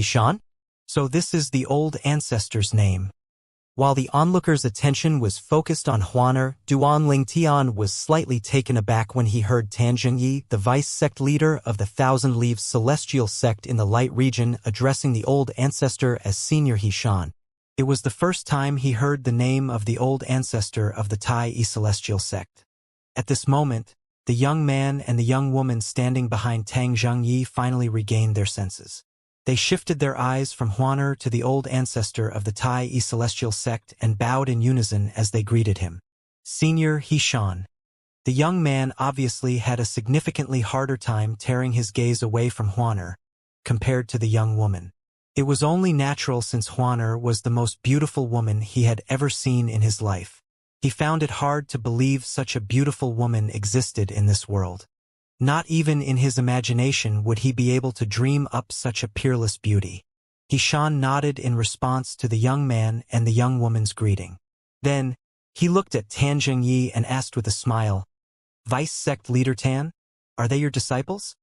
Xian? So this is the old ancestor's name. While the onlooker's attention was focused on Huaner, Duan Tian was slightly taken aback when he heard Tan Zhengyi, the vice-sect leader of the Thousand Leaves Celestial Sect in the Light region, addressing the old ancestor as Senior Xian. It was the first time he heard the name of the old ancestor of the Tai Celestial Sect. At this moment, the young man and the young woman standing behind Tang Zhengyi finally regained their senses. They shifted their eyes from Huaner to the old ancestor of the Tai Celestial Sect and bowed in unison as they greeted him. Senior Xian. The young man obviously had a significantly harder time tearing his gaze away from Huaner, compared to the young woman. It was only natural since Huaner was the most beautiful woman he had ever seen in his life. He found it hard to believe such a beautiful woman existed in this world. Not even in his imagination would he be able to dream up such a peerless beauty. Xian nodded in response to the young man and the young woman's greeting. Then, he looked at Tan Zhengyi and asked with a smile, "Vice-sect leader Tan? Are they your disciples?"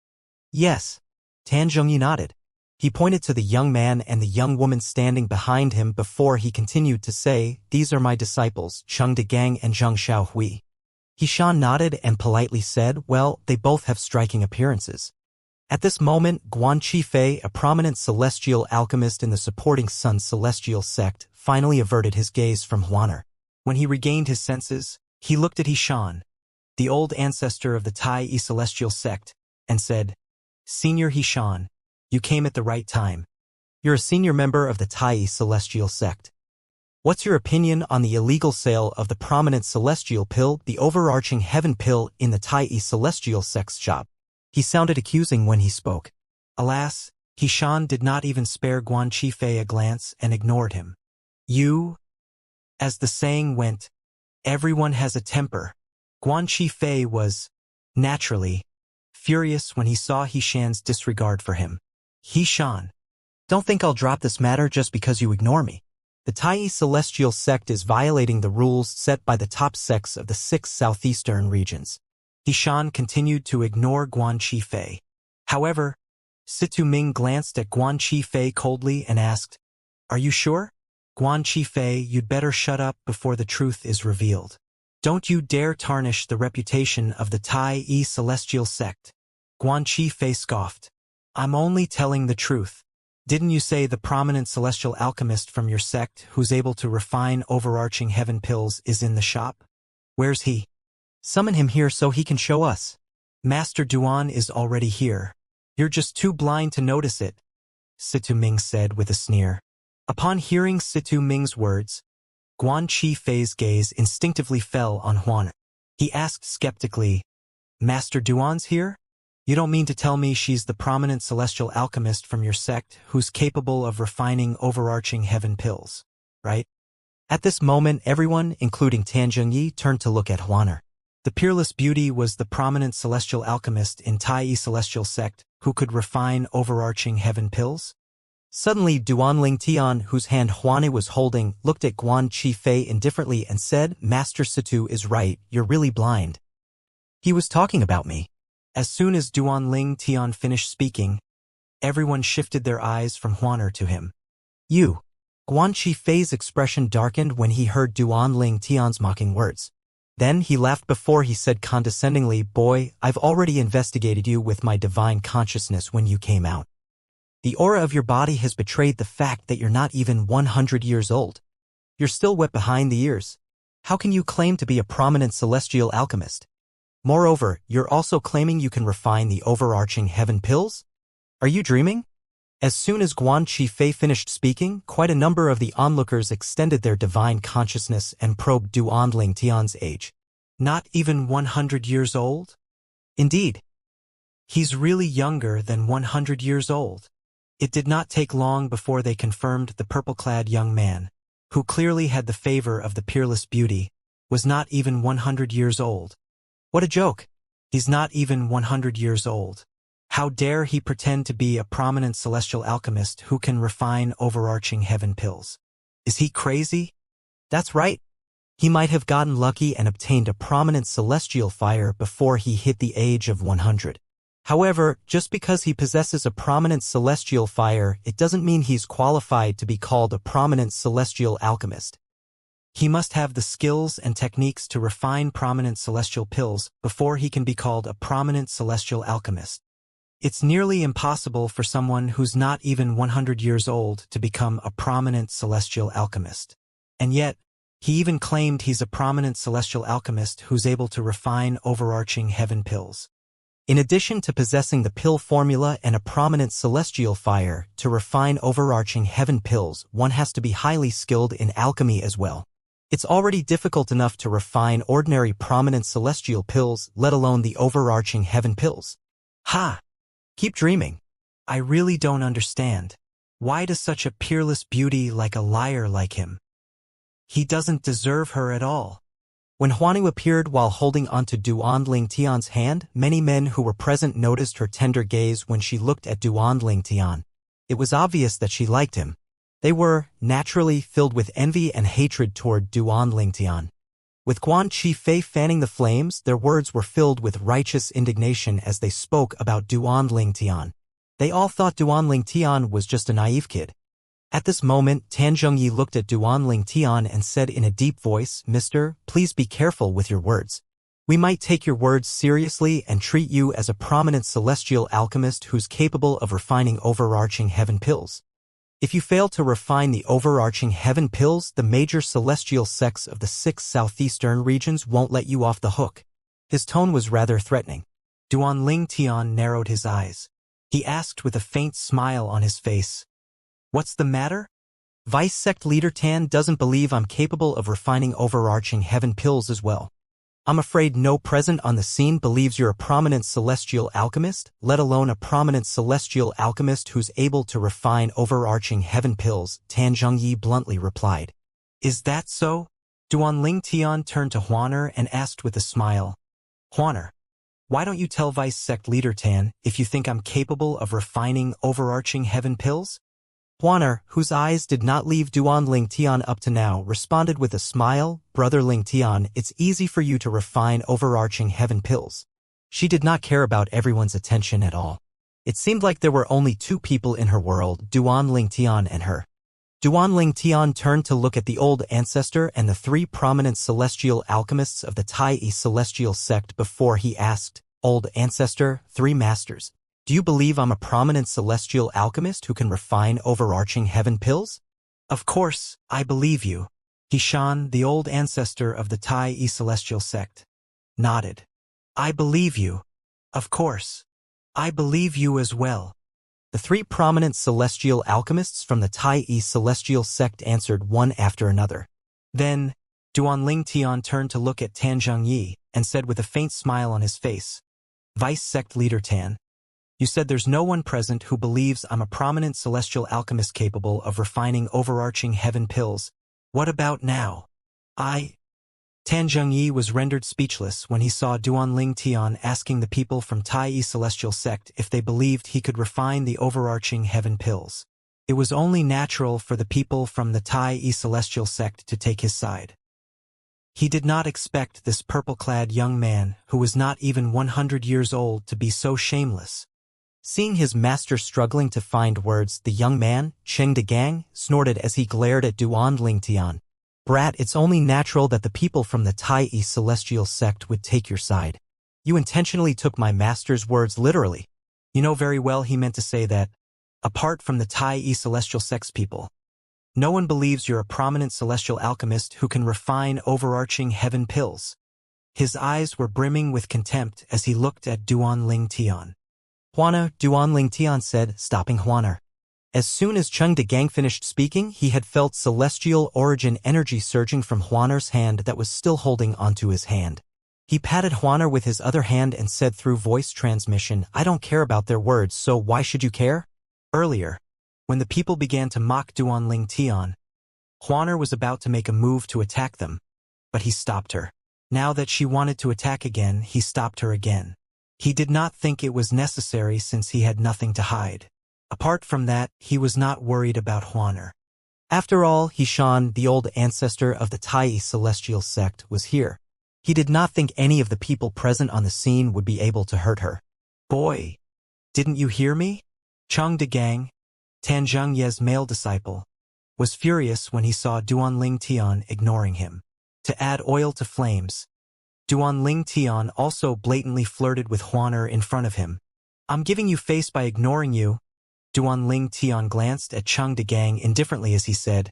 "Yes." Tan Zhengyi nodded. He pointed to the young man and the young woman standing behind him before he continued to say, "These are my disciples, Cheng De Gang and Zheng Xiaohui." Xian nodded and politely said, "Well, they both have striking appearances." At this moment, Guan Qifei, a prominent celestial alchemist in the supporting Sun Celestial Sect, finally averted his gaze from Huaner. When he regained his senses, he looked at Xian, the old ancestor of the Tai Celestial Sect, and said, "Senior Xian, you came at the right time. You're a senior member of the Tai Celestial Sect. What's your opinion on the illegal sale of the prominent celestial pill, the overarching heaven pill, in the Tai Celestial Sect's shop?" He sounded accusing when he spoke. Alas, Xian did not even spare Guan Qifei a glance and ignored him. "You?" As the saying went, everyone has a temper. Guan Qifei was, naturally, furious when he saw Xian's disregard for him. "Xian, don't think I'll drop this matter just because you ignore me. The Tai Celestial Sect is violating the rules set by the top sects of the 6 southeastern regions." Xian continued to ignore Guan Qifei. However, Situ Ming glanced at Guan Qifei coldly and asked, "Are you sure?" "Guan Qifei, you'd better shut up before the truth is revealed. Don't you dare tarnish the reputation of the Tai Celestial Sect." Guan Qifei scoffed. "I'm only telling the truth. Didn't you say the prominent celestial alchemist from your sect who's able to refine overarching heaven pills is in the shop? Where's he? Summon him here so he can show us." "Master Duan is already here. You're just too blind to notice it," Situ Ming said with a sneer. Upon hearing Situ Ming's words, Guan Qifei's gaze instinctively fell on Huaner. He asked skeptically, "Master Duan's here? You don't mean to tell me she's the prominent celestial alchemist from your sect who's capable of refining overarching heaven pills, right?" At this moment, everyone, including Tan Zhengyi, turned to look at Huaner. The peerless beauty was the prominent celestial alchemist in Tai Celestial Sect who could refine overarching heaven pills? Suddenly, Duan Tian, whose hand Huaner was holding, looked at Guan Qifei indifferently and said, "Master Situ is right, you're really blind. He was talking about me." As soon as Duan Tian finished speaking, everyone shifted their eyes from Huaner to him. "You?" Guan Qifei's expression darkened when he heard Duan Tian's mocking words. Then he laughed before he said condescendingly, "Boy, I've already investigated you with my divine consciousness when you came out. The aura of your body has betrayed the fact that you're not even 100 years old. You're still wet behind the ears. How can you claim to be a prominent celestial alchemist? Moreover, you're also claiming you can refine the overarching heaven pills? Are you dreaming?" As soon as Guan Qifei finished speaking, quite a number of the onlookers extended their divine consciousness and probed Duan Tian's age. "Not even 100 years old? Indeed. He's really younger than 100 years old." It did not take long before they confirmed the purple-clad young man, who clearly had the favor of the peerless beauty, was not even 100 years old. What a joke! He's not even 100 years old. How dare he pretend to be a prominent celestial alchemist who can refine overarching heaven pills? Is he crazy? That's right. He might have gotten lucky and obtained a prominent celestial fire before he hit the age of 100. However, just because he possesses a prominent celestial fire, it doesn't mean he's qualified to be called a prominent celestial alchemist. He must have the skills and techniques to refine prominent celestial pills before he can be called a prominent celestial alchemist. It's nearly impossible for someone who's not even 100 years old to become a prominent celestial alchemist. And yet, he even claimed he's a prominent celestial alchemist who's able to refine overarching heaven pills. In addition to possessing the pill formula and a prominent celestial fire to refine overarching heaven pills, one has to be highly skilled in alchemy as well. It's already difficult enough to refine ordinary prominent celestial pills, let alone the overarching heaven pills. Ha! Keep dreaming. I really don't understand. Why does such a peerless beauty like a liar like him? He doesn't deserve her at all. When Huanu appeared while holding onto Duan Lingtian's hand, many men who were present noticed her tender gaze when she looked at Duan Lingtian. It was obvious that she liked him. They were, naturally, filled with envy and hatred toward Duan Lingtian. With Guan Qifei fanning the flames, their words were filled with righteous indignation as they spoke about Duan Lingtian. They all thought Duan Lingtian was just a naive kid. At this moment, Tan Zhengyi looked at Duan Lingtian and said in a deep voice, "Mister, please be careful with your words. We might take your words seriously and treat you as a prominent celestial alchemist who's capable of refining overarching heaven pills. If you fail to refine the overarching heaven pills, the major celestial sects of the 6 southeastern regions won't let you off the hook." His tone was rather threatening. Duan Lingtian narrowed his eyes. He asked with a faint smile on his face, "What's the matter? Vice Sect Leader Tan doesn't believe I'm capable of refining overarching heaven pills as well. I'm afraid no present on the scene believes you're a prominent celestial alchemist, let alone a prominent celestial alchemist who's able to refine overarching heaven pills," Tan Zhengyi bluntly replied. "Is that so?" Duan Lingtian turned to Huaner and asked with a smile, "Huaner, why don't you tell Vice Sect Leader Tan if you think I'm capable of refining overarching heaven pills?" Huaner, whose eyes did not leave Duan Lingtian up to now, responded with a smile, "Brother Lingtian, it's easy for you to refine overarching heaven pills." She did not care about everyone's attention at all. It seemed like there were only 2 people in her world, Duan Lingtian and her. Duan Lingtian turned to look at the old ancestor and the 3 prominent celestial alchemists of the Tai celestial sect before he asked, "Old ancestor, 3 masters. Do you believe I'm a prominent celestial alchemist who can refine overarching heaven pills?" "Of course, I believe you." Hishan, the old ancestor of the Tai celestial sect, nodded. "I believe you. Of course. I believe you as well." The 3 prominent celestial alchemists from the Tai celestial sect answered one after another. Then, Duan Lingtian turned to look at Tan Zhengyi and said with a faint smile on his face, "Vice Sect Leader Tan, you said there's no one present who believes I'm a prominent celestial alchemist capable of refining overarching heaven pills. What about now?" Tan Zhengyi was rendered speechless when he saw Duan Lingtian asking the people from Tai celestial sect if they believed he could refine the overarching heaven pills. It was only natural for the people from the Tai celestial sect to take his side. He did not expect this purple-clad young man, who was not even 100 years old, to be so shameless. Seeing his master struggling to find words, the young man, Cheng Degang, snorted as he glared at Duan Lingtian. "Brat, it's only natural that the people from the Tai celestial sect would take your side. You intentionally took my master's words literally. You know very well he meant to say that, apart from the Tai celestial sect's people, no one believes you're a prominent celestial alchemist who can refine overarching heaven pills." His eyes were brimming with contempt as he looked at Duan Lingtian. "Huana," Duan Lingtian said, stopping Huaner. As soon as Cheng Degang finished speaking, he had felt celestial origin energy surging from Huaner's hand that was still holding onto his hand. He patted Huaner with his other hand and said through voice transmission, "I don't care about their words, so why should you care?" Earlier, when the people began to mock Duan Lingtian, Huaner was about to make a move to attack them, but he stopped her. Now that she wanted to attack again, he stopped her again. He did not think it was necessary since he had nothing to hide. Apart from that, he was not worried about Huaner. After all, Hishan, the old ancestor of the Tai celestial sect, was here. He did not think any of the people present on the scene would be able to hurt her. Boy, didn't you hear me? Cheng Degang, Tan Zhengye's male disciple, was furious when he saw Duanling Tian ignoring him. To add oil to flames, Duanling Tian also blatantly flirted with Huaner in front of him. I'm giving you face by ignoring you. Duanling Tian glanced at Cheng Degang indifferently as he said,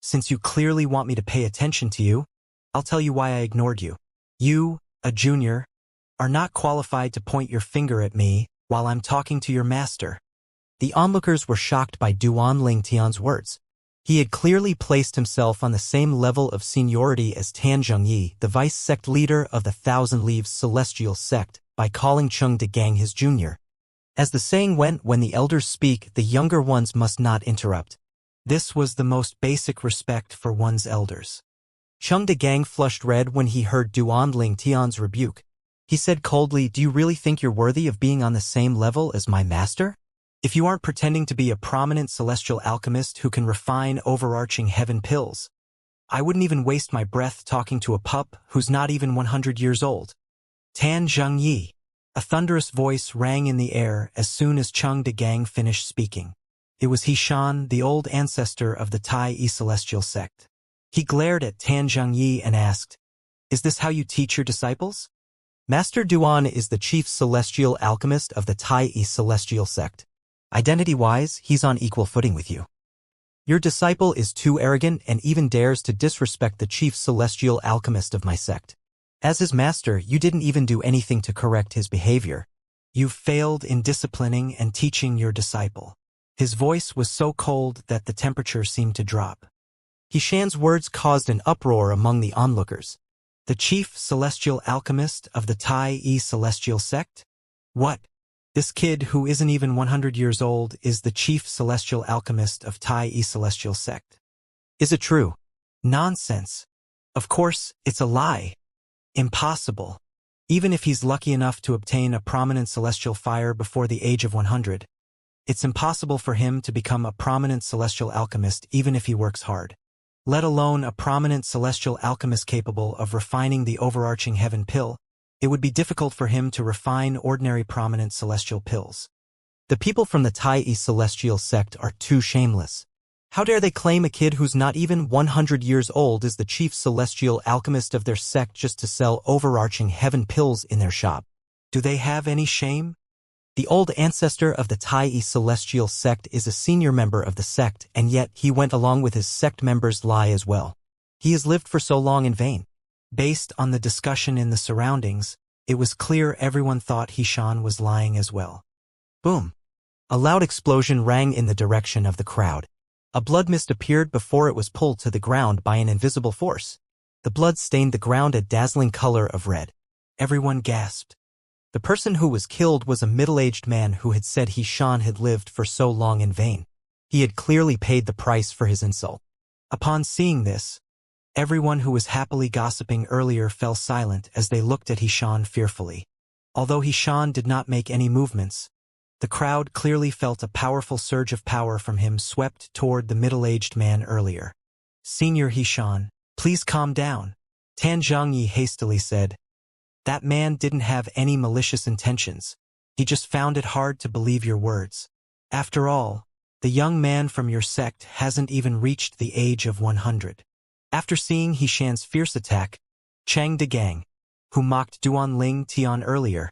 since you clearly want me to pay attention to you, I'll tell you why I ignored you. You, a junior, are not qualified to point your finger at me while I'm talking to your master. The onlookers were shocked by Duanling Tian's words. He had clearly placed himself on the same level of seniority as Tan Zhengyi, the vice-sect leader of the Thousand Leaves Celestial Sect, by calling Cheng Degang his junior. As the saying went, when the elders speak, the younger ones must not interrupt. This was the most basic respect for one's elders. Cheng Degang flushed red when he heard Duanling Tian's rebuke. He said coldly, do you really think you're worthy of being on the same level as my master? If you aren't pretending to be a prominent celestial alchemist who can refine overarching heaven pills, I wouldn't even waste my breath talking to a pup who's not even 100 years old. Tan Zhengyi. A thunderous voice rang in the air as soon as Cheng Degang finished speaking. It was Hishan, the old ancestor of the Tai Celestial Sect. He glared at Tan Zhengyi and asked, is this how you teach your disciples? Master Duan is the chief celestial alchemist of the Tai Celestial Sect. Identity-wise, he's on equal footing with you. Your disciple is too arrogant and even dares to disrespect the chief celestial alchemist of my sect. As his master, you didn't even do anything to correct his behavior. You failed in disciplining and teaching your disciple. His voice was so cold that the temperature seemed to drop. Hishan's words caused an uproar among the onlookers. The chief celestial alchemist of the Tai Celestial Sect? What? This kid who isn't even 100 years old is the chief celestial alchemist of Tai Celestial Sect. Is it true? Nonsense. Of course, it's a lie. Impossible. Even if he's lucky enough to obtain a prominent celestial fire before the age of 100, it's impossible for him to become a prominent celestial alchemist even if he works hard. Let alone a prominent celestial alchemist capable of refining the overarching heaven pill. It would be difficult for him to refine ordinary prominent celestial pills. The people from the Tai Celestial Sect are too shameless. How dare they claim a kid who's not even 100 years old is the chief celestial alchemist of their sect just to sell overarching heaven pills in their shop? Do they have any shame? The old ancestor of the Tai Celestial Sect is a senior member of the sect, and yet he went along with his sect members' lie as well. He has lived for so long in vain. Based on the discussion in the surroundings, it was clear everyone thought Hishan was lying as well. Boom! A loud explosion rang in the direction of the crowd. A blood mist appeared before it was pulled to the ground by an invisible force. The blood stained the ground a dazzling color of red. Everyone gasped. The person who was killed was a middle-aged man who had said Hishan had lived for so long in vain. He had clearly paid the price for his insult. Upon seeing this, everyone who was happily gossiping earlier fell silent as they looked at Hishan fearfully. Although Hishan did not make any movements, the crowd clearly felt a powerful surge of power from him swept toward the middle-aged man earlier. Senior Hishan, please calm down, Tan Zhengyi hastily said. That man didn't have any malicious intentions. He just found it hard to believe your words. After all, the young man from your sect hasn't even reached the age of 100. After seeing Hishan's fierce attack, Cheng Degang, who mocked Duanling Tian earlier,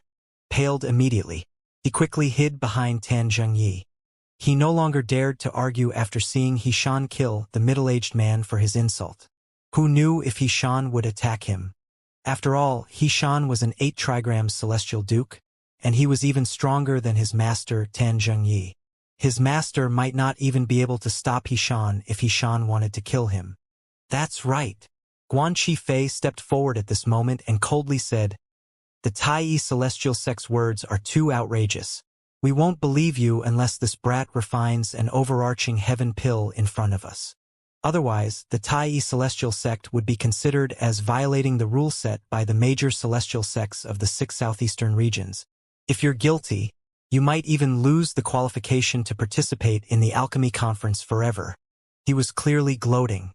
paled immediately. He quickly hid behind Tan Zhengyi. He no longer dared to argue after seeing Hishan kill the middle-aged man for his insult. Who knew if Hishan would attack him? After all, Hishan was an 8 trigram celestial duke, and he was even stronger than his master Tan Zhengyi. His master might not even be able to stop Hishan if Hishan wanted to kill him. That's right. Guan Qifei stepped forward at this moment and coldly said, the Tai Celestial Sect's words are too outrageous. We won't believe you unless this brat refines an overarching heaven pill in front of us. Otherwise, the Tai Celestial Sect would be considered as violating the rule set by the major celestial sects of the 6 southeastern regions. If you're guilty, you might even lose the qualification to participate in the alchemy conference forever. He was clearly gloating.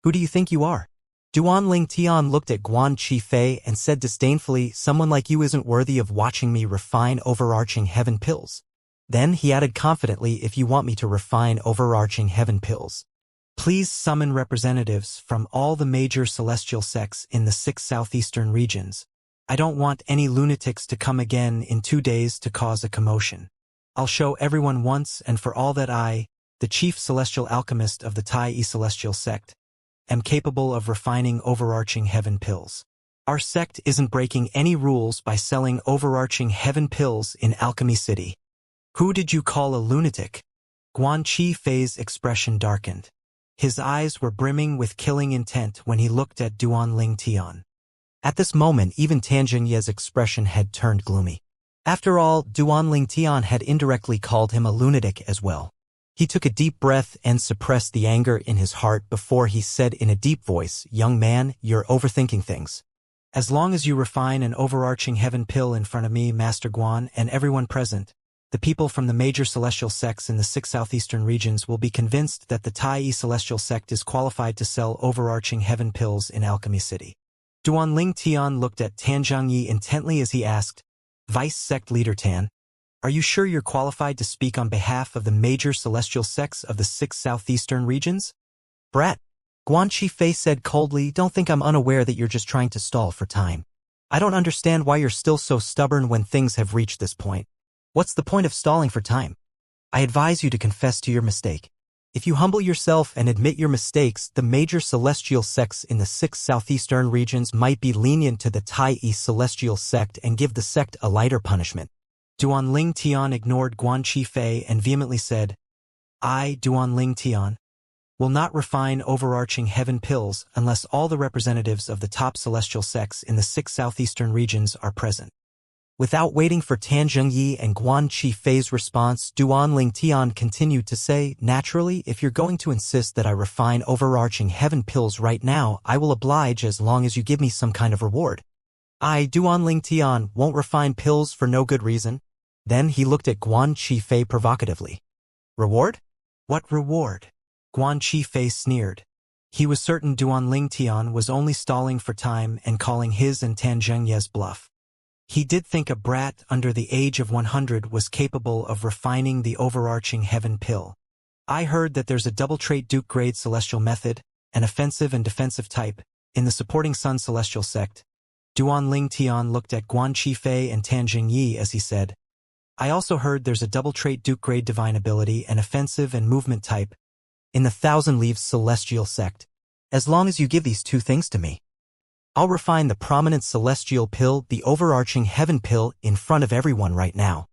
Who do you think you are? Duan Ling Tian looked at Guan Qifei and said disdainfully, "Someone like you isn't worthy of watching me refine overarching heaven pills." Then he added confidently, "If you want me to refine overarching heaven pills, please summon representatives from all the major celestial sects in the 6 southeastern regions. I don't want any lunatics to come again in 2 days to cause a commotion. I'll show everyone once and for all that I, the chief celestial alchemist of the Tai celestial sect, am capable of refining overarching heaven pills. Our sect isn't breaking any rules by selling overarching heaven pills in Alchemy City." "Who did you call a lunatic?" Guan Qifei's expression darkened. His eyes were brimming with killing intent when he looked at Duan Ling Tian. At this moment, even Xianxia's expression had turned gloomy. After all, Duan Ling Tian had indirectly called him a lunatic as well. He took a deep breath and suppressed the anger in his heart before he said in a deep voice, "Young man, you're overthinking things. As long as you refine an overarching heaven pill in front of me, Master Guan, and everyone present, the people from the major celestial sects in the 6 southeastern regions will be convinced that the Tai celestial sect is qualified to sell overarching heaven pills in Alchemy City." Duan Ling Tian looked at Tan Zhangyi intently as he asked, "Vice Sect Leader Tan, are you sure you're qualified to speak on behalf of the major celestial sects of the 6 southeastern regions?" "Brat," Guan Qifei said coldly, "don't think I'm unaware that you're just trying to stall for time. I don't understand why you're still so stubborn when things have reached this point. What's the point of stalling for time? I advise you to confess to your mistake. If you humble yourself and admit your mistakes, the major celestial sects in the 6 southeastern regions might be lenient to the Tai celestial sect and give the sect a lighter punishment." Duan Ling Tian ignored Guan Qifei and vehemently said, "I, Duan Ling Tian, will not refine overarching heaven pills unless all the representatives of the top celestial sects in the 6 southeastern regions are present." Without waiting for Tan Zhengyi and Guan Qifei's response, Duan Ling Tian continued to say, "Naturally, if you're going to insist that I refine overarching heaven pills right now, I will oblige as long as you give me some kind of reward. I, Duan Ling Tian, won't refine pills for no good reason." Then he looked at Guan Qifei provocatively. "Reward? What reward?" Guan Qifei sneered. He was certain Duan Ling Tian was only stalling for time and calling his and Tan Zhengye's bluff. He did think a brat under the age of 100 was capable of refining the overarching heaven pill. "I heard that there's a double-trait Duke-grade celestial method, an offensive and defensive type, in the supporting Sun celestial sect." Duan Ling Tian looked at Guan Qifei and Tan Zhengyi as he said, "I also heard there's a double-trait Duke-grade divine ability, an offensive and movement type, in the Thousand Leaves celestial sect. As long as you give these 2 things to me, I'll refine the prominent celestial pill, the overarching heaven pill, in front of everyone right now.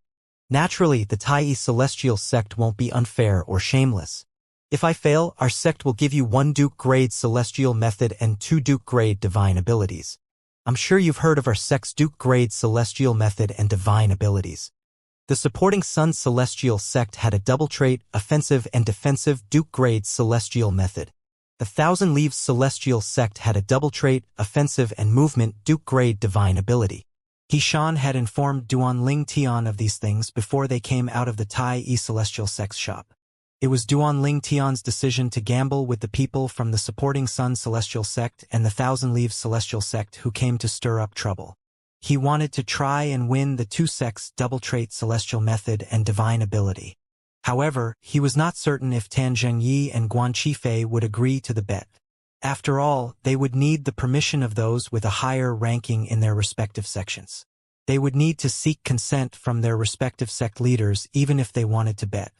Naturally, the Tai celestial sect won't be unfair or shameless. If I fail, our sect will give you 1 Duke-grade celestial method and 2 Duke-grade divine abilities. I'm sure you've heard of our sect's Duke-grade celestial method and divine abilities. The supporting Sun celestial sect had a double-trait, offensive and defensive Duke-grade celestial method. The Thousand Leaves celestial sect had a double-trait, offensive and movement Duke-grade divine ability. Hishan had informed Duan Ling Tian of these things before they came out of the Tai celestial sect's shop. It was Duan Ling Tian's decision to gamble with the people from the supporting Sun celestial sect and the Thousand Leaves celestial sect who came to stir up trouble. He wanted to try and win the 2 sects' double-trait celestial method and divine ability. However, he was not certain if Tan Zhengyi and Guan Qifei would agree to the bet. After all, they would need the permission of those with a higher ranking in their respective sections. They would need to seek consent from their respective sect leaders even if they wanted to bet.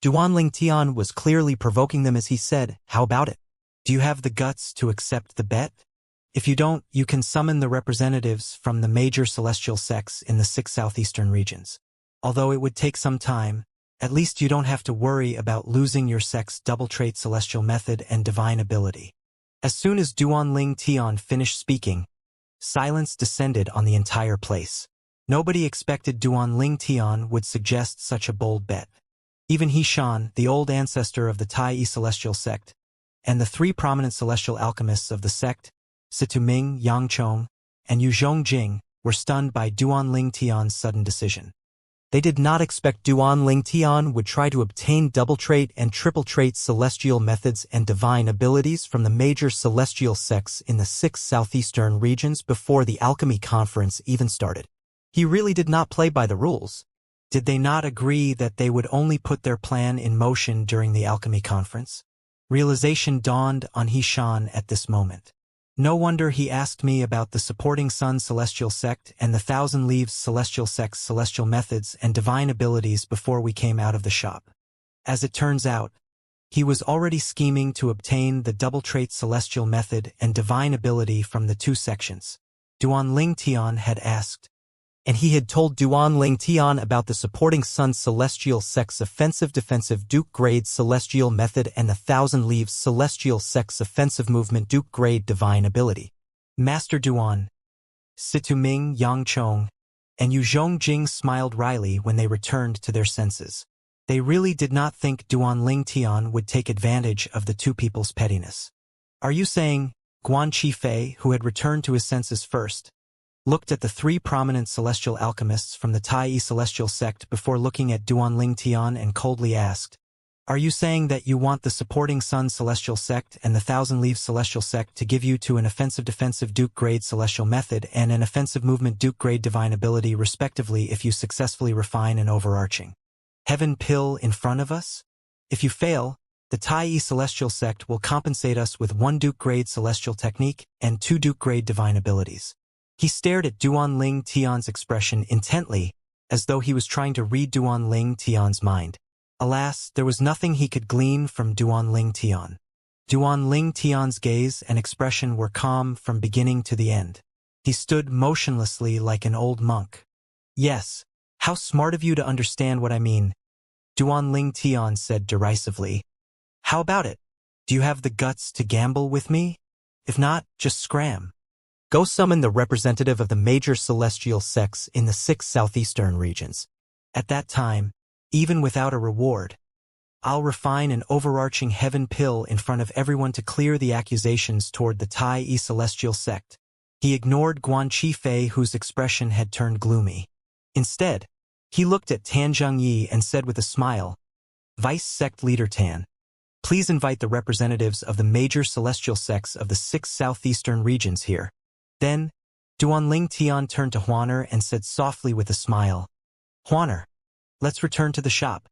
Duan Ling Tian was clearly provoking them as he said, "How about it? Do you have the guts to accept the bet? If you don't, you can summon the representatives from the major celestial sects in the 6 southeastern regions. Although it would take some time, at least you don't have to worry about losing your sect's double-trait celestial method and divine ability." As soon as Duan Ling Tian finished speaking, silence descended on the entire place. Nobody expected Duan Ling Tian would suggest such a bold bet. Even Hishan, the old ancestor of the Tai celestial sect, and the 3 prominent celestial alchemists of the sect, Situ Ming, Yang Chong, and Yu Zhongjing, were stunned by Duan Ling Tian's sudden decision. They did not expect Duan Ling Tian would try to obtain double trait and triple trait celestial methods and divine abilities from the major celestial sects in the 6 southeastern regions before the alchemy conference even started. He really did not play by the rules. Did they not agree that they would only put their plan in motion during the alchemy conference? Realization dawned on He-Shan at this moment. No wonder he asked me about the supporting Sun Celestial Sect and the Thousand Leaves Celestial Sect's celestial methods and divine abilities before we came out of the shop. As it turns out, he was already scheming to obtain the double trait celestial method and divine ability from the 2 sections. Duan Ling Tian had asked, and he had told Duan Ling Tian about the supporting Sun Celestial Sect's offensive-defensive Duke-grade celestial method and the Thousand Leaves Celestial Sect's offensive movement Duke-grade divine ability. Master Duan, Situ Ming, Yang Chong, and Yu Zhongjing smiled wryly when they returned to their senses. They really did not think Duan Ling Tian would take advantage of the 2 people's pettiness. Are you saying, Guan Qifei, who had returned to his senses first, looked at the 3 prominent celestial alchemists from the Tai Celestial Sect before looking at Duan Ling Tian and coldly asked, "Are you saying that you want the supporting Sun Celestial Sect and the Thousand Leaves Celestial Sect to give you to an offensive-defensive Duke-grade celestial method and an offensive movement Duke-grade divine ability respectively if you successfully refine an overarching heaven pill in front of us? If you fail, the Tai Celestial Sect will compensate us with 1 Duke-grade celestial technique and 2 Duke-grade divine abilities." He stared at Duan Ling Tian's expression intently, as though he was trying to read Duan Ling Tian's mind. Alas, there was nothing he could glean from Duan Ling Tian. Duan Ling Tian's gaze and expression were calm from beginning to the end. He stood motionlessly like an old monk. "Yes, how smart of you to understand what I mean," Duan Ling Tian said derisively. "How about it? Do you have the guts to gamble with me? If not, just scram. Go summon the representative of the major celestial sects in the 6 southeastern regions. At that time, even without a reward, I'll refine an overarching heaven pill in front of everyone to clear the accusations toward the Tai Celestial Sect." He ignored Guan Qifei, whose expression had turned gloomy. Instead, he looked at Tan Zhengyi and said with a smile, "Vice Sect Leader Tan, please invite the representatives of the major celestial sects of the 6 southeastern regions here." Then, Duan Ling Tian turned to Huaner and said softly with a smile, "Huaner, let's return to the shop.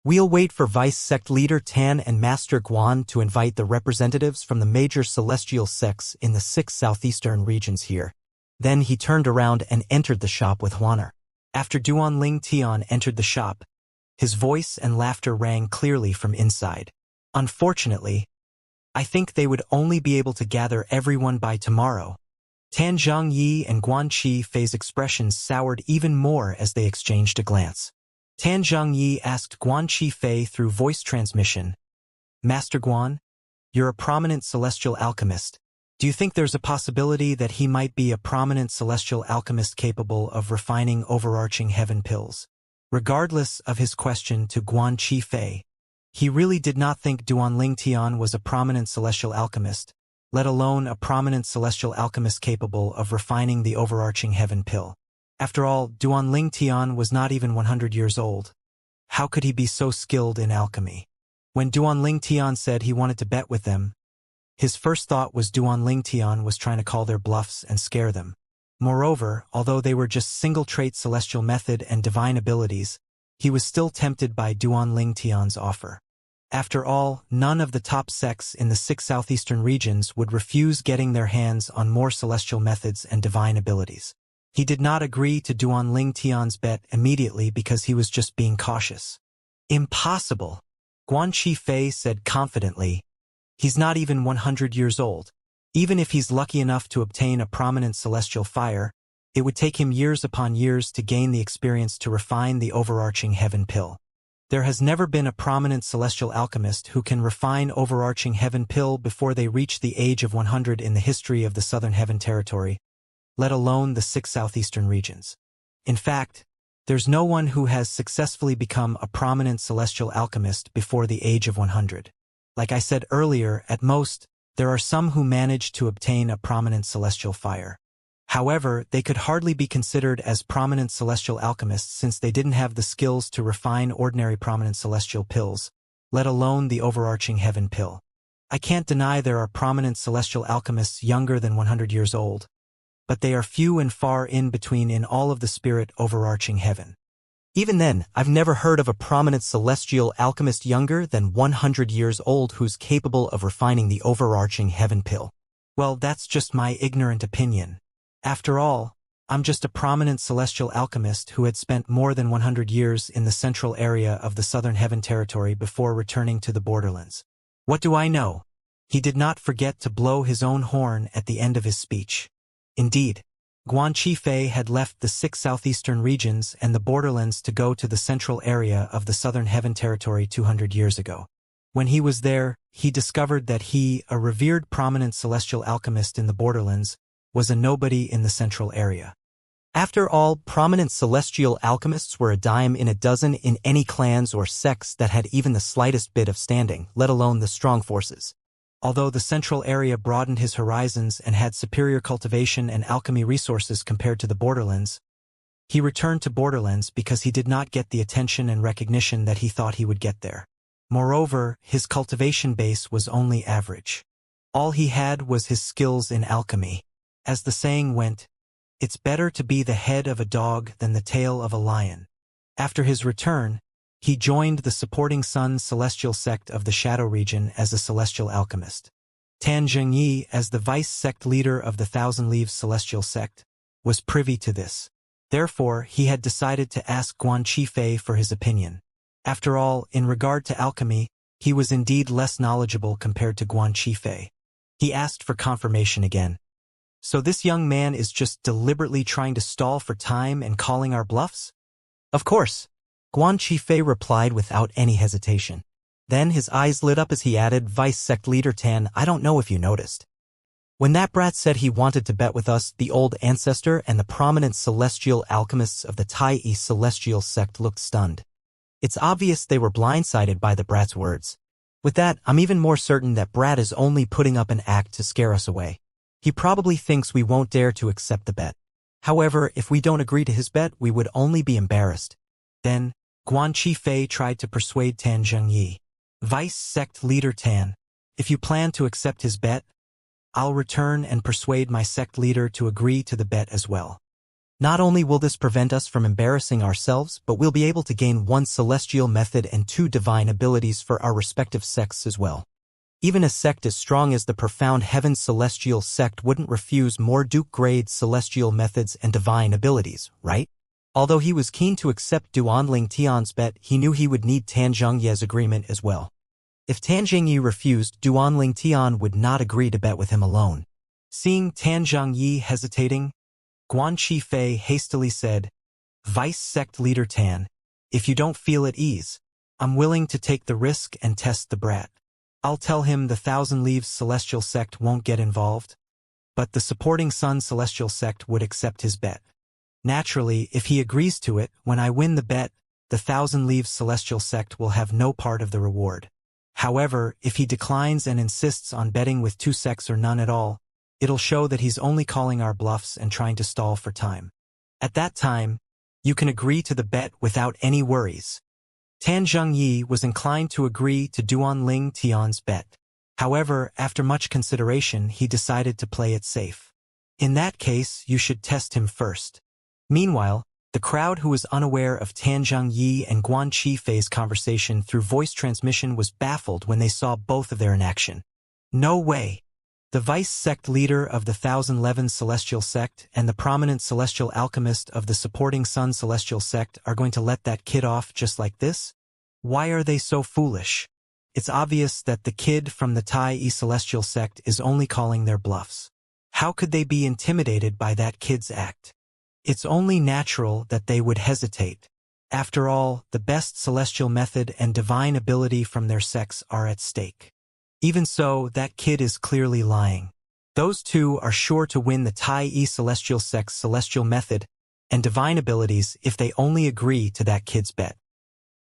We'll wait for Vice Sect Leader Tan and Master Guan to invite the representatives from the major celestial sects in the 6 southeastern regions here." Then he turned around and entered the shop with Huaner. After Duan Ling Tian entered the shop, his voice and laughter rang clearly from inside. "Unfortunately, I think they would only be able to gather everyone by tomorrow." Tan Zhengyi and Guan Qifei's expressions soured even more as they exchanged a glance. Tan Zhengyi asked Guan Qifei through voice transmission, "Master Guan, you're a prominent celestial alchemist. Do you think there's a possibility that he might be a prominent celestial alchemist capable of refining overarching heaven pills?" Regardless of his question to Guan Qifei, he really did not think Duan Ling Tian was a prominent celestial alchemist, let alone a prominent celestial alchemist capable of refining the overarching heaven pill. After all, Duan Ling Tian was not even 100 years old. How could he be so skilled in alchemy? When Duan Ling Tian said he wanted to bet with them, his first thought was Duan Ling Tian was trying to call their bluffs and scare them. Moreover, although they were just single-trait celestial method and divine abilities, he was still tempted by Duan Ling Tian's offer. After all, none of the top sects in the 6 southeastern regions would refuse getting their hands on more celestial methods and divine abilities. He did not agree to Duan Ling Tian's bet immediately because he was just being cautious. "Impossible," Guan Qifei said confidently. "He's not even 100 years old. Even if he's lucky enough to obtain a prominent celestial fire, it would take him years upon years to gain the experience to refine the overarching heaven pill. There has never been a prominent celestial alchemist who can refine overarching heaven pill before they reach the age of 100 in the history of the Southern Heaven Territory, let alone the 6 southeastern regions. In fact, there's no one who has successfully become a prominent celestial alchemist before the age of 100. Like I said earlier, at most, there are some who manage to obtain a prominent celestial fire. However, they could hardly be considered as prominent celestial alchemists since they didn't have the skills to refine ordinary prominent celestial pills, let alone the overarching heaven pill. I can't deny there are prominent celestial alchemists younger than 100 years old, but they are few and far in between in all of the spirit overarching heaven. Even then, I've never heard of a prominent celestial alchemist younger than 100 years old who's capable of refining the overarching heaven pill. Well, that's just my ignorant opinion. After all, I'm just a prominent celestial alchemist who had spent more than 100 years in the central area of the southern heaven territory before returning to the borderlands. What do I know? He did not forget to blow his own horn at the end of his speech. Indeed, Guan Qifei had left the 6 southeastern regions and the borderlands to go to the central area of the southern heaven territory 200 years ago. When he was there, he discovered that he, a revered prominent celestial alchemist in the borderlands, was a nobody in the central area. After all, prominent celestial alchemists were a dime in a dozen in any clans or sects that had even the slightest bit of standing, let alone the strong forces. Although the central area broadened his horizons and had superior cultivation and alchemy resources compared to the borderlands, he returned to borderlands because he did not get the attention and recognition that he thought he would get there. Moreover, his cultivation base was only average. All he had was his skills in alchemy. As the saying went, it's better to be the head of a dog than the tail of a lion. After his return, he joined the supporting Sun celestial sect of the Shadow region as a celestial alchemist. Tan Zhengyi, as the vice sect leader of the Thousand Leaves celestial sect, was privy to this. Therefore, he had decided to ask Guan Qifei for his opinion. After all, in regard to alchemy, he was indeed less knowledgeable compared to Guan Qifei. He asked for confirmation again. So this young man is just deliberately trying to stall for time and calling our bluffs? Of course, Guan Qifei replied without any hesitation. Then his eyes lit up as he added, Vice Sect Leader Tan, I don't know if you noticed. When that brat said he wanted to bet with us, the old ancestor and the prominent celestial alchemists of the Tai Yi celestial sect looked stunned. It's obvious they were blindsided by the brat's words. With that, I'm even more certain that brat is only putting up an act to scare us away. He probably thinks we won't dare to accept the bet. However, if we don't agree to his bet, we would only be embarrassed. Then, Guan Qifei tried to persuade Tan Zhengyi. Vice Sect Leader Tan, if you plan to accept his bet, I'll return and persuade my sect leader to agree to the bet as well. Not only will this prevent us from embarrassing ourselves, but we'll be able to gain 1 celestial method and 2 divine abilities for our respective sects as well. Even a sect as strong as the profound heaven celestial sect wouldn't refuse more Duke-grade celestial methods and divine abilities, right? Although he was keen to accept Duanling Tian's bet, he knew he would need Tan Zhengyi's agreement as well. If Tan Zhengyi refused, Duanling Tian would not agree to bet with him alone. Seeing Tan Zhengyi hesitating, Guan Qifei hastily said, Vice Sect Leader Tan, if you don't feel at ease, I'm willing to take the risk and test the brat. I'll tell him the Thousand Leaves celestial sect won't get involved, but the supporting Sun celestial sect would accept his bet. Naturally, if he agrees to it, when I win the bet, the Thousand Leaves celestial sect will have no part of the reward. However, if he declines and insists on betting with 2 sects or none at all, it'll show that he's only calling our bluffs and trying to stall for time. At that time, you can agree to the bet without any worries. Tan Zhengyi was inclined to agree to Duanling Tian's bet. However, after much consideration, he decided to play it safe. In that case, you should test him first. Meanwhile, the crowd who was unaware of Tan Zhengyi and Guan Qifei's conversation through voice transmission was baffled when they saw both of them in action. No way! The vice sect leader of the 1011 celestial sect and the prominent celestial alchemist of the supporting Sun celestial sect are going to let that kid off just like this? Why are they so foolish? It's obvious that the kid from the Tai Yi celestial sect is only calling their bluffs. How could they be intimidated by that kid's act? It's only natural that they would hesitate. After all, the best celestial method and divine ability from their sects are at stake. Even so, that kid is clearly lying. Those two are sure to win the Tai Yi celestial sect's celestial method and divine abilities if they only agree to that kid's bet.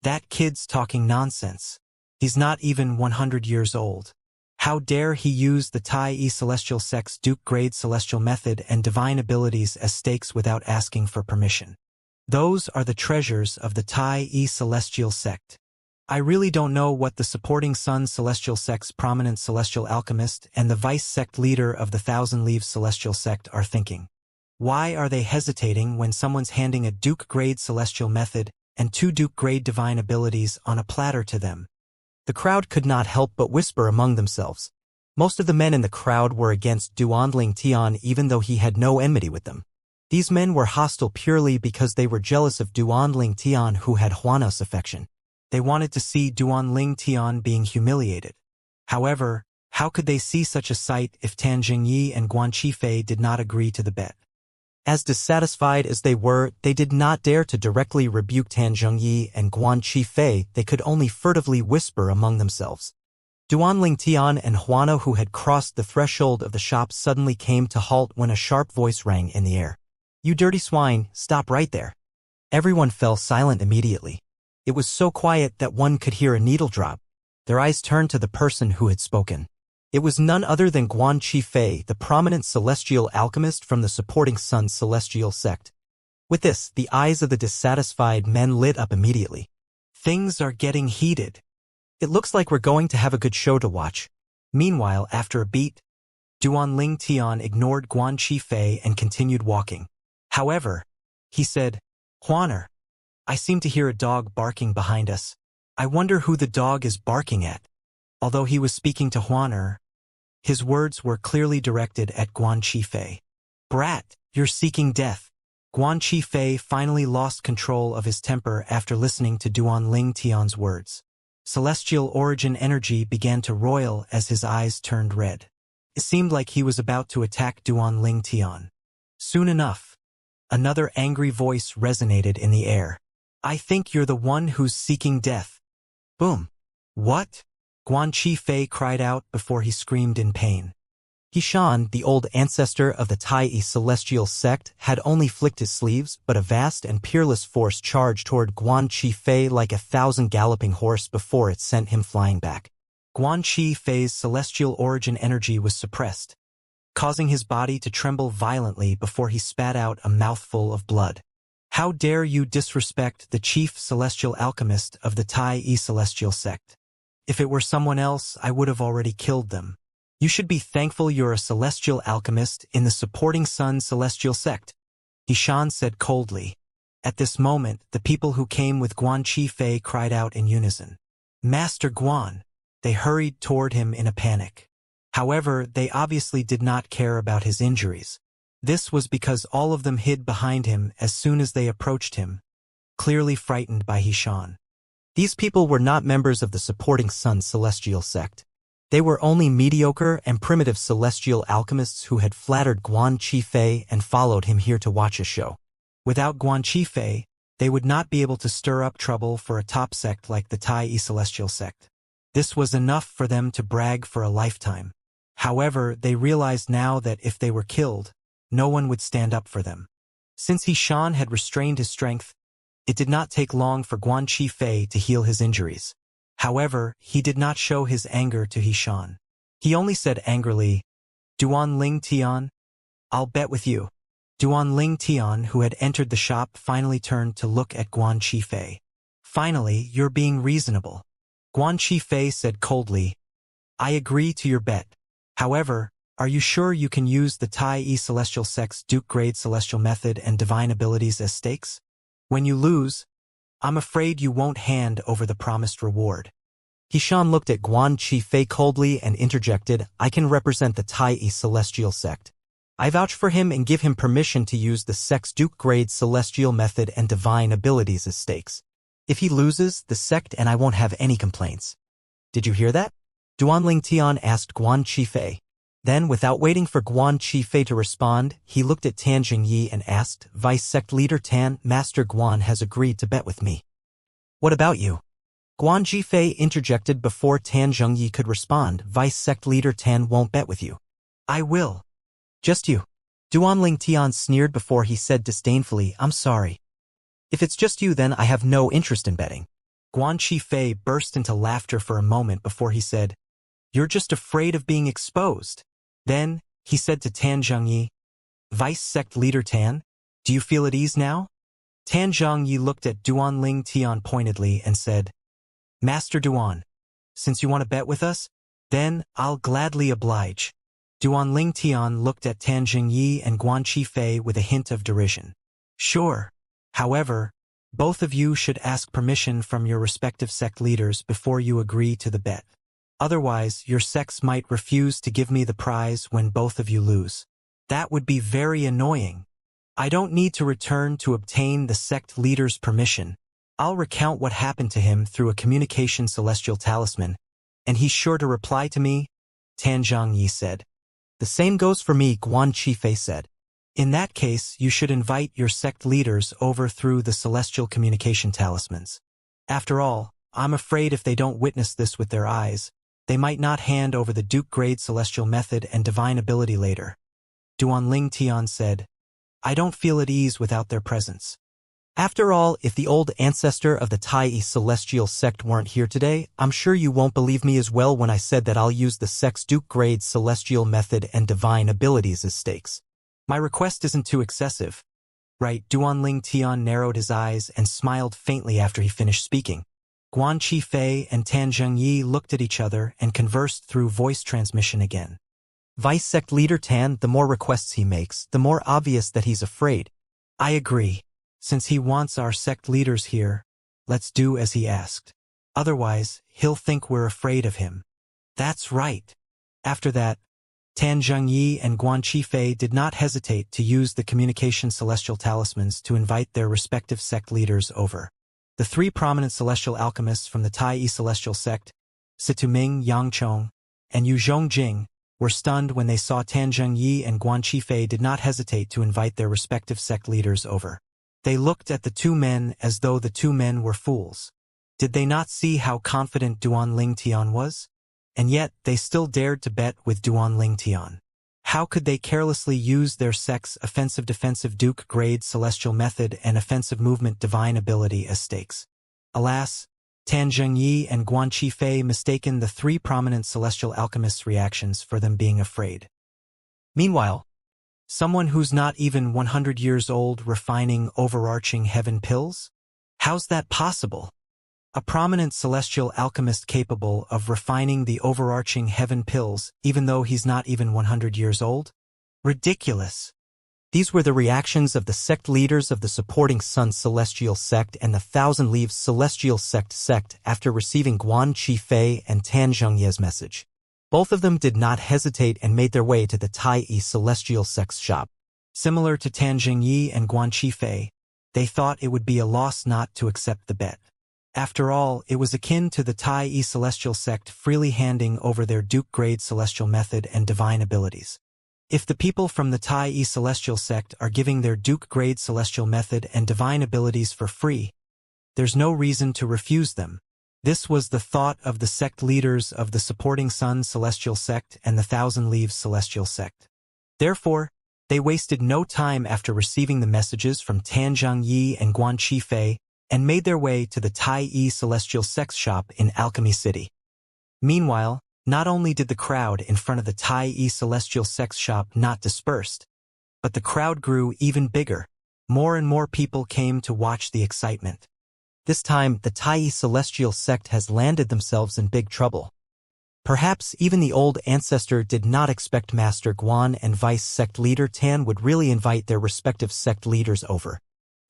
That kid's talking nonsense. He's not even 100 years old. How dare he use the Tai celestial sect's Duke-grade celestial method and divine abilities as stakes without asking for permission. Those are the treasures of the Tai celestial sect. I really don't know what the supporting Sun celestial sect's prominent celestial alchemist and the vice sect leader of the Thousand Leaves celestial sect are thinking. Why are they hesitating when someone's handing a Duke-grade celestial method and 2 Duke-grade divine abilities on a platter to them? The crowd could not help but whisper among themselves. Most of the men in the crowd were against Duanling Tian even though he had no enmity with them. These men were hostile purely because they were jealous of Duanling Tian who had Huana's affection. They wanted to see Duanling Tian being humiliated. However, how could they see such a sight if Tan Jingyi and Guan Qifei did not agree to the bet? As dissatisfied as they were, they did not dare to directly rebuke Tan Jingyi and Guan Qifei. They could only furtively whisper among themselves. Duanling Tian and Huana, who had crossed the threshold of the shop, suddenly came to halt when a sharp voice rang in the air. "You dirty swine, stop right there." Everyone fell silent immediately. It was so quiet that one could hear a needle drop. Their eyes turned to the person who had spoken. It was none other than Guan Qifei, the prominent celestial alchemist from the supporting Sun celestial sect. With this, the eyes of the dissatisfied men lit up immediately. Things are getting heated. It looks like we're going to have a good show to watch. Meanwhile, after a beat, Duanling Tian ignored Guan Qifei and continued walking. However, he said, "Huaner, I seem to hear a dog barking behind us. I wonder who the dog is barking at." Although he was speaking to Huaner, his words were clearly directed at Guan Qifei. "Brat, you're seeking death." Guan Qifei finally lost control of his temper after listening to Duanling Tian's words. Celestial origin energy began to roil as his eyes turned red. It seemed like he was about to attack Duanling Tian. Soon enough, another angry voice resonated in the air. "I think you're the one who's seeking death." Boom. "What?" Guan Qifei cried out before he screamed in pain. Hishan, the old ancestor of the Tai celestial sect, had only flicked his sleeves, but a vast and peerless force charged toward Guan Qifei like 1,000 galloping horse before it sent him flying back. Guan Qifei's celestial origin energy was suppressed, causing his body to tremble violently before he spat out a mouthful of blood. "How dare you disrespect the chief celestial alchemist of the Tai celestial sect? If it were someone else, I would have already killed them. You should be thankful you're a celestial alchemist in the supporting Sun celestial sect," Hishan said coldly. At this moment, the people who came with Guan Qifei cried out in unison, "Master Guan!" They hurried toward him in a panic. However, they obviously did not care about his injuries. This was because all of them hid behind him as soon as they approached him, clearly frightened by Hishan. These people were not members of the supporting Sun celestial sect. They were only mediocre and primitive celestial alchemists who had flattered Guan Qifei and followed him here to watch a show. Without Guan Qifei, they would not be able to stir up trouble for a top sect like the Tai celestial sect. This was enough for them to brag for a lifetime. However, they realized now that if they were killed, no one would stand up for them. Since Hishan had restrained his strength, it did not take long for Guan Qifei to heal his injuries. However, he did not show his anger to Hishan. He only said angrily, "Duanling Tian, I'll bet with you." Duanling Tian, who had entered the shop, finally turned to look at Guan Qifei. "Finally, you're being reasonable." Guan Qifei said coldly, "I agree to your bet. However, are you sure you can use the Tai celestial sect's Duke-grade celestial method and divine abilities as stakes? When you lose, I'm afraid you won't hand over the promised reward." Hishan looked at Guan Qifei coldly and interjected, "I can represent the Tai celestial sect. I vouch for him and give him permission to use the sect's Duke-grade celestial method and divine abilities as stakes. If he loses, the sect and I won't have any complaints." "Did you hear that?" Duanling Tian asked Guan Qifei. Then, without waiting for Guan Qifei to respond, he looked at Tan Jingyi and asked, "Vice sect leader Tan, Master Guan has agreed to bet with me." "What about you?" Guan Qifei interjected before Tan Jingyi could respond. "Vice sect leader Tan won't bet with you." "I will." "Just you?" Duanling Tian sneered before he said disdainfully, "I'm sorry. If it's just you, then I have no interest in betting." Guan Qifei burst into laughter for a moment before he said, You're just afraid of being exposed. Then, he said to Tan Zhengyi, Vice Sect Leader Tan, do you feel at ease now? Tan Zhengyi looked at Duanling Tian pointedly and said, Master Duan, since you want to bet with us, then I'll gladly oblige. Duanling Tian looked at Tan Zhengyi and Guan Qifei with a hint of derision. Sure. However, both of you should ask permission from your respective sect leaders before you agree to the bet. Otherwise, your sects might refuse to give me the prize when both of you lose. That would be very annoying. I don't need to return to obtain the sect leader's permission. I'll recount what happened to him through a communication celestial talisman, and he's sure to reply to me, Tan Zhengyi said. The same goes for me, Guan Qifei said. In that case, you should invite your sect leaders over through the celestial communication talismans. After all, I'm afraid if they don't witness this with their eyes, they might not hand over the Duke-grade celestial method and divine ability later. Duanling Tian said, I don't feel at ease without their presence. After all, if the old ancestor of the Tai celestial sect weren't here today, I'm sure you won't believe me as well when I said that I'll use the sect's Duke-grade celestial method and divine abilities as stakes. My request isn't too excessive. Right? Duanling Tian narrowed his eyes and smiled faintly after he finished speaking. Guan Qifei and Tan Zhengyi looked at each other and conversed through voice transmission again. Vice Sect Leader Tan, the more requests he makes, the more obvious that he's afraid. I agree. Since he wants our sect leaders here, let's do as he asked. Otherwise, he'll think we're afraid of him. That's right. After that, Tan Zhengyi and Guan Qifei did not hesitate to use the communication celestial talismans to invite their respective sect leaders over. The three prominent celestial alchemists from the Tai celestial sect, Situ Ming, Yang Chong, and Yu Zhongjing, were stunned when they saw Tan Zhengyi and Guan Qifei did not hesitate to invite their respective sect leaders over. They looked at the two men as though the two men were fools. Did they not see how confident Duanling Tian was? And yet, they still dared to bet with Duanling Tian. How could they carelessly use their sect's offensive-defensive Duke-grade celestial method and offensive movement divine ability as stakes? Alas, Tan Zhengyi and Guan Qifei mistaken the three prominent celestial alchemists' reactions for them being afraid. Meanwhile, someone who's not even 100 years old refining overarching heaven pills? How's that possible? A prominent celestial alchemist capable of refining the overarching heaven pills even though he's not even 100 years old? Ridiculous. These were the reactions of the sect leaders of the supporting Sun Celestial Sect and the Thousand Leaves Celestial Sect after receiving Guan Qifei and Tan Zhengyi's message. Both of them did not hesitate and made their way to the Tai Celestial Sect's shop. Similar to Tan Zhengyi and Guan Qifei, they thought it would be a loss not to accept the bet. After all, it was akin to the Tai Celestial Sect freely handing over their Duke-grade celestial method and divine abilities. If the people from the Tai Celestial Sect are giving their Duke-grade celestial method and divine abilities for free, there's no reason to refuse them. This was the thought of the sect leaders of the supporting Sun Celestial Sect and the Thousand Leaves Celestial Sect. Therefore, they wasted no time after receiving the messages from Tan Zhengyi and Guan Qifei and made their way to the Tai Celestial Sect's shop in Alchemy City. Meanwhile, not only did the crowd in front of the Tai Celestial Sect's shop not dispersed, but the crowd grew even bigger. More and more people came to watch the excitement. This time, the Tai Celestial Sect has landed themselves in big trouble. Perhaps even the old ancestor did not expect Master Guan and Vice Sect Leader Tan would really invite their respective sect leaders over.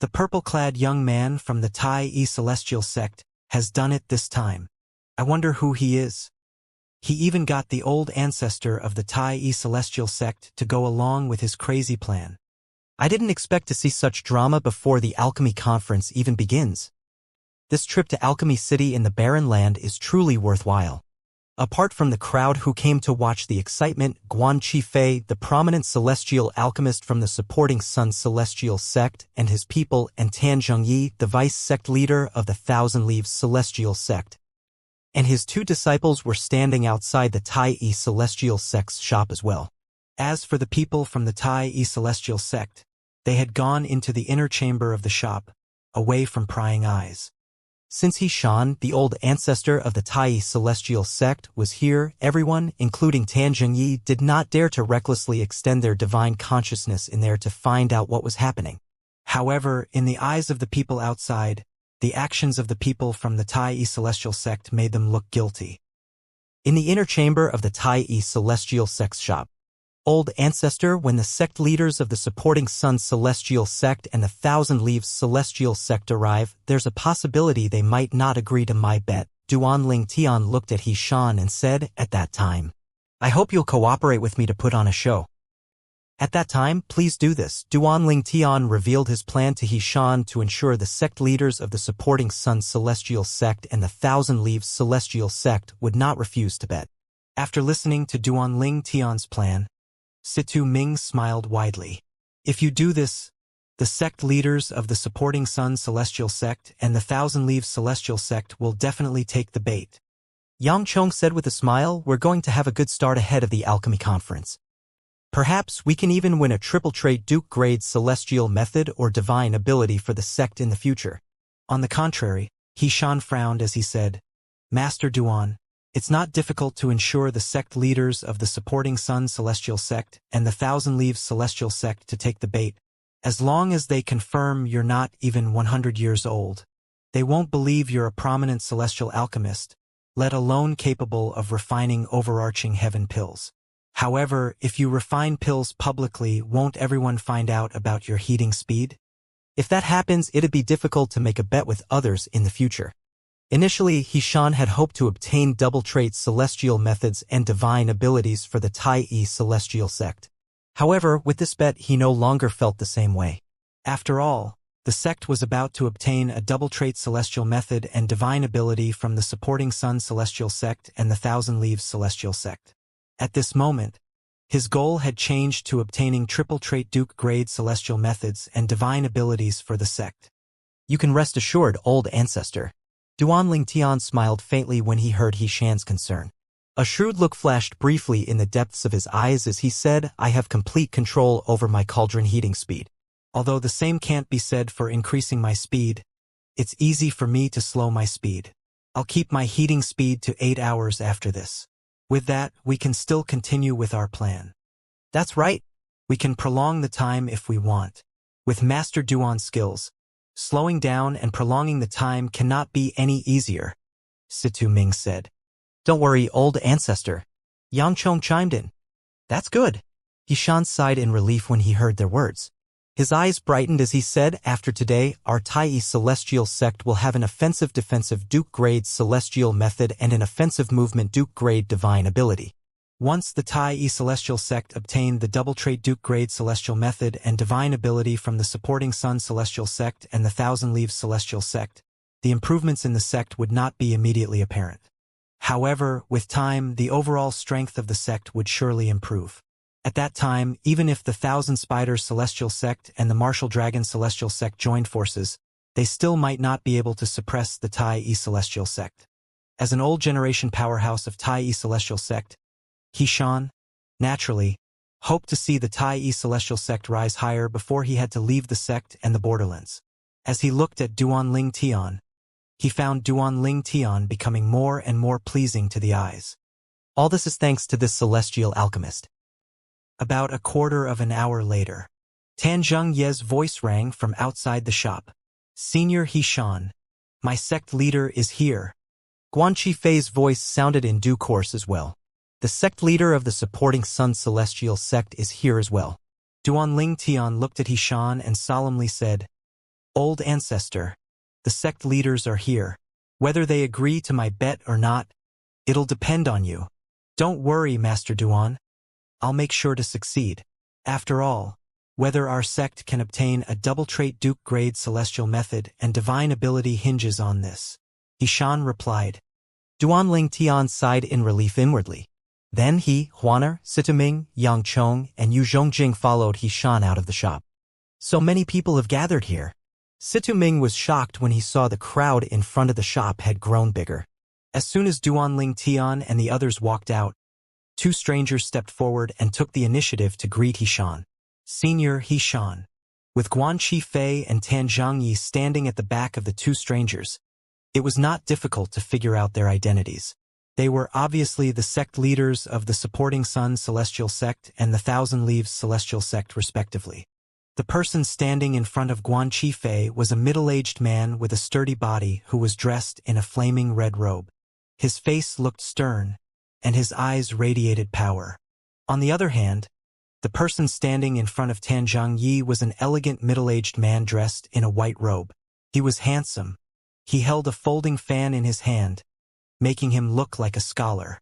The purple-clad young man from the Tai Celestial Sect has done it this time. I wonder who he is. He even got the old ancestor of the Tai Celestial Sect to go along with his crazy plan. I didn't expect to see such drama before the alchemy conference even begins. This trip to Alchemy City in the Barren Land is truly worthwhile. Apart from the crowd who came to watch the excitement, Guan Qifei, the prominent celestial alchemist from the supporting Sun Celestial Sect, and his people, and Tan Zhengyi, the vice sect leader of the Thousand Leaves Celestial Sect, and his two disciples were standing outside the Tai Celestial Sect's shop as well. As for the people from the Tai Celestial Sect, they had gone into the inner chamber of the shop, away from prying eyes. Since Shan, the old ancestor of the Tai celestial sect, was here, everyone, including Tan Zhengyi, did not dare to recklessly extend their divine consciousness in there to find out what was happening. However, in the eyes of the people outside, the actions of the people from the Tai celestial sect made them look guilty. In the inner chamber of the Tai celestial sect's shop, Old Ancestor, when the sect leaders of the supporting Sun Celestial Sect and the Thousand Leaves Celestial Sect arrive, there's a possibility they might not agree to my bet. Duan Tian looked at Shan and said, at that time, I hope you'll cooperate with me to put on a show. At that time, please do this. Duan Tian revealed his plan to Shan to ensure the sect leaders of the supporting Sun Celestial Sect and the Thousand Leaves Celestial Sect would not refuse to bet. After listening to Duan Tian's plan, Situ Ming smiled widely. If you do this, the sect leaders of the supporting Sun Celestial Sect and the Thousand Leaves Celestial Sect will definitely take the bait. Yang Chong said with a smile, we're going to have a good start ahead of the alchemy conference. Perhaps we can even win a triple trait Duke grade celestial method or divine ability for the sect in the future. On the contrary, Shan frowned as he said, Master Duan, it's not difficult to ensure the sect leaders of the supporting Sun Celestial Sect and the Thousand Leaves Celestial Sect to take the bait. As long as they confirm you're not even 100 years old, they won't believe you're a prominent celestial alchemist, let alone capable of refining overarching heaven pills. However, if you refine pills publicly, won't everyone find out about your heating speed? If that happens, it'd be difficult to make a bet with others in the future. Initially, Shan had hoped to obtain double-trait celestial methods and divine abilities for the Tai celestial sect. However, with this bet, he no longer felt the same way. After all, the sect was about to obtain a double-trait celestial method and divine ability from the supporting Sun Celestial Sect and the Thousand Leaves Celestial Sect. At this moment, his goal had changed to obtaining triple-trait Duke-grade celestial methods and divine abilities for the sect. You can rest assured, Old Ancestor. Duan Tian smiled faintly when he heard Shan's concern. A shrewd look flashed briefly in the depths of his eyes as he said, I have complete control over my cauldron heating speed. Although the same can't be said for increasing my speed, it's easy for me to slow my speed. I'll keep my heating speed to 8 hours after this. With that, we can still continue with our plan. That's right. We can prolong the time if we want. With Master Duan's skills, slowing down and prolonging the time cannot be any easier, Situ Ming said. Don't worry, Old Ancestor. Yang Chong chimed in. That's good. Shan sighed in relief when he heard their words. His eyes brightened as he said, after today, our Tai celestial sect will have an offensive-defensive Duke-grade celestial method and an offensive movement Duke-grade divine ability. Once the Tai celestial sect obtained the double-trait Duke-grade celestial method and divine ability from the supporting Sun Celestial Sect and the Thousand Leaves Celestial Sect, the improvements in the sect would not be immediately apparent. However, with time, the overall strength of the sect would surely improve. At that time, even if the Thousand Spiders Celestial Sect and the Martial Dragon Celestial Sect joined forces, they still might not be able to suppress the Tai Celestial Sect. As an old generation powerhouse of Tai Celestial Sect, Shan, naturally, hoped to see the Tai Celestial Sect rise higher before he had to leave the sect and the borderlands. As he looked at Duan Tian, he found Duan Tian becoming more and more pleasing to the eyes. All this is thanks to this celestial alchemist. About a quarter of an hour later, Tan Zhengye's voice rang from outside the shop. Senior Shan, my sect leader is here. Guan Qifei's voice sounded in due course as well. The sect leader of the supporting Sun Celestial Sect is here as well. Duan Tian looked at Shan and solemnly said, Old Ancestor, the sect leaders are here. Whether they agree to my bet or not, it'll depend on you. Don't worry, Master Duan. I'll make sure to succeed. After all, whether our sect can obtain a double-trait Duke-grade celestial method and divine ability hinges on this. Shan replied. Duan Tian sighed in relief inwardly. Then Huaner, Sitaming, Yang Chong, and Yu Zhongjing followed Shan out of the shop. So many people have gathered here. Sitaming was shocked when he saw the crowd in front of the shop had grown bigger. As soon as Duan Tian and the others walked out, 2 strangers stepped forward and took the initiative to greet Shan. Senior Shan. With Guan Qifei and Tan Zhengyi standing at the back of the 2 strangers, It was not difficult to figure out their identities. They were obviously the sect leaders of the Supporting Sun Celestial Sect and the Thousand Leaves Celestial Sect respectively. The person standing in front of Guan Qifei was a middle-aged man with a sturdy body who was dressed in a flaming red robe. His face looked stern, and his eyes radiated power. On the other hand, the person standing in front of Tan Zhangyi was an elegant middle-aged man dressed in a white robe. He was handsome. He held a folding fan in his hand, making him look like a scholar.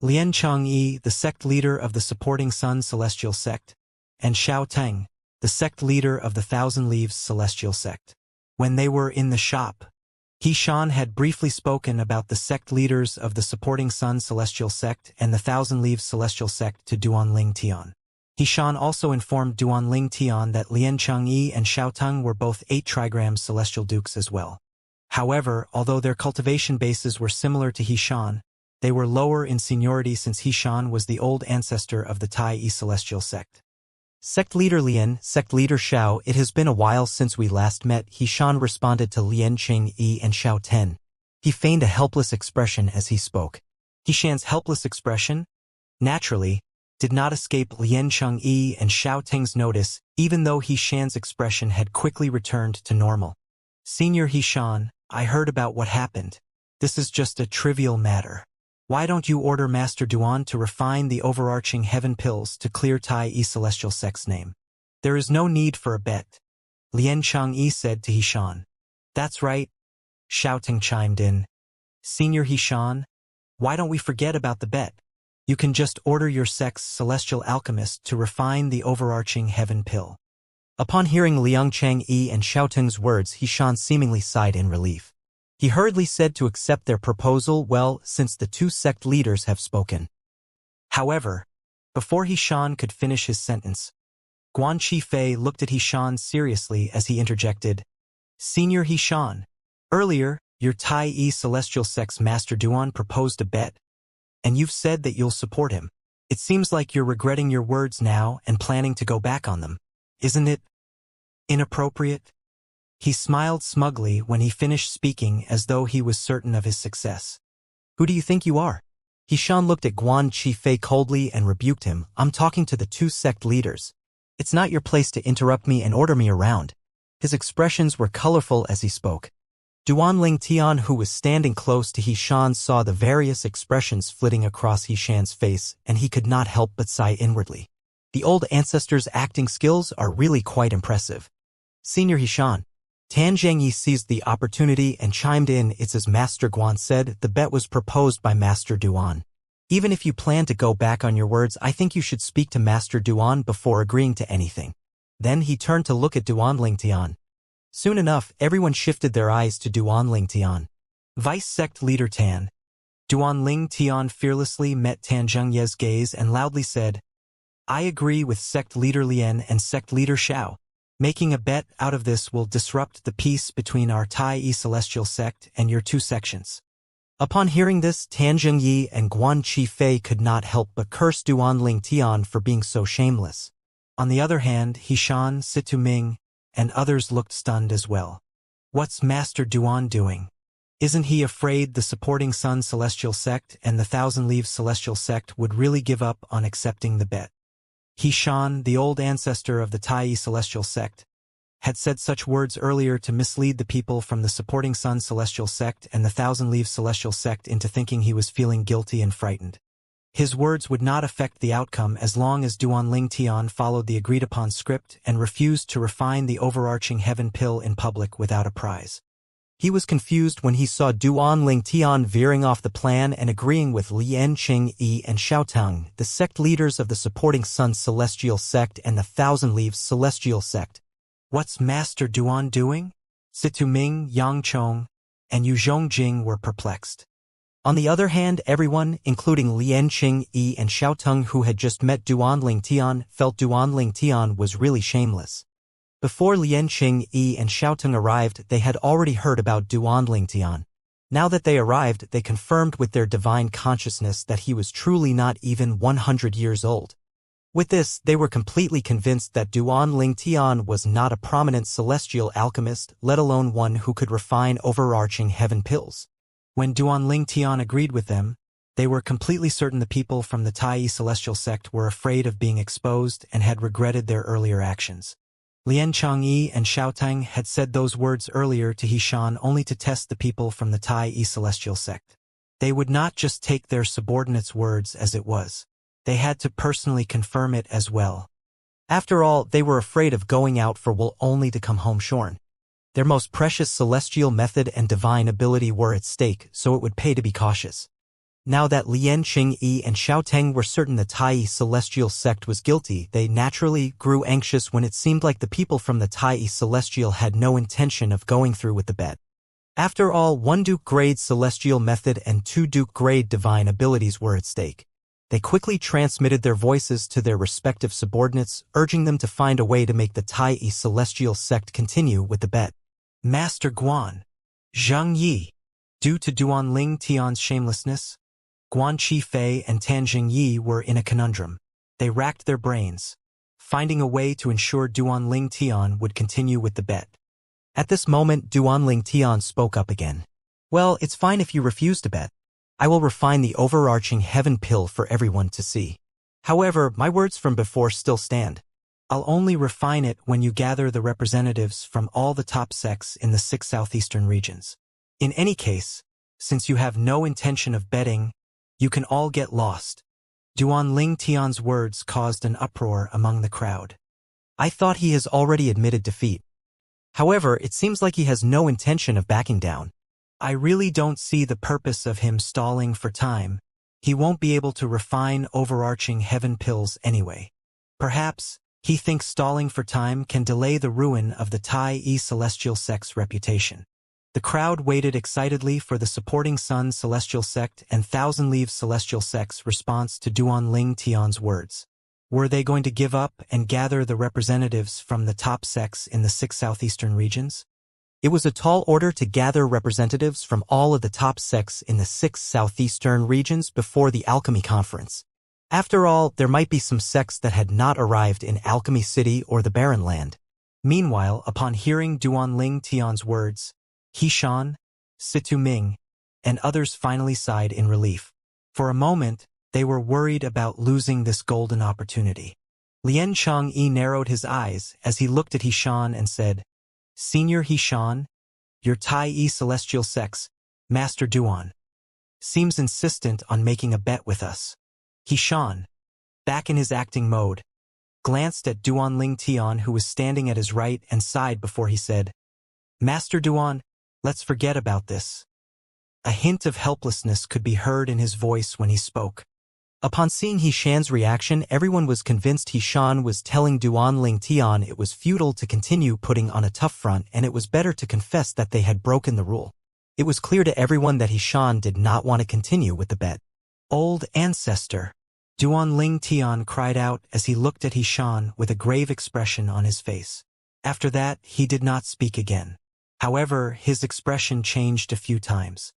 Lian Changyi, the sect leader of the Supporting Sun Celestial Sect, and Xiao Teng, the sect leader of the Thousand Leaves Celestial Sect. When they were in the shop, He Shan had briefly spoken about the sect leaders of the Supporting Sun Celestial Sect and the Thousand Leaves Celestial Sect to Duanling Tian. He Shan also informed Duanling Tian that Lian Changyi and Xiao Teng were both 8 trigrams Celestial Dukes as well. However, although their cultivation bases were similar to He Shan, they were lower in seniority since He Shan was the old ancestor of the Tai Yi Celestial Sect. Sect Leader Lian, Sect Leader Xiao, it has been a while since we last met, He Shan responded to Lian Changyi and Xiao Ten. He feigned a helpless expression as he spoke. He Shan's helpless expression, naturally, did not escape Lian Changyi and Xiao Teng's notice, even though He Shan's expression had quickly returned to normal. Senior He Shan, I heard about what happened. This is just a trivial matter. Why don't you order Master Duan to refine the overarching heaven pills to clear Tai Yi Celestial Sect's name? There is no need for a bet, Lian Changyi said to He Shan. That's right, Xiao Teng chimed in. Senior He Shan, why don't we forget about the bet? You can just order your sect's celestial alchemist to refine the overarching heaven pill. Upon hearing Liang Changyi and Xiao Teng's words, He Shan seemingly sighed in relief. He hurriedly said to accept their proposal, well, since the 2 sect leaders have spoken. However, before He Shan could finish his sentence, Guan Qifei looked at He Shan seriously as he interjected, Senior He Shan, earlier, your Tai Yi Celestial Sect's Master Duan proposed a bet, and you've said that you'll support him. It seems like you're regretting your words now and planning to go back on them. Isn't it inappropriate? He smiled smugly when he finished speaking as though he was certain of his success. Who do you think you are? He Shan looked at Guan Qifei coldly and rebuked him. I'm talking to the 2 sect leaders. It's not your place to interrupt me and order me around. His expressions were colorful as he spoke. Duanling Tian, who was standing close to He Shan, saw the various expressions flitting across He Shan's face, and he could not help but sigh inwardly. The old ancestor's acting skills are really quite impressive. Senior He Shan. Tan Zhangyi seized the opportunity and chimed in. It's as Master Guan said, the bet was proposed by Master Duan. Even if you plan to go back on your words, I think you should speak to Master Duan before agreeing to anything. Then he turned to look at Duanling Tian. Soon enough, everyone shifted their eyes to Duanling Tian. Vice Sect Leader Tan. Duanling Tian fearlessly met Tan Zhangye's gaze and loudly said, I agree with Sect Leader Lian and Sect Leader Xiao. Making a bet out of this will disrupt the peace between our Tai Yi Celestial Sect and your 2 sections. Upon hearing this, Tan Zhangyi and Guan Qifei could not help but curse Duanling Tian for being so shameless. On the other hand, He Shan, Situ Ming, and others looked stunned as well. What's Master Duan doing? Isn't he afraid the Supporting Sun Celestial Sect and the Thousand Leaves Celestial Sect would really give up on accepting the bet? He Shan, the old ancestor of the Tai Yi Celestial Sect, had said such words earlier to mislead the people from the Supporting Sun Celestial Sect and the Thousand Leaves Celestial Sect into thinking he was feeling guilty and frightened. His words would not affect the outcome as long as Duanling Tian followed the agreed-upon script and refused to refine the overarching heaven pill in public without a prize. He was confused when he saw Duanling Tian veering off the plan and agreeing with Lian Changyi and Xiao Teng, the sect leaders of the Supporting Sun Celestial Sect and the Thousand Leaves Celestial Sect. What's Master Duan doing? Situ Ming, Yang Chong, and Yu Zhongjing were perplexed. On the other hand, everyone, including Lian Changyi and Xiao Teng who had just met Duanling Tian, felt Duanling Tian was really shameless. Before Lian Changyi and Xiao Teng arrived, they had already heard about Duanling Tian. Now that they arrived, they confirmed with their divine consciousness that he was truly not even 100 years old. With this, they were completely convinced that Duan Ling Tian was not a prominent celestial alchemist, let alone one who could refine overarching heaven pills. When Duan Ling Tian agreed with them, they were completely certain the people from the Tai celestial sect were afraid of being exposed and had regretted their earlier actions. Lian Changyi and Xiaotang had said those words earlier to Hishan only to test the people from the Tai celestial sect. They would not just take their subordinates' words as it was. They had to personally confirm it as well. After all, they were afraid of going out for wool only to come home shorn. Their most precious celestial method and divine ability were at stake, so it would pay to be cautious. Now that Lian Qingyi and Xiaoteng were certain the Tai celestial sect was guilty, they naturally grew anxious when it seemed like the people from the Tai celestial had no intention of going through with the bet. After all, 1 Duke-grade celestial method and 2 Duke-grade divine abilities were at stake. They quickly transmitted their voices to their respective subordinates, urging them to find a way to make the Tai celestial sect continue with the bet. Master Guan, Zhang Yi. Due to Duan Ling Tian's shamelessness, Guan Qifei and Tan Jingyi were in a conundrum. They racked their brains, finding a way to ensure Duan Ling Tian would continue with the bet. At this moment, Duan Ling Tian spoke up again. Well, it's fine if you refuse to bet. I will refine the overarching heaven pill for everyone to see. However, my words from before still stand. I'll only refine it when you gather the representatives from all the top sects in the 6 southeastern regions. In any case, since you have no intention of betting, you can all get lost. Duan Ling Tian's words caused an uproar among the crowd. I thought he has already admitted defeat. However, it seems like he has no intention of backing down. I really don't see the purpose of him stalling for time. He won't be able to refine overarching heaven pills anyway. Perhaps he thinks stalling for time can delay the ruin of the Tai celestial sect's reputation. The crowd waited excitedly for the supporting Sun celestial sect and Thousand Leaves celestial sect's response to Duan Ling Tian's words. Were they going to give up and gather the representatives from the top sects in the 6 southeastern regions? It was a tall order to gather representatives from all of the top sects in the 6 southeastern regions before the Alchemy Conference. After all, there might be some sects that had not arrived in Alchemy City or the Barren Land. Meanwhile, upon hearing Duan Ling Tian's words, Hishan, Situ Ming, and others finally sighed in relief. For a moment, they were worried about losing this golden opportunity. Lian Changyi narrowed his eyes as he looked at Hishan and said, Senior Hishan, your Tai celestial sects, Master Duan, seems insistent on making a bet with us. Hishan, back in his acting mode, glanced at Duan Ling Tian who was standing at his right and sighed before he said, Master Duan, let's forget about this. A hint of helplessness could be heard in his voice when he spoke. Upon seeing Hishan's reaction, everyone was convinced Hishan was telling Duan Ling Tian it was futile to continue putting on a tough front and it was better to confess that they had broken the rule. It was clear to everyone that Hishan did not want to continue with the bet. Old ancestor, Duan Ling Tian cried out as he looked at Hishan with a grave expression on his face. After that, he did not speak again. However, his expression changed a few times.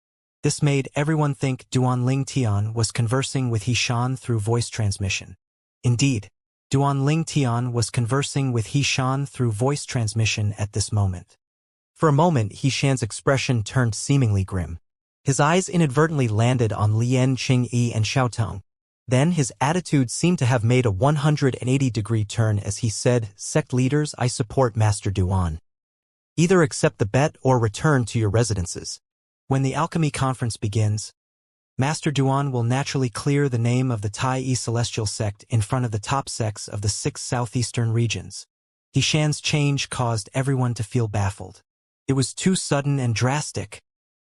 This made everyone think Duan Ling Tian was conversing with Hishan through voice transmission. Indeed, Duan Ling Tian was conversing with Hishan through voice transmission at this moment. For a moment, Hishan's expression turned seemingly grim. His eyes inadvertently landed on Lian Qingyi and Xiaotong. Then his attitude seemed to have made a 180-degree turn as he said, Sect leaders, I support Master Duan. Either accept the bet or return to your residences. When the Alchemy Conference begins, Master Duan will naturally clear the name of the Tai celestial sect in front of the top sects of the 6 southeastern regions. Hishan's change caused everyone to feel baffled. It was too sudden and drastic.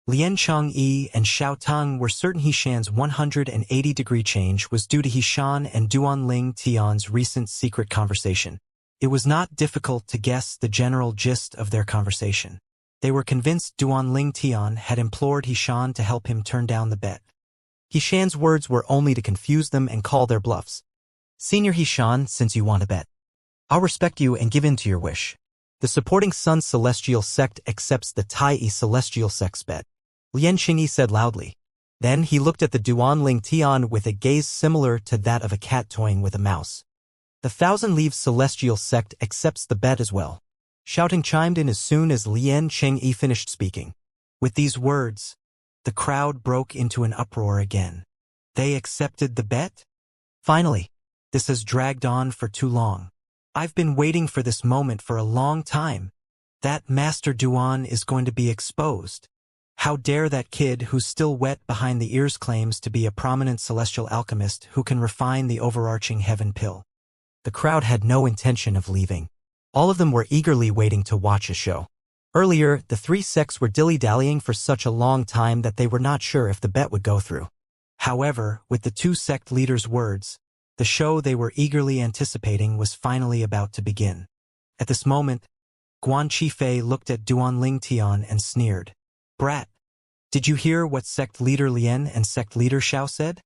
Lian Changyi and Xiaotang were certain Hishan's 180-degree change was due to Hishan and Duan Ling Tian's recent secret conversation. It was not difficult to guess the general gist of their conversation. They were convinced Duan Ling Tian had implored Hishan to help him turn down the bet. Hishan's words were only to confuse them and call their bluffs. Senior Hishan, since you want to bet, I'll respect you and give in to your wish. The supporting Sun Celestial Sect accepts the Tai Celestial Sect's bet. Lian Qingyi said loudly. Then he looked at the Duan Ling Tian with a gaze similar to that of a cat toying with a mouse. The Thousand Leaves Celestial Sect accepts the bet as well. Shouting chimed in as soon as Lian Chengyi finished speaking. With these words, the crowd broke into an uproar again. They accepted the bet? Finally, this has dragged on for too long. I've been waiting for this moment for a long time. That Master Duan is going to be exposed. How dare that kid who's still wet behind the ears claims to be a prominent celestial alchemist who can refine the overarching heaven pill. The crowd had no intention of leaving. All of them were eagerly waiting to watch a show. Earlier, the three sects were dilly-dallying for such a long time that they were not sure if the bet would go through. However, with the two sect leaders' words, the show they were eagerly anticipating was finally about to begin. At this moment, Guan Qifei looked at Duanling Tian and sneered. Brat, did you hear what sect leader Lian and sect leader Xiao said?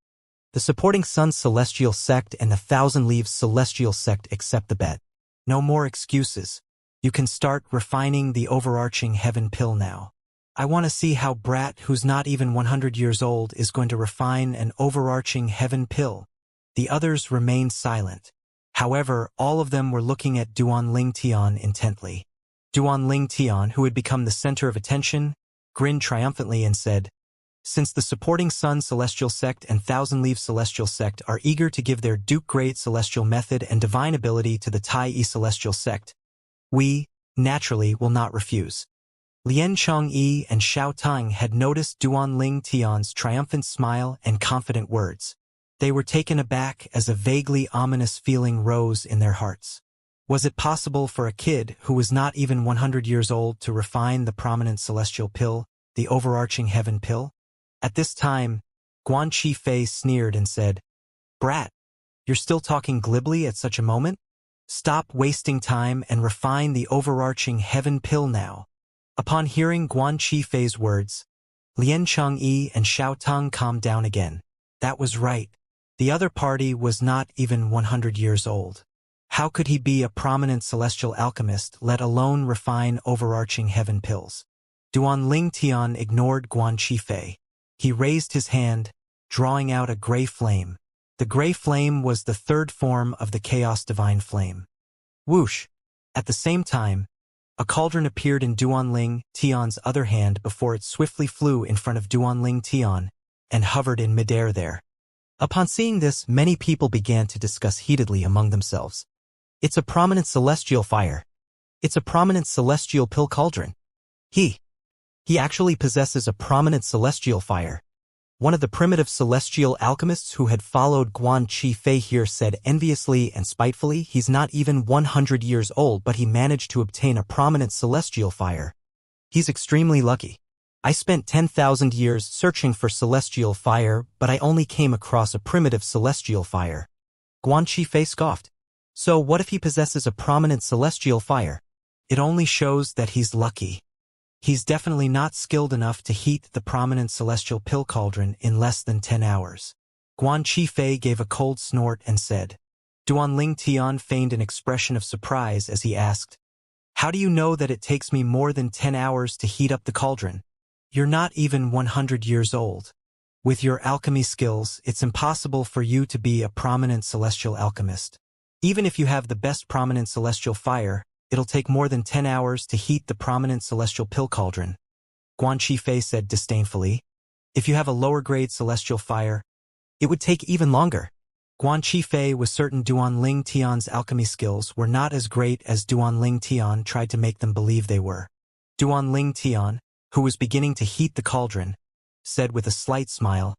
The supporting Sun Celestial Sect and the Thousand Leaves Celestial Sect accept the bet. No more excuses. You can start refining the overarching heaven pill now. I want to see how Brat, who's not even 100 years old, is going to refine an overarching heaven pill. The others remained silent. However, all of them were looking at Duanling Tian intently. Duanling Tian, who had become the center of attention, grinned triumphantly and said, Since the supporting Sun Celestial Sect and Thousand Leaves Celestial Sect are eager to give their Duke-grade celestial method and divine ability to the Tai-Yi Celestial Sect, we, naturally, will not refuse. Lian Chengyi and Xiao Tang had noticed Duanling Tian's triumphant smile and confident words. They were taken aback as a vaguely ominous feeling rose in their hearts. Was it possible for a kid who was not even 100 years old to refine the prominent celestial pill, the overarching heaven pill? At this time, Guan Qifei sneered and said, Brat, you're still talking glibly at such a moment? Stop wasting time and refine the overarching heaven pill now. Upon hearing Guan Qifei's words, Lian Chengyi and Xiao Tang calmed down again. That was right. The other party was not even 100 years old. How could he be a prominent celestial alchemist, let alone refine overarching heaven pills? Duanling Tian ignored Guan Qifei. He raised his hand, drawing out a gray flame. The gray flame was the third form of the Chaos Divine Flame. Whoosh! At the same time, a cauldron appeared in Duanling Tian's other hand before it swiftly flew in front of Duanling Tian and hovered in midair there. Upon seeing this, many people began to discuss heatedly among themselves. It's a prominent celestial fire. It's a prominent celestial pill cauldron. He actually possesses a prominent celestial fire. One of the primitive celestial alchemists who had followed Guan Qifei here said enviously and spitefully, he's not even 100 years old, but he managed to obtain a prominent celestial fire. He's extremely lucky. I spent 10,000 years searching for celestial fire, but I only came across a primitive celestial fire. Guan Qifei scoffed. So what if he possesses a prominent celestial fire? It only shows that he's lucky. He's definitely not skilled enough to heat the prominent celestial pill cauldron in less than 10 hours. Guan Qifei gave a cold snort and said. Duanling Tian feigned an expression of surprise as he asked, How do you know that it takes me more than 10 hours to heat up the cauldron? You're not even 100 years old. With your alchemy skills, it's impossible for you to be a prominent celestial alchemist. Even if you have the best prominent celestial fire, it'll take more than 10 hours to heat the prominent celestial pill cauldron. Guan Qifei said disdainfully. If you have a lower-grade celestial fire, it would take even longer. Guan Qifei was certain Duanling Tian's alchemy skills were not as great as Duanling Tian tried to make them believe they were. Duanling Tian, who was beginning to heat the cauldron, said with a slight smile,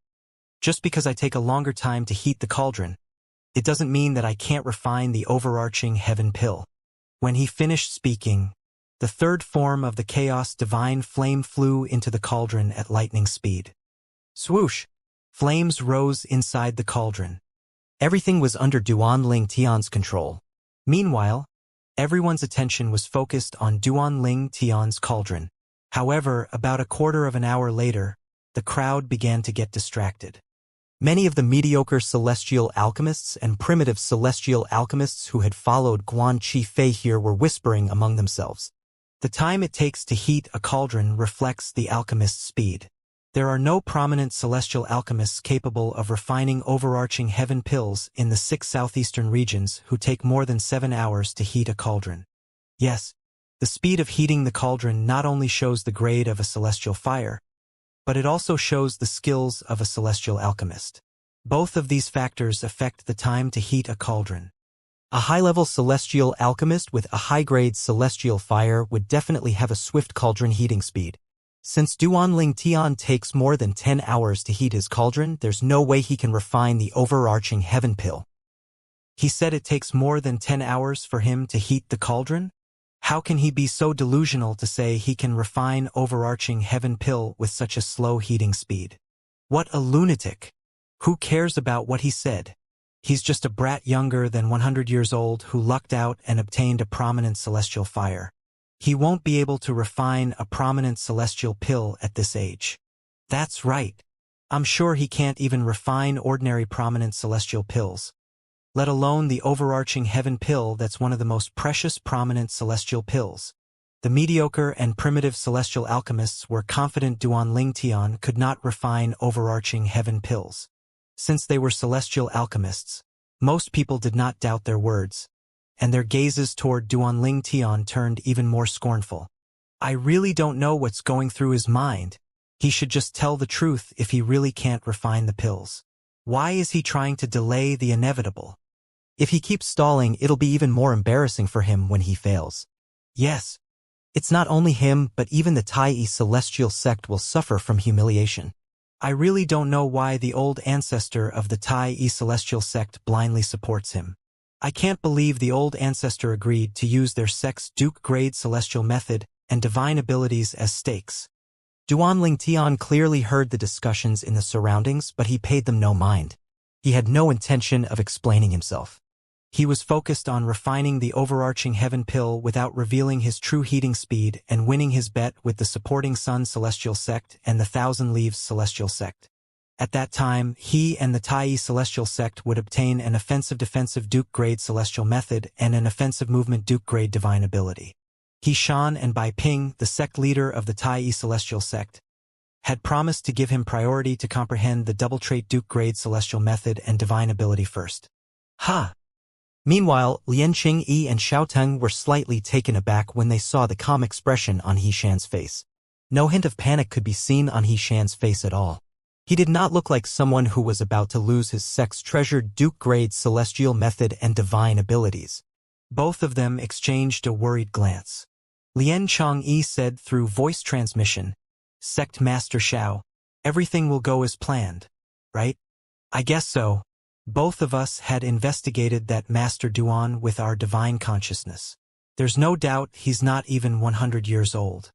Just because I take a longer time to heat the cauldron, it doesn't mean that I can't refine the overarching heaven pill. When he finished speaking, the third form of the Chaos Divine Flame flew into the cauldron at lightning speed. Swoosh! Flames rose inside the cauldron. Everything was under Duanling Tian's control. Meanwhile, everyone's attention was focused on Duanling Tian's cauldron. However, about a quarter of an hour later, the crowd began to get distracted. Many of the mediocre celestial alchemists and primitive celestial alchemists who had followed Guan Qifei here were whispering among themselves. The time it takes to heat a cauldron reflects the alchemist's speed. There are no prominent celestial alchemists capable of refining overarching heaven pills in the 6 southeastern regions who take more than 7 hours to heat a cauldron. Yes, the speed of heating the cauldron not only shows the grade of a celestial fire, but it also shows the skills of a celestial alchemist. Both of these factors affect the time to heat a cauldron. A high-level celestial alchemist with a high-grade celestial fire would definitely have a swift cauldron heating speed. Since Duanling Tian takes more than 10 hours to heat his cauldron, there's no way he can refine the overarching heaven pill. He said it takes more than 10 hours for him to heat the cauldron? How can he be so delusional to say he can refine overarching heaven pill with such a slow heating speed? What a lunatic! Who cares about what he said? He's just a brat younger than 100 years old who lucked out and obtained a prominent celestial fire. He won't be able to refine a prominent celestial pill at this age. That's right. I'm sure he can't even refine ordinary prominent celestial pills, let alone the overarching heaven pill that's one of the most precious prominent celestial pills. The mediocre and primitive celestial alchemists were confident Duanling Tian could not refine overarching heaven pills. Since they were celestial alchemists, most people did not doubt their words, and their gazes toward Duanling Tian turned even more scornful. I really don't know what's going through his mind. He should just tell the truth if he really can't refine the pills. Why is he trying to delay the inevitable? If he keeps stalling, it'll be even more embarrassing for him when he fails. Yes, it's not only him, but even the Tai celestial sect will suffer from humiliation. I really don't know why the old ancestor of the Tai celestial sect blindly supports him. I can't believe the old ancestor agreed to use their sect's Duke-grade celestial method and divine abilities as stakes. Duanling Tian clearly heard the discussions in the surroundings, but he paid them no mind. He had no intention of explaining himself. He was focused on refining the overarching heaven pill without revealing his true heating speed and winning his bet with the supporting Sun celestial sect and the Thousand Leaves celestial sect. At that time, he and the Tai celestial sect would obtain an offensive-defensive Duke-grade celestial method and an offensive movement Duke-grade divine ability. He Shan and Bai Ping, the sect leader of the Tai celestial sect, had promised to give him priority to comprehend the double-trait Duke-grade celestial method and divine ability first. Ha! Meanwhile, Lian Qingyi and Xiaoteng were slightly taken aback when they saw the calm expression on He Shan's face. No hint of panic could be seen on He Shan's face at all. He did not look like someone who was about to lose his sect's treasured Duke-grade celestial method and divine abilities. Both of them exchanged a worried glance. Lian Changyi said through voice transmission, "Sect Master Xiao, everything will go as planned, right?" "I guess so. Both of us had investigated that Master Duan with our divine consciousness. There's no doubt he's not even 100 years old.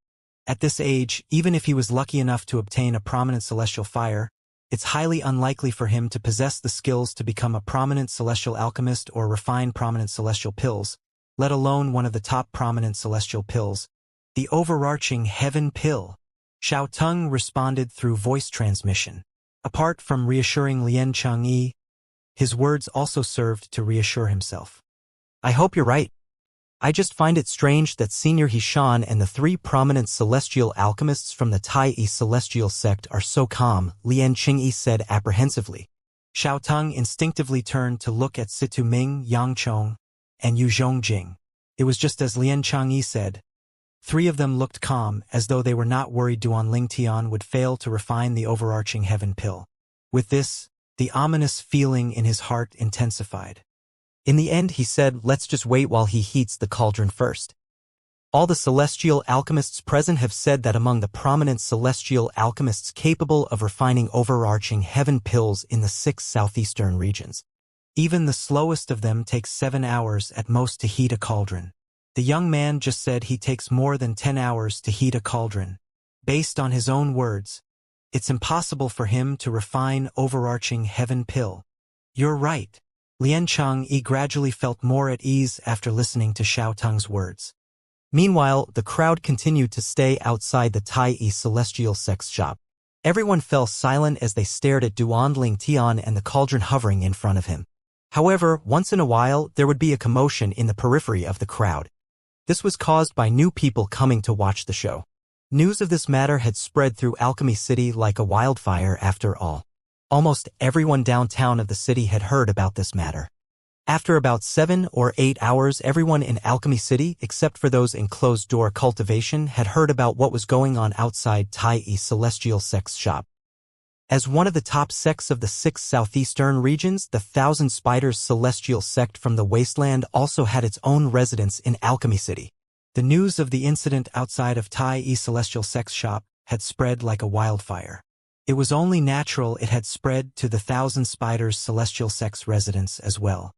At this age, even if he was lucky enough to obtain a prominent celestial fire, it's highly unlikely for him to possess the skills to become a prominent celestial alchemist or refine prominent celestial pills, let alone one of the top prominent celestial pills, the overarching heaven pill." Xiao Teng responded through voice transmission. Apart from reassuring Lian Changyi, his words also served to reassure himself. "I hope you're right. I just find it strange that Senior Hishan and the 3 prominent celestial alchemists from the Tai celestial sect are so calm," Lian Qingyi said apprehensively. Xiao Teng instinctively turned to look at Situ Ming, Yang Chong, and Yu Zhongjing. It was just as Lian Changyi said. 3 of them looked calm, as though they were not worried Duanling Tian would fail to refine the overarching heaven pill. With this, the ominous feeling in his heart intensified. In the end, he said, "Let's just wait while he heats the cauldron first." All the celestial alchemists present have said that among the prominent celestial alchemists capable of refining overarching heaven pills in the 6 southeastern regions, even the slowest of them takes 7 hours at most to heat a cauldron. The young man just said he takes more than 10 hours to heat a cauldron. Based on his own words, it's impossible for him to refine overarching heaven pill. You're right. Lian Changyi gradually felt more at ease after listening to Xiao Teng's words. Meanwhile, the crowd continued to stay outside the Tai celestial sect's shop. Everyone fell silent as they stared at Duanling Tian and the cauldron hovering in front of him. However, once in a while, there would be a commotion in the periphery of the crowd. This was caused by new people coming to watch the show. News of this matter had spread through Alchemy City like a wildfire after all. Almost everyone downtown of the city had heard about this matter. After about 7 or 8 hours, everyone in Alchemy City, except for those in closed-door Cultivation, had heard about what was going on outside Tai-Yi Celestial Sect's shop. As one of the top sects of the 6 southeastern regions, the Thousand Spiders Celestial Sect from the Wasteland also had its own residence in Alchemy City. The news of the incident outside of Tai-Yi Celestial Sect's shop had spread like a wildfire. It was only natural it had spread to the Thousand Spiders Celestial Sect's residence as well.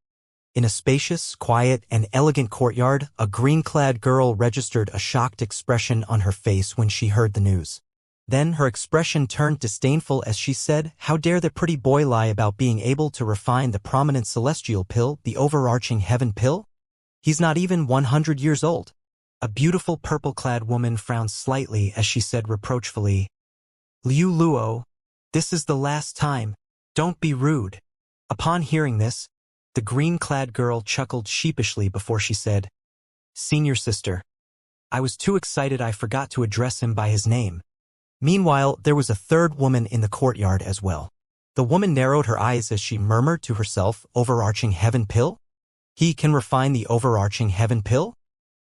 In a spacious, quiet, and elegant courtyard, a green-clad girl registered a shocked expression on her face when she heard the news. Then her expression turned disdainful as she said, "How dare the pretty boy lie about being able to refine the prominent celestial pill, the overarching heaven pill? He's not even 100 years old." A beautiful purple-clad woman frowned slightly as she said reproachfully, "Liu Luo, this is the last time. Don't be rude." Upon hearing this, the green-clad girl chuckled sheepishly before she said, "Senior sister. I was too excited I forgot to address him by his name." Meanwhile, there was a third woman in the courtyard as well. The woman narrowed her eyes as she murmured to herself, "Overarching heaven pill? He can refine the overarching heaven pill?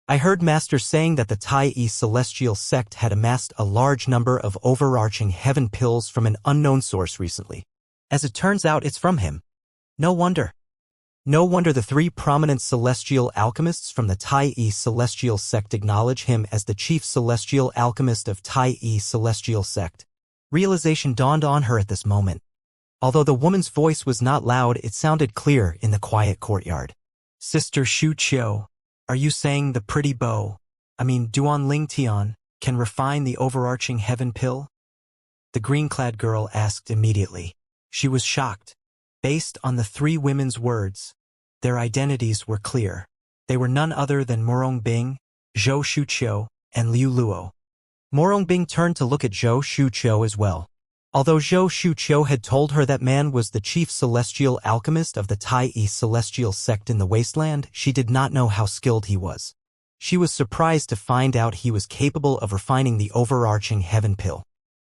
I heard Master saying that the Tai-Yi Celestial Sect had amassed a large number of overarching heaven pills from an unknown source recently. As it turns out, it's from him. No wonder. No wonder the 3 prominent celestial alchemists from the Tai-Yi Celestial Sect acknowledge him as the chief celestial alchemist of Tai-Yi Celestial Sect." Realization dawned on her at this moment. Although the woman's voice was not loud, it sounded clear in the quiet courtyard. "Sister Shu Qiu, are you saying the pretty Duan Ling Tian, can refine the overarching heaven pill?" The green-clad girl asked immediately. She was shocked. Based on the 3 women's words, their identities were clear. They were none other than Morongbing, Zhou Shuqiu, and Liu Luo. Morongbing turned to look at Zhou Shuqiu as well. Although Zhou Shuqiu had told her that man was the chief celestial alchemist of the Tai-Yi Celestial Sect in the Wasteland, she did not know how skilled he was. She was surprised to find out he was capable of refining the overarching heaven pill.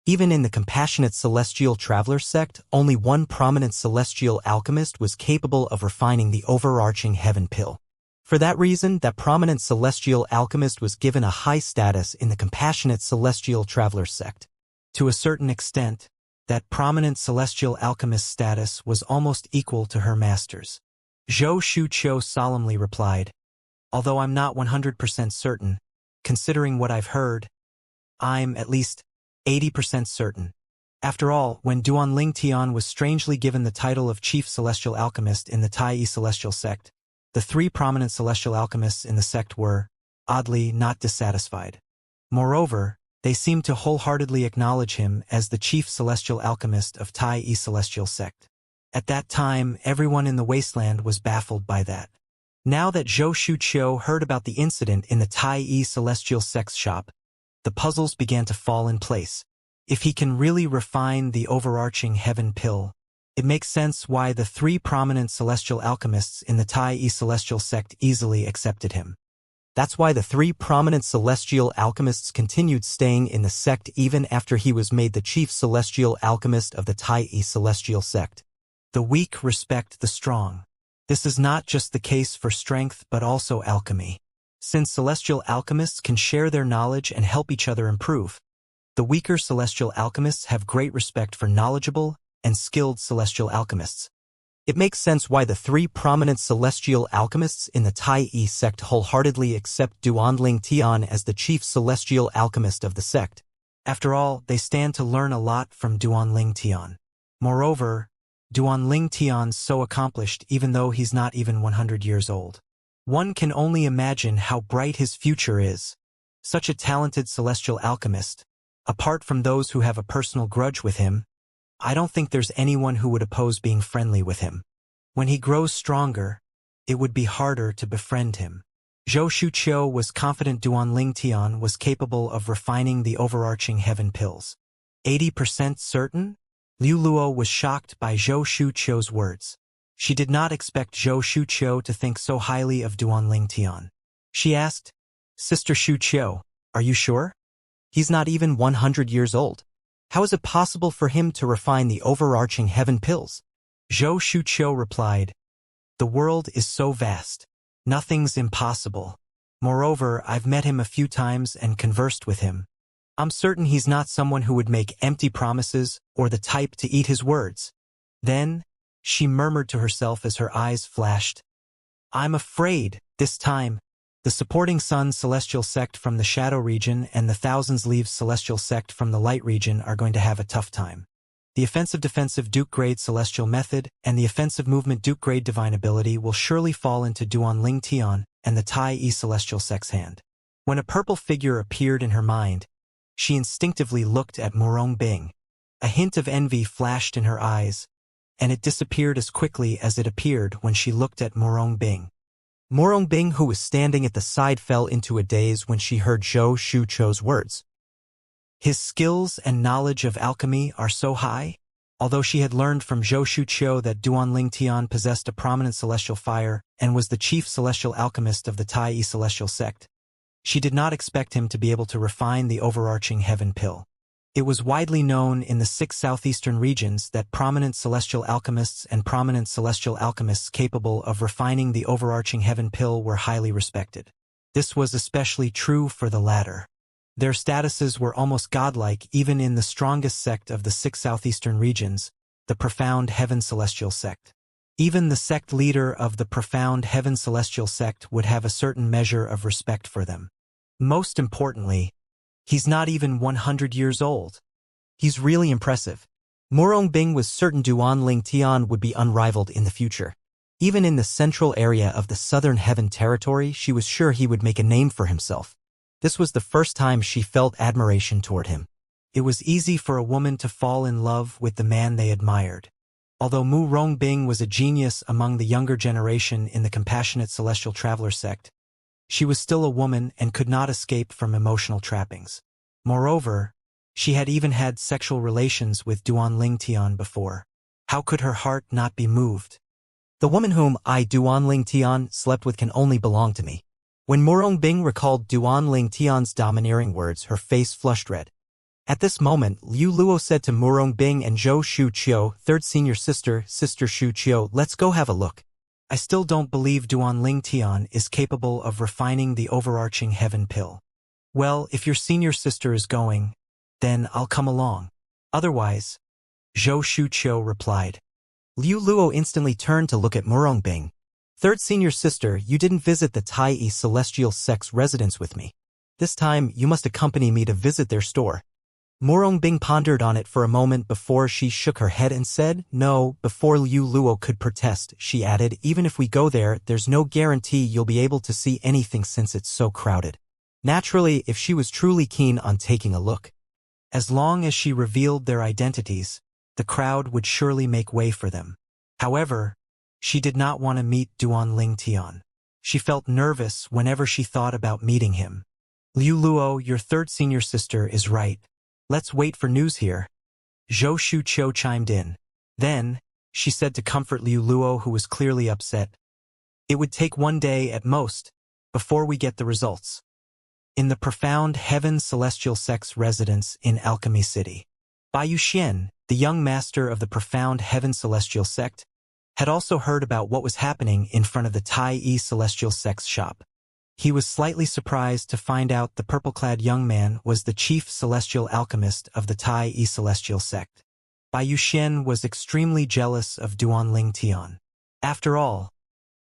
Even in the Compassionate Celestial Traveler sect, only one prominent celestial alchemist was capable of refining the overarching heaven pill. For that reason, that prominent celestial alchemist was given a high status in the Compassionate Celestial Traveler sect. To a certain extent, that prominent celestial alchemist status was almost equal to her master's. Zhou Shuqiu solemnly replied, "Although I'm not 100% certain, considering what I've heard, I'm at least 80% certain." After all, when Duan Ling Tian was strangely given the title of Chief Celestial Alchemist in the Tai-Yi Celestial Sect, the 3 prominent celestial alchemists in the sect were, oddly, not dissatisfied. Moreover, they seemed to wholeheartedly acknowledge him as the Chief Celestial Alchemist of Tai-Yi Celestial Sect. At that time, everyone in the Wasteland was baffled by that. Now that Zhou Shuqiu heard about the incident in the Tai-Yi Celestial Sect's shop, the puzzles began to fall in place. If he can really refine the overarching heaven pill, it makes sense why the 3 prominent celestial alchemists in the Tai-Yi Celestial Sect easily accepted him. That's why the 3 prominent celestial alchemists continued staying in the sect even after he was made the chief celestial alchemist of the Tai-Yi Celestial Sect. The weak respect the strong. This is not just the case for strength but also alchemy. Since celestial alchemists can share their knowledge and help each other improve, the weaker celestial alchemists have great respect for knowledgeable and skilled celestial alchemists. It makes sense why the 3 prominent celestial alchemists in the Tai-Yi sect wholeheartedly accept Duan Ling Tian as the chief celestial alchemist of the sect. After all, they stand to learn a lot from Duan Ling Tian. Moreover, Duan Ling Tian's so accomplished even though he's not even 100 years old. One can only imagine how bright his future is. Such a talented celestial alchemist. Apart from those who have a personal grudge with him, I don't think there's anyone who would oppose being friendly with him. When he grows stronger, it would be harder to befriend him. Zhou Shuqiu was confident Duan Ling Tian was capable of refining the overarching heaven pills. 80% certain? Liu Luo was shocked by Zhou Shuqiu's words. She did not expect Zhou Shuqiu to think so highly of Duan Ling Tian. She asked, "Sister Shuqiu, are you sure?" He's not even 100 years old. How is it possible for him to refine the overarching heaven pills? Zhou Shuqiu replied, "The world is so vast. Nothing's impossible. Moreover, I've met him a few times and conversed with him. I'm certain he's not someone who would make empty promises or the type to eat his words." Then, she murmured to herself as her eyes flashed, "I'm afraid, this time, the supporting Sun celestial sect from the Shadow region and the Thousands Leaves celestial sect from the Light region are going to have a tough time. The offensive-defensive Duke-grade celestial method and the offensive movement Duke-grade divine ability will surely fall into Duanling Tian and the Tai Yi celestial sect's hand." When a purple figure appeared in her mind, she instinctively looked at Murong Bing. A hint of envy flashed in her eyes, and it disappeared as quickly as it appeared when she looked at Murong Bing. Murong Bing, who was standing at the side, fell into a daze when she heard Zhou Shuqiu's words. His skills and knowledge of alchemy are so high. Although she had learned from Zhou Shuqiu that Duanling Tian possessed a prominent celestial fire and was the chief celestial alchemist of the Tai Yi celestial sect, she did not expect him to be able to refine the overarching heaven pill. It was widely known in the 6 southeastern regions that prominent celestial alchemists and prominent celestial alchemists capable of refining the overarching heaven pill were highly respected. This was especially true for the latter. Their statuses were almost godlike even in the strongest sect of the 6 southeastern regions, the Profound Heaven Celestial Sect. Even the sect leader of the Profound Heaven Celestial Sect would have a certain measure of respect for them. Most importantly, he's not even 100 years old. He's really impressive. Murong Bing was certain Duanling Tian would be unrivaled in the future. Even in the central area of the Southern Heaven Territory, she was sure he would make a name for himself. This was the first time she felt admiration toward him. It was easy for a woman to fall in love with the man they admired. Although Murong Bing was a genius among the younger generation in the Compassionate Celestial Traveler sect, she was still a woman and could not escape from emotional trappings. Moreover, she had even had sexual relations with Duanling Tian before. How could her heart not be moved? The woman whom I, Duanling Tian, slept with can only belong to me. When Murong Bing recalled Duanling Tian's domineering words, her face flushed red. At this moment, Liu Luo said to Murong Bing and Zhou Shuqiu, "Third senior sister, Sister Shuqiu, let's go have a look. I still don't believe Duanling Tian is capable of refining the overarching heaven pill." "Well, if your senior sister is going, then I'll come along. Otherwise," Zhou Shuqiu replied. Liu Luo instantly turned to look at Murong Bing. "Third senior sister, you didn't visit the Tai Yi celestial sect's residence with me. This time, you must accompany me to visit their store." Murong Bing pondered on it for a moment before she shook her head and said, "No." Before Liu Luo could protest, she added, "Even if we go there, there's no guarantee you'll be able to see anything since it's so crowded." Naturally, if she was truly keen on taking a look, as long as she revealed their identities, the crowd would surely make way for them. However, she did not want to meet Duanling Tian. She felt nervous whenever she thought about meeting him. "Liu Luo, your third senior sister is right. Let's wait for news here." Zhou Shuqiu chimed in. Then, she said to comfort Liu Luo, who was clearly upset, "It would take 1 day at most before we get the results." In the Profound Heaven Celestial Sect's residence in Alchemy City, Bai Yuxian, the young master of the Profound Heaven Celestial Sect, had also heard about what was happening in front of the Tai Yi Celestial Sect's shop. He was slightly surprised to find out the purple-clad young man was the chief celestial alchemist of the Tai Yi Celestial Sect. Bai Yuxian was extremely jealous of Duanling Tian. After all,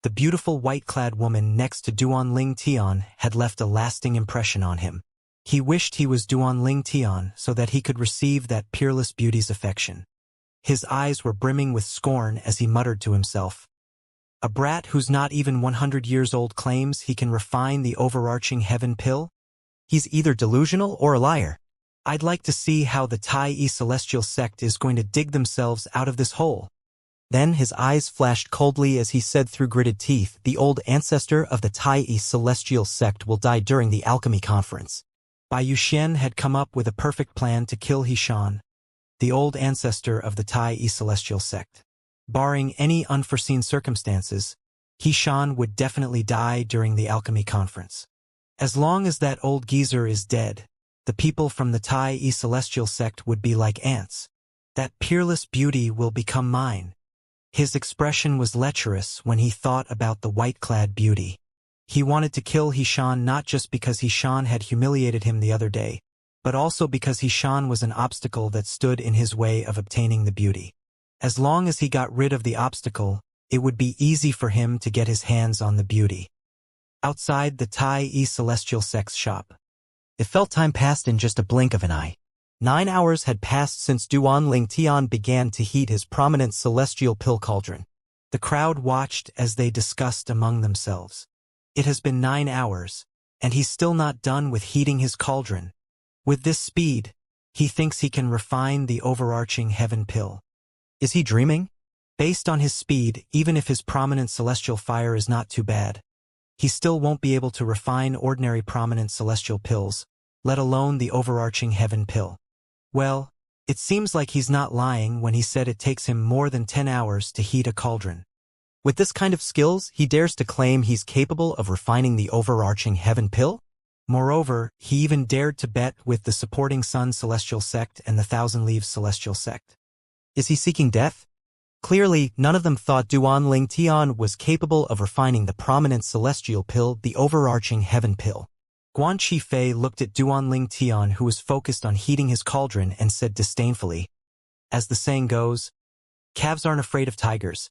the beautiful white-clad woman next to Duanling Tian had left a lasting impression on him. He wished he was Duanling Tian so that he could receive that peerless beauty's affection. His eyes were brimming with scorn as he muttered to himself, "A brat who's not even 100 years old claims he can refine the overarching heaven pill? He's either delusional or a liar. I'd like to see how the Tai Yi Celestial Sect is going to dig themselves out of this hole." Then his eyes flashed coldly as he said through gritted teeth, "The old ancestor of the Tai Yi Celestial Sect will die during the alchemy conference." Bai Yuxian had come up with a perfect plan to kill Xian, the old ancestor of the Tai Yi Celestial Sect. Barring any unforeseen circumstances, Xian would definitely die during the alchemy conference. As long as that old geezer is dead, The people from the Tai celestial sect would be like ants. That peerless beauty will become mine. His expression was lecherous when he thought about the white-clad beauty. He wanted to kill Xian not just because Xian had humiliated him the other day, but also because Xian was an obstacle that stood in his way of obtaining the beauty. As long as he got rid of the obstacle, it would be easy for him to get his hands on the beauty. Outside the Tai celestial sect's shop, it felt time passed in just a blink of an eye. 9 hours had passed since Duan Lingtian began to heat his prominent celestial pill cauldron. The crowd watched as they discussed among themselves. It has been 9 hours, and he's still not done with heating his cauldron. With this speed, he thinks he can refine the overarching heaven pill. Is he dreaming? Based on his speed, even if his prominent celestial fire is not too bad, he still won't be able to refine ordinary prominent celestial pills, let alone the overarching heaven pill. Well, it seems like he's not lying when he said it takes him more than 10 hours to heat a cauldron. With this kind of skills, he dares to claim he's capable of refining the overarching heaven pill? Moreover, he even dared to bet with the supporting Sun celestial sect and the Thousand Leaves celestial sect. Is he seeking death? Clearly, none of them thought Duan Lingtian was capable of refining the prominent celestial pill, the overarching heaven pill. Guan Qifei looked at Duan Lingtian, who was focused on heating his cauldron, and said disdainfully, as the saying goes, calves aren't afraid of tigers.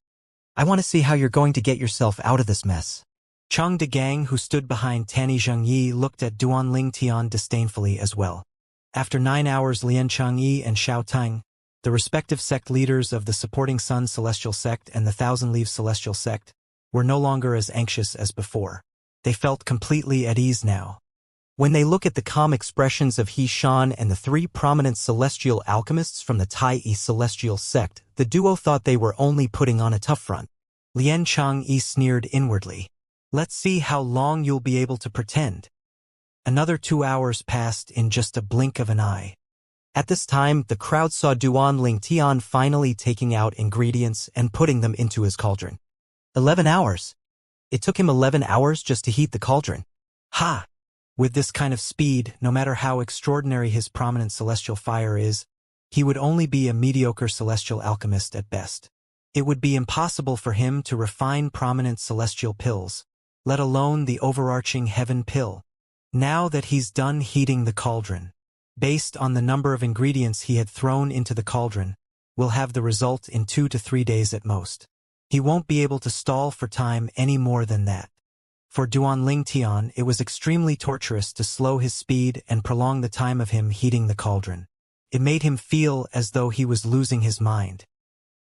I want to see how you're going to get yourself out of this mess. Cheng Degang, who stood behind Tani Zhengyi, looked at Duan Lingtian disdainfully as well. After 9 hours, Lian Chengyi and Xiao Tang, the respective sect leaders of the supporting Sun celestial sect and the Thousand Leaves celestial sect, were no longer as anxious as before. They felt completely at ease now. When they look at the calm expressions of Xian and the 3 prominent celestial alchemists from the Tai celestial sect, the duo thought they were only putting on a tough front. Lian Chengyi sneered inwardly. Let's see how long you'll be able to pretend. Another 2 hours passed in just a blink of an eye. At this time, the crowd saw Duan Lingtian finally taking out ingredients and putting them into his cauldron. 11 hours. It took him 11 hours just to heat the cauldron. Ha! With this kind of speed, no matter how extraordinary his prominent celestial fire is, he would only be a mediocre celestial alchemist at best. It would be impossible for him to refine prominent celestial pills, let alone the overarching heaven pill. Now that he's done heating the cauldron, based on the number of ingredients he had thrown into the cauldron, we'll have the result in 2 to 3 days at most. He won't be able to stall for time any more than that. For Duan Lingtian, it was extremely torturous to slow his speed and prolong the time of him heating the cauldron. It made him feel as though he was losing his mind.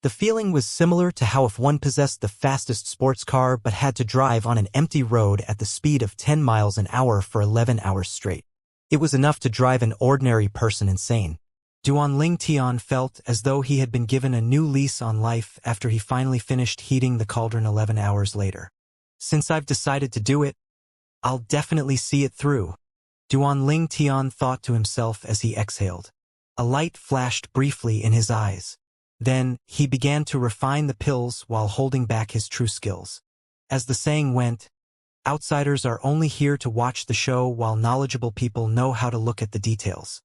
The feeling was similar to how if one possessed the fastest sports car but had to drive on an empty road at the speed of 10 miles an hour for 11 hours straight. It was enough to drive an ordinary person insane. Duan Lingtian felt as though he had been given a new lease on life after he finally finished heating the cauldron 11 hours later. Since I've decided to do it, I'll definitely see it through, Duan Lingtian thought to himself as he exhaled. A light flashed briefly in his eyes. Then, he began to refine the pills while holding back his true skills. As the saying went, outsiders are only here to watch the show while knowledgeable people know how to look at the details.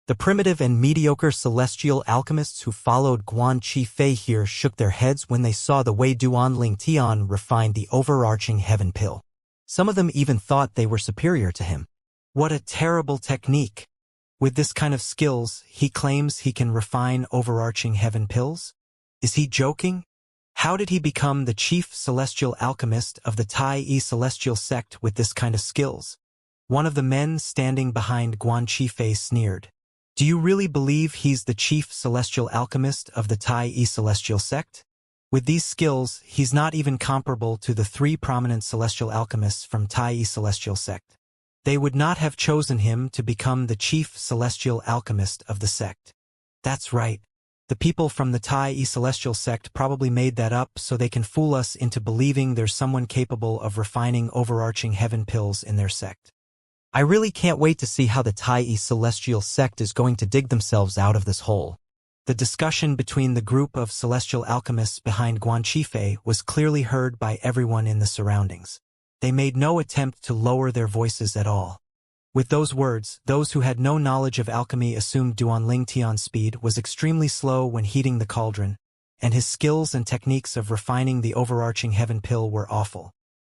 The primitive and mediocre celestial alchemists who followed Guan Qifei here shook their heads when they saw the way Duan Lingtian refined the overarching heaven pill. Some of them even thought they were superior to him. What a terrible technique! With this kind of skills, he claims he can refine overarching heaven pills? Is he joking? How did he become the chief celestial alchemist of the Tai celestial sect with this kind of skills? One of the men standing behind Guan Qifei sneered. Do you really believe he's the chief celestial alchemist of the Tai celestial sect? With these skills, he's not even comparable to the 3 prominent celestial alchemists from Tai celestial sect. They would not have chosen him to become the chief celestial alchemist of the sect. That's right. The people from the Tai celestial sect probably made that up so they can fool us into believing there's someone capable of refining overarching heaven pills in their sect. I really can't wait to see how the Tai celestial sect is going to dig themselves out of this hole. The discussion between the group of celestial alchemists behind Guan Qifei was clearly heard by everyone in the surroundings. They made no attempt to lower their voices at all. With those words, those who had no knowledge of alchemy assumed Duanling Tian's speed was extremely slow when heating the cauldron, and his skills and techniques of refining the overarching heaven pill were awful.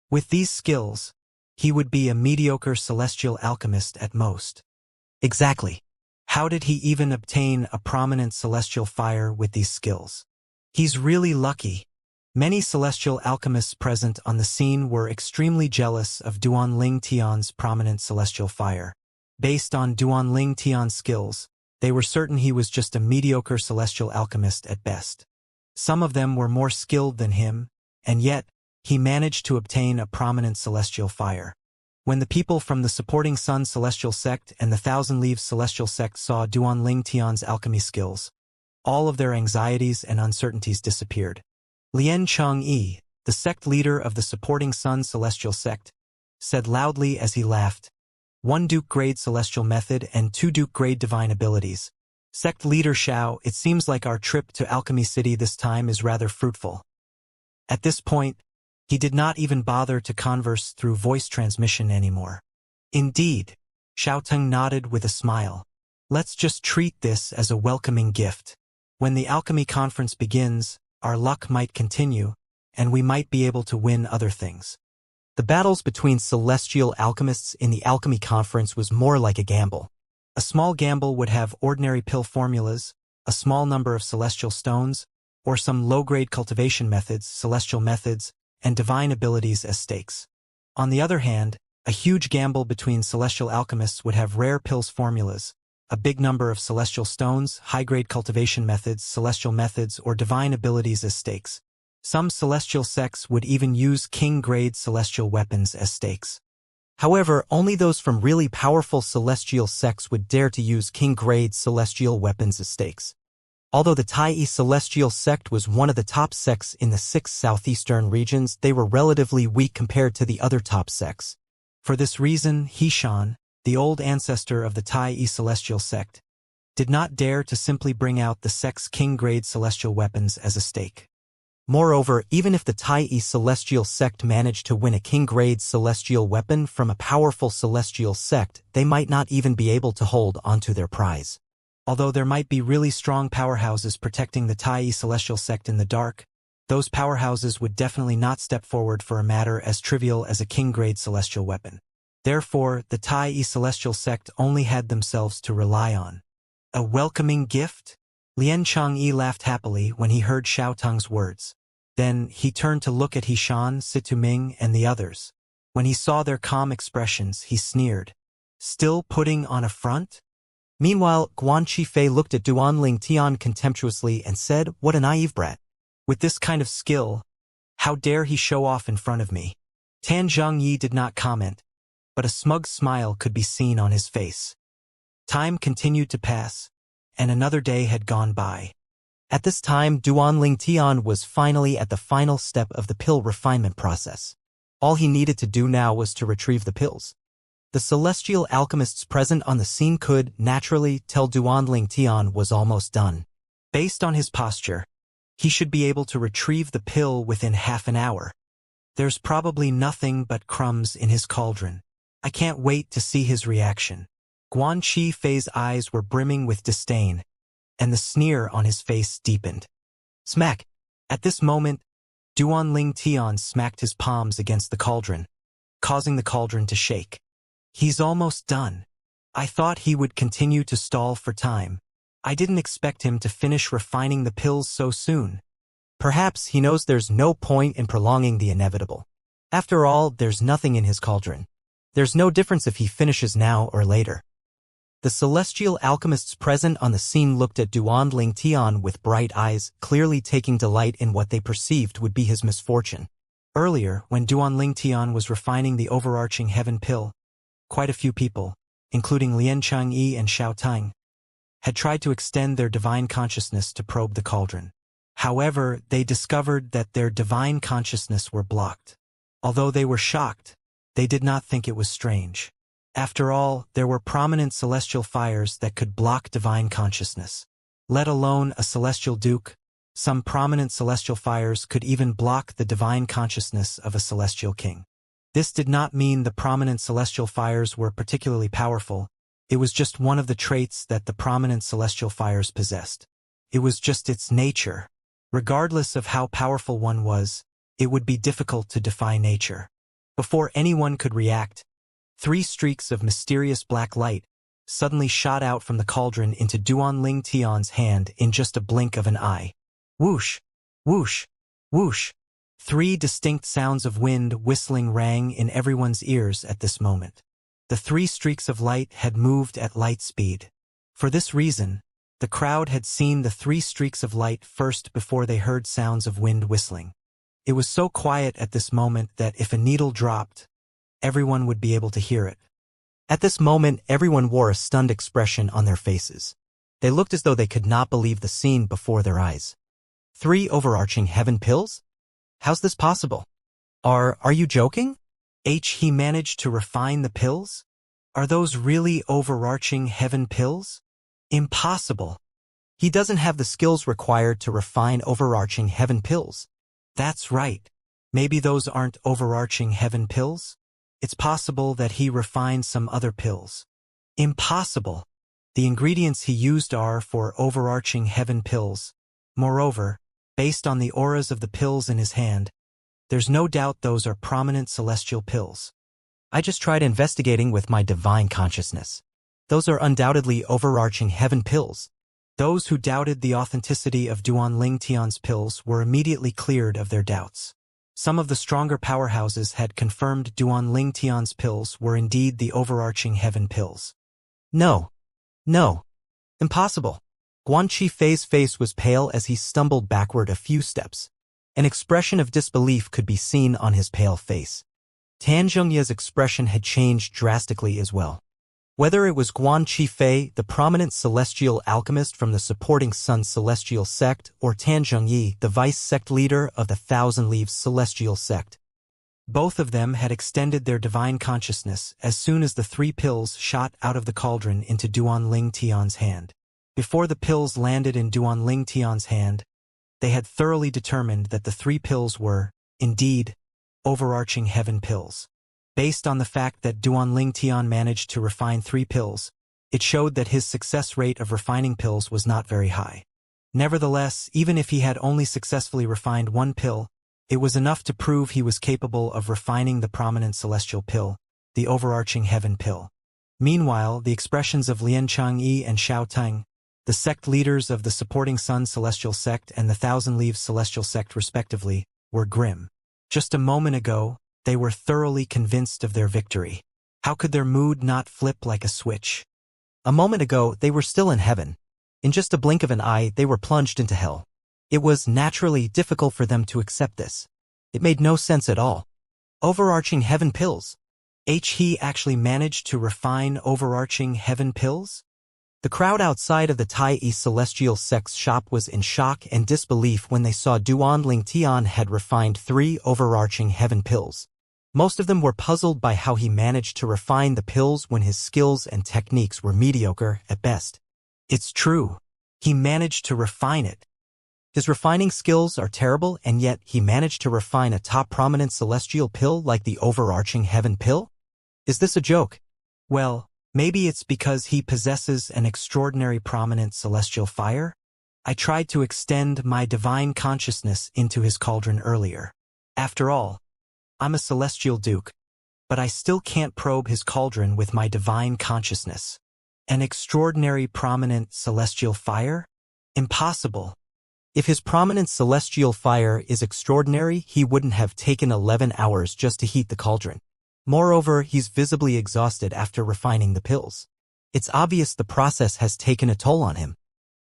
With these skills, he would be a mediocre celestial alchemist at most. Exactly. How did he even obtain a prominent celestial fire with these skills? He's really lucky. Many celestial alchemists present on the scene were extremely jealous of Duanling Tian's prominent celestial fire. Based on Duanling Tian's skills, they were certain he was just a mediocre celestial alchemist at best. Some of them were more skilled than him, and yet, he managed to obtain a prominent celestial fire. When the people from the supporting Sun Celestial Sect and the Thousand Leaves Celestial Sect saw Duanling Tian's alchemy skills, all of their anxieties and uncertainties disappeared. Lian Changyi, the sect leader of the supporting Sun Celestial Sect, said loudly as he laughed, 1 Duke-grade Celestial Method and 2 Duke-grade Divine Abilities. Sect leader Xiao, it seems like our trip to Alchemy City this time is rather fruitful. At this point, he did not even bother to converse through voice transmission anymore. Indeed, Xiaoteng nodded with a smile. Let's just treat this as a welcoming gift. When the alchemy conference begins, our luck might continue, and we might be able to win other things. The battles between celestial alchemists in the alchemy conference was more like a gamble. A small gamble would have ordinary pill formulas, a small number of celestial stones, or some low-grade cultivation methods, celestial methods, and divine abilities as stakes. On the other hand, a huge gamble between celestial alchemists would have rare pills formulas, a big number of celestial stones, high-grade cultivation methods, celestial methods, or divine abilities as stakes. Some celestial sects would even use king-grade celestial weapons as stakes. However, only those from really powerful celestial sects would dare to use king-grade celestial weapons as stakes. Although the Tai celestial sect was one of the top sects in the 6 southeastern regions, they were relatively weak compared to the other top sects. For this reason, Hishan, the old ancestor of the Tai celestial sect, did not dare to simply bring out the sect's king-grade celestial weapons as a stake. Moreover, even if the Tai celestial sect managed to win a king-grade celestial weapon from a powerful celestial sect, they might not even be able to hold onto their prize. Although there might be really strong powerhouses protecting the Tai celestial sect in the dark, those powerhouses would definitely not step forward for a matter as trivial as a king-grade celestial weapon. Therefore, the Tai celestial sect only had themselves to rely on. A welcoming gift? Lian Changyi laughed happily when he heard Xiaoteng's words. Then, he turned to look at Hishan, Situming, and the others. When he saw their calm expressions, he sneered. Still putting on a front? Meanwhile, Guan Qifei looked at Duanling Tian contemptuously and said, "What a naive brat. With this kind of skill, how dare he show off in front of me?" Tan Zhongyi did not comment, but a smug smile could be seen on his face. Time continued to pass, and another day had gone by. At this time, Duanling Tian was finally at the final step of the pill refinement process. All he needed to do now was to retrieve the pills. The celestial alchemists present on the scene could, naturally, tell Duanling Tian was almost done. Based on his posture, he should be able to retrieve the pill within half an hour. There's probably nothing but crumbs in his cauldron. I can't wait to see his reaction. Guan Qifei's eyes were brimming with disdain, and the sneer on his face deepened. Smack! At this moment, Duanling Tian smacked his palms against the cauldron, causing the cauldron to shake. He's almost done. I thought he would continue to stall for time. I didn't expect him to finish refining the pills so soon. Perhaps he knows there's no point in prolonging the inevitable. After all, there's nothing in his cauldron. There's no difference if he finishes now or later. The celestial alchemists present on the scene looked at Duanling Tian with bright eyes, clearly taking delight in what they perceived would be his misfortune. Earlier, when Duanling Tian was refining the overarching heaven pill, quite a few people, including Lian Changyi and Xiaoteng, had tried to extend their divine consciousness to probe the cauldron. However, they discovered that their divine consciousness were blocked. Although they were shocked, they did not think it was strange. After all, there were prominent celestial fires that could block divine consciousness. Let alone a celestial duke, some prominent celestial fires could even block the divine consciousness of a celestial king. This did not mean the prominent celestial fires were particularly powerful. It was just one of the traits that the prominent celestial fires possessed. It was just its nature. Regardless of how powerful one was, it would be difficult to defy nature. Before anyone could react, 3 streaks of mysterious black light suddenly shot out from the cauldron into Duanling Tian's hand in just a blink of an eye. Whoosh! Whoosh! Whoosh! 3 distinct sounds of wind whistling rang in everyone's ears at this moment. The 3 streaks of light had moved at light speed. For this reason, the crowd had seen the 3 streaks of light first before they heard sounds of wind whistling. It was so quiet at this moment that if a needle dropped, everyone would be able to hear it. At this moment, everyone wore a stunned expression on their faces. They looked as though they could not believe the scene before their eyes. 3 overarching heaven pills? How's this possible? Are you joking? He managed to refine the pills? Are those really overarching heaven pills? Impossible. He doesn't have the skills required to refine overarching heaven pills. That's right. Maybe those aren't overarching heaven pills? It's possible that he refined some other pills. Impossible. The ingredients he used are for overarching heaven pills. Moreover, based on the auras of the pills in his hand, there's no doubt those are prominent celestial pills. I just tried investigating with my divine consciousness. Those are undoubtedly overarching heaven pills. Those who doubted the authenticity of Duanling Tian's pills were immediately cleared of their doubts. Some of the stronger powerhouses had confirmed Duanling Tian's pills were indeed the overarching heaven pills. No. Impossible. Guan Qifei's face was pale as he stumbled backward a few steps. An expression of disbelief could be seen on his pale face. Tan Zhengye's expression had changed drastically as well. Whether it was Guan Qifei, the prominent celestial alchemist from the supporting Sun Celestial Sect, or Tan Zhengye, the vice sect leader of the Thousand Leaves Celestial Sect, both of them had extended their divine consciousness as soon as the 3 pills shot out of the cauldron into Duanling Tian's hand. Before the pills landed in Duanling Tian's hand, they had thoroughly determined that the 3 pills were, indeed, overarching heaven pills. Based on the fact that Duanling Tian managed to refine 3 pills, it showed that his success rate of refining pills was not very high. Nevertheless, even if he had only successfully refined 1 pill, it was enough to prove he was capable of refining the prominent celestial pill, the overarching heaven pill. Meanwhile, the expressions of Lian Changyi and Xiao Teng, the sect leaders of the supporting Sun Celestial Sect and the Thousand Leaves Celestial Sect respectively, were grim. Just a moment ago, they were thoroughly convinced of their victory. How could their mood not flip like a switch? A moment ago, they were still in heaven. In just a blink of an eye, they were plunged into hell. It was naturally difficult for them to accept this. It made no sense at all. Overarching heaven pills. He actually managed to refine overarching heaven pills? The crowd outside of the Tai East Celestial Sect's shop was in shock and disbelief when they saw Duanling Tian had refined 3 overarching heaven pills. Most of them were puzzled by how he managed to refine the pills when his skills and techniques were mediocre at best. It's true. He managed to refine it. His refining skills are terrible, and yet he managed to refine a top prominent celestial pill like the overarching heaven pill? Is this a joke? Well, maybe it's because he possesses an extraordinary prominent celestial fire? I tried to extend my divine consciousness into his cauldron earlier. After all, I'm a celestial duke, but I still can't probe his cauldron with my divine consciousness. An extraordinary prominent celestial fire? Impossible. If his prominent celestial fire is extraordinary, he wouldn't have taken 11 hours just to heat the cauldron. Moreover, he's visibly exhausted after refining the pills. It's obvious the process has taken a toll on him.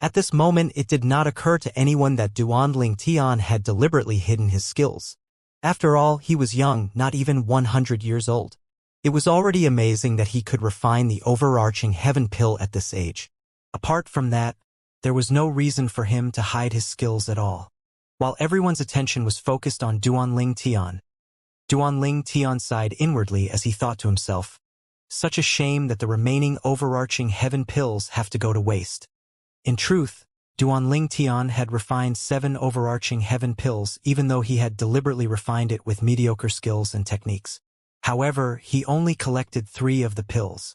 At this moment, it did not occur to anyone that Duanling Tian had deliberately hidden his skills. After all, he was young, not even 100 years old. It was already amazing that he could refine the overarching heaven pill at this age. Apart from that, there was no reason for him to hide his skills at all. While everyone's attention was focused on Duanling Tian sighed inwardly as he thought to himself, such a shame that the remaining overarching heaven pills have to go to waste. In truth, Duanling Tian had refined 7 overarching heaven pills even though he had deliberately refined it with mediocre skills and techniques. However, he only collected 3 of the pills.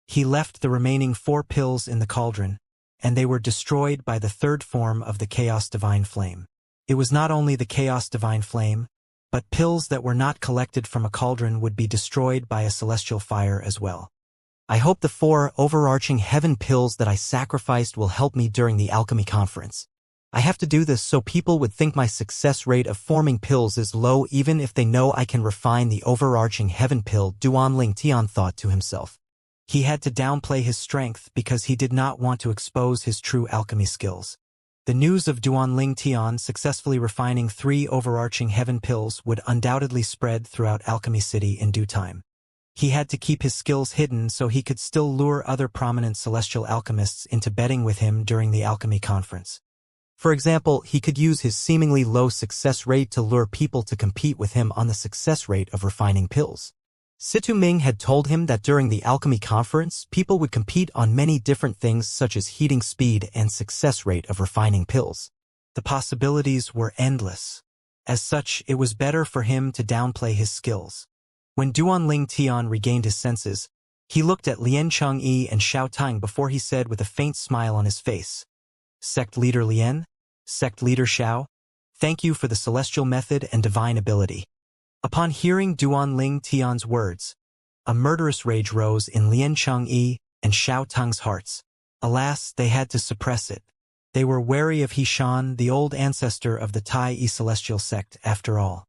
He left the remaining 4 pills in the cauldron, and they were destroyed by the 3rd form of the Chaos Divine Flame. It was not only the Chaos Divine Flame, but pills that were not collected from a cauldron would be destroyed by a celestial fire as well. I hope the 4 overarching heaven pills that I sacrificed will help me during the alchemy conference. I have to do this so people would think my success rate of forming pills is low even if they know I can refine the overarching heaven pill, Duanling Tian thought to himself. He had to downplay his strength because he did not want to expose his true alchemy skills. The news of Duanling Tian successfully refining 3 overarching heaven pills would undoubtedly spread throughout Alchemy City in due time. He had to keep his skills hidden so he could still lure other prominent celestial alchemists into betting with him during the alchemy conference. For example, he could use his seemingly low success rate to lure people to compete with him on the success rate of refining pills. Situ Ming had told him that during the alchemy conference, people would compete on many different things such as heating speed and success rate of refining pills. The possibilities were endless. As such, it was better for him to downplay his skills. When Duanling Tian regained his senses, he looked at Lian Changyi and Xiao Tang before he said with a faint smile on his face, "Sect Leader Lian? Sect Leader Xiao? Thank you for the celestial method and divine ability." Upon hearing Duanling Tian's words, a murderous rage rose in Lian Changyi and Xiao Tang's hearts. Alas, they had to suppress it. They were wary of Hishan, the old ancestor of the Tai Celestial sect, after all.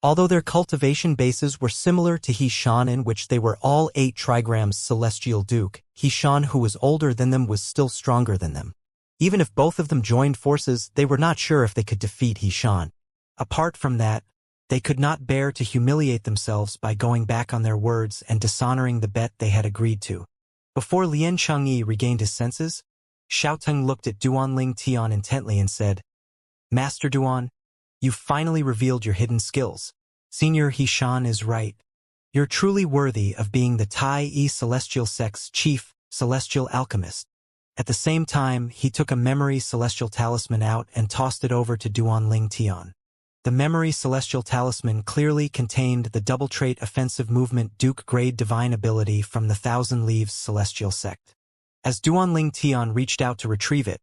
Although their cultivation bases were similar to Hishan, in which they were all 8 trigrams Celestial Duke, Hishan, who was older than them, was still stronger than them. Even if both of them joined forces, they were not sure if they could defeat Hishan. Apart from that, they could not bear to humiliate themselves by going back on their words and dishonoring the bet they had agreed to. Before Lian Changyi regained his senses, Xiao Teng looked at Duanling Tian intently and said, "Master Duan, you finally revealed your hidden skills. Senior Hishan is right. You're truly worthy of being the Tai Celestial sect's chief celestial alchemist." At the same time, he took a memory celestial talisman out and tossed it over to Duanling Tian. The memory celestial talisman clearly contained the double trait offensive movement Duke grade divine ability from the Thousand Leaves celestial sect. As Duanling Tian reached out to retrieve it,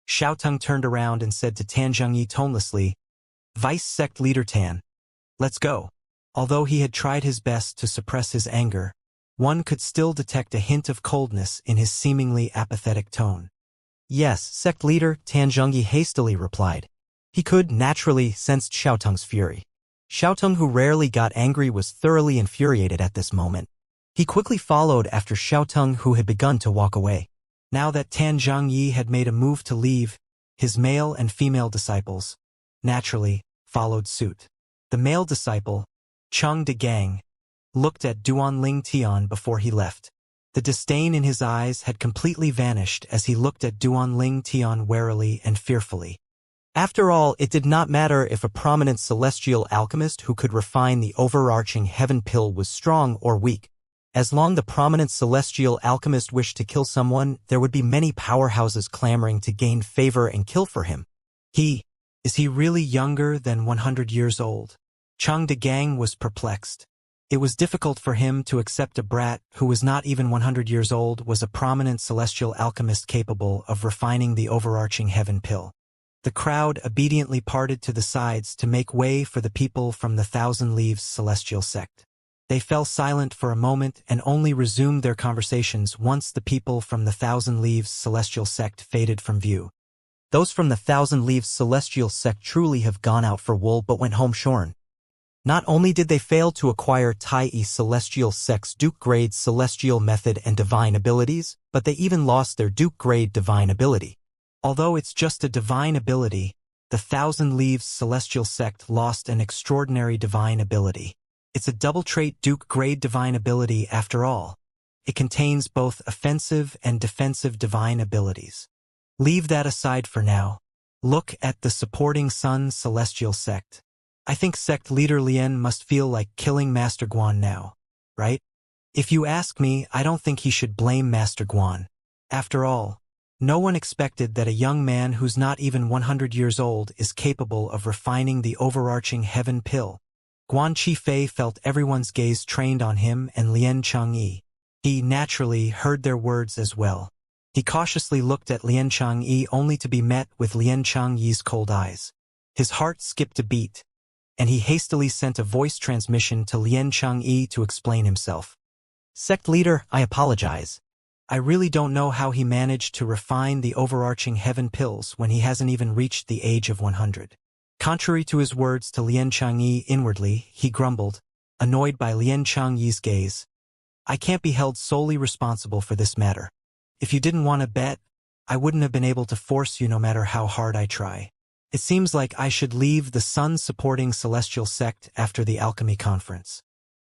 Xiao Teng turned around and said to Tan Zhengyi tonelessly, "Vice Sect Leader Tan, let's go." Although he had tried his best to suppress his anger, one could still detect a hint of coldness in his seemingly apathetic tone. "Yes, Sect Leader," Tan Zhengyi hastily replied. He could naturally sense Xiao Teng's fury. Xiao Teng, who rarely got angry, was thoroughly infuriated at this moment. He quickly followed after Xiao Teng, who had begun to walk away. Now that Tan Zhengyi had made a move to leave, his male and female disciples, naturally, followed suit. The male disciple, Cheng De Gang, looked at Duanling Tian before he left. The disdain in his eyes had completely vanished as he looked at Duanling Tian warily and fearfully. After all, it did not matter if a prominent celestial alchemist who could refine the overarching heaven pill was strong or weak. As long as the prominent celestial alchemist wished to kill someone, there would be many powerhouses clamoring to gain favor and kill for him. Is he really younger than 100 years old? Cheng De Gang was perplexed. It was difficult for him to accept a brat who was not even 100 years old was a prominent celestial alchemist capable of refining the overarching heaven pill. The crowd obediently parted to the sides to make way for the people from the Thousand Leaves celestial sect. They fell silent for a moment and only resumed their conversations once the people from the Thousand Leaves celestial sect faded from view. Those from the Thousand Leaves celestial sect truly have gone out for wool but went home shorn. Not only did they fail to acquire Tai celestial sect's Duke grade celestial method and divine abilities, but they even lost their Duke grade divine ability. Although it's just a divine ability, the Thousand Leaves celestial sect lost an extraordinary divine ability. It's a double trait Duke grade divine ability after all. It contains both offensive and defensive divine abilities. Leave that aside for now. Look at the supporting Sun celestial sect. I think Sect Leader Lian must feel like killing Master Guan now, right? If you ask me, I don't think he should blame Master Guan. After all, no one expected that a young man who's not even 100 years old is capable of refining the overarching heaven pill. Guan Qifei felt everyone's gaze trained on him and Lian Changyi. He naturally heard their words as well. He cautiously looked at Lian Changyi only to be met with Lian Changyi's cold eyes. His heart skipped a beat, and he hastily sent a voice transmission to Lian Changyi to explain himself. Sect leader, I apologize. I really don't know how he managed to refine the overarching heaven pills when he hasn't even reached the age of 100. Contrary to his words to Lian Changyi inwardly, he grumbled, annoyed by Lian Changyi's gaze. I can't be held solely responsible for this matter. If you didn't want to bet, I wouldn't have been able to force you no matter how hard I try. It seems like I should leave the sun-supporting celestial sect after the alchemy conference.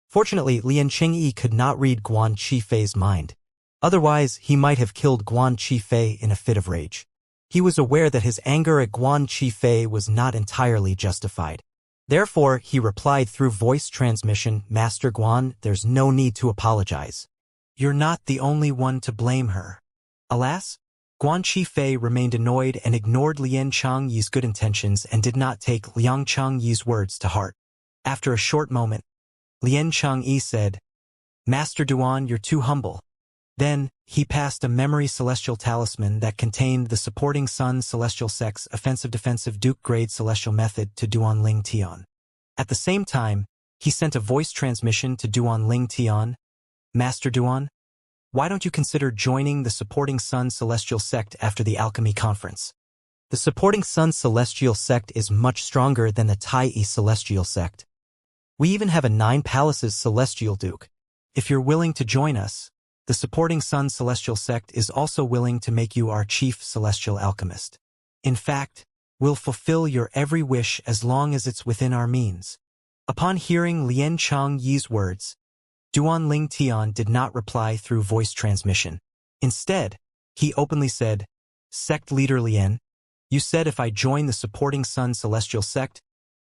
Fortunately, Lian Changyi could not read Guan Qifei's mind. Otherwise, he might have killed Guan Qifei in a fit of rage. He was aware that his anger at Guan Qifei was not entirely justified. Therefore, he replied through voice transmission, Master Guan, there's no need to apologize. You're not the only one to blame her. Alas, Guan Qifei remained annoyed and ignored Lian Changyi's good intentions and did not take Liang Changyi's words to heart. After a short moment, Lian Changyi said, Master Duan, you're too humble. Then, he passed a memory celestial talisman that contained the supporting Sun celestial sect's offensive-defensive Duke-grade celestial method to Duan Ling Tian. At the same time, he sent a voice transmission to Duan Ling Tian. Master Duan, why don't you consider joining the supporting Sun celestial sect after the alchemy conference? The supporting Sun celestial sect is much stronger than the Tai celestial sect. We even have a 9 palaces celestial duke. If you're willing to join us, the supporting Sun celestial sect is also willing to make you our chief celestial alchemist. In fact, we'll fulfill your every wish as long as it's within our means. Upon hearing Lian Changyi's words, Duan Ling Tian did not reply through voice transmission. Instead, he openly said, Sect leader Lian, you said if I join the supporting Sun celestial sect,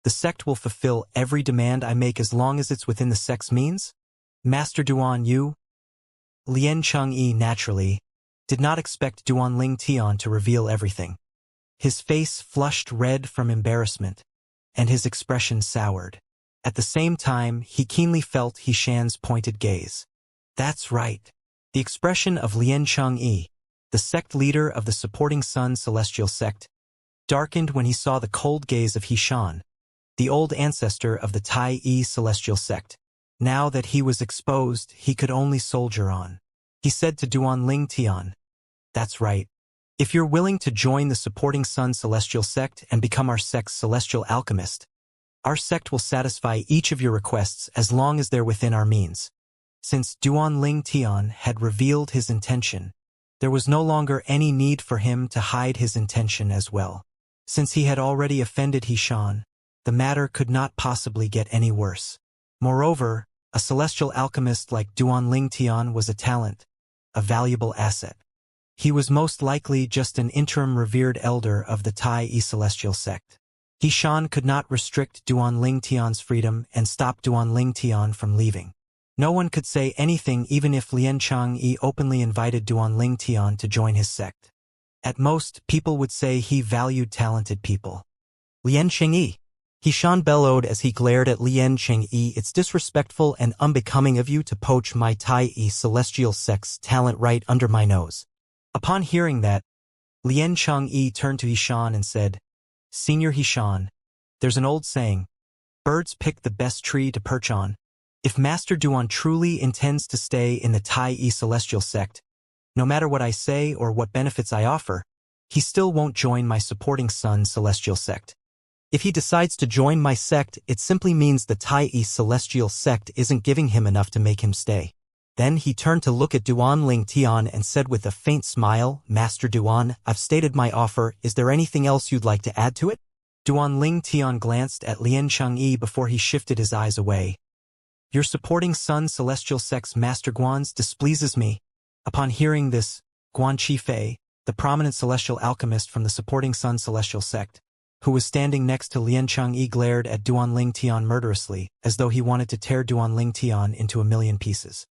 the sect will fulfill every demand I make as long as it's within the sect's means? Master Duan, you? Lian Changyi naturally did not expect Duan Ling Tian to reveal everything. His face flushed red from embarrassment, and his expression soured. At the same time, he keenly felt Hishan's pointed gaze. That's right. The expression of Lian Changyi, the sect leader of the supporting Sun celestial sect, darkened when he saw the cold gaze of Hishan, the old ancestor of the Tai celestial sect. Now that he was exposed, he could only soldier on. He said to Duan Ling Tian, That's right. If you're willing to join the supporting Sun celestial sect and become our sect's celestial alchemist, our sect will satisfy each of your requests as long as they're within our means. Since Duan Ling Tian had revealed his intention, there was no longer any need for him to hide his intention as well. Since he had already offended Hishan, the matter could not possibly get any worse. Moreover, a celestial alchemist like Duan Ling Tian was a talent, a valuable asset. He was most likely just an interim revered elder of the Tai celestial sect. Hishan could not restrict Duan Ling Tian's freedom and stop Duan Ling Tian from leaving. No one could say anything even if Lian Changyi openly invited Duan Ling Tian to join his sect. At most, people would say he valued talented people. Lian Changyi, Hishan bellowed as he glared at Lian Changyi, it's disrespectful and unbecoming of you to poach my Tai celestial sect's talent right under my nose. Upon hearing that, Lian Changyi turned to Hishan and said, Senior Hishan, there's an old saying, birds pick the best tree to perch on. If Master Duan truly intends to stay in the Tai celestial sect, no matter what I say or what benefits I offer, he still won't join my supporting Sun celestial sect. If he decides to join my sect, it simply means the Tai celestial sect isn't giving him enough to make him stay. Then he turned to look at Duan Ling Tian and said with a faint smile, Master Duan, I've stated my offer, is there anything else you'd like to add to it? Duan Ling Tian glanced at Lian Changyi before he shifted his eyes away. Your supporting Sun celestial sect's Master Guan's displeases me. Upon hearing this, Guan Qifei, the prominent celestial alchemist from the supporting Sun celestial sect, who was standing next to Lian Changyi, glared at Duan Ling Tian murderously, as though he wanted to tear Duan Ling Tian into a million pieces.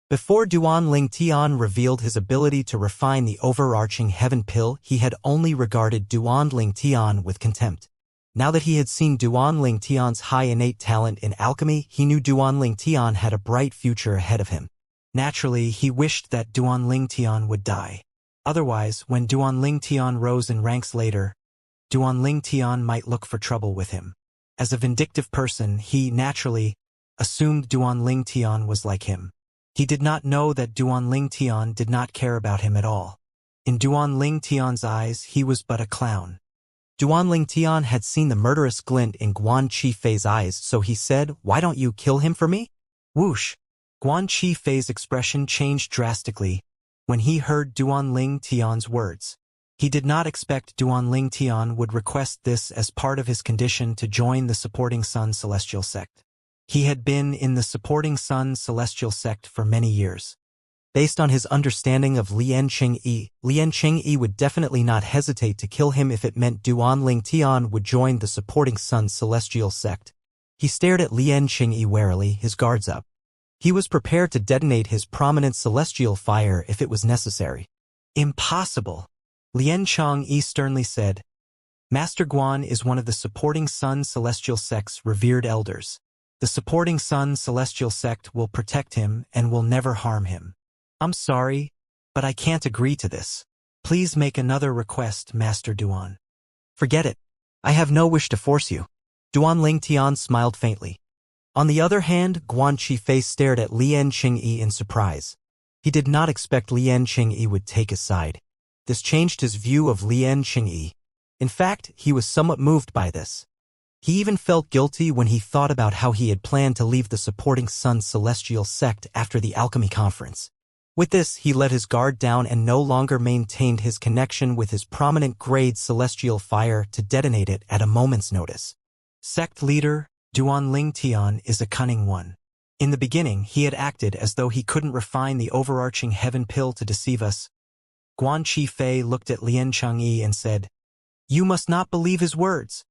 Before Duan Ling Tian revealed his ability to refine the overarching heaven pill, he had only regarded Duan Ling Tian with contempt. Now that he had seen Duanling Tian's high innate talent in alchemy, he knew Duanling Tian had a bright future ahead of him. Naturally, he wished that Duanling Tian would die. Otherwise, when Duanling Tian rose in ranks later, Duanling Tian might look for trouble with him. As a vindictive person, he, naturally, assumed Duanling Tian was like him. He did not know that Duanling Tian did not care about him at all. In Duanling Tian's eyes, he was but a clown. Duanling Tian had seen the murderous glint in Guan Qifei's eyes, so he said, "Why don't you kill him for me?" Whoosh! Guan Qifei's expression changed drastically when he heard Duanling Tian's words. He did not expect Duanling Tian would request this as part of his condition to join the Supporting Sun Celestial Sect. He had been in the Supporting Sun Celestial Sect for many years. Based on his understanding of Lian Qingyi would definitely not hesitate to kill him if it meant Duanling Tian would join the Supporting Sun Celestial Sect. He stared at Lian Qingyi warily, his guards up. He was prepared to detonate his prominent celestial fire if it was necessary. Impossible! Lian Qingyi sternly said. Master Guan is one of the Supporting Sun Celestial Sect's revered elders. The Supporting Sun Celestial Sect will protect him and will never harm him. I'm sorry, but I can't agree to this. Please make another request, Master Duan. Forget it. I have no wish to force you. Duanling Tian smiled faintly. On the other hand, Guan Qifei stared at Lian Qingyi in surprise. He did not expect Lian Qingyi would take his side. This changed his view of Lian Qingyi. In fact, he was somewhat moved by this. He even felt guilty when he thought about how he had planned to leave the Supporting Sun Celestial Sect after the alchemy conference. With this, he let his guard down and no longer maintained his connection with his prominent grade celestial fire to detonate it at a moment's notice. Sect leader, Duanling Tian is a cunning one. In the beginning, he had acted as though he couldn't refine the overarching heaven pill to deceive us. Guan Qifei looked at Lian Qingyi and said, "You must not believe his words."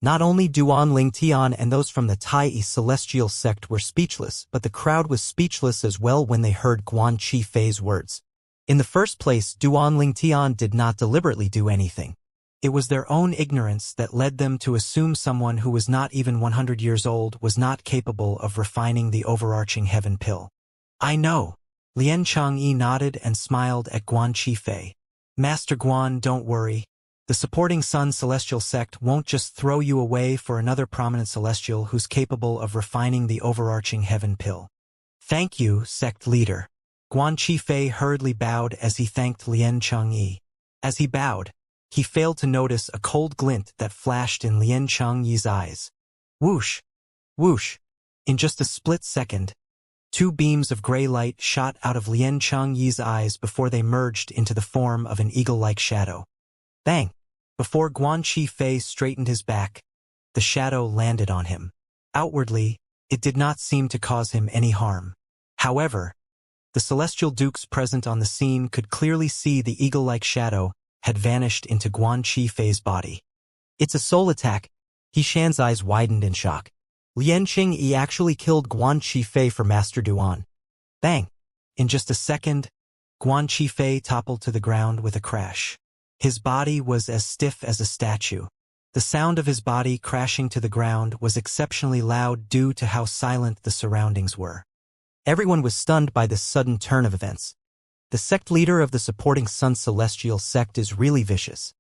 Not only Duanling Tian and those from the Tai Celestial Sect were speechless, but the crowd was speechless as well when they heard Guan Qifei's words. In the first place, Duanling Tian did not deliberately do anything. It was their own ignorance that led them to assume someone who was not even 100 years old was not capable of refining the overarching heaven pill. I know. Lian Qingyi nodded and smiled at Guan Qifei. Master Guan, don't worry. The Supporting Sun Celestial Sect won't just throw you away for another prominent celestial who's capable of refining the overarching heaven pill. Thank you, Sect Leader. Guan Qifei hurriedly bowed as he thanked Lian Qingyi. As he bowed, he failed to notice a cold glint that flashed in Lian Qingyi's eyes. Whoosh! Whoosh! In just a split second, two beams of gray light shot out of Lian Qingyi's eyes before they merged into the form of an eagle-like shadow. Bang! Before Guan Qifei straightened his back, the shadow landed on him. Outwardly, it did not seem to cause him any harm. However, the celestial dukes present on the scene could clearly see the eagle-like shadow had vanished into Guan Qifei's body. It's a soul attack. Shan's eyes widened in shock. Lian Qingyi actually killed Guan Qifei for Master Duan. Bang! In just a second, Guan Qifei toppled to the ground with a crash. His body was as stiff as a statue. The sound of his body crashing to the ground was exceptionally loud due to how silent the surroundings were. Everyone was stunned by this sudden turn of events. The sect leader of the Supporting Sun Celestial Sect is really vicious.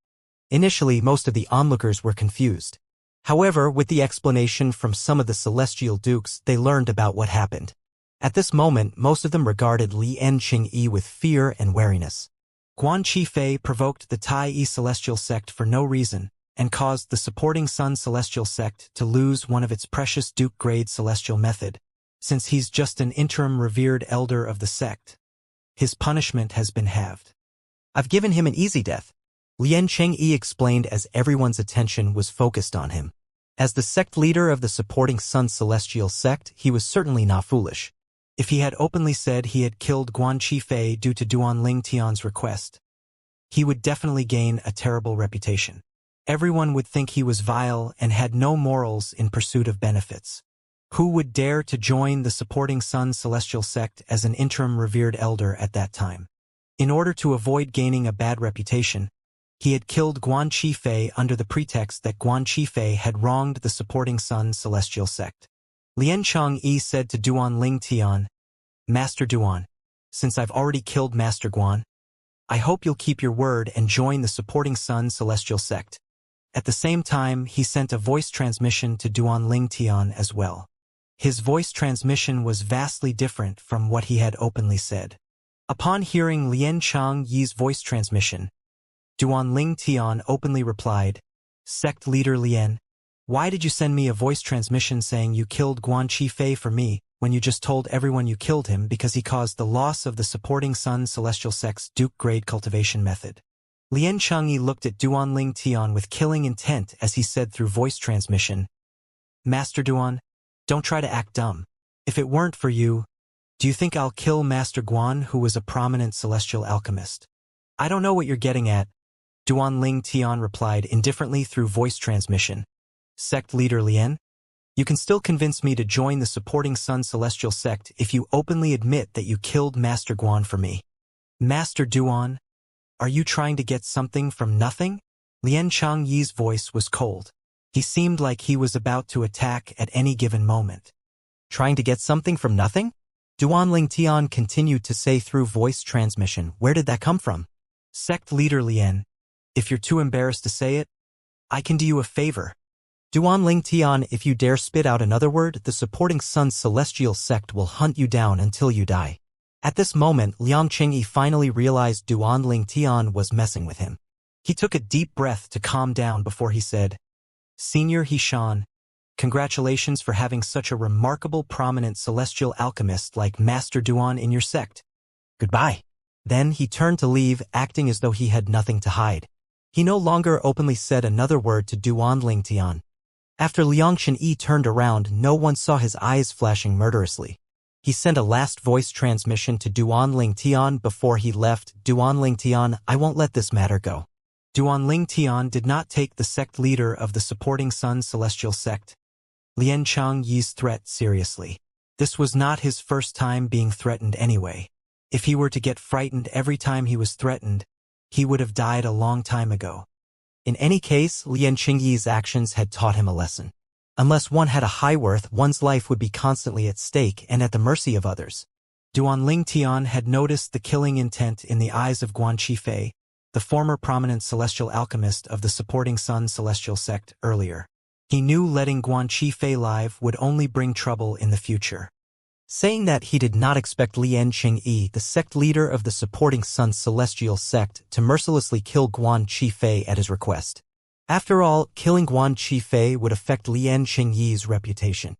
Initially, most of the onlookers were confused. However, with the explanation from some of the Celestial Dukes, they learned about what happened. At this moment, most of them regarded Lian Qingyi with fear and wariness. Guan Qifei provoked the Tai Celestial Sect for no reason, and caused the Supporting Sun Celestial Sect to lose one of its precious Duke-grade celestial method. Since he's just an interim revered elder of the sect, his punishment has been halved. I've given him an easy death, Lian Qingyi explained as everyone's attention was focused on him. As the sect leader of the Supporting Sun Celestial Sect, he was certainly not foolish. If he had openly said he had killed Guan Qifei due to Duanling Tian's request, he would definitely gain a terrible reputation. Everyone would think he was vile and had no morals in pursuit of benefits. Who would dare to join the Supporting Sun Celestial Sect as an interim revered elder at that time? In order to avoid gaining a bad reputation, He had killed Guan Qifei under the pretext that Guan Qifei had wronged the supporting Sun Celestial sect. Lian Changyi said to Duan Ling Tian, "Master Duan, since I've already killed Master Guan, I hope you'll keep your word and join the supporting Sun Celestial sect." At the same time, he sent a voice transmission to Duan Ling Tian as well. His voice transmission was vastly different from what he had openly said. Upon hearing Lian Changyi's voice transmission, Duan Ling Tian openly replied, "Sect leader Lian, why did you send me a voice transmission saying you killed Guan Qifei for me, when you just told everyone you killed him because he caused the loss of the supporting Sun Celestial sect's Duke-grade cultivation method?" Lian Changyi looked at Duan Ling Tian with killing intent as he said through voice transmission, "Master Duan, don't try to act dumb. If it weren't for you, do you think I'll kill Master Guan, who was a prominent celestial alchemist?" "I don't know what you're getting at," Duan Ling Tian replied indifferently through voice transmission. "Sect leader Lian, you can still convince me to join the supporting Sun Celestial sect if you openly admit that you killed Master Guan for me." "Master Duan, are you trying to get something from nothing?" Lian Changyi's voice was cold. He seemed like he was about to attack at any given moment. "Trying to get something from nothing?" Duan Ling Tian continued to say through voice transmission. "Where did that come from?" "Sect leader Lian, if you're too embarrassed to say it, I can do you a favor. Duan Ling Tian, if you dare spit out another word, the supporting Sun Celestial sect will hunt you down until you die." At this moment, Liang Qingyi finally realized Duan Ling Tian was messing with him. He took a deep breath to calm down before he said, "Senior Hishan, congratulations for having such a remarkable prominent celestial alchemist like Master Duan in your sect. Goodbye." Then he turned to leave, acting as though he had nothing to hide. He no longer openly said another word to Duan Ling Tian. After Liang Qingyi turned around, no one saw his eyes flashing murderously. He sent a last voice transmission to Duan Ling Tian before he left. "Duan Ling Tian, I won't let this matter go." Duan Ling Tian did not take the sect leader of the supporting Sun Celestial sect, Lian Changyi's threat, seriously. This was not his first time being threatened anyway. If he were to get frightened every time he was threatened, he would have died a long time ago. In any case, Lian Qingyi's actions had taught him a lesson. Unless one had a high worth, one's life would be constantly at stake and at the mercy of others. Duan Ling Tian had noticed the killing intent in the eyes of Guan Qifei, the former prominent celestial alchemist of the supporting Sun Celestial sect, earlier. He knew letting Guan Qifei live would only bring trouble in the future. Saying that, he did not expect Lian Qingyi, the sect leader of the supporting Sun Celestial sect, to mercilessly kill Guan Qifei at his request. After all, killing Guan Qifei would affect Lian Qingyi's reputation.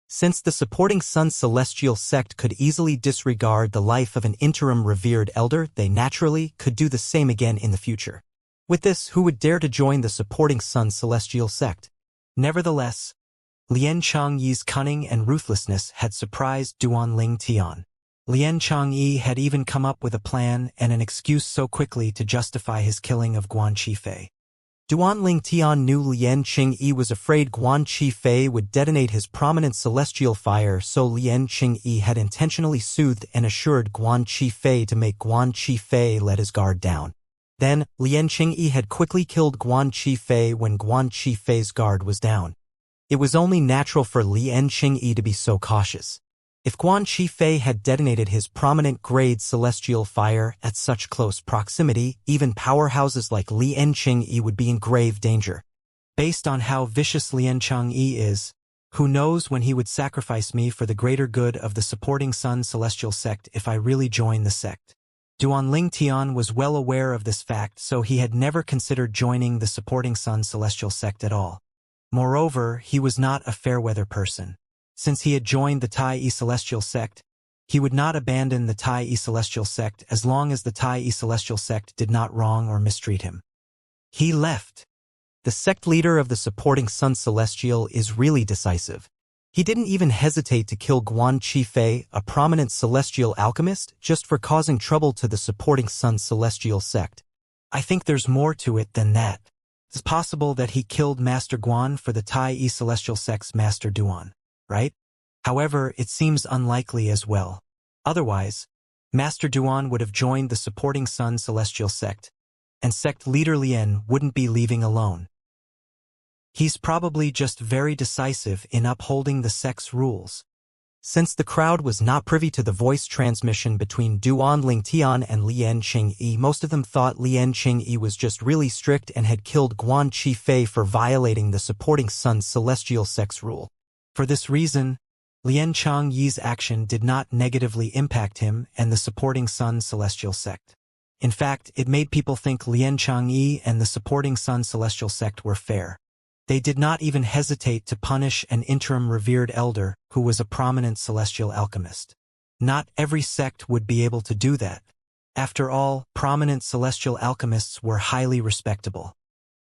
Since the supporting Sun Celestial sect could easily disregard the life of an interim revered elder, they naturally could do the same again in the future. With this, who would dare to join the supporting Sun Celestial sect? Nevertheless, Lian Changyi's cunning and ruthlessness had surprised Duan Ling Tian. Lian Changyi had even come up with a plan and an excuse so quickly to justify his killing of Guan Qifei. Duan Ling Tian knew Lian Qingyi was afraid Guan Qifei would detonate his prominent celestial fire, so Lian Qingyi had intentionally soothed and assured Guan Qifei to make Guan Qifei let his guard down. Then, Lian Qingyi had quickly killed Guan Qifei when Guan Qifei's guard was down. It was only natural for Lian Qingyi to be so cautious. If Guan Qifei had detonated his prominent grade celestial fire at such close proximity, even powerhouses like Lian Qingyi would be in grave danger. Based on how vicious Lian Qingyi is, who knows when he would sacrifice me for the greater good of the supporting Sun Celestial sect if I really join the sect. Duan Ling Tian was well aware of this fact, so he had never considered joining the supporting Sun Celestial sect at all. Moreover, he was not a fair-weather person. Since he had joined the Tai Celestial sect, he would not abandon the Tai Celestial sect as long as the Tai Celestial sect did not wrong or mistreat him. He left. The sect leader of the supporting Sun Celestial is really decisive. He didn't even hesitate to kill Guan Qifei, a prominent celestial alchemist, just for causing trouble to the supporting Sun Celestial sect. I think there's more to it than that. It's possible that he killed Master Guan for the Tai Celestial sect's Master Duan, right? However, it seems unlikely as well. Otherwise, Master Duan would have joined the supporting Sun Celestial sect, and sect leader Lien wouldn't be leaving alone. He's probably just very decisive in upholding the sect's rules. Since the crowd was not privy to the voice transmission between Duan Lingtian and Lien Qingyi, most of them thought Lien Qingyi was just really strict and had killed Guan Qifei for violating the supporting Sun's celestial sect's rule. For this reason, Lien Qingyi's action did not negatively impact him and the supporting Sun celestial sect. In fact, it made people think Lien Qingyi and the supporting Sun celestial sect were fair. They did not even hesitate to punish an interim revered elder who was a prominent celestial alchemist. Not every sect would be able to do that. After all, prominent celestial alchemists were highly respectable.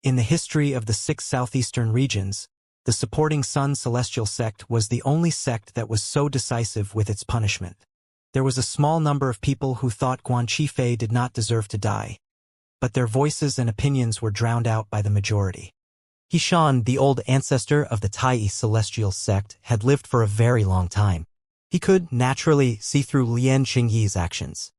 In the history of the 6 southeastern regions, the supporting Sun celestial sect was the only sect that was so decisive with its punishment. There was a small number of people who thought Guan Qifei did not deserve to die, but their voices and opinions were drowned out by the majority. Hishan, the old ancestor of the Tai celestial sect, had lived for a very long time. He could, naturally, see through Lien Qingyi's actions.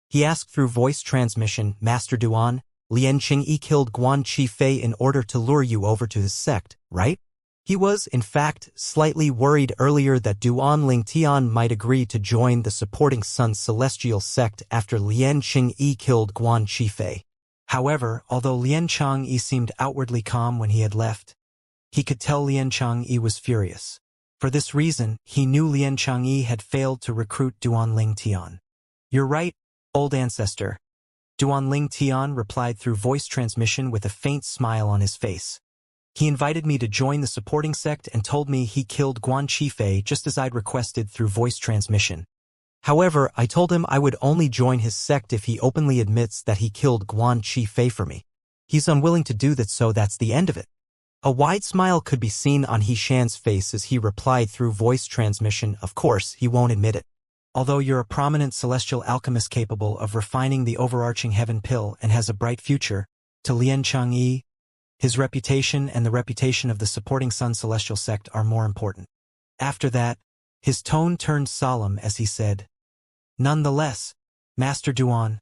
He asked through voice transmission, Master Duan, Lien Qingyi killed Guan Qifei in order to lure you over to his sect, right? He was, in fact, slightly worried earlier that Duan Lingtian might agree to join the supporting Sun celestial sect after Lien Qingyi killed Guan Qifei. However, although Lien Qingyi seemed outwardly calm when he had left, he could tell Lien Qingyi was furious. For this reason, he knew Lien Qingyi had failed to recruit Duan Lingtian. You're right, old ancestor. Duan Lingtian replied through voice transmission with a faint smile on his face. He invited me to join the supporting sect and told me he killed Guan Qifei just as I'd requested through voice transmission. However, I told him I would only join his sect if he openly admits that he killed Guan Qifei for me. He's unwilling to do that, so that's the end of it. A wide smile could be seen on Hishan's face as he replied through voice transmission, of course, he won't admit it. Although you're a prominent celestial alchemist capable of refining the overarching heaven pill and has a bright future, to Lien Qingyi, his reputation and the reputation of the supporting Sun celestial sect are more important. After that, his tone turned solemn as he said, Nonetheless, Master Duan,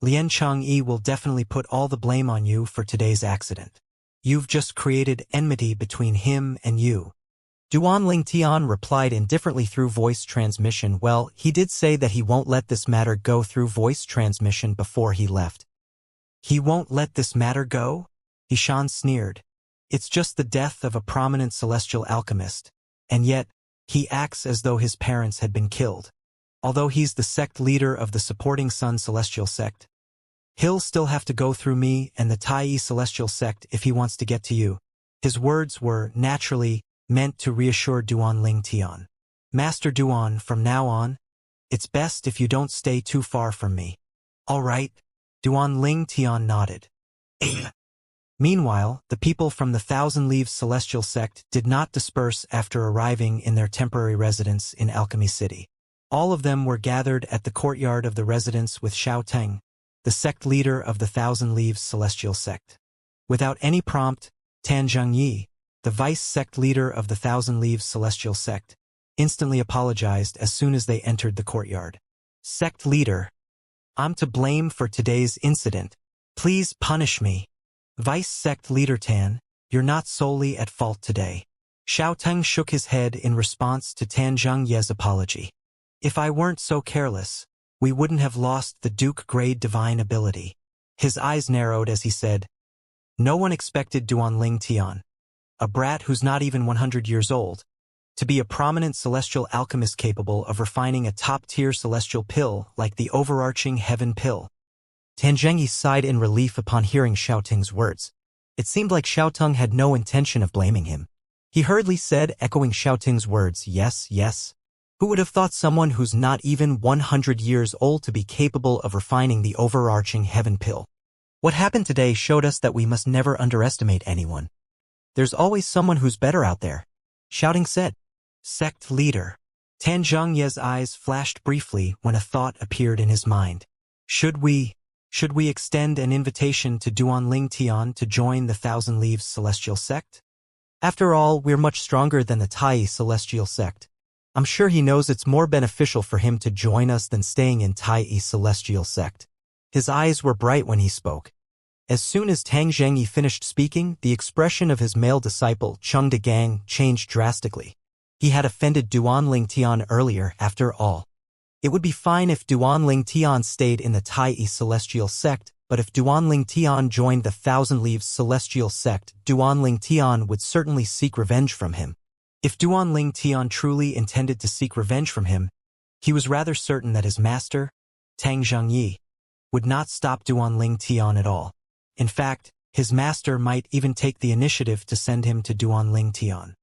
Lien Qingyi will definitely put all the blame on you for today's accident. You've just created enmity between him and you. Duan Lingtian replied indifferently through voice transmission. Well, he did say that he won't let this matter go through voice transmission before he left. He won't let this matter go? Hishan sneered. It's just the death of a prominent celestial alchemist, and yet, he acts as though his parents had been killed. Although he's the sect leader of the supporting Sun celestial sect, he'll still have to go through me and the Tai celestial sect if he wants to get to you. His words were, naturally, meant to reassure Duan Lingtian. Master Duan, from now on, it's best if you don't stay too far from me. All right? Duan Lingtian nodded. Meanwhile, the people from the Thousand Leaves celestial sect did not disperse after arriving in their temporary residence in Alchemy City. All of them were gathered at the courtyard of the residence with Xiao Teng, the sect leader of the Thousand Leaves celestial sect. Without any prompt, Tan Zhengyi, the vice-sect leader of the Thousand Leaves celestial sect, instantly apologized as soon as they entered the courtyard. Sect leader, I'm to blame for today's incident. Please punish me. Vice-sect leader Tan, you're not solely at fault today. Xiao Teng shook his head in response to Tan Zhengye's apology. If I weren't so careless, we wouldn't have lost the Duke-grade divine ability. His eyes narrowed as he said, No one expected Duan Lingtian, a brat who's not even 100 years old, to be a prominent celestial alchemist capable of refining a top-tier celestial pill like the overarching heaven pill. Tan Zhengyi sighed in relief upon hearing Xiao Teng's words. It seemed like Xiao Teng had no intention of blaming him. He hurriedly said, echoing Xiao Teng's words, Yes, yes. Who would have thought someone who's not even 100 years old to be capable of refining the overarching heaven pill? What happened today showed us that we must never underestimate anyone. There's always someone who's better out there. Shouting said. Sect leader. Tan Zhengye's eyes flashed briefly when a thought appeared in his mind. Should we extend an invitation to Duan Lingtian to join the Thousand Leaves celestial sect? After all, we're much stronger than the Tai celestial sect. I'm sure he knows it's more beneficial for him to join us than staying in Tai celestial sect. His eyes were bright when he spoke. As soon as Tang Zhengyi finished speaking, the expression of his male disciple, Cheng Degang, changed drastically. He had offended Duan Lingtian earlier, after all. It would be fine if Duan Lingtian stayed in the Tai-I celestial sect, but if Duan Lingtian joined the Thousand Leaves celestial sect, Duan Lingtian would certainly seek revenge from him. If Duan Lingtian truly intended to seek revenge from him, he was rather certain that his master, Tang Zhengyi, would not stop Duan Lingtian at all. In fact, his master might even take the initiative to send him to Duan Lingtian.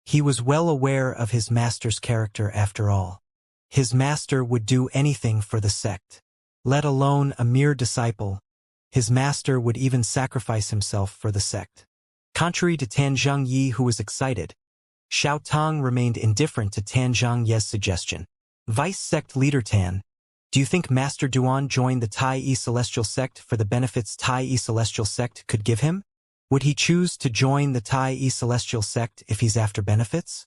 He was well aware of his master's character after all. His master would do anything for the sect. Let alone a mere disciple, his master would even sacrifice himself for the sect. Contrary to Tan Zhengyi, who was excited, Xiao Tong remained indifferent to Tan Zhengyi's suggestion. Vice sect leader Tan, do you think Master Duan joined the Tai-I celestial sect for the benefits Tai-I celestial sect could give him? Would he choose to join the Tai-I celestial sect if he's after benefits?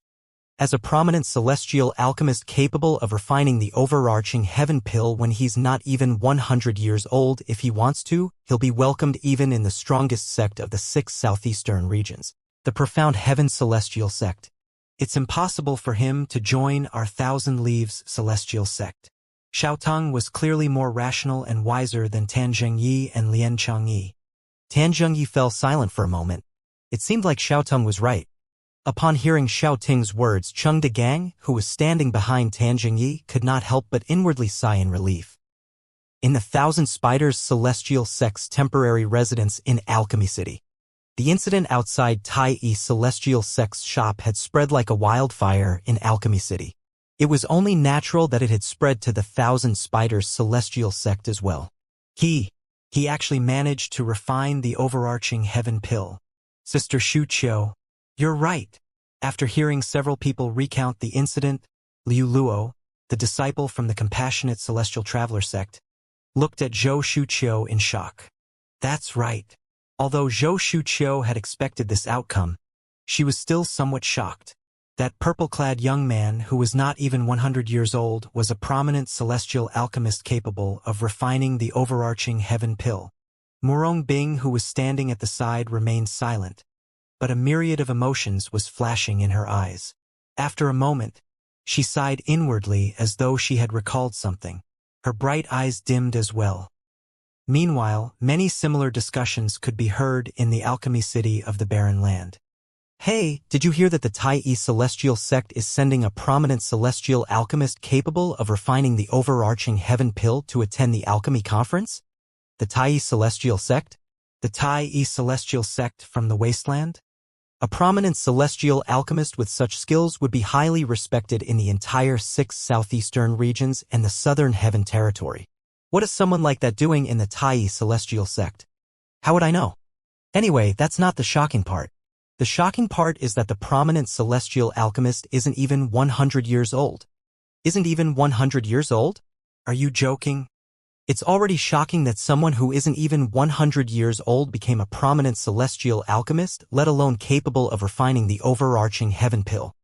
As a prominent celestial alchemist capable of refining the overarching heaven pill when he's not even 100 years old, if he wants to, he'll be welcomed even in the strongest sect of the 6 southeastern regions, the profound heaven celestial sect. It's impossible for him to join our Thousand Leaves celestial sect. Xiao Tong was clearly more rational and wiser than Tan Zhengyi and Lian Changyi. Tan Zhengyi fell silent for a moment. It seemed like Xiao Tong was right. Upon hearing Xiao Ting's words, Cheng Degang, who was standing behind Tan Zhengyi, could not help but inwardly sigh in relief. In the Thousand Spiders celestial sect's temporary residence in Alchemy City, the incident outside Tai-I celestial sect's shop had spread like a wildfire in Alchemy City. It was only natural that it had spread to the Thousand Spiders celestial sect as well. He actually managed to refine the overarching heaven pill. Sister Shuqiu, you're right. After hearing several people recount the incident, Liu Luo, the disciple from the Compassionate Celestial Traveler sect, looked at Zhou Shuqiu in shock. That's right. Although Zhou Shuqiu had expected this outcome, she was still somewhat shocked. That purple-clad young man, who was not even 100 years old, was a prominent celestial alchemist capable of refining the overarching heaven pill. Murong Bing, who was standing at the side, remained silent, but a myriad of emotions was flashing in her eyes. After a moment, she sighed inwardly as though she had recalled something. Her bright eyes dimmed as well. Meanwhile, many similar discussions could be heard in the alchemy city of the Barren Land. Hey, did you hear that the Tai-I celestial sect is sending a prominent celestial alchemist capable of refining the overarching heaven pill to attend the alchemy conference? The Tai-I celestial sect? The Tai-I celestial sect from the wasteland? A prominent celestial alchemist with such skills would be highly respected in the entire 6 southeastern regions and the southern heaven territory. What is someone like that doing in the Tai-I celestial sect? How would I know? Anyway, that's not the shocking part. The shocking part is that the prominent celestial alchemist isn't even 100 years old. Isn't even 100 years old? Are you joking? It's already shocking that someone who isn't even 100 years old became a prominent celestial alchemist, let alone capable of refining the overarching heaven pill.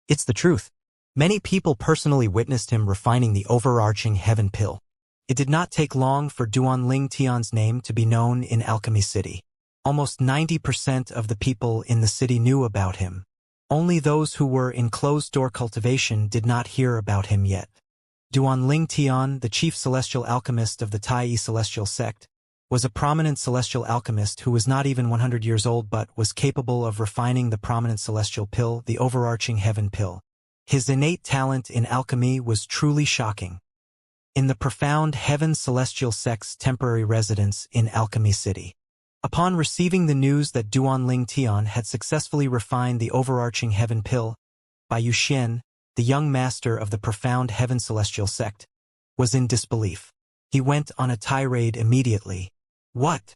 It's the truth. Many people personally witnessed him refining the overarching heaven pill. It did not take long for Duan Lingtian's name to be known in Alchemy City. Almost 90% of the people in the city knew about him. Only those who were in closed-door cultivation did not hear about him yet. Duan Lingtian, the chief celestial alchemist of the Tai-I celestial sect, was a prominent celestial alchemist who was not even 100 years old but was capable of refining the prominent celestial pill, the overarching heaven pill. His innate talent in alchemy was truly shocking. In the profound heaven celestial sect's temporary residence in Alchemy City, upon receiving the news that Duan Lingtian had successfully refined the overarching heaven pill, Bai Yuxian, the young master of the profound heaven celestial sect, was in disbelief. He went on a tirade immediately. What?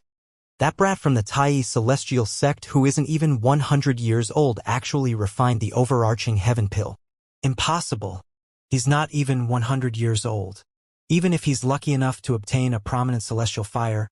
That brat from the Tai-I celestial sect who isn't even 100 years old actually refined the overarching heaven pill? Impossible. He's not even 100 years old. Even if he's lucky enough to obtain a prominent celestial fire,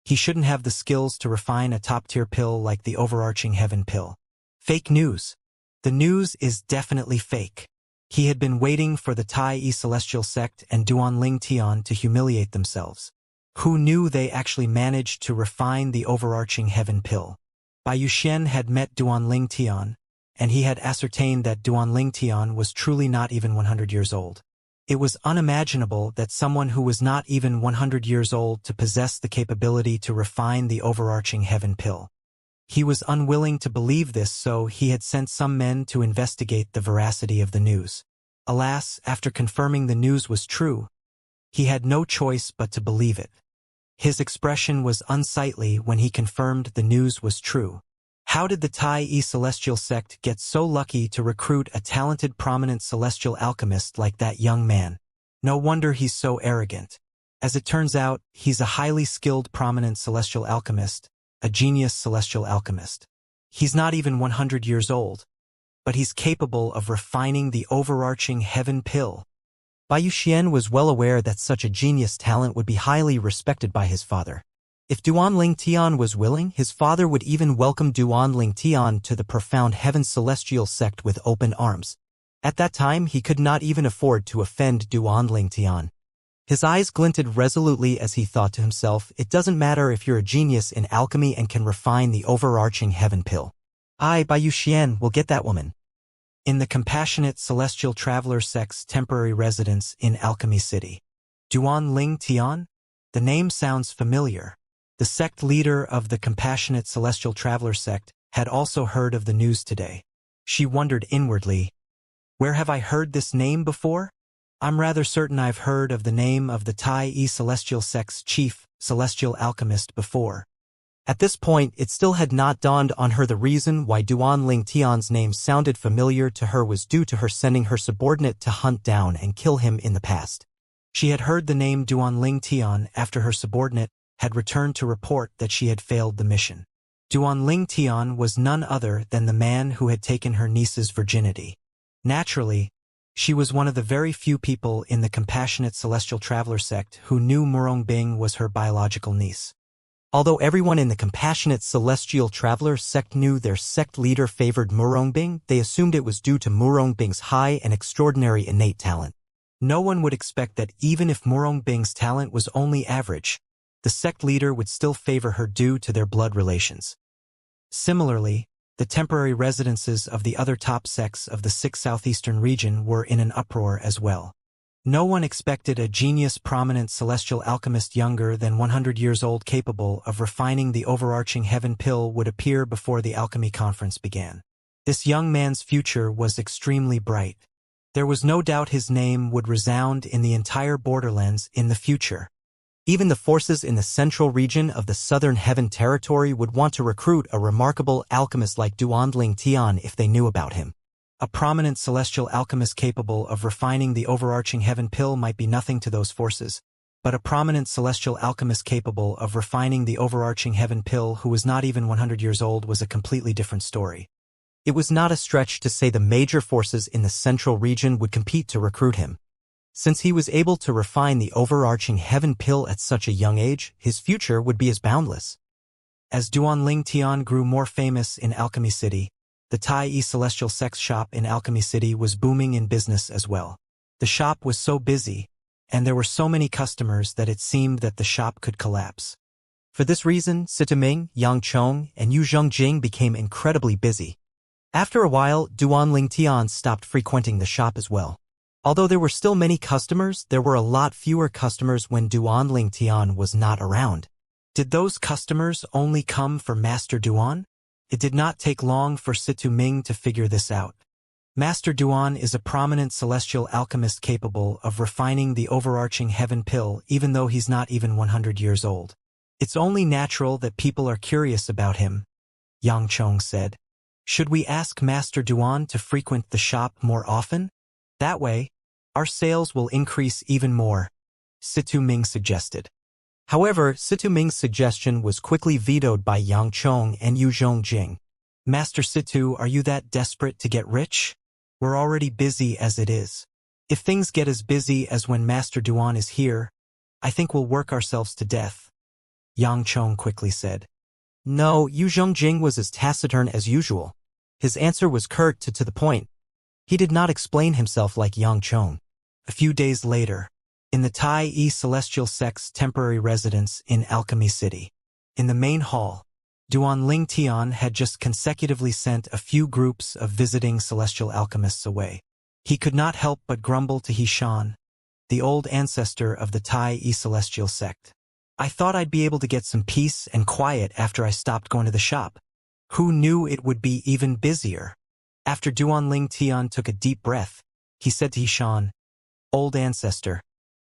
he shouldn't have the skills to refine a top-tier pill like the overarching heaven pill. Fake news. The news is definitely fake. He had been waiting for the Tai-I celestial sect and Duan Lingtian to humiliate themselves. Who knew they actually managed to refine the overarching heaven pill? Bai Yuxian had met Duanling Tian, and he had ascertained that Duanling Tian was truly not even 100 years old. It was unimaginable that someone who was not even 100 years old to possess the capability to refine the overarching heaven pill. He was unwilling to believe this, so he had sent some men to investigate the veracity of the news. Alas, after confirming the news was true, he had no choice but to believe it. His expression was unsightly when he confirmed the news was true. How did the Tai celestial sect get so lucky to recruit a talented prominent celestial alchemist like that young man? No wonder he's so arrogant. As it turns out, he's a highly skilled prominent celestial alchemist, a genius celestial alchemist. He's not even 100 years old, but he's capable of refining the overarching heaven pill. Bai Yuxian was well aware that such a genius talent would be highly respected by his father. If Duanling Tian was willing, his father would even welcome Duanling Tian to the profound heaven celestial sect with open arms. At that time, he could not even afford to offend Duanling Tian. His eyes glinted resolutely as he thought to himself, it doesn't matter if you're a genius in alchemy and can refine the overarching heaven pill. I, Bai Yuxian, will get that woman. In the compassionate celestial traveler sect's temporary residence in Alchemy City. Duanling Tian? The name sounds familiar. The sect leader of the compassionate celestial traveler sect had also heard of the news today. She wondered inwardly, where have I heard this name before? I'm rather certain I've heard of the name of the Tai celestial sect's chief celestial alchemist before. At this point, it still had not dawned on her the reason why Duanling Tian's name sounded familiar to her was due to her sending her subordinate to hunt down and kill him in the past. She had heard the name Duanling Tian after her subordinate had returned to report that she had failed the mission. Duanling Tian was none other than the man who had taken her niece's virginity. Naturally, she was one of the very few people in the compassionate celestial traveler sect who knew Murongbing was her biological niece. Although everyone in the compassionate celestial traveler sect knew their sect leader favored Murongbing, they assumed it was due to Murongbing's high and extraordinary innate talent. No one would expect that even if Murongbing's talent was only average, the sect leader would still favor her due to their blood relations. Similarly, the temporary residences of the other top sects of the 6 southeastern region were in an uproar as well. No one expected a genius prominent celestial alchemist younger than 100 years old capable of refining the overarching heaven pill would appear before the alchemy conference began. This young man's future was extremely bright. There was no doubt his name would resound in the entire borderlands in the future. Even the forces in the central region of the southern heaven territory would want to recruit a remarkable alchemist like Duanling Tian if they knew about him. A prominent celestial alchemist capable of refining the overarching heaven pill might be nothing to those forces, but a prominent celestial alchemist capable of refining the overarching heaven pill who was not even 100 years old was a completely different story. It was not a stretch to say the major forces in the central region would compete to recruit him. Since he was able to refine the overarching heaven pill at such a young age, his future would be as boundless. As Duanling Tian grew more famous in Alchemy City, the Tai celestial sex shop in Alchemy City was booming in business as well. The shop was so busy, and there were so many customers that it seemed that the shop could collapse. For this reason, Sitaming, Yang Chong, and Yu Zhongjing became incredibly busy. After a while, Duanling Tian stopped frequenting the shop as well. Although there were still many customers, there were a lot fewer customers when Duanling Tian was not around. Did those customers only come for Master Duan? It did not take long for Situ Ming to figure this out. Master Duan is a prominent celestial alchemist capable of refining the overarching heaven pill even though he's not even 100 years old. It's only natural that people are curious about him, Yang Chong said. Should we ask Master Duan to frequent the shop more often? That way, our sales will increase even more, Situ Ming suggested. However, Situ Ming's suggestion was quickly vetoed by Yang Chong and Yu Zhongjing. Master Situ, are you that desperate to get rich? We're already busy as it is. If things get as busy as when Master Duan is here, I think we'll work ourselves to death, Yang Chong quickly said. No, Yu Zhongjing was as taciturn as usual. His answer was curt to the point. He did not explain himself like Yang Chong. A few days later, in the Tai celestial sect's temporary residence in Alchemy City. In the main hall, Duanling Tian had just consecutively sent a few groups of visiting celestial alchemists away. He could not help but grumble to Xianxia, the old ancestor of the Tai celestial sect. I thought I'd be able to get some peace and quiet after I stopped going to the shop. Who knew it would be even busier? After Duanling Tian took a deep breath, he said to Xianxia, "Old ancestor,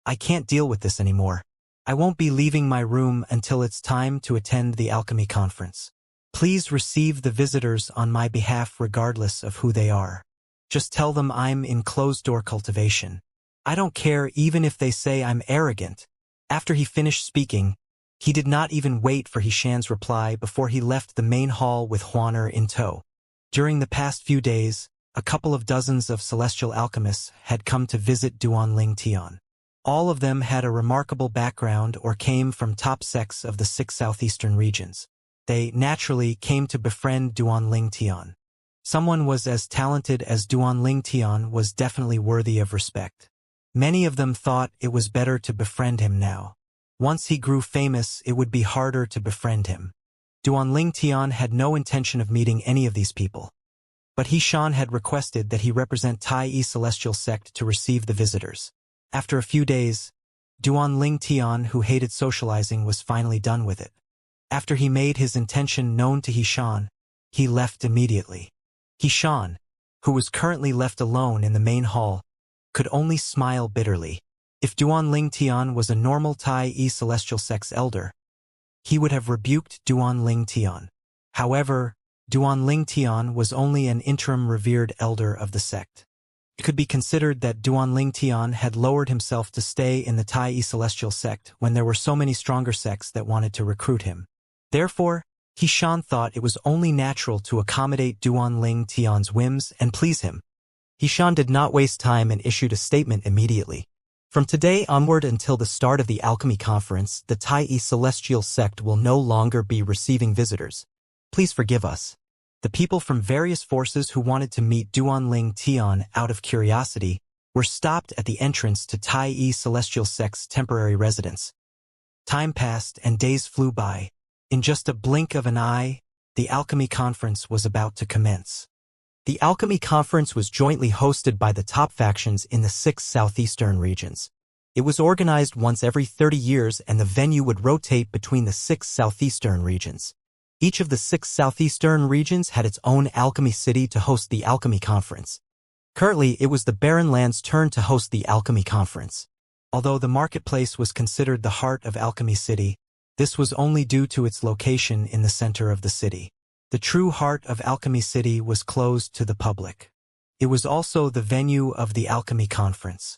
I can't deal with this anymore. I won't be leaving my room until it's time to attend the alchemy conference. Please receive the visitors on my behalf regardless of who they are. Just tell them I'm in closed-door cultivation. I don't care even if they say I'm arrogant." After he finished speaking, he did not even wait for Xianxia's reply before he left the main hall with Huaner in tow. During the past few days, a couple of dozens of celestial alchemists had come to visit Duanling Tian. All of them had a remarkable background or came from top sects of the 6 southeastern regions. They naturally came to befriend Duanling Tian. Someone was as talented as Duanling Tian was definitely worthy of respect. Many of them thought it was better to befriend him now. Once he grew famous, it would be harder to befriend him. Duanling Tian had no intention of meeting any of these people. But Xianxia had requested that he represent Tai celestial sect to receive the visitors. After a few days, Duanling Tian, who hated socializing, was finally done with it. After he made his intention known to Xianxia, he left immediately. Xianxia, who was currently left alone in the main hall, could only smile bitterly. If Duanling Tian was a normal Tai celestial sect's elder, he would have rebuked Duanling Tian. However, Duanling Tian was only an interim revered elder of the sect. It could be considered that Duanling Tian had lowered himself to stay in the Tai celestial sect when there were so many stronger sects that wanted to recruit him. Therefore, Xianxia thought it was only natural to accommodate Duanling Tian's whims and please him. Xianxia did not waste time and issued a statement immediately. From today onward until the start of the alchemy conference, the Tai celestial sect will no longer be receiving visitors. Please forgive us. The people from various forces who wanted to meet Duanling Tian out of curiosity were stopped at the entrance to Tai celestial sect's temporary residence. Time passed and days flew by. In just a blink of an eye, the alchemy conference was about to commence. The alchemy conference was jointly hosted by the top factions in the 6 southeastern regions. It was organized once every 30 years and the venue would rotate between the 6 southeastern regions. Each of the 6 southeastern regions had its own alchemy city to host the alchemy conference. Currently, it was the Barren Land's turn to host the alchemy conference. Although the marketplace was considered the heart of Alchemy City, this was only due to its location in the center of the city. The true heart of Alchemy City was closed to the public. It was also the venue of the alchemy conference.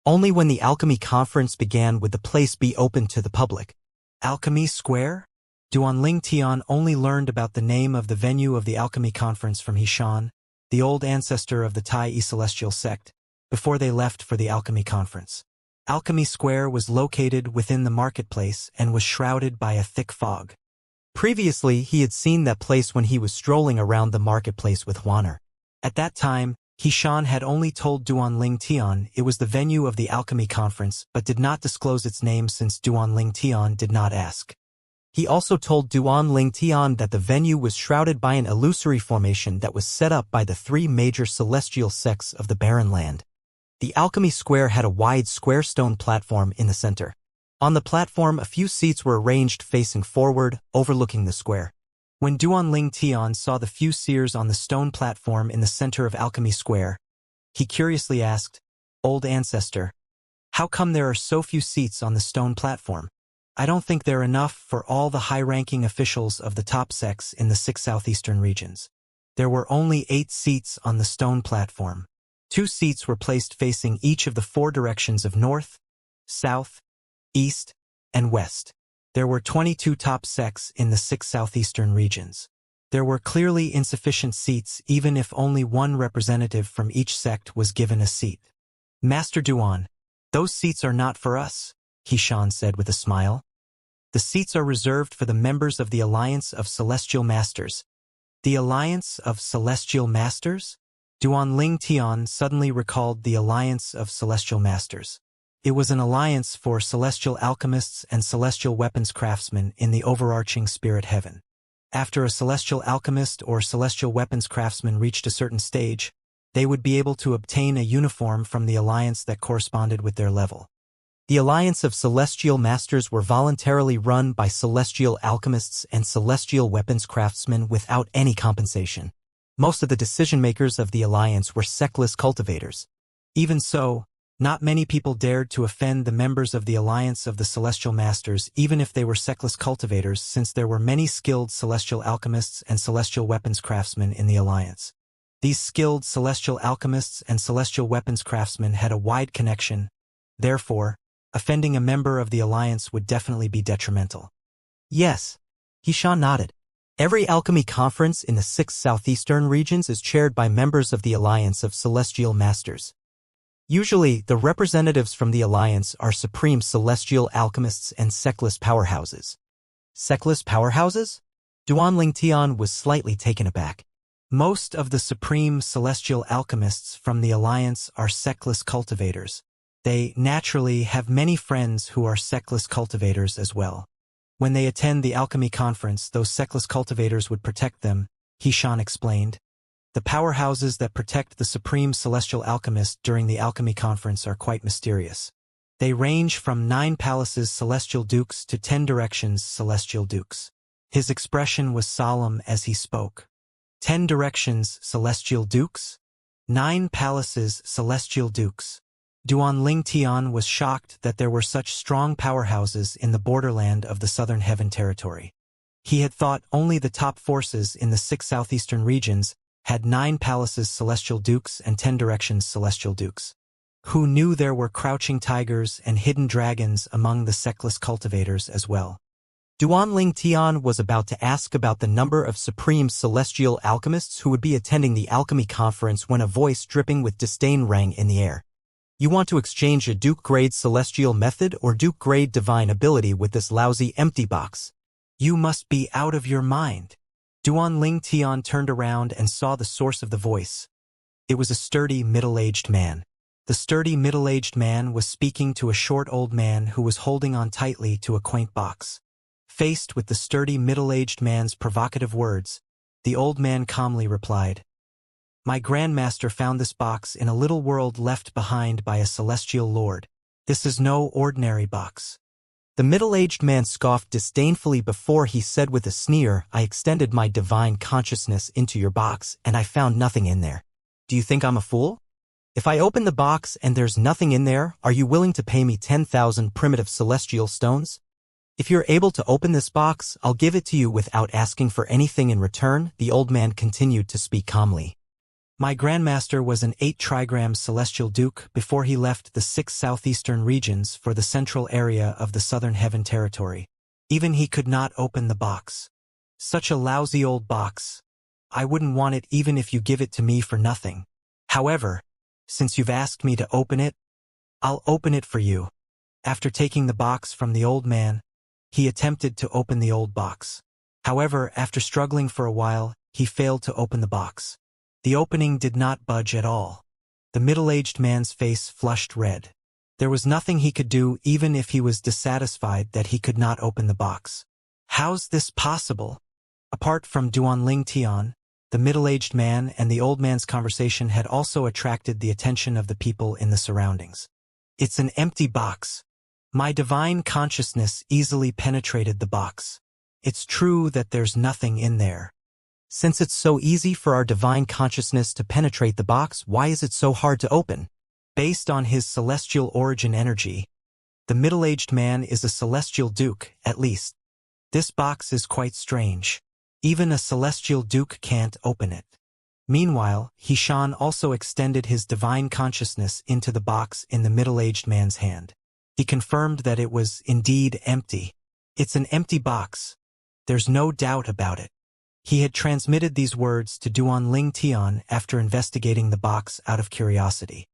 Only when the alchemy conference began would the place be open to the public. Alchemy Square? Duanling Tian only learned about the name of the venue of the alchemy conference from Xianxia, the old ancestor of the Tai celestial sect, before they left for the alchemy conference. Alchemy Square was located within the marketplace and was shrouded by a thick fog. Previously, he had seen that place when he was strolling around the marketplace with Huaner. At that time, Xianxia had only told Duanling Tian it was the venue of the alchemy conference but did not disclose its name since Duanling Tian did not ask. He also told Duanling Tian that the venue was shrouded by an illusory formation that was set up by the 3 major celestial sects of the Barren Land. The alchemy square had a wide square stone platform in the center. On the platform, a few seats were arranged facing forward, overlooking the square. When Duanling Tian saw the few seers on the stone platform in the center of Alchemy Square, he curiously asked, "Old ancestor, how come there are so few seats on the stone platform? I don't think there are enough for all the high-ranking officials of the top sects in the 6 southeastern regions." There were only 8 seats on the stone platform. 2 seats were placed facing each of the 4 directions of north, south, east, and west. There were 22 top sects in the 6 southeastern regions. There were clearly insufficient seats even if only 1 representative from each sect was given a seat. "Master Duan, those seats are not for us," Xianxia said with a smile. "The seats are reserved for the members of the Alliance of Celestial Masters." The Alliance of Celestial Masters? Duanling Tian suddenly recalled the Alliance of Celestial Masters. It was an alliance for celestial alchemists and celestial weapons craftsmen in the overarching spirit heaven. After a celestial alchemist or celestial weapons craftsman reached a certain stage, they would be able to obtain a uniform from the alliance that corresponded with their level. The alliance of celestial masters were voluntarily run by celestial alchemists and celestial weapons craftsmen without any compensation. Most of the decision-makers of the alliance were sectless cultivators. Even so, not many people dared to offend the members of the alliance of the celestial masters, even if they were sectless cultivators, since there were many skilled celestial alchemists and celestial weapons craftsmen in the alliance. These skilled celestial alchemists and celestial weapons craftsmen had a wide connection. Therefore, offending a member of the alliance would definitely be detrimental. Yes, Xianxia nodded. Every alchemy conference in the 6 southeastern regions is chaired by members of the alliance of celestial masters. Usually, the representatives from the alliance are supreme celestial alchemists and sectless powerhouses. Sectless powerhouses? Duanling Tian was slightly taken aback. Most of the supreme celestial alchemists from the alliance are sectless cultivators. They naturally have many friends who are sectless cultivators as well. When they attend the alchemy conference, those sectless cultivators would protect them, Xianxia explained. The powerhouses that protect the supreme celestial alchemist during the alchemy conference are quite mysterious. They range from 9 palaces celestial dukes to 10 directions celestial dukes. His expression was solemn as he spoke. 10 directions celestial dukes? 9 palaces celestial dukes. Duanling Tian was shocked that there were such strong powerhouses in the borderland of the Southern Heaven territory. He had thought only the top forces in the 6 southeastern regions had 9 palaces celestial dukes and 10 directions celestial dukes. Who knew there were crouching tigers and hidden dragons among the sectless cultivators as well? Duanling Tian was about to ask about the number of supreme celestial alchemists who would be attending the alchemy conference when a voice dripping with disdain rang in the air. You want to exchange a Duke-grade celestial method or Duke-grade divine ability with this lousy empty box? You must be out of your mind. Duanling Tian turned around and saw the source of the voice. It was a sturdy, middle-aged man. The sturdy, middle-aged man was speaking to a short old man who was holding on tightly to a quaint box. Faced with the sturdy, middle-aged man's provocative words, the old man calmly replied, "My grandmaster found this box in a little world left behind by a celestial lord. This is no ordinary box." The middle-aged man scoffed disdainfully before he said with a sneer, "I extended my divine consciousness into your box and I found nothing in there. Do you think I'm a fool? If I open the box and there's nothing in there, are you willing to pay me 10,000 primitive celestial stones? If you're able to open this box, I'll give it to you without asking for anything in return." The old man continued to speak calmly. "My grandmaster was an 8-trigram celestial duke before he left the 6 southeastern regions for the central area of the Southern Heaven territory. Even he could not open the box. Such a lousy old box. I wouldn't want it even if you give it to me for nothing. However, since you've asked me to open it, I'll open it for you." After taking the box from the old man, he attempted to open the old box. However, after struggling for a while, he failed to open the box. The opening did not budge at all. The middle-aged man's face flushed red. There was nothing he could do even if he was dissatisfied that he could not open the box. How's this possible? Apart from Duanling Tian, the middle-aged man and the old man's conversation had also attracted the attention of the people in the surroundings. "It's an empty box. My divine consciousness easily penetrated the box. It's true that there's nothing in there. Since it's so easy for our divine consciousness to penetrate the box, why is it so hard to open?" Based on his celestial origin energy, the middle-aged man is a celestial duke, at least. This box is quite strange. Even a celestial duke can't open it. Meanwhile, Xianxia also extended his divine consciousness into the box in the middle-aged man's hand. He confirmed that it was indeed empty. "It's an empty box. There's no doubt about it." He had transmitted these words to Duanling Tian after investigating the box out of curiosity.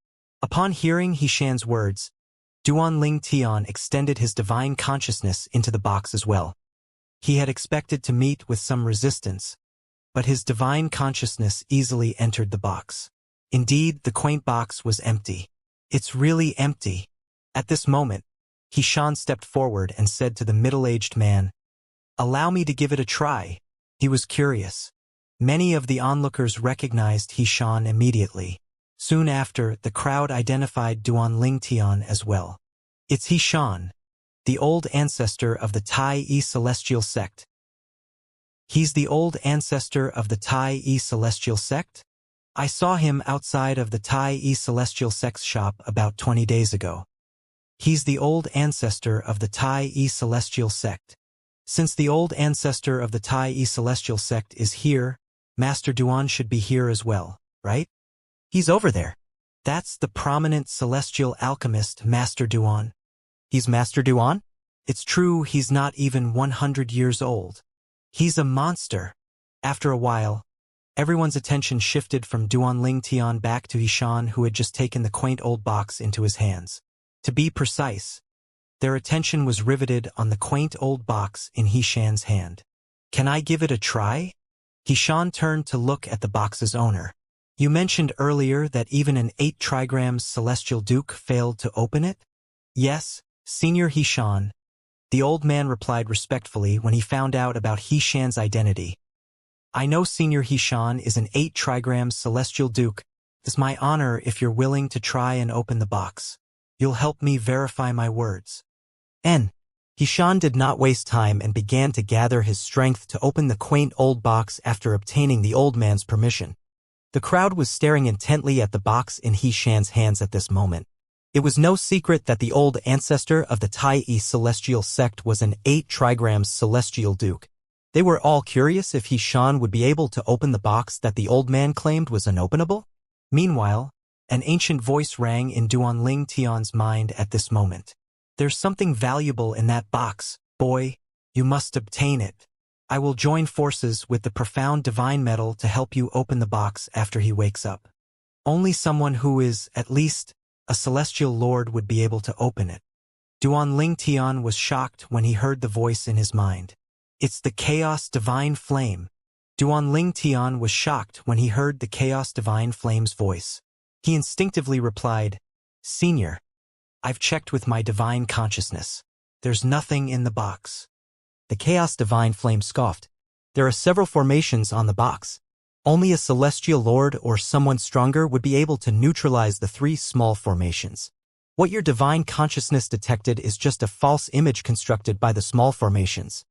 Upon hearing Xianxia's words, Duanling Tian extended his divine consciousness into the box as well. He had expected to meet with some resistance, but his divine consciousness easily entered the box. Indeed, the quaint box was empty. "It's really empty. At this moment, Xian stepped forward and said to the middle-aged man, "Allow me to give it a try." He was curious. Many of the onlookers recognized Xian immediately. Soon after, the crowd identified Duanling Tian as well. It's Xian, the old ancestor of the Tai-E celestial sect. He's the old ancestor of the Tai-E celestial sect? I saw him outside of the Tai-E celestial sect's shop about 20 days ago. He's the old ancestor of the Tai-E celestial sect. Since the old ancestor of the Tai-E celestial sect is here, Master Duan should be here as well, right? He's over there. That's the prominent celestial alchemist, Master Duan. He's Master Duan? It's true he's not even 100 years old. He's a monster. After a while, everyone's attention shifted from Duanling Tian back to Xian, who had just taken the quaint old box into his hands. To be precise, their attention was riveted on the quaint old box in Xian's hand. Can I give it a try? Xian turned to look at the box's owner. You mentioned earlier that even an 8 trigrams celestial duke failed to open it? Yes, Senior Xian. The old man replied respectfully when he found out about Xian's identity. I know Senior Xian is an 8 trigrams celestial duke. It's my honor if you're willing to try and open the box. You'll help me verify my words. Xian did not waste time and began to gather his strength to open the quaint old box after obtaining the old man's permission. The crowd was staring intently at the box in Xian's hands at this moment. It was no secret that the old ancestor of the Tai-E celestial sect was an 8 trigrams celestial duke. They were all curious if Xian would be able to open the box that the old man claimed was unopenable. Meanwhile, an ancient voice rang in Duanling Tian's mind at this moment. There's something valuable in that box, boy. You must obtain it. I will join forces with the profound divine metal to help you open the box after he wakes up. Only someone who is, at least, a celestial lord would be able to open it. Duanling Tian was shocked when he heard the voice in his mind. It's the Chaos Divine Flame. Duanling Tian was shocked when he heard the Chaos Divine Flame's voice. He instinctively replied, Senior, I've checked with my divine consciousness. There's nothing in the box. The Chaos Divine Flame scoffed. There are several formations on the box. Only a celestial lord or someone stronger would be able to neutralize the 3 small formations. What your divine consciousness detected is just a false image constructed by the small formations.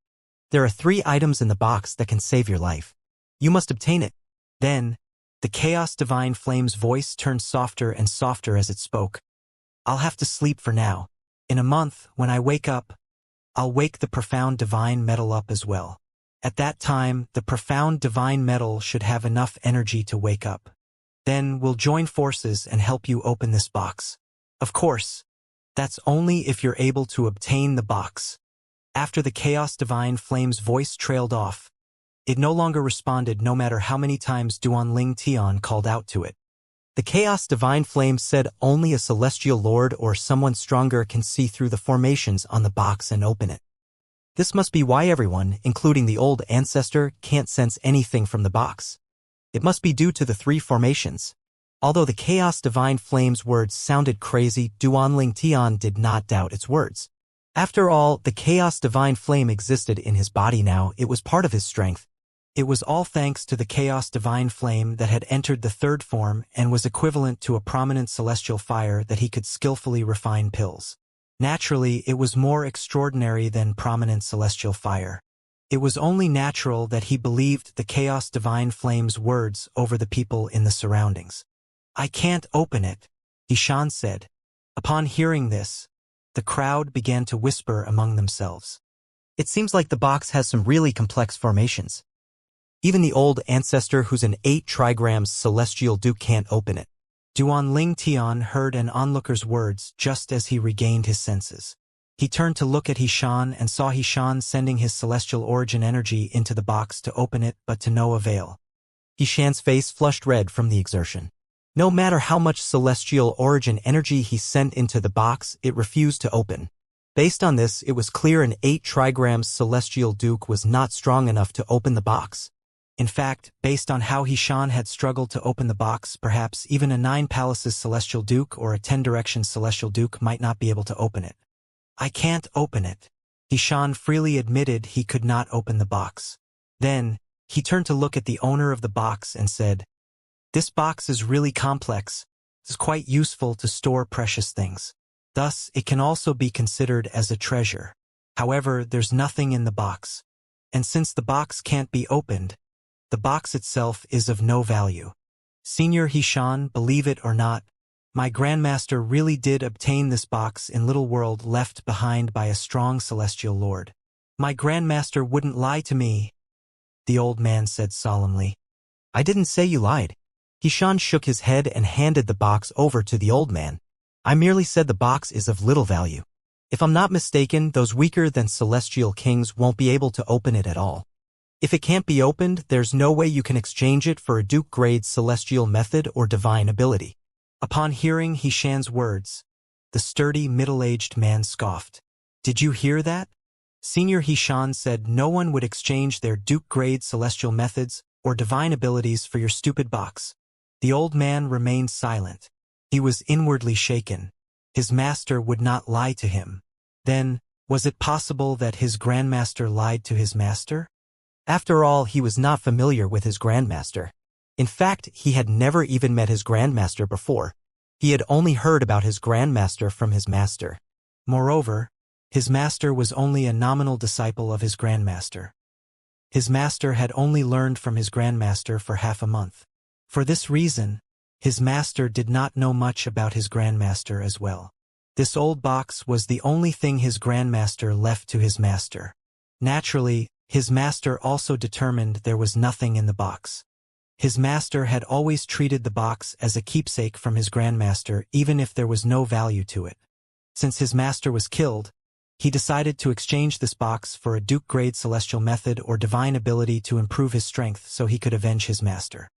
There are 3 items in the box that can save your life. You must obtain it. Then, the Chaos Divine Flame's voice turned softer and softer as it spoke. I'll have to sleep for now. In a month, when I wake up, I'll wake the profound divine metal up as well. At that time, the profound divine metal should have enough energy to wake up. Then we'll join forces and help you open this box. Of course, that's only if you're able to obtain the box. After the Chaos Divine Flame's voice trailed off, it no longer responded no matter how many times Duanling Tian called out to it. The Chaos Divine Flame said only a celestial lord or someone stronger can see through the formations on the box and open it. This must be why everyone, including the old ancestor, can't sense anything from the box. It must be due to the 3 formations. Although the Chaos Divine Flame's words sounded crazy, Duanling Tian did not doubt its words. After all, the Chaos Divine Flame existed in his body now. It was part of his strength. It was all thanks to the Chaos Divine Flame that had entered the 3rd form and was equivalent to a prominent celestial fire that he could skillfully refine pills. Naturally, it was more extraordinary than prominent celestial fire. It was only natural that he believed the Chaos Divine Flame's words over the people in the surroundings. I can't open it, Xian said. Upon hearing this, the crowd began to whisper among themselves. It seems like the box has some really complex formations. Even the old ancestor who's an 8 trigrams celestial duke can't open it. Duanling Tian heard an onlooker's words just as he regained his senses. He turned to look at Xian and saw Xian sending his celestial origin energy into the box to open it, but to no avail. Xian's face flushed red from the exertion. No matter how much celestial origin energy he sent into the box, it refused to open. Based on this, it was clear an 8 trigrams celestial duke was not strong enough to open the box. In fact, based on how Xian had struggled to open the box, perhaps even a 9 Palaces Celestial Duke or a 10 Directions Celestial Duke might not be able to open it. I can't open it. Xian freely admitted he could not open the box. Then, he turned to look at the owner of the box and said, "This box is really complex. It's quite useful to store precious things. Thus, it can also be considered as a treasure. However, there's nothing in the box. And since the box can't be opened, the box itself is of no value. Senior Xian, believe it or not, my Grandmaster really did obtain this box in Little World left behind by a strong celestial lord. My Grandmaster wouldn't lie to me," the old man said solemnly. "I didn't say you lied." Xian shook his head and handed the box over to the old man. "I merely said the box is of little value. If I'm not mistaken, those weaker than celestial kings won't be able to open it at all. If it can't be opened, there's no way you can exchange it for a Duke-grade celestial method or divine ability." Upon hearing Xian's words, the sturdy middle-aged man scoffed. "Did you hear that?" Senior Xian said no one would exchange their Duke-grade celestial methods or divine abilities for your stupid box. The old man remained silent. He was inwardly shaken. His master would not lie to him. Then, was it possible that his Grandmaster lied to his master? After all, he was not familiar with his Grandmaster. In fact, he had never even met his Grandmaster before. He had only heard about his Grandmaster from his master. Moreover, his master was only a nominal disciple of his Grandmaster. His master had only learned from his Grandmaster for half a month. For this reason, his master did not know much about his Grandmaster as well. This old box was the only thing his Grandmaster left to his master. Naturally, his master also determined there was nothing in the box. His master had always treated the box as a keepsake from his Grandmaster even if there was no value to it. Since his master was killed, he decided to exchange this box for a Duke-grade celestial method or divine ability to improve his strength so he could avenge his master.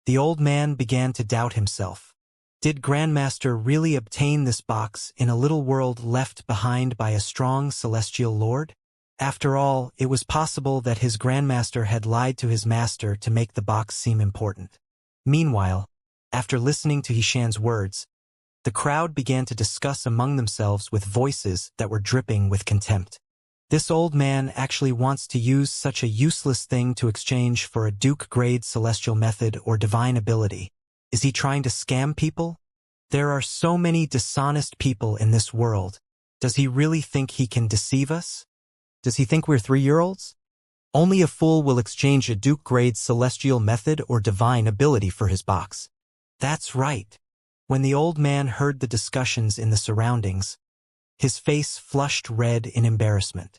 The old man began to doubt himself. Did Grandmaster really obtain this box in a little world left behind by a strong celestial lord? After all, it was possible that his Grandmaster had lied to his master to make the box seem important. Meanwhile, after listening to Xian's words, the crowd began to discuss among themselves with voices that were dripping with contempt. This old man actually wants to use such a useless thing to exchange for a Duke-grade celestial method or divine ability. Is he trying to scam people? There are so many dishonest people in this world. Does he really think he can deceive us? Does he think we're 3-year-olds? Only a fool will exchange a Duke-grade celestial method or divine ability for his box. That's right. When the old man heard the discussions in the surroundings, his face flushed red in embarrassment.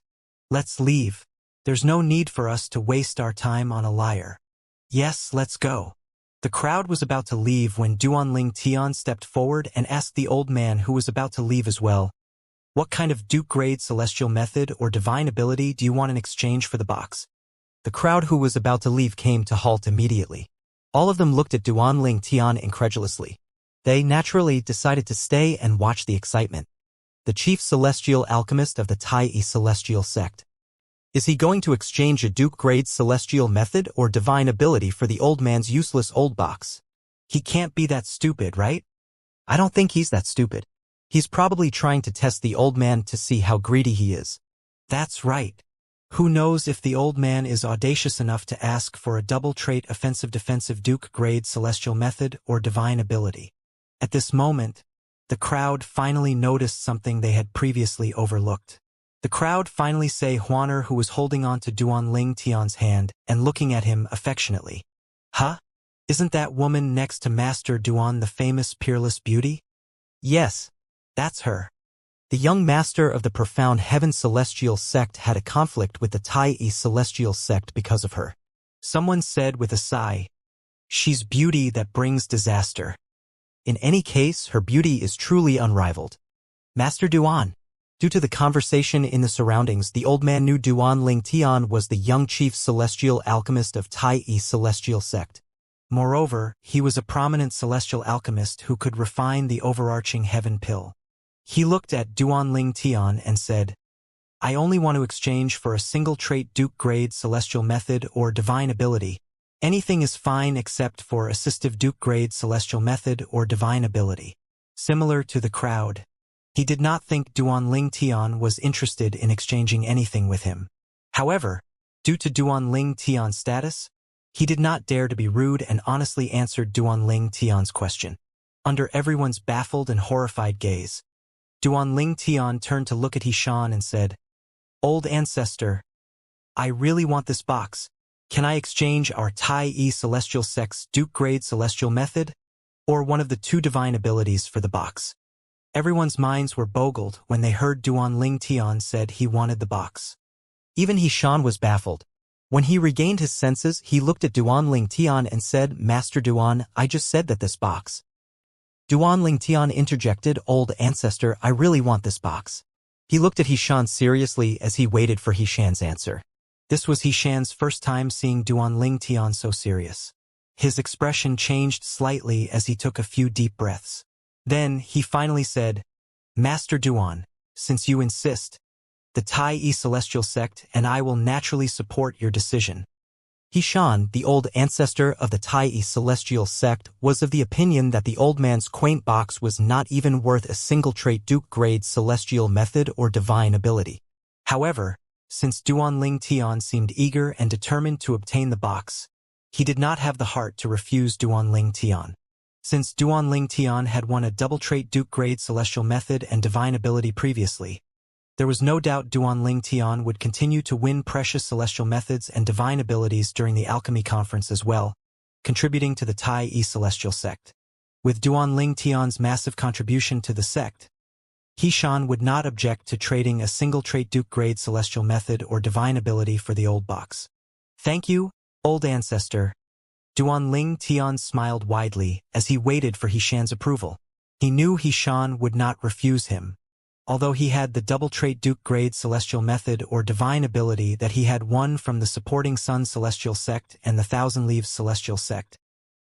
"Let's leave. There's no need for us to waste our time on a liar." "Yes, let's go." The crowd was about to leave when Duanling Tian stepped forward and asked the old man who was about to leave as well, "What kind of Duke-grade celestial method or divine ability do you want in exchange for the box?" The crowd who was about to leave came to halt immediately. All of them looked at Duanling Tian incredulously. They naturally decided to stay and watch the excitement. The chief celestial alchemist of the Tai celestial sect. Is he going to exchange a Duke-grade celestial method or divine ability for the old man's useless old box? He can't be that stupid, right? I don't think he's that stupid. He's probably trying to test the old man to see how greedy he is. That's right. Who knows if the old man is audacious enough to ask for a double-trait offensive-defensive Duke-grade celestial method or divine ability. At this moment, the crowd finally noticed something they had previously overlooked. The crowd finally saw Huaner, who was holding on to Duanling Tian's hand and looking at him affectionately. "Huh? Isn't that woman next to Master Duan the famous peerless beauty?" "Yes, that's her." The young master of the profound heaven celestial sect had a conflict with the Tai celestial sect because of her. Someone said with a sigh, "She's beauty that brings disaster." In any case, her beauty is truly unrivaled. Master Duan. Due to the conversation in the surroundings, the old man knew Duanling Tian was the young chief celestial alchemist of Tai celestial sect. Moreover, he was a prominent celestial alchemist who could refine the overarching heaven pill. He looked at Duanling Tian and said, "I only want to exchange for a single trait Duke-grade celestial method or divine ability. Anything is fine except for assistive Duke-grade celestial method or divine ability. Similar to the crowd, he did not think Duan Tian was interested in exchanging anything with him. However, due to Duan Tian's status, he did not dare to be rude and honestly answered Duan Tian's question. Under everyone's baffled and horrified gaze, Duan Tian turned to look at Xian and said, "Old ancestor, I really want this box. Can I exchange our Tai Celestial Sect's Duke-grade celestial method, or one of the two divine abilities for the box?" Everyone's minds were boggled when they heard Duan Tian said he wanted the box. Even Xian was baffled. When he regained his senses, he looked at Duan Tian and said, "Master Duan, I just said that this box." Duan Tian interjected, "Old ancestor, I really want this box." He looked at Xian seriously as he waited for Xian's answer. This was Xian's first time seeing Duan Tian so serious. His expression changed slightly as he took a few deep breaths. Then, he finally said, "Master Duan, since you insist, the Tai Celestial Sect and I will naturally support your decision." Xian, the old ancestor of the Tai Celestial Sect, was of the opinion that the old man's quaint box was not even worth a single trait Duke-grade celestial method or divine ability. However, since Duan Tian seemed eager and determined to obtain the box, he did not have the heart to refuse Duan Tian. Since Duan Tian had won a double-trait Duke-grade celestial method and divine ability previously, there was no doubt Duan Tian would continue to win precious celestial methods and divine abilities during the alchemy conference as well, contributing to the Tai Celestial Sect. With Duan Tian's massive contribution to the sect, Xian would not object to trading a single-trait Duke-grade celestial method or divine ability for the old box. "Thank you, old ancestor." Duan Tian smiled widely as he waited for Xian's approval. He knew Xian would not refuse him. Although he had the double-trait Duke-grade celestial method or divine ability that he had won from the supporting Sun Celestial Sect and the Thousand Leaves Celestial Sect,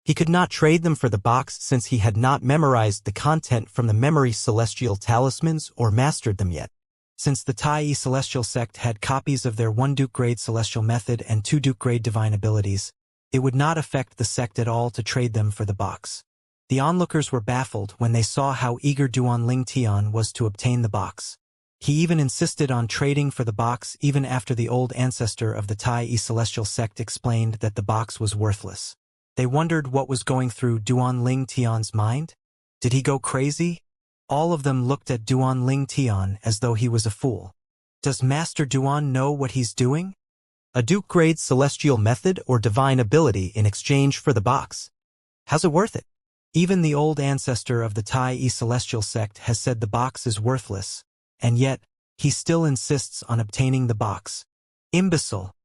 he could not trade them for the box since he had not memorized the content from the memory celestial talismans or mastered them yet. Since the Tai Celestial Sect had copies of their 1 Duke-grade celestial method and 2 Duke-grade divine abilities, it would not affect the sect at all to trade them for the box. The onlookers were baffled when they saw how eager Duan Tian was to obtain the box. He even insisted on trading for the box even after the old ancestor of the Tai Celestial Sect explained that the box was worthless. They wondered what was going through Duan Tian's mind. Did he go crazy? All of them looked at Duan Tian as though he was a fool. Does Master Duan know what he's doing? A Duke-grade celestial method or divine ability in exchange for the box. How's it worth it? Even the old ancestor of the Tai Celestial Sect has said the box is worthless, and yet, he still insists on obtaining the box. Imbecile.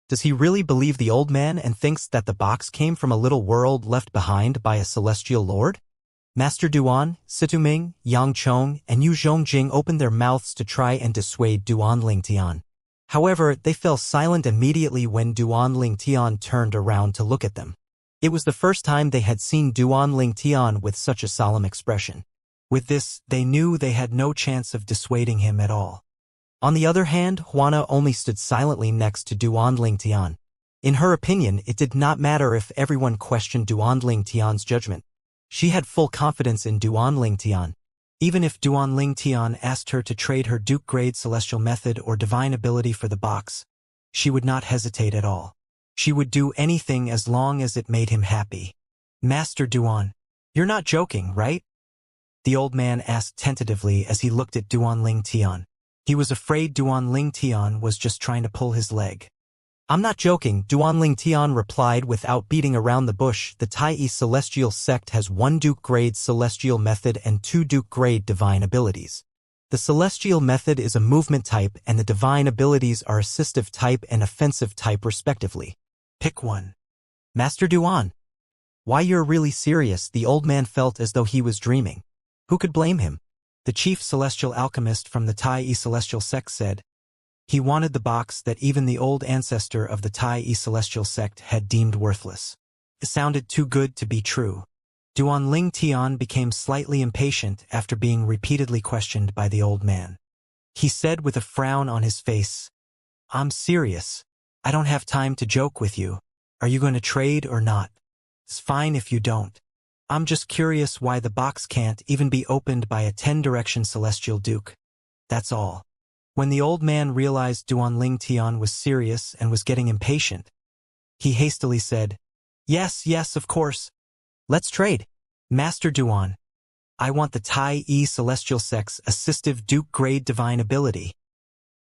Does he really believe the old man and thinks that the box came from a little world left behind by a celestial lord? Master Duan, Situming, Yang Chong, and Yu Zhongjing opened their mouths to try and dissuade Duan Tian. However, they fell silent immediately when Duan Tian turned around to look at them. It was the first time they had seen Duan Tian with such a solemn expression. With this, they knew they had no chance of dissuading him at all. On the other hand, Juana only stood silently next to Duan Tian. In her opinion, it did not matter if everyone questioned Duan Tian's judgment. She had full confidence in Duan Tian. Even if Duan Tian asked her to trade her Duke-grade celestial method or divine ability for the box, she would not hesitate at all. She would do anything as long as it made him happy. "Master Duan, you're not joking, right?" the old man asked tentatively as he looked at Duan Tian. He was afraid Duan Tian was just trying to pull his leg. "I'm not joking," Duan Tian replied without beating around the bush. "The Tai Celestial Sect has 1 Duke-grade celestial method and 2 Duke-grade divine abilities. The celestial method is a movement type and the divine abilities are assistive type and offensive type respectively. Pick one." "Master Duan, why you're really serious?" The old man felt as though he was dreaming. Who could blame him? The chief celestial alchemist from the Tai Celestial Sect said. He wanted the box that even the old ancestor of the Tai Celestial Sect had deemed worthless. It sounded too good to be true. Duan Tian became slightly impatient after being repeatedly questioned by the old man. He said with a frown on his face, "I'm serious. I don't have time to joke with you." Are you going to trade or not? It's fine if you don't. I'm just curious why the box can't even be opened by a 10-direction celestial duke. That's all. When the old man realized Duanling Tian was serious and was getting impatient, he hastily said, Yes, yes, of course. Let's trade. Master Duan, I want the Tai E Celestial Sex Assistive Duke Grade Divine Ability.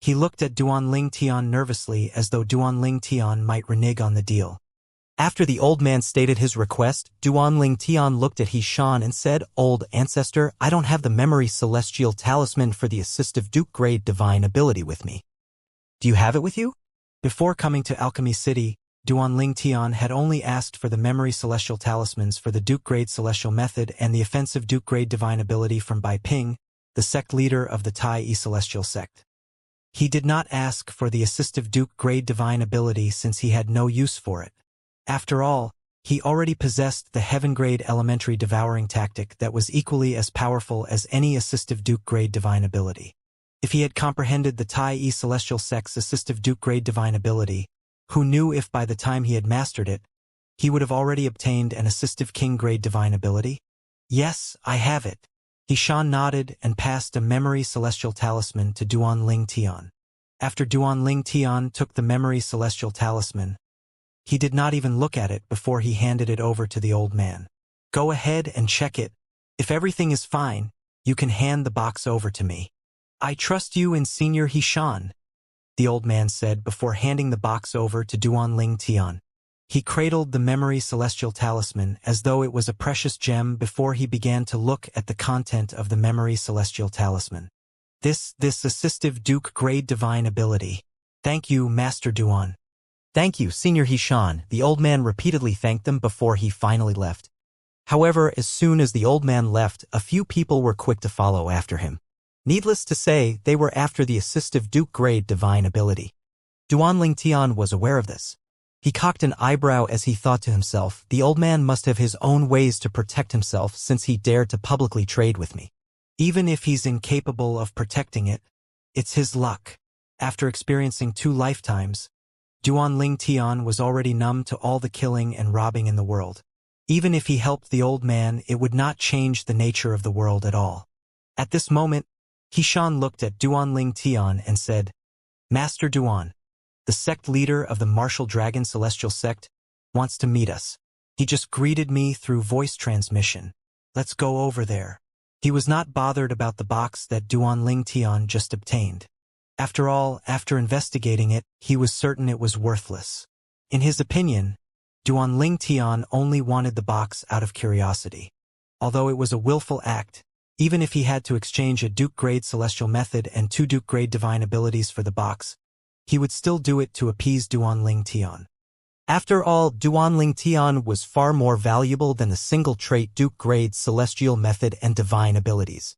He looked at Duanling Tian nervously as though Duanling Tian might renege on the deal. After the old man stated his request, Duanling Tian looked at Xianxia and said, Old ancestor, I don't have the memory celestial talisman for the assistive Duke Grade Divine Ability with me. Do you have it with you? Before coming to Alchemy City, Duanling Tian had only asked for the memory celestial talismans for the Duke Grade Celestial Method and the offensive Duke Grade Divine Ability from Bai Ping, the sect leader of the Tai E Celestial Sect. He did not ask for the assistive Duke Grade Divine Ability since he had no use for it. After all, he already possessed the Heaven-grade elementary devouring tactic that was equally as powerful as any assistive Duke-grade divine ability. If he had comprehended the Tai E Celestial Sect's assistive Duke-grade divine ability, who knew if by the time he had mastered it, he would have already obtained an assistive King-grade divine ability? Yes, I have it. Xianxia nodded and passed a memory celestial talisman to Duanling Tian. After Duanling Tian took the memory celestial talisman, he did not even look at it before he handed it over to the old man. Go ahead and check it. If everything is fine, you can hand the box over to me. I trust you in Senior Xianxia, the old man said before handing the box over to Duanling Tian. He cradled the memory celestial talisman as though it was a precious gem before he began to look at the content of the memory celestial talisman. This assistive Duke Grade Divine Ability. Thank you, Master Duan. Thank you, Senior Xianxia. The old man repeatedly thanked them before he finally left. However, as soon as the old man left, a few people were quick to follow after him. Needless to say, they were after the assistive Duke Grade Divine Ability. Duanling Tian was aware of this. He cocked an eyebrow as he thought to himself, the old man must have his own ways to protect himself since he dared to publicly trade with me. Even if he's incapable of protecting it, it's his luck. After experiencing 2 lifetimes, Duanling Tian was already numb to all the killing and robbing in the world. Even if he helped the old man, it would not change the nature of the world at all. At this moment, Xianxia looked at Duanling Tian and said, Master Duan, the sect leader of the Martial Dragon Celestial Sect, wants to meet us. He just greeted me through voice transmission. Let's go over there. He was not bothered about the box that Duanling Tian just obtained. After all, after investigating it, he was certain it was worthless. In his opinion, Duanling Tian only wanted the box out of curiosity. Although it was a willful act, even if he had to exchange a Duke-grade celestial method and 2 Duke-grade divine abilities for the box, he would still do it to appease Duanling Tian. After all, Duanling Tian was far more valuable than the single-trait Duke-grade celestial method and divine abilities.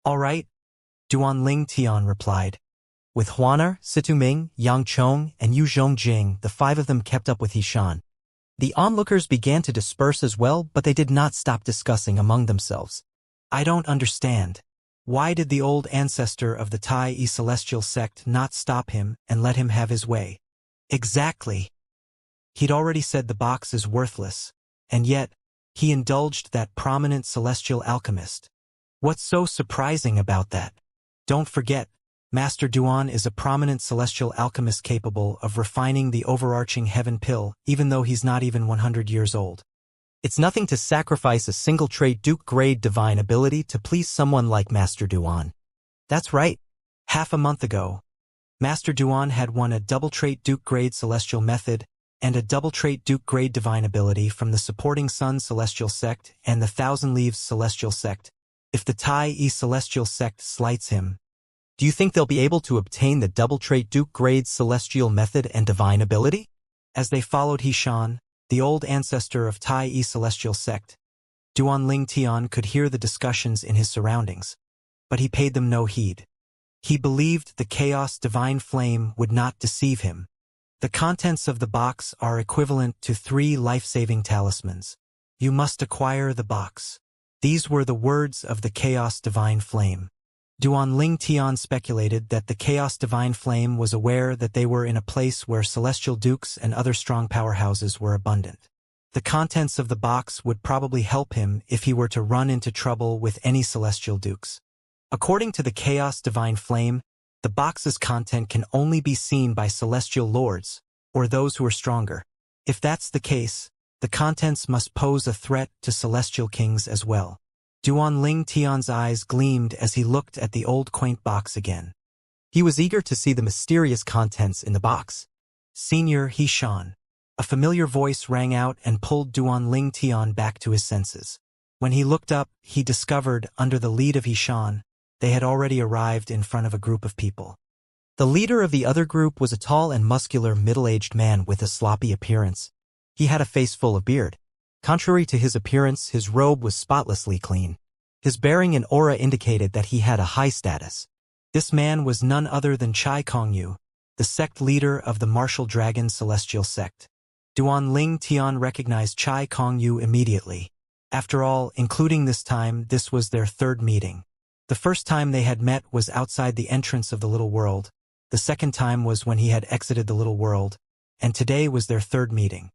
All right, Duanling Tian replied. With Huaner, Situming, Yang Chong, and Yu Zhongjing, the 5 of them kept up with Xianxia. The onlookers began to disperse as well, but they did not stop discussing among themselves. I don't understand. Why did the old ancestor of the Tai E Celestial Sect not stop him and let him have his way? Exactly. He'd already said the box is worthless, and yet, he indulged that prominent celestial alchemist. What's so surprising about that? Don't forget, Master Duan is a prominent celestial alchemist capable of refining the overarching heaven pill, even though he's not even 100 years old. It's nothing to sacrifice a single-trait Duke-grade divine ability to please someone like Master Duan. That's right. Half a month ago, Master Duan had won a double-trait Duke-grade celestial method and a double-trait Duke-grade divine ability from the supporting Sun Celestial Sect and the Thousand Leaves Celestial Sect. If the Tai E Celestial Sect slights him, do you think they'll be able to obtain the double-trait Duke-grade celestial method and divine ability? As they followed Xianxia, the old ancestor of Tai E Celestial Sect, Duanling Tian could hear the discussions in his surroundings, but he paid them no heed. He believed the Chaos Divine Flame would not deceive him. The contents of the box are equivalent to 3 life-saving talismans. You must acquire the box. These were the words of the Chaos Divine Flame. Duan Ling Tian speculated that the Chaos Divine Flame was aware that they were in a place where celestial dukes and other strong powerhouses were abundant. The contents of the box would probably help him if he were to run into trouble with any celestial dukes. According to the Chaos Divine Flame, the box's content can only be seen by celestial lords, or those who are stronger. If that's the case, the contents must pose a threat to celestial kings as well. Duan Ling Tian's eyes gleamed as he looked at the old quaint box again. He was eager to see the mysterious contents in the box. Senior He Shan. A familiar voice rang out and pulled Duan Ling Tian back to his senses. When he looked up, he discovered, under the lead of He Shan, they had already arrived in front of a group of people. The leader of the other group was a tall and muscular middle-aged man with a sloppy appearance. He had a face full of beard. Contrary to his appearance, his robe was spotlessly clean. His bearing and aura indicated that he had a high status. This man was none other than Chai Kongyu, the sect leader of the Martial Dragon Celestial Sect. Duan Ling Tian recognized Chai Kongyu immediately. After all, including this time, this was their third meeting. The first time they had met was outside the entrance of the little world. The second time was when he had exited the little world, and today was their third meeting.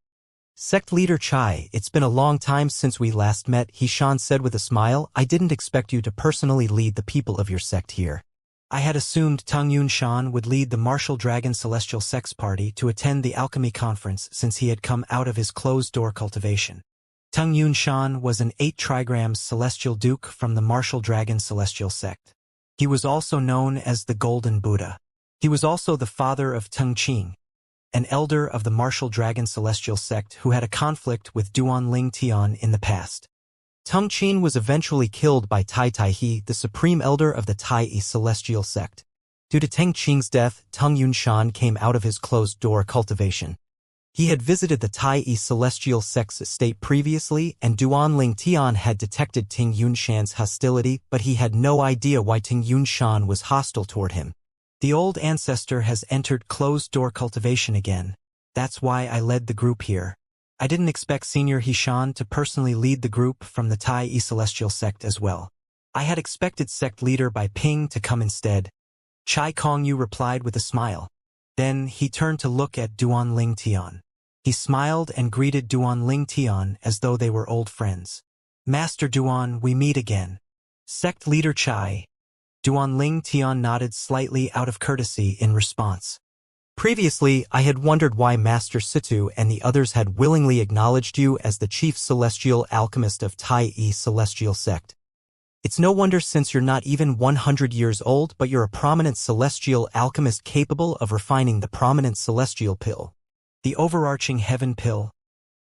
Sect leader Chai, it's been a long time since we last met, He Shan said with a smile. I didn't expect you to personally lead the people of your sect here. I had assumed Tung Yun Shan would lead the Martial Dragon Celestial Sects Party to attend the Alchemy Conference since he had come out of his closed-door cultivation. Tung Yun Shan was an 8 trigrams Celestial Duke from the Martial Dragon Celestial Sect. He was also known as the Golden Buddha. He was also the father of Tung Qing, an elder of the Martial Dragon Celestial Sect who had a conflict with Duan Ling Tian in the past. Tung Qin was eventually killed by Tai Taihe, the supreme elder of the Tai Celestial Sect. Due to Teng Qing's death, Tung Yunshan came out of his closed-door cultivation. He had visited the Tai Celestial Sect's estate previously, and Duan Ling Tian had detected Ting Yunshan's hostility, but he had no idea why Ting Yunshan was hostile toward him. The old ancestor has entered closed-door cultivation again. That's why I led the group here. I didn't expect Senior He Shan to personally lead the group from the Tai Celestial Sect as well. I had expected sect leader Bai Ping to come instead. Chai Kongyu replied with a smile. Then he turned to look at Duan Ling Tian. He smiled and greeted Duan Ling Tian as though they were old friends. Master Duan, we meet again. Sect leader Chai. Duan Ling Tian nodded slightly out of courtesy in response. Previously, I had wondered why Master Situ and the others had willingly acknowledged you as the chief celestial alchemist of Tai Celestial Sect. It's no wonder since you're not even 100 years old, but you're a prominent celestial alchemist capable of refining the prominent celestial pill. The overarching heaven pill,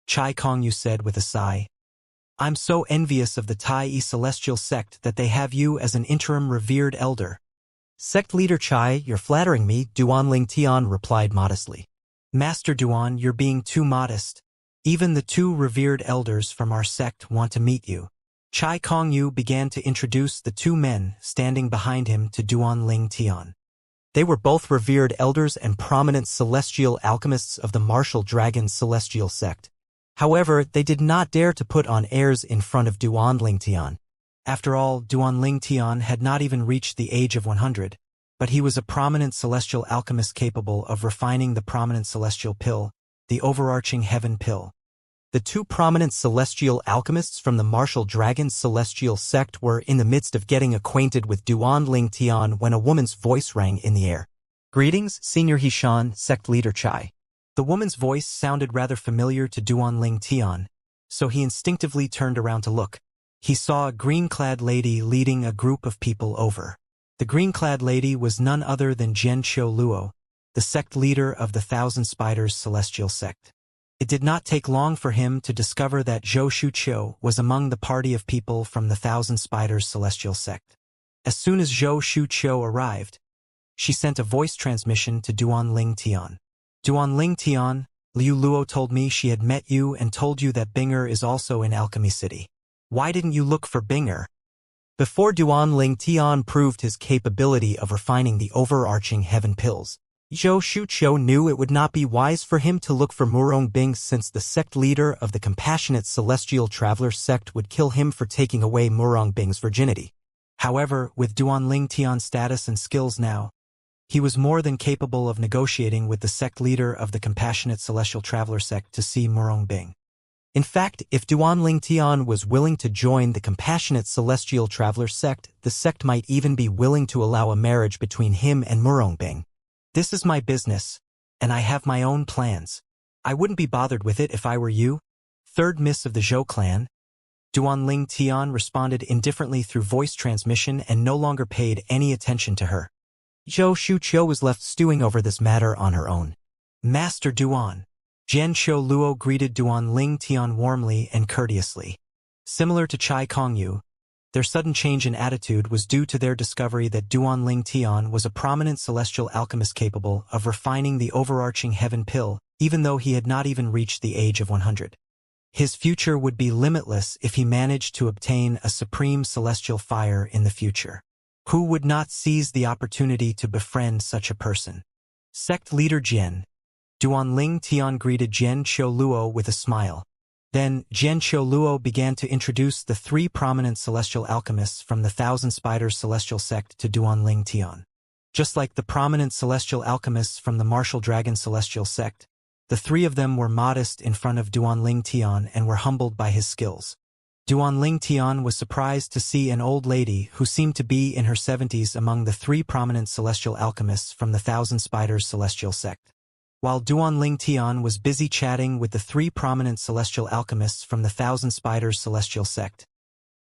Chai Kongyu said with a sigh. I'm so envious of the Tai Celestial Sect that they have you as an interim revered elder. Sect leader Chai, you're flattering me, Duan Ling Tian replied modestly. Master Duan, you're being too modest. Even the 2 revered elders from our sect want to meet you. Chai Kongyu began to introduce the 2 men standing behind him to Duan Ling Tian. They were both revered elders and prominent celestial alchemists of the Martial Dragon Celestial Sect. However, they did not dare to put on airs in front of Duan Ling Tian. After all, Duan Ling Tian had not even reached the age of 100, but he was a prominent celestial alchemist capable of refining the prominent celestial pill, the overarching heaven pill. The 2 prominent celestial alchemists from the Martial Dragon Celestial Sect were in the midst of getting acquainted with Duan Ling Tian when a woman's voice rang in the air. Greetings, Senior He Shan, sect leader Chai. The woman's voice sounded rather familiar to Duan Ling Tian, so he instinctively turned around to look. He saw a green-clad lady leading a group of people over. The green-clad lady was none other than Jian Qiu Luo, the sect leader of the Thousand Spiders Celestial Sect. It did not take long for him to discover that Zhou Shuqiu was among the party of people from the Thousand Spiders Celestial Sect. As soon as Zhou Shuqiu arrived, she sent a voice transmission to Duan Ling Tian. Duan Ling Tian, Liu Luo told me she had met you and told you that Binger is also in Alchemy City. Why didn't you look for Binger? Before Duan Ling Tian proved his capability of refining the overarching heaven pills, Zhou Shuqiu knew it would not be wise for him to look for Murong Bing since the sect leader of the Compassionate Celestial Traveler sect would kill him for taking away Murong Bing's virginity. However, with Duanling Tian's status and skills now, he was more than capable of negotiating with the sect leader of the Compassionate Celestial Traveler sect to see Murong. In fact, if Duanling Tian was willing to join the Compassionate Celestial Traveler sect, the sect might even be willing to allow a marriage between him and Murong. This is my business, and I have my own plans. I wouldn't be bothered with it if I were you. Third miss of the Zhou clan. Duanling Tian responded indifferently through voice transmission and no longer paid any attention to her. Zhou Shuqiu was left stewing over this matter on her own. Master Duan. Jian Qiu Luo greeted Duanling Tian warmly and courteously. Similar to Chai Kongyu, their sudden change in attitude was due to their discovery that Duanling Tian was a prominent celestial alchemist capable of refining the overarching heaven pill, even though he had not even reached the age of 100. His future would be limitless if he managed to obtain a supreme celestial fire in the future. Who would not seize the opportunity to befriend such a person? Sect leader Jian. Duanling Tian greeted Jian Qiu Luo with a smile. Then, Jian Qiu Luo began to introduce the three prominent celestial alchemists from the Thousand Spiders celestial sect to Duanling Tian. Just like the prominent celestial alchemists from the Martial Dragon celestial sect, the three of them were modest in front of Duanling Tian and were humbled by his skills. Duanling Tian was surprised to see an old lady who seemed to be in her 70s among the three prominent celestial alchemists from the Thousand Spiders celestial sect. While Duanling Tian was busy chatting with the three prominent celestial alchemists from the Thousand Spiders celestial sect,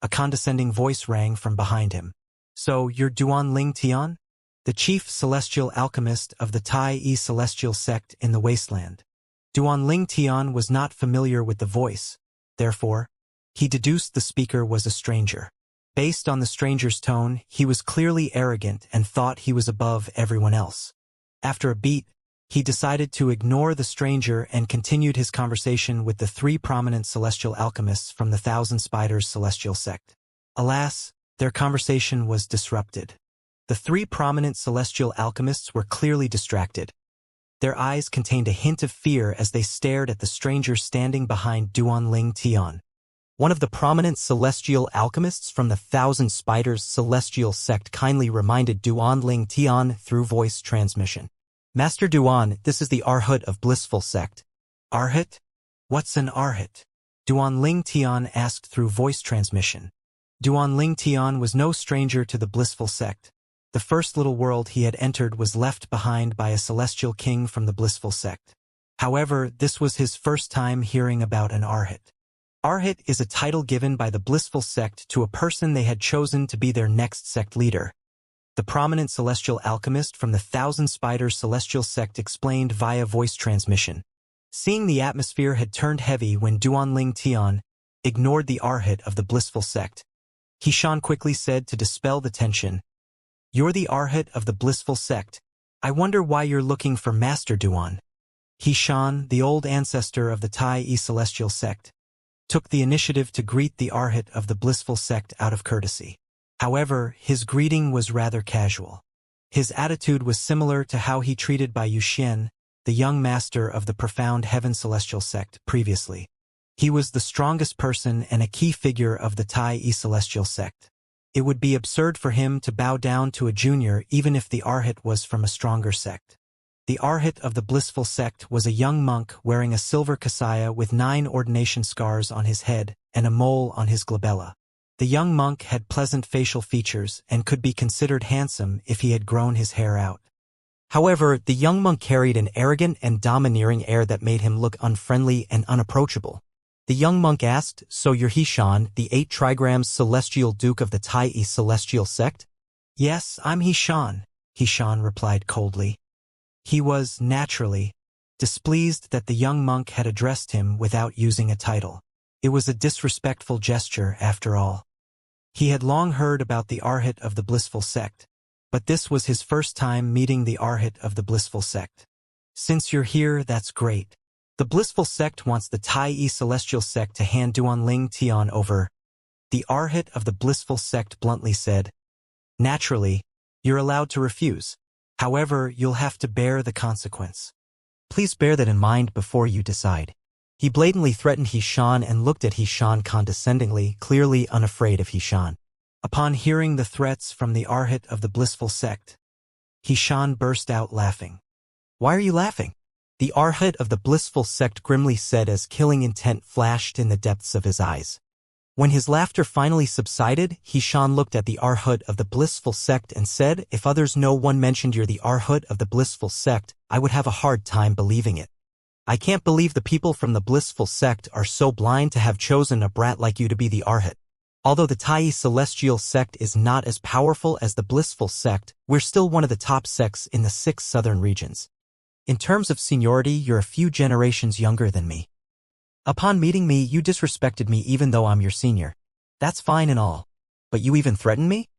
a condescending voice rang from behind him. So, you're Duanling Tian? The chief celestial alchemist of the Tai Yi celestial sect in the wasteland. Duanling Tian was not familiar with the voice, therefore, he deduced the speaker was a stranger. Based on the stranger's tone, he was clearly arrogant and thought he was above everyone else. After a beat, he decided to ignore the stranger and continued his conversation with the three prominent celestial alchemists from the Thousand Spiders celestial sect. Alas, their conversation was disrupted. The three prominent celestial alchemists were clearly distracted. Their eyes contained a hint of fear as they stared at the stranger standing behind Duanling Tian. One of the prominent celestial alchemists from the Thousand Spiders celestial sect kindly reminded Duanling Tian through voice transmission. Master Duan, this is the Arhat of Blissful sect. Arhat? What's an Arhat? Duanling Tian asked through voice transmission. Duanling Tian was no stranger to the Blissful sect. The first little world he had entered was left behind by a celestial king from the Blissful sect. However, this was his first time hearing about an Arhat. Arhat is a title given by the Blissful sect to a person they had chosen to be their next sect leader. The prominent celestial alchemist from the Thousand Spiders celestial sect explained via voice transmission. Seeing the atmosphere had turned heavy when Duanling Tian ignored the Arhat of the Blissful sect, Hishan quickly said to dispel the tension, "You're the Arhat of the Blissful sect. I wonder why you're looking for Master Duan." Hishan, the old ancestor of the Tai Yi celestial sect, took the initiative to greet the Arhat of the Blissful sect out of courtesy. However, his greeting was rather casual. His attitude was similar to how he treated Bai Yuxian, the young master of the Profound Heaven Celestial sect, previously. He was the strongest person and a key figure of the Tai Yi Celestial sect. It would be absurd for him to bow down to a junior even if the Arhat was from a stronger sect. The Arhat of the Blissful sect was a young monk wearing a silver kasaya with 9 ordination scars on his head and a mole on his glabella. The young monk had pleasant facial features and could be considered handsome if he had grown his hair out. However, the young monk carried an arrogant and domineering air that made him look unfriendly and unapproachable. The young monk asked, "So you're Hishan, the 8 trigrams celestial duke of the Tai Yi celestial sect?" "Yes, I'm Hishan," Hishan replied coldly. He was, naturally, displeased that the young monk had addressed him without using a title. It was a disrespectful gesture, after all. He had long heard about the Arhat of the Blissful sect, but this was his first time meeting the Arhat of the Blissful sect. "Since you're here, that's great. The Blissful sect wants the Tai Yi celestial sect to hand Duanling Tian over," the Arhat of the Blissful sect bluntly said. "Naturally, you're allowed to refuse. However, you'll have to bear the consequence. Please bear that in mind before you decide." He blatantly threatened Hishan and looked at Hishan condescendingly, clearly unafraid of Hishan. Upon hearing the threats from the Arhat of the blissful sect, Xian burst out laughing. Why are you laughing? The Arhat of the blissful sect grimly said as killing intent flashed in the depths of his eyes. When his laughter finally subsided, Xian looked at the Arhat of the blissful sect and said, if others no one mentioned you're the Arhat of the blissful sect, I would have a hard time believing it. I can't believe the people from the blissful sect are so blind to have chosen a brat like you to be the Arhat. Although the Tai celestial sect is not as powerful as the blissful sect, we're still one of the top sects in the 6 southern regions. In terms of seniority, you're a few generations younger than me. Upon meeting me, you disrespected me even though I'm your senior. That's fine and all. But you even threatened me?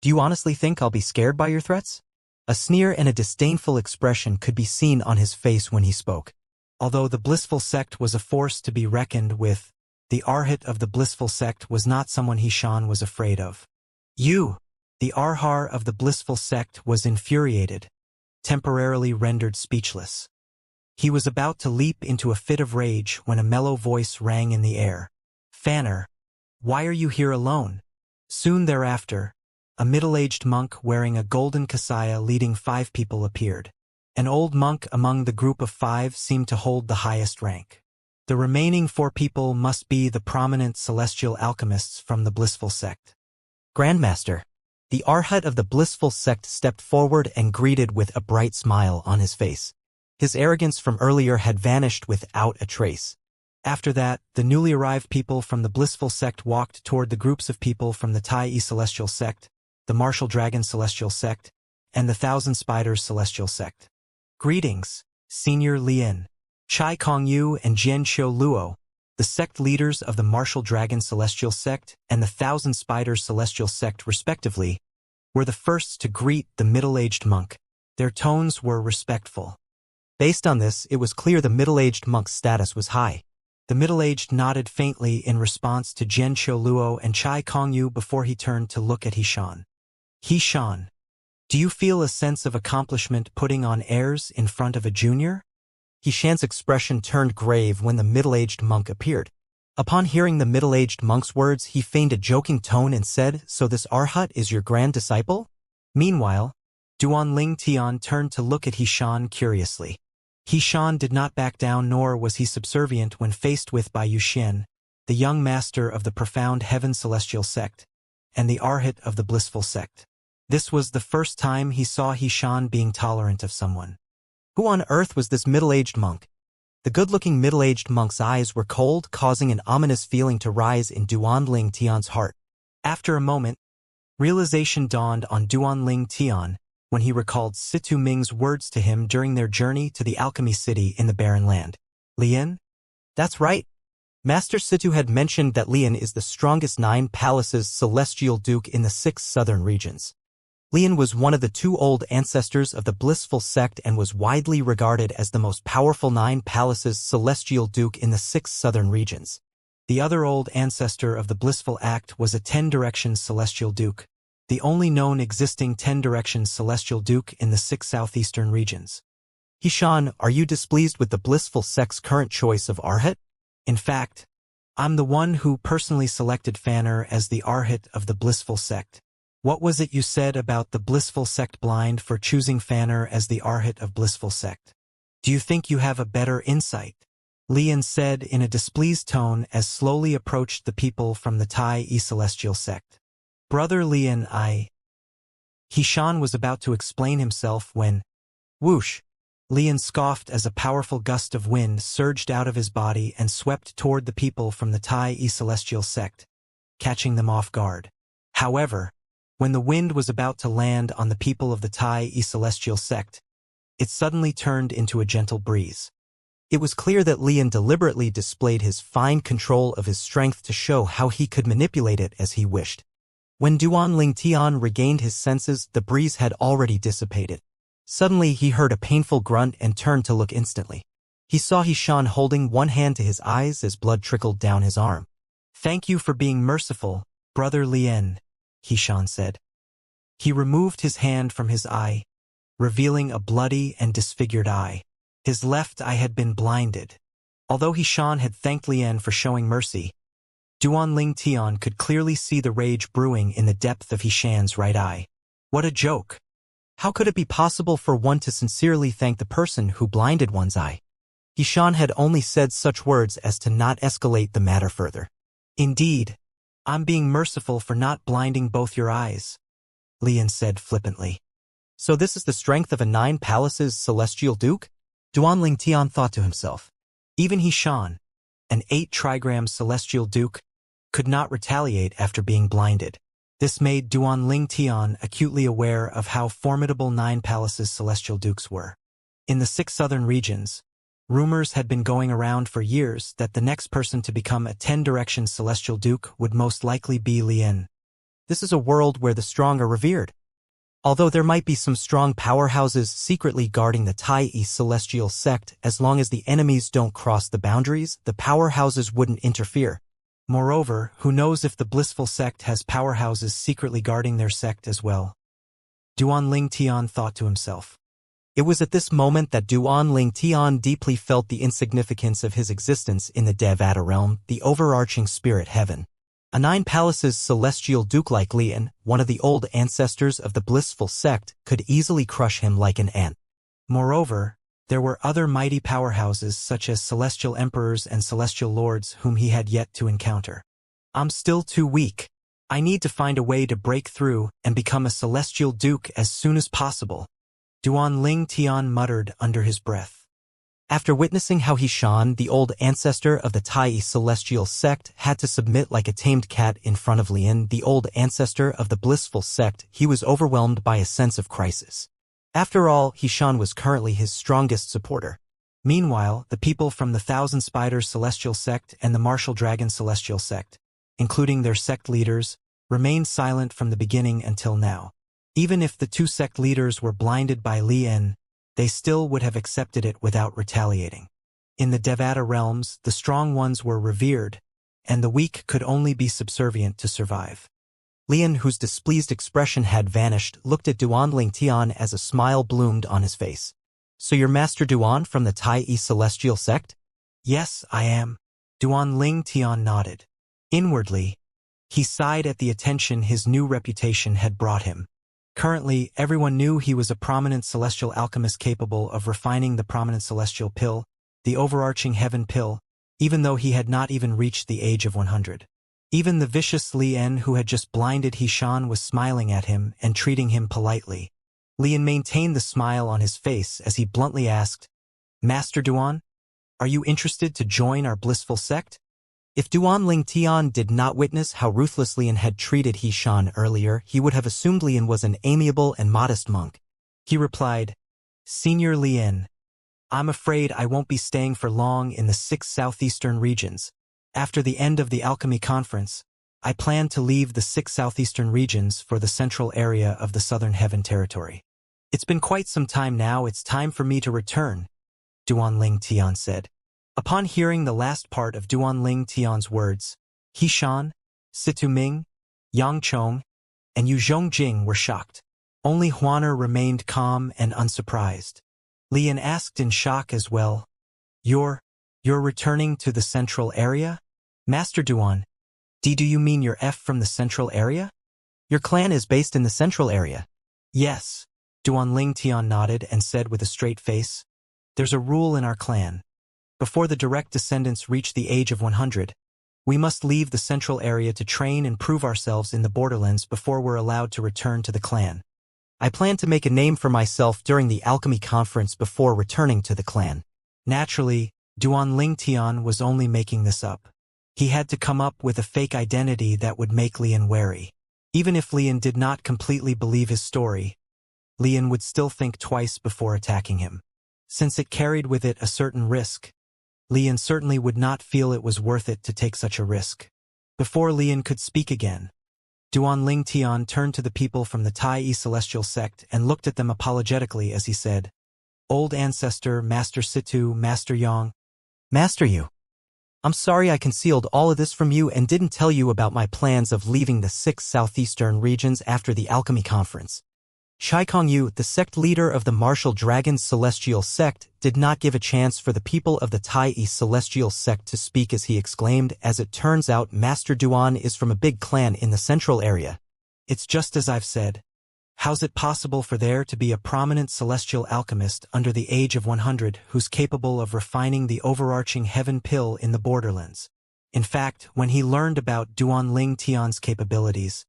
Do you honestly think I'll be scared by your threats? A sneer and a disdainful expression could be seen on his face when he spoke. Although the blissful sect was a force to be reckoned with, the Arhat of the blissful sect was not someone Xian was afraid of. You, the Arhar of the blissful sect, was infuriated, temporarily rendered speechless. He was about to leap into a fit of rage when a mellow voice rang in the air. Fanner, why are you here alone? Soon thereafter, a middle-aged monk wearing a golden kasaya leading 5 people appeared. An old monk among the group of 5 seemed to hold the highest rank. The remaining 4 people must be the prominent celestial alchemists from the blissful sect. Grandmaster, the Arhat of the blissful sect stepped forward and greeted with a bright smile on his face. His arrogance from earlier had vanished without a trace. After that, the newly arrived people from the blissful sect walked toward the groups of people from the Tai celestial sect, the Martial Dragon celestial sect, and the Thousand Spiders celestial sect. Greetings, Senior Lien, Chai Kongyu and Jianqiu Luo, the sect leaders of the Martial Dragon celestial sect and the Thousand Spiders celestial sect respectively, were the first to greet the middle-aged monk. Their tones were respectful. Based on this, it was clear the middle-aged monk's status was high. The middle-aged nodded faintly in response to Jianqiu Luo and Chai Kongyu before he turned to look at Xian. Xian, do you feel a sense of accomplishment putting on airs in front of a junior? Xian's expression turned grave when the middle-aged monk appeared. Upon hearing the middle-aged monk's words, he feigned a joking tone and said, so this Arhat is your grand disciple? Meanwhile, Duanling Tian turned to look at Xian curiously. Xian did not back down, nor was he subservient when faced with by Yuxian, the young master of the profound heaven celestial sect, and the Arhat of the blissful sect. This was the first time he saw Xian being tolerant of someone. Who on earth was this middle-aged monk? The good-looking middle-aged monk's eyes were cold, causing an ominous feeling to rise in Duanling Tian's heart. After a moment, realization dawned on Duanling Tian when he recalled Situ Ming's words to him during their journey to the alchemy city in the barren land. Lian? That's right. Master Situ had mentioned that Lian is the strongest 9 palaces celestial duke in the 6 southern regions. Lian was one of the 2 old ancestors of the blissful sect and was widely regarded as the most powerful 9 palaces celestial duke in the 6 southern regions. The other old ancestor of the blissful act was a 10-direction celestial duke, the only known existing 10-direction celestial duke in the 6 southeastern regions. Xian, are you displeased with the blissful sect's current choice of Arhat? In fact, I'm the one who personally selected Fanner as the Arhat of the blissful sect. What was it you said about the blissful sect blind for choosing Fanner as the Arhat of blissful sect? Do you think you have a better insight? Lian said in a displeased tone as slowly approached the people from the Tai celestial sect. Brother Lian, Xian was about to explain himself when, whoosh, Lian scoffed as a powerful gust of wind surged out of his body and swept toward the people from the Tai celestial sect, catching them off guard. However, when the wind was about to land on the people of the Tai celestial sect, it suddenly turned into a gentle breeze. It was clear that Lian deliberately displayed his fine control of his strength to show how he could manipulate it as he wished. When Duanling Tian regained his senses, the breeze had already dissipated. Suddenly he heard a painful grunt and turned to look instantly. He saw Xian holding one hand to his eyes as blood trickled down his arm. Thank you for being merciful, Brother Lian, Xian said. He removed his hand from his eye, revealing a bloody and disfigured eye. His left eye had been blinded. Although Xian had thanked Lian for showing mercy, Duanling Tian could clearly see the rage brewing in the depth of Xian's right eye. What a joke! How could it be possible for one to sincerely thank the person who blinded one's eye? Xian had only said such words as to not escalate the matter further. Indeed, I'm being merciful for not blinding both your eyes, Lian said flippantly. So this is the strength of a 9 palaces celestial duke? Duanling Tian thought to himself. Even Xian, an 8 trigram celestial duke, could not retaliate after being blinded. This made Duanling Tian acutely aware of how formidable 9 palaces celestial dukes were. In the 6 southern regions, rumors had been going around for years that the next person to become a 10-direction celestial duke would most likely be Lian. This is a world where the strong are revered. Although there might be some strong powerhouses secretly guarding the Tai celestial sect, as long as the enemies don't cross the boundaries, the powerhouses wouldn't interfere. Moreover, who knows if the blissful sect has powerhouses secretly guarding their sect as well? Duanling Tian thought to himself. It was at this moment that Duanling Tian deeply felt the insignificance of his existence in the Devata realm, the overarching spirit heaven. A 9 palaces celestial duke like Lian, one of the old ancestors of the blissful sect, could easily crush him like an ant. Moreover, there were other mighty powerhouses such as celestial emperors and celestial lords whom he had yet to encounter. I'm still too weak. I need to find a way to break through and become a celestial duke as soon as possible, Duanling Tian muttered under his breath. After witnessing how Xian, the old ancestor of the Tai celestial sect, had to submit like a tamed cat in front of Lian, the old ancestor of the blissful sect, he was overwhelmed by a sense of crisis. After all, Xian was currently his strongest supporter. Meanwhile, the people from the Thousand Spiders celestial sect and the Martial Dragon celestial sect, including their sect leaders, remained silent from the beginning until now. Even if the 2 sect leaders were blinded by Lian, they still would have accepted it without retaliating. In the Devata realms, the strong ones were revered, and the weak could only be subservient to survive. Lian, whose displeased expression had vanished, looked at Duanling Tian as a smile bloomed on his face. So you're Master Duan from the Tai celestial sect? Yes, I am. Duanling Tian nodded. Inwardly, he sighed at the attention his new reputation had brought him. Currently, everyone knew he was a prominent celestial alchemist capable of refining the prominent celestial pill, the overarching heaven pill, even though he had not even reached the age of 100. Even the vicious Lian who had just blinded Xian was smiling at him and treating him politely. Lian maintained the smile on his face as he bluntly asked, Master Duan, are you interested to join our blissful sect? If Duanling Tian did not witness how ruthless Lian had treated Xian earlier, he would have assumed Lian was an amiable and modest monk. He replied, Senior Lian, I'm afraid I won't be staying for long in the 6 southeastern regions. After the end of the alchemy conference, I plan to leave the 6 southeastern regions for the central area of the southern heaven territory. It's been quite some time now, it's time for me to return, Duanling Tian said. Upon hearing the last part of Duanling Tian's words, Xian, Situ Ming, Yang Chong, and Yu Zhongjing were shocked. Only Huaner remained calm and unsurprised. Lian asked in shock as well, You're returning to the central area? Master Duan, do you mean you're from the central area? Your clan is based in the central area. Yes, Duanling Tian nodded and said with a straight face, There's a rule in our clan. Before the direct descendants reach the age of 100, we must leave the central area to train and prove ourselves in the borderlands before we're allowed to return to the clan. I plan to make a name for myself during the alchemy conference before returning to the clan. Naturally, Duanling Tian was only making this up. He had to come up with a fake identity that would make Lian wary. Even if Lian did not completely believe his story, Lian would still think twice before attacking him. Since it carried with it a certain risk, Lian certainly would not feel it was worth it to take such a risk. Before Lian could speak again, Duanling Tian turned to the people from the Tai celestial sect and looked at them apologetically as he said, Old Ancestor, Master Situ, Master Yang. Master Yu. I'm sorry I concealed all of this from you and didn't tell you about my plans of leaving the 6 southeastern regions after the alchemy conference. Shikong Yu, the sect leader of the Martial Dragon celestial sect, did not give a chance for the people of the Tai celestial sect to speak as he exclaimed, "As it turns out, Master Duan is from a big clan in the central area. It's just as I've said. How's it possible for there to be a prominent celestial alchemist under the age of 100 who's capable of refining the overarching heaven pill in the borderlands?" In fact, when he learned about Duan Ling Tian's capabilities,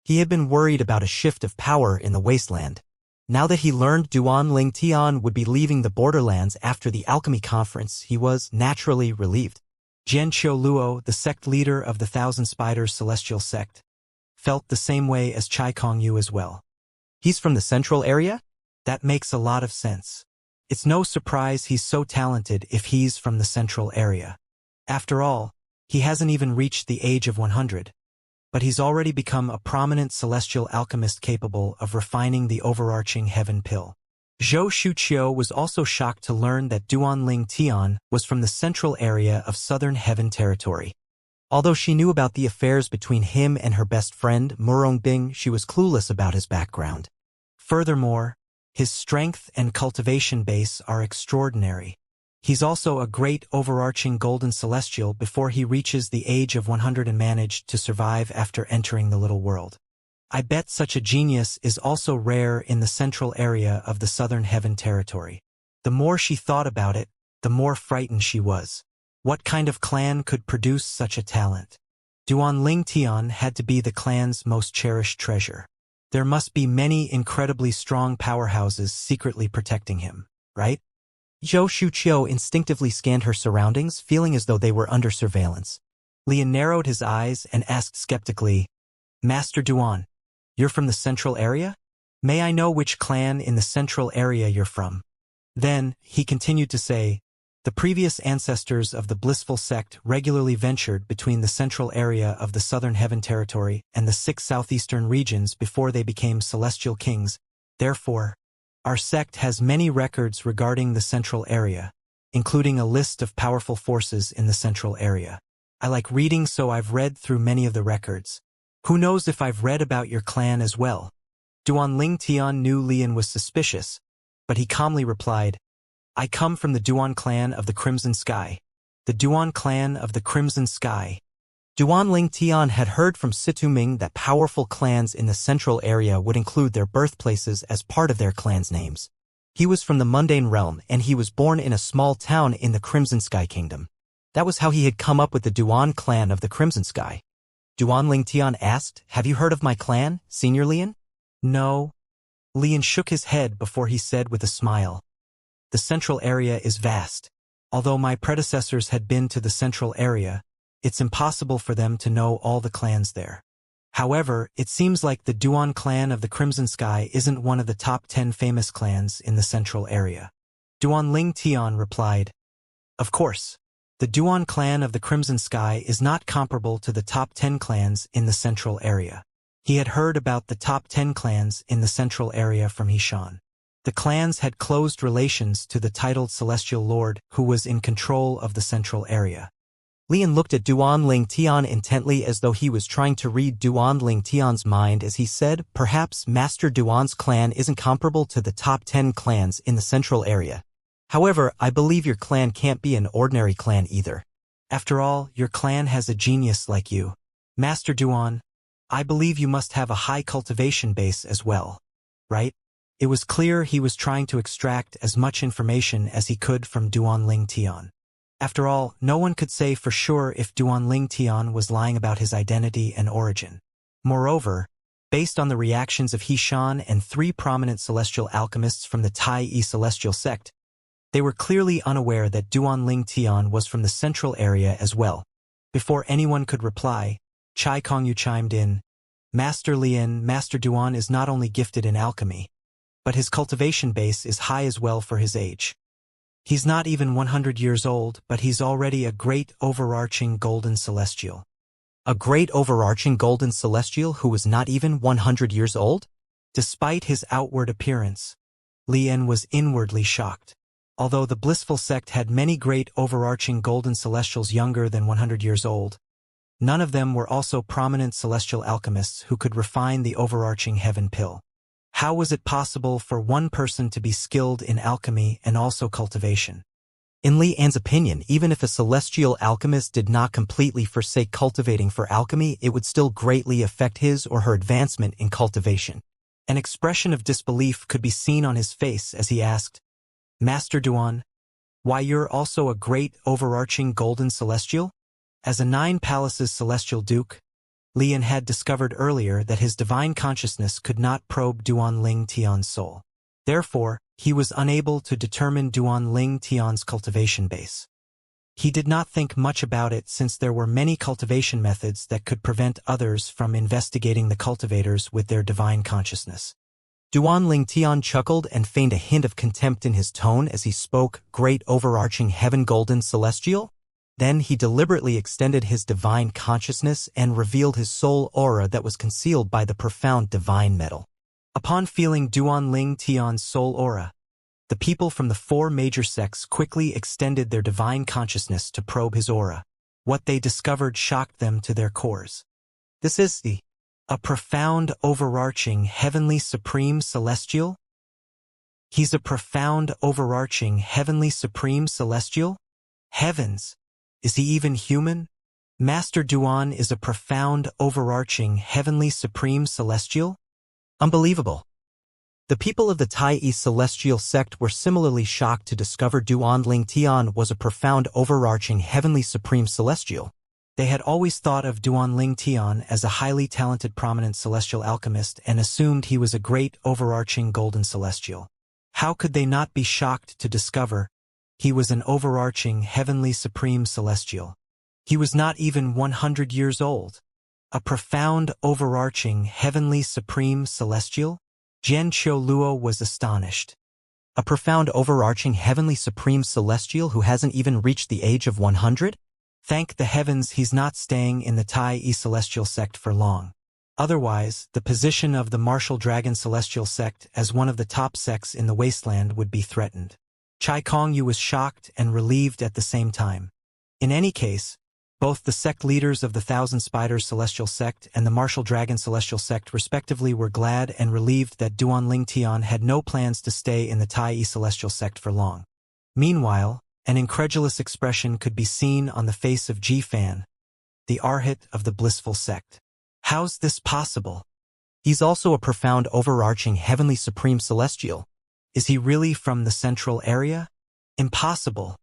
he had been worried about a shift of power in the wasteland. Now that he learned Duan Ling Tian would be leaving the borderlands after the alchemy conference, he was naturally relieved. Jian Qiuluo, the sect leader of the Thousand Spiders celestial sect, felt the same way as Chai Kongyu as well. He's from the central area? That makes a lot of sense. It's no surprise he's so talented if he's from the central area. After all, he hasn't even reached the age of 100. But he's already become a prominent celestial alchemist capable of refining the overarching heaven pill. Zhou Shuqiu was also shocked to learn that Duan Ling Tian was from the central area of southern heaven territory. Although she knew about the affairs between him and her best friend, Murongbing, she was clueless about his background. Furthermore, his strength and cultivation base are extraordinary. He's also a great overarching golden celestial before he reaches the age of 100 and managed to survive after entering the little world. I bet such a genius is also rare in the central area of the southern heaven territory. The more she thought about it, the more frightened she was. What kind of clan could produce such a talent? Duan Ling Tian had to be the clan's most cherished treasure. There must be many incredibly strong powerhouses secretly protecting him, right? Zhou Shuqiu instinctively scanned her surroundings, feeling as though they were under surveillance. Lian narrowed his eyes and asked skeptically, "Master Duan, you're from the central area? May I know which clan in the central area you're from?" Then, he continued to say, "The previous ancestors of the blissful sect regularly ventured between the central area of the southern heaven territory and the 6 southeastern regions before they became celestial kings. Therefore, our sect has many records regarding the central area, including a list of powerful forces in the central area. I like reading, so I've read through many of the records. Who knows if I've read about your clan as well?" Duan Ling Tian knew Lian was suspicious, but he calmly replied, "I come from the Duan clan of the Crimson Sky." The Duan clan of the Crimson Sky. Duan Ling Tian had heard from Situming that powerful clans in the central area would include their birthplaces as part of their clan's names. He was from the mundane realm, and he was born in a small town in the Crimson Sky Kingdom. That was how he had come up with the Duan clan of the Crimson Sky. Duan Ling Tian asked, "Have you heard of my clan, Senior Lian?" "No." Lian shook his head before he said with a smile, "The central area is vast. Although my predecessors had been to the central area, it's impossible for them to know all the clans there. However, it seems like the Duan clan of the Crimson Sky isn't one of the top 10 famous clans in the central area." Duan Ling Tian replied, "Of course. The Duan clan of the Crimson Sky is not comparable to the top 10 clans in the central area." He had heard about the top 10 clans in the central area from Hishan. The clans had closed relations to the titled Celestial Lord who was in control of the central area. Lian looked at Duan Ling Tian intently as though he was trying to read Duan Ling Tian's mind as he said, "Perhaps Master Duan's clan isn't comparable to the top 10 clans in the central area. However, I believe your clan can't be an ordinary clan either. After all, your clan has a genius like you. Master Duan, I believe you must have a high cultivation base as well, right?" It was clear he was trying to extract as much information as he could from Duan Ling Tian. After all, no one could say for sure if Duan Ling Tian was lying about his identity and origin. Moreover, based on the reactions of Hishan and 3 prominent celestial alchemists from the Tai celestial sect, they were clearly unaware that Duan Ling Tian was from the central area as well. Before anyone could reply, Chai Kongyu chimed in, "Master Lian, Master Duan is not only gifted in alchemy, but his cultivation base is high as well for his age. He's not even 100 years old, but he's already a great overarching golden celestial." A great overarching golden celestial who was not even 100 years old? Despite his outward appearance, Lian was inwardly shocked. Although the blissful sect had many great overarching golden celestials younger than 100 years old, none of them were also prominent celestial alchemists who could refine the overarching heaven pill. How was it possible for one person to be skilled in alchemy and also cultivation? In Li An's opinion, even if a celestial alchemist did not completely forsake cultivating for alchemy, it would still greatly affect his or her advancement in cultivation. An expression of disbelief could be seen on his face as he asked, Master Duan, why you're also a great overarching golden celestial? As a 9 palaces celestial duke, Lian had discovered earlier that his divine consciousness could not probe Duan Ling Tian's soul. Therefore, he was unable to determine Duan Ling Tian's cultivation base. He did not think much about it since there were many cultivation methods that could prevent others from investigating the cultivators with their divine consciousness. Duan Ling Tian chuckled and feigned a hint of contempt in his tone as he spoke, great overarching heaven golden celestial. Then he deliberately extended his divine consciousness and revealed his soul aura that was concealed by the profound divine metal. Upon feeling Duan Ling Tian's soul aura, the people from the 4 major sects quickly extended their divine consciousness to probe his aura. What they discovered shocked them to their cores. This is a profound overarching heavenly supreme celestial? He's a profound overarching heavenly supreme celestial? Heavens! Is he even human? Master Duan is a profound overarching heavenly supreme celestial? Unbelievable. The people of the Tai Yi celestial sect were similarly shocked to discover Duan Ling Tian was a profound overarching heavenly supreme celestial. They had always thought of Duan Ling Tian as a highly talented prominent celestial alchemist and assumed he was a great overarching golden celestial. How could they not be shocked to discover he was an overarching heavenly supreme celestial? He was not even 100 years old. A profound overarching heavenly supreme celestial? Jian Qiuluo was astonished. A profound overarching heavenly supreme celestial who hasn't even reached the age of 100? Thank the heavens he's not staying in the Tai Yi celestial sect for long. Otherwise, the position of the martial dragon celestial sect as one of the top sects in the wasteland would be threatened. Chai Kongyu was shocked and relieved at the same time. In any case, both the sect leaders of the Thousand Spiders celestial sect and the martial dragon celestial sect respectively were glad and relieved that Duan Ling Tian had no plans to stay in the Tai Yi celestial sect for long. Meanwhile, an incredulous expression could be seen on the face of Ji Fan, the arhat of the blissful sect. How's this possible? He's also a profound overarching heavenly supreme celestial. Is he really from the central area? Impossible.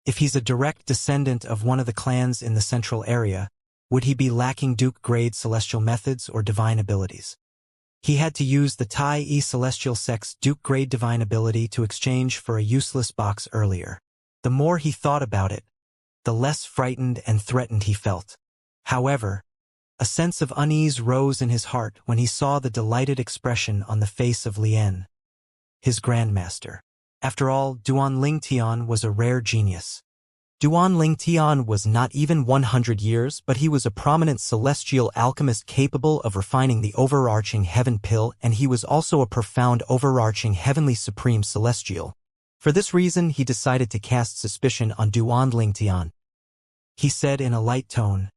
If he's a direct descendant of one of the clans in the central area, would he be lacking Duke-grade celestial methods or divine abilities? He had to use the Tai Yi celestial sect's Duke-grade divine ability to exchange for a useless box earlier. The more he thought about it, the less frightened and threatened he felt. However, a sense of unease rose in his heart when he saw the delighted expression on the face of Lian, his grandmaster. After all, Duan Ling Tian was a rare genius. Duan Ling Tian was not even 100 years, but he was a prominent celestial alchemist capable of refining the overarching heaven pill, and he was also a profound overarching heavenly supreme celestial. For this reason, he decided to cast suspicion on Duan Ling Tian. He said in a light tone,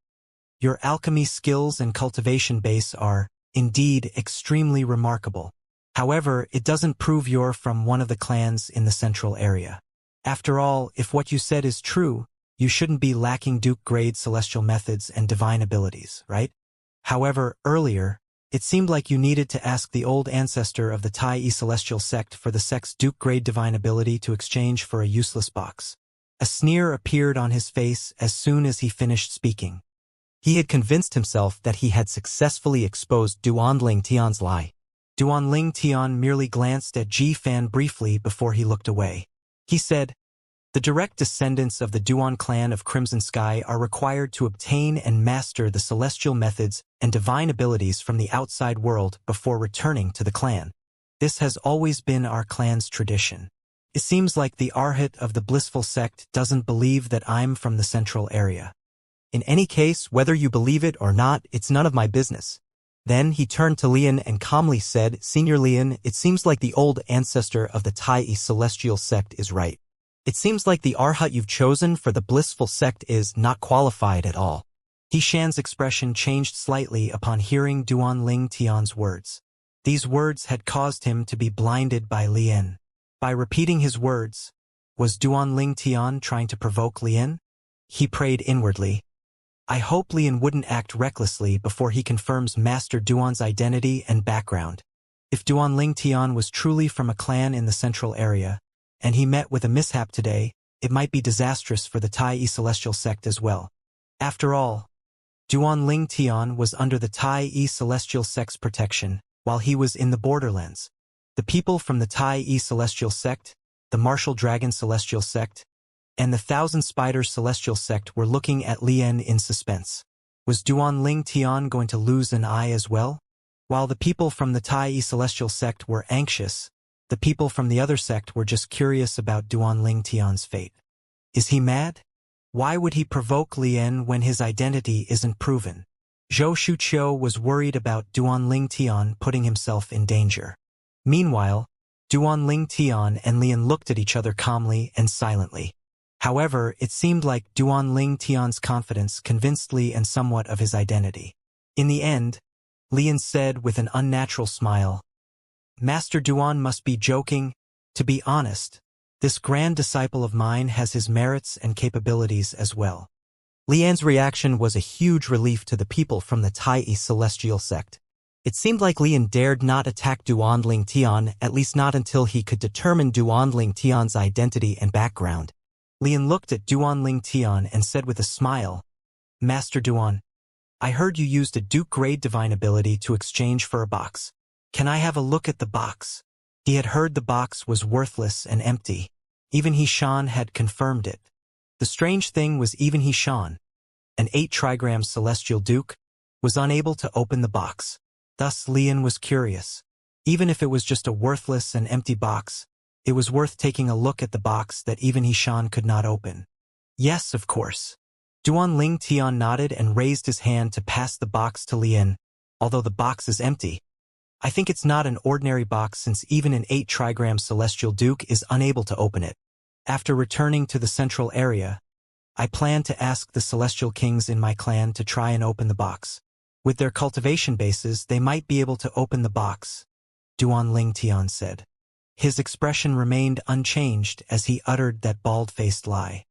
"Your alchemy skills and cultivation base are, indeed, extremely remarkable. However, it doesn't prove you're from one of the clans in the central area. After all, if what you said is true, you shouldn't be lacking Duke-grade celestial methods and divine abilities, right? However, earlier, it seemed like you needed to ask the old ancestor of the Tai Yi celestial sect for the sect's Duke-grade divine ability to exchange for a useless box." A sneer appeared on his face as soon as he finished speaking. He had convinced himself that he had successfully exposed Duan Ling Tian's lie. Duan Ling Tian merely glanced at Ji Fan briefly before he looked away. He said, "The direct descendants of the Duan clan of Crimson Sky are required to obtain and master the celestial methods and divine abilities from the outside world before returning to the clan. This has always been our clan's tradition. It seems like the arhat of the blissful sect doesn't believe that I'm from the central area. In any case, whether you believe it or not, it's none of my business." Then he turned to Lian and calmly said, "Senior Lian, it seems like the old ancestor of the Tai Yi celestial sect is right. It seems like the arhat you've chosen for the blissful sect is not qualified at all." He Shan's expression changed slightly upon hearing Duan Ling Tian's words. These words had caused him to be blinded by Lian. By repeating his words, was Duanling Tian trying to provoke Lian? He prayed inwardly. I hope Lian wouldn't act recklessly before he confirms Master Duan's identity and background. If Duanling Tian was truly from a clan in the central area, and he met with a mishap today, it might be disastrous for the Tai Celestial sect as well. After all, Duanling Tian was under the Tai Celestial sect's protection, while he was in the Borderlands. The people from the Tai Celestial sect, the Martial Dragon Celestial sect, and the Thousand Spiders Celestial sect were looking at Lian in suspense. Was Duanling Tian going to lose an eye as well? While the people from the Tai Celestial sect were anxious, the people from the other sect were just curious about Duanling Tian's fate. Is he mad? Why would he provoke Lian when his identity isn't proven? Zhou Shuqiu was worried about Duanling Tian putting himself in danger. Meanwhile, Duanling Tian and Lian looked at each other calmly and silently. However, it seemed like Duanling Tian's confidence convinced Lian somewhat of his identity. In the end, Lian said with an unnatural smile, Master Duan must be joking. To be honest, this grand disciple of mine has his merits and capabilities as well. Lian's reaction was a huge relief to the people from the Tai Celestial sect. It seemed like Lian dared not attack Duanling Tian, at least not until he could determine Duanling Tian's identity and background. Lian looked at Duanling Tian and said with a smile, Master Duan, I heard you used a Duke-grade divine ability to exchange for a box. Can I have a look at the box? He had heard the box was worthless and empty. Even He-Shan had confirmed it. The strange thing was even He-Shan, an 8-trigram celestial duke, was unable to open the box. Thus Lian was curious. Even if it was just a worthless and empty box, it was worth taking a look at the box that even He-Shan could not open. Yes, of course. Duanling Tian nodded and raised his hand to pass the box to Lian, although the box is empty. I think it's not an ordinary box since even an 8-trigram celestial duke is unable to open it. After returning to the central area, I plan to ask the celestial kings in my clan to try and open the box. With their cultivation bases, they might be able to open the box, Duanling Tian said. His expression remained unchanged as he uttered that bald-faced lie.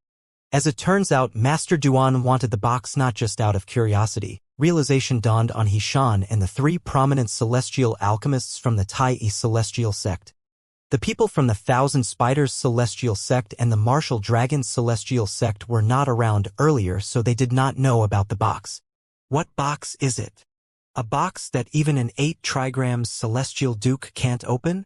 As it turns out, Master Duan wanted the box not just out of curiosity. Realization dawned on He-Shan and the 3 prominent celestial alchemists from the Tai Celestial sect. The people from the Thousand Spiders Celestial sect and the Martial Dragon Celestial sect were not around earlier, so they did not know about the box. What box is it? A box that even an 8-trigram celestial duke can't open?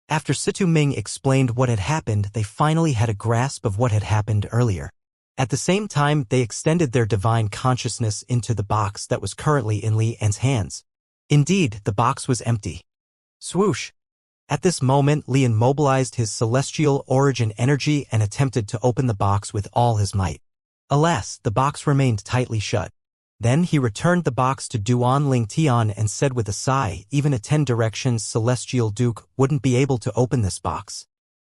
After Situ Ming explained what had happened, they finally had a grasp of what had happened earlier. At the same time, they extended their divine consciousness into the box that was currently in Lian's hands. Indeed, the box was empty. Swoosh! At this moment, Lian mobilized his celestial origin energy and attempted to open the box with all his might. Alas, the box remained tightly shut. Then he returned the box to Duanling Tian and said with a sigh, even a 10-direction celestial duke wouldn't be able to open this box.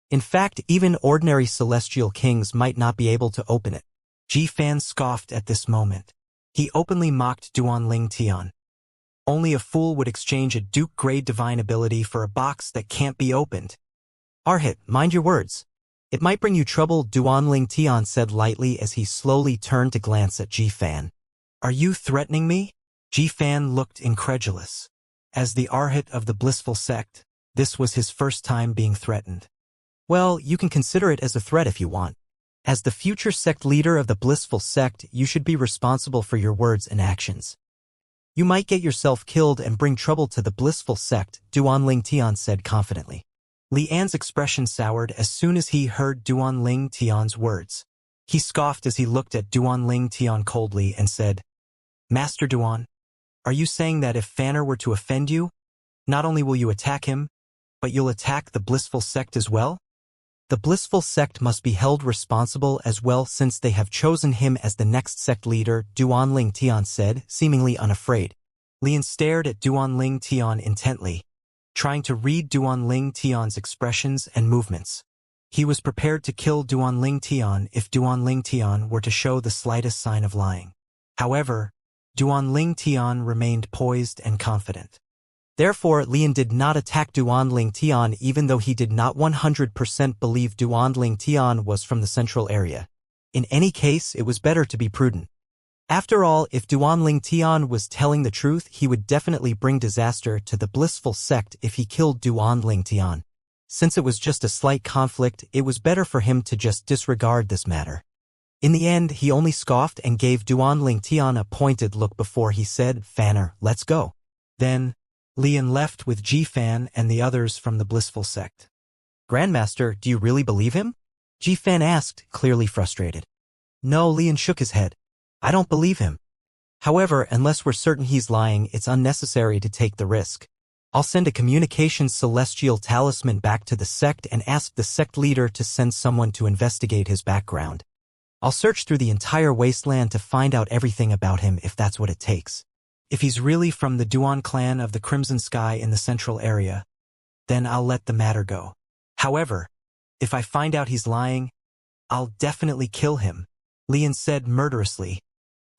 In fact, even ordinary celestial kings might not be able to open it. Ji Fan scoffed at this moment. He openly mocked Duanling Tian. Only a fool would exchange a Duke-grade divine ability for a box that can't be opened. Arhit, mind your words. It might bring you trouble, Duanling Tian said lightly as he slowly turned to glance at Ji Fan. Are you threatening me? Ji Fan looked incredulous. As the Arhit of the Blissful Sect, this was his first time being threatened. Well, you can consider it as a threat if you want. As the future sect leader of the Blissful Sect, you should be responsible for your words and actions. You might get yourself killed and bring trouble to the Blissful Sect, Duanling Tian said confidently. Lian's expression soured as soon as he heard Duanling Tian's words. He scoffed as he looked at Duanling Tian coldly and said, Master Duan, are you saying that if Fanner were to offend you, not only will you attack him, but you'll attack the Blissful Sect as well? The Blissful Sect must be held responsible as well since they have chosen him as the next sect leader, Duanling Tian said, seemingly unafraid. Lian stared at Duanling Tian intently, trying to read Duanling Tian's expressions and movements. He was prepared to kill Duanling Tian if Duanling Tian were to show the slightest sign of lying. However, Duanling Tian remained poised and confident. Therefore, Lian did not attack Duanling Tian even though he did not 100% believe Duanling Tian was from the central area. In any case, it was better to be prudent. After all, if Duanling Tian was telling the truth, he would definitely bring disaster to the blissful sect if he killed Duanling Tian. Since it was just a slight conflict, it was better for him to just disregard this matter. In the end, he only scoffed and gave Duanling Tian a pointed look before he said, "Fanner, let's go." Then, Lian left with Ji-Fan and the others from the blissful sect. "Grandmaster, do you really believe him?" Ji-Fan asked, clearly frustrated. No, Lian shook his head. "I don't believe him. However, unless we're certain he's lying, it's unnecessary to take the risk. I'll send a communications celestial talisman back to the sect and ask the sect leader to send someone to investigate his background. I'll search through the entire wasteland to find out everything about him if that's what it takes. If he's really from the Duan clan of the Crimson Sky in the central area, then I'll let the matter go. However, if I find out he's lying, I'll definitely kill him," Lian said murderously,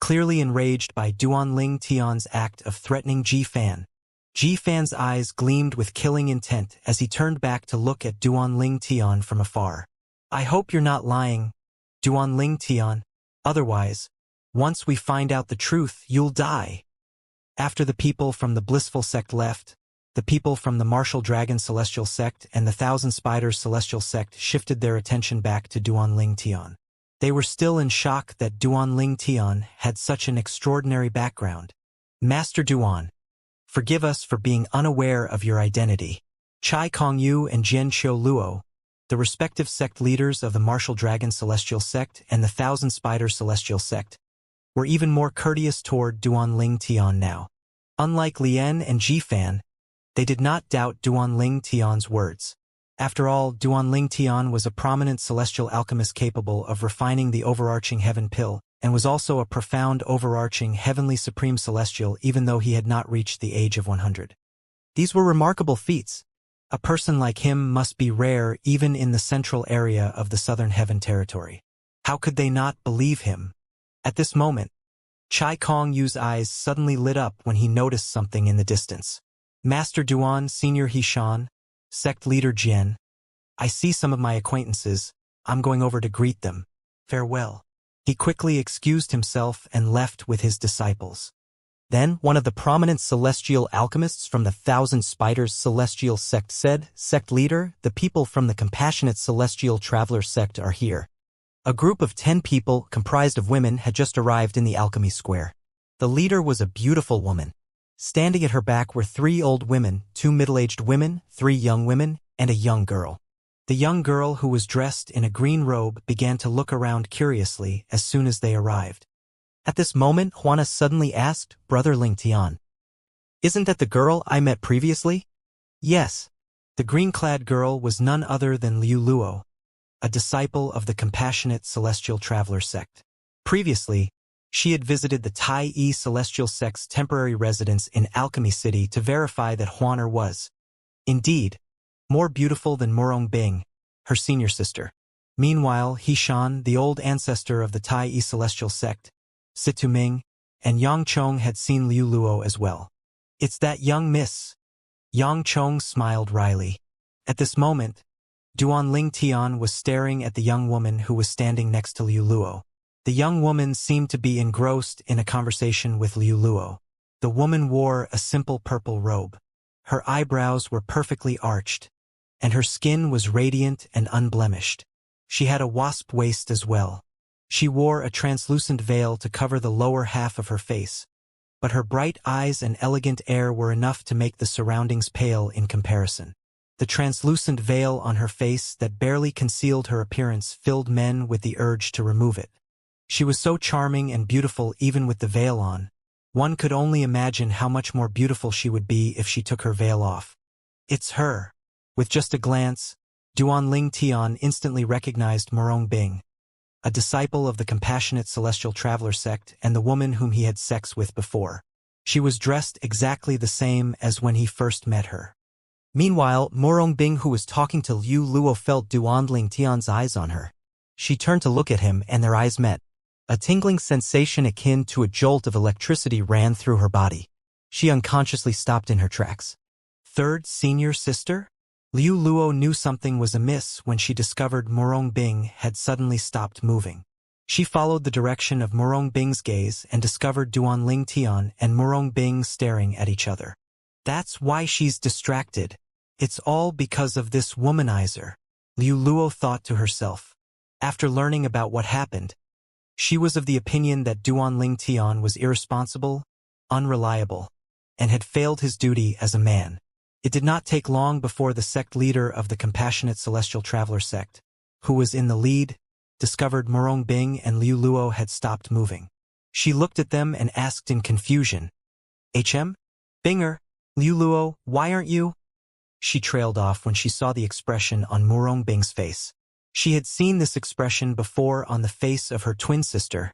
clearly enraged by Duanling Tian's act of threatening Ji-Fan. Ji-Fan's eyes gleamed with killing intent as he turned back to look at Duanling Tian from afar. "I hope you're not lying, Duanling Tian. Otherwise, once we find out the truth, you'll die." After the people from the blissful sect left, the people from the Martial Dragon Celestial Sect and the Thousand Spiders Celestial Sect shifted their attention back to Duanling Tian. They were still in shock that Duanling Tian had such an extraordinary background. "Master Duan, forgive us for being unaware of your identity." Chai Kongyu and Jian Qiu Luo, the respective sect leaders of the Martial Dragon Celestial Sect and the Thousand Spiders Celestial Sect, were even more courteous toward Duanling Tian now. Unlike Lian and Ji-Fan, they did not doubt Duanling Tian's words. After all, Duanling Tian was a prominent celestial alchemist capable of refining the overarching heaven pill, and was also a profound overarching heavenly supreme celestial even though he had not reached the age of 100. These were remarkable feats. A person like him must be rare even in the central area of the Southern Heaven territory. How could they not believe him? At this moment, Chai Kongyu's eyes suddenly lit up when he noticed something in the distance. "Master Duan, Senior Hishan, Sect Leader Jian, I see some of my acquaintances. I'm going over to greet them. Farewell." He quickly excused himself and left with his disciples. Then one of the prominent celestial alchemists from the Thousand Spiders Celestial Sect said, "Sect Leader, the people from the Compassionate Celestial Traveler Sect are here." A group of 10 people, comprised of women, had just arrived in the Alchemy Square. The leader was a beautiful woman. Standing at her back were 3 old women, 2 middle-aged women, 3 young women, and a young girl. The young girl, who was dressed in a green robe, began to look around curiously as soon as they arrived. At this moment, Juana suddenly asked, "Brother Ling Tian, isn't that the girl I met previously?" Yes. The green-clad girl was none other than Liu Luo, a disciple of the Compassionate Celestial Traveler Sect. Previously, she had visited the Tai Yi Celestial Sect's temporary residence in Alchemy City to verify that Huaner was, indeed, more beautiful than Murong Bing, her senior sister. Meanwhile, Hishan, the old ancestor of the Tai Yi Celestial Sect, Situ Ming, and Yang Chong had seen Liu Luo as well. "It's that young miss." Yang Chong smiled wryly. At this moment, Duanling Tian was staring at the young woman who was standing next to Liu Luo. The young woman seemed to be engrossed in a conversation with Liu Luo. The woman wore a simple purple robe. Her eyebrows were perfectly arched, and her skin was radiant and unblemished. She had a wasp waist as well. She wore a translucent veil to cover the lower half of her face, but her bright eyes and elegant air were enough to make the surroundings pale in comparison. The translucent veil on her face that barely concealed her appearance filled men with the urge to remove it. She was so charming and beautiful even with the veil on. One could only imagine how much more beautiful she would be if she took her veil off. "It's her." With just a glance, Duanling Tian instantly recognized Murong Bing, a disciple of the Compassionate Celestial Traveler Sect and the woman whom he had sex with before. She was dressed exactly the same as when he first met her. Meanwhile, Murong Bing, who was talking to Liu Luo, felt Duanling Tian's eyes on her. She turned to look at him and their eyes met. A tingling sensation akin to a jolt of electricity ran through her body. She unconsciously stopped in her tracks. third senior sister? Liu Luo knew something was amiss when she discovered Murong Bing had suddenly stopped moving. She followed the direction of Murong Bing's gaze and discovered Duanling Tian and Murong Bing staring at each other. That's why she's distracted. It's all because of this womanizer, Liu Luo thought to herself. After learning about what happened, she was of the opinion that Duanling Tian was irresponsible, unreliable, and had failed his duty as a man. It did not take long before the sect leader of the Compassionate Celestial Traveler sect, who was in the lead, discovered Murong Bing and Liu Luo had stopped moving. She looked at them and asked in confusion, Binger, Liu Luo, why aren't you? She trailed off when she saw the expression on Murong Bing's face. She had seen this expression before on the face of her twin sister,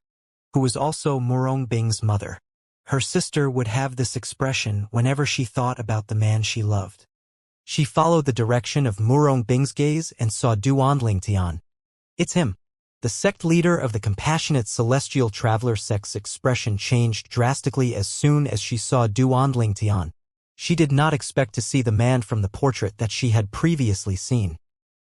who was also Murong Bing's mother. Her sister would have this expression whenever she thought about the man she loved. She followed the direction of Murong Bing's gaze and saw Duanling Tian. It's him. The sect leader of the Compassionate Celestial Traveler sect's expression changed drastically as soon as she saw Duanling Tian. She did not expect to see the man from the portrait that she had previously seen.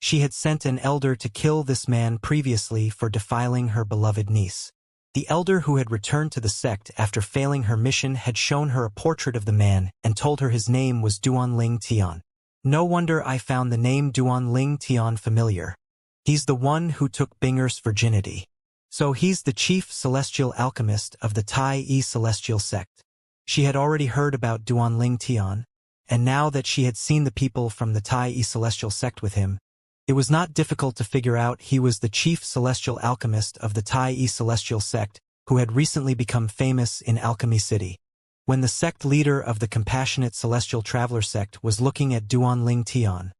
She had sent an elder to kill this man previously for defiling her beloved niece. The elder who had returned to the sect after failing her mission had shown her a portrait of the man and told her his name was Duanling Tian. No wonder I found the name Duanling Tian familiar. He's the one who took Binger's virginity. So he's the chief celestial alchemist of the Tai Yi Celestial sect. She had already heard about Duanling Tian, and now that she had seen the people from the Tai Yi Celestial sect with him, it was not difficult to figure out he was the chief celestial alchemist of the Tai Yi Celestial sect who had recently become famous in Alchemy City. When the sect leader of the Compassionate Celestial Traveler sect was looking at Duanling Tian,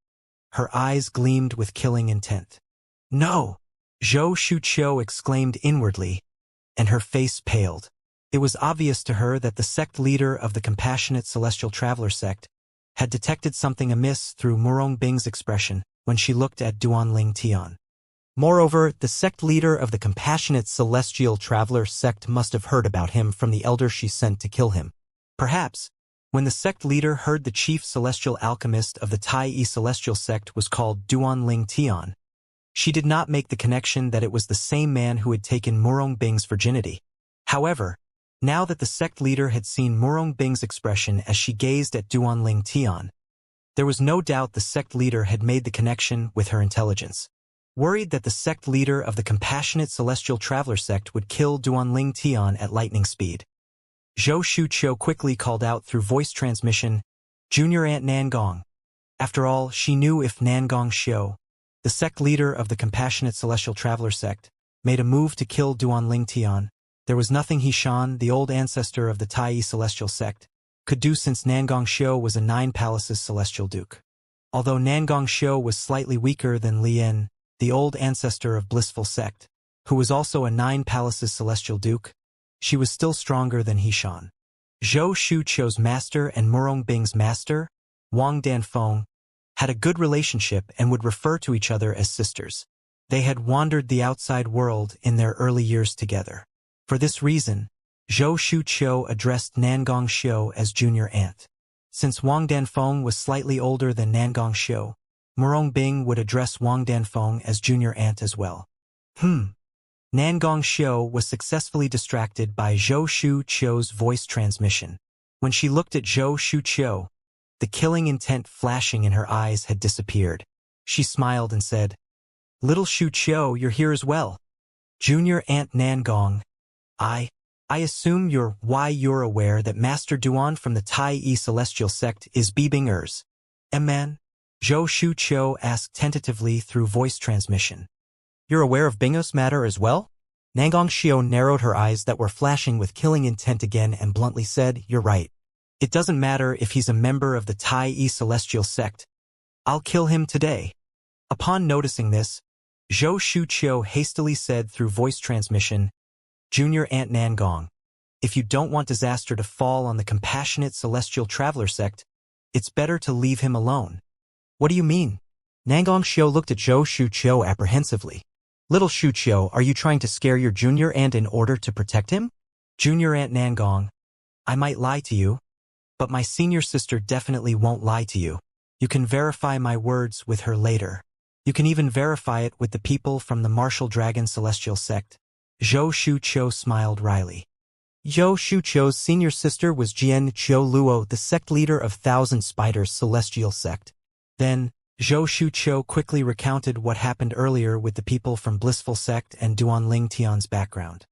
her eyes gleamed with killing intent. No! Zhou Shuqiu exclaimed inwardly, and her face paled. It was obvious to her that the sect leader of the Compassionate Celestial Traveler sect had detected something amiss through Murong Bing's expression when she looked at Duanling Tian. Moreover, the sect leader of the Compassionate Celestial Traveler sect must have heard about him from the elder she sent to kill him. Perhaps, when the sect leader heard the chief celestial alchemist of the Tai Yi Celestial sect was called Duanling Tian, she did not make the connection that it was the same man who had taken Murong Bing's virginity. However, now that the sect leader had seen Murong Bing's expression as she gazed at Duanling Tian, there was no doubt the sect leader had made the connection with her intelligence. Worried that the sect leader of the Compassionate Celestial Traveler sect would kill Duanling Tian at lightning speed, Zhou Shuqiu quickly called out through voice transmission, Junior Aunt Nangong. After all, she knew if Nangong Xiu, the sect leader of the Compassionate Celestial Traveler sect, made a move to kill Duanling Tian, there was nothing he Shan, the old ancestor of the Tai Yi Celestial sect, could do since Nangong Xiu was a 9 palaces celestial duke. Although Nangong Xiu was slightly weaker than Lian, the old ancestor of Blissful sect, who was also a 9 palaces celestial duke, she was still stronger than he Shan. Zhou Shuqiu's master and Murong Bing's master, Wang Danfeng, had a good relationship and would refer to each other as sisters. They had wandered the outside world in their early years together. For this reason, Zhou Shuqiu addressed Nangong Xiu as Junior Aunt. Since Wang Danfeng was slightly older than Nangong Xiu, Murong Bing would address Wang Danfeng as Junior Aunt as well. Nangong Xiu was successfully distracted by Zhou Shuqiu's voice transmission. When she looked at Zhou Shuqiu, the killing intent flashing in her eyes had disappeared. She smiled and said, Little Shuqiu, you're here as well. Junior Aunt Nangong, I assume you're aware that Master Duan from the Tai Yi Celestial sect is Bingers. Man? Zhou Shuqiu asked tentatively through voice transmission. You're aware of Bingo's matter as well? Nangong Xiu narrowed her eyes that were flashing with killing intent again and bluntly said, You're right. It doesn't matter if he's a member of the Tai Yi Celestial sect. I'll kill him today. Upon noticing this, Zhou Shuqiu hastily said through voice transmission, Junior Aunt Nangong, if you don't want disaster to fall on the Compassionate Celestial Traveler sect, it's better to leave him alone. What do you mean? Nangong Xiu looked at Zhou Shuqiu apprehensively. Little Shuqiu, are you trying to scare your junior aunt in order to protect him? Junior Aunt Nangong, I might lie to you. But my senior sister definitely won't lie to you. You can verify my words with her later. You can even verify it with the people from the Martial Dragon Celestial Sect. Zhou Shuqiu smiled wryly. Zhou Shuqiu's senior sister was Jian Zhou Luo, the sect leader of Thousand Spiders Celestial Sect. Then, Zhou Shuqiu quickly recounted what happened earlier with the people from Blissful Sect and Duanling Tian's background.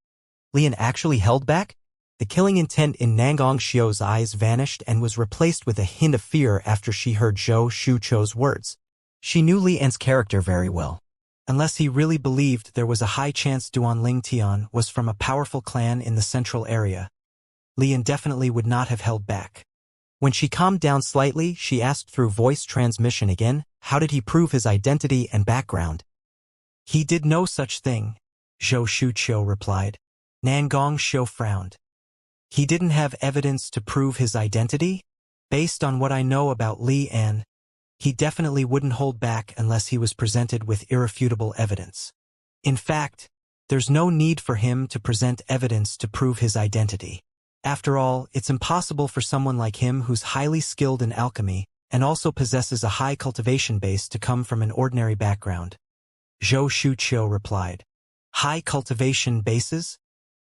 Lian actually held back? The killing intent in Nangong Xiu's eyes vanished and was replaced with a hint of fear after she heard Zhou Shuqiu's words. She knew Lian's character very well. Unless he really believed there was a high chance Duanling Tian was from a powerful clan in the central area, Lian definitely would not have held back. When she calmed down slightly, she asked through voice transmission again, how did he prove his identity and background? He did no such thing, Zhou Shuqiu replied. Nangong Xiu frowned. He didn't have evidence to prove his identity? Based on what I know about Li An, he definitely wouldn't hold back unless he was presented with irrefutable evidence. In fact, there's no need for him to present evidence to prove his identity. After all, it's impossible for someone like him who's highly skilled in alchemy and also possesses a high cultivation base to come from an ordinary background. Zhou Shuqiu replied. High cultivation bases?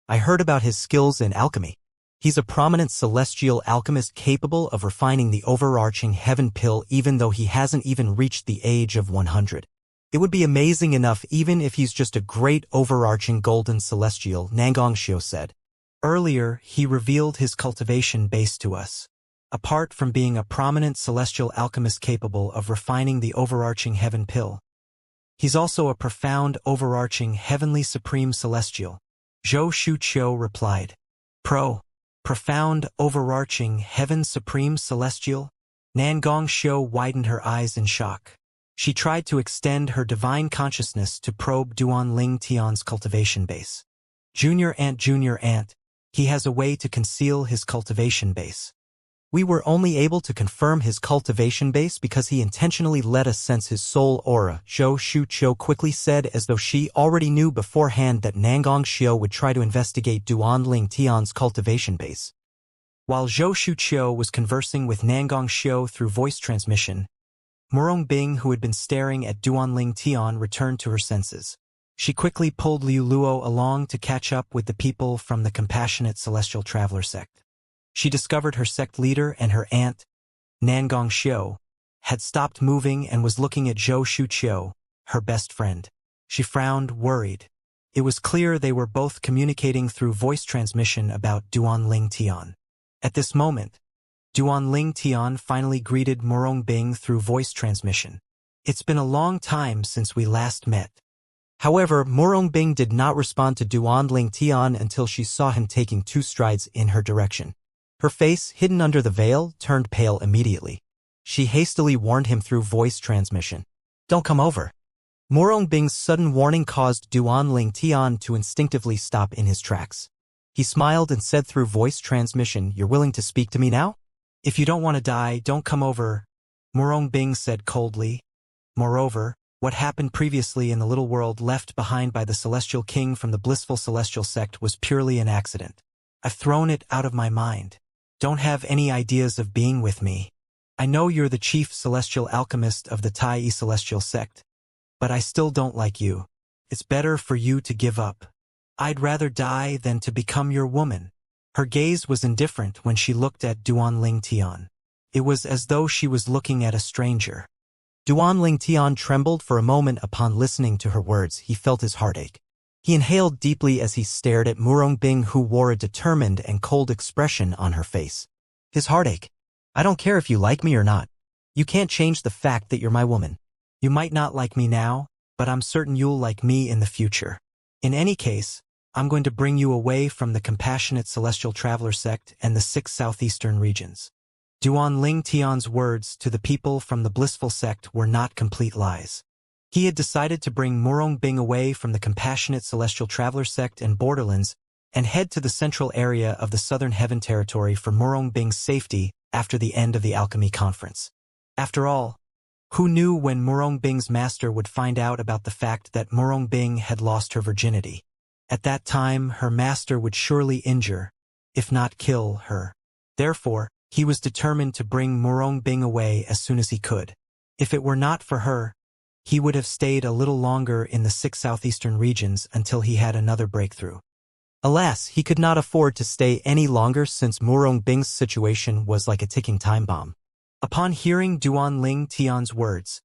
I heard about his skills in alchemy. He's a prominent celestial alchemist capable of refining the overarching heaven pill even though he hasn't even reached the age of 100. It would be amazing enough even if he's just a great overarching golden celestial, Nangong Xiu said. Earlier, he revealed his cultivation base to us. Apart from being a prominent celestial alchemist capable of refining the overarching heaven pill, he's also a profound overarching heavenly supreme celestial. Zhou Shuqiu replied. Profound overarching heaven supreme celestial? Nangong Xiu widened her eyes in shock. She tried to extend her divine consciousness to probe Duanling Tian's cultivation base. Junior Ant, he has a way to conceal his cultivation base. We were only able to confirm his cultivation base because he intentionally let us sense his soul aura, Zhou Shuqiu quickly said as though she already knew beforehand that Nangong Xiu would try to investigate Duanling Tian's cultivation base. While Zhou Shuqiu was conversing with Nangong Xiu through voice transmission, Murong Bing, who had been staring at Duanling Tian, returned to her senses. She quickly pulled Liu Luo along to catch up with the people from the Compassionate Celestial Traveler sect. She discovered her sect leader and her aunt, Nangong Xiu, had stopped moving and was looking at Zhou Shuqiu, her best friend. She frowned, worried. It was clear they were both communicating through voice transmission about Duanling Tian. At this moment, Duanling Tian finally greeted Murong Bing through voice transmission. It's been a long time since we last met. However, Murong Bing did not respond to Duanling Tian until she saw him taking 2 strides in her direction. Her face, hidden under the veil, turned pale immediately. She hastily warned him through voice transmission. Don't come over. Murong Bing's sudden warning caused Duanling Tian to instinctively stop in his tracks. He smiled and said through voice transmission, You're willing to speak to me now? If you don't want to die, don't come over, Murong Bing said coldly. Moreover, what happened previously in the little world left behind by the Celestial King from the Blissful Celestial Sect was purely an accident. I've thrown it out of my mind. Don't have any ideas of being with me. I know you're the chief celestial alchemist of the Tai Celestial Sect, but I still don't like you. It's better for you to give up. I'd rather die than to become your woman. Her gaze was indifferent when she looked at Duanling Tian. It was as though she was looking at a stranger. Duanling Tian trembled for a moment upon listening to her words. He felt his heartache. He inhaled deeply as he stared at Murong Bing, who wore a determined and cold expression on her face. His heartache. I don't care if you like me or not. You can't change the fact that you're my woman. You might not like me now, but I'm certain you'll like me in the future. In any case, I'm going to bring you away from the Compassionate Celestial Traveler sect and the 6 southeastern regions. Duanling Tian's words to the people from the Blissful sect were not complete lies. He had decided to bring Murong Bing away from the Compassionate Celestial Traveler sect and Borderlands and head to the central area of the Southern Heaven Territory for Murong Bing's safety after the end of the Alchemy Conference. After all, who knew when Murong Bing's master would find out about the fact that Murong Bing had lost her virginity? At that time, her master would surely injure, if not kill, her. Therefore, He was determined to bring Murong Bing away as soon as he could. If it were not for her, he would have stayed a little longer in the 6 southeastern regions until he had another breakthrough. Alas, he could not afford to stay any longer since Murong Bing's situation was like a ticking time bomb. Upon hearing Duan Ling Tian's words,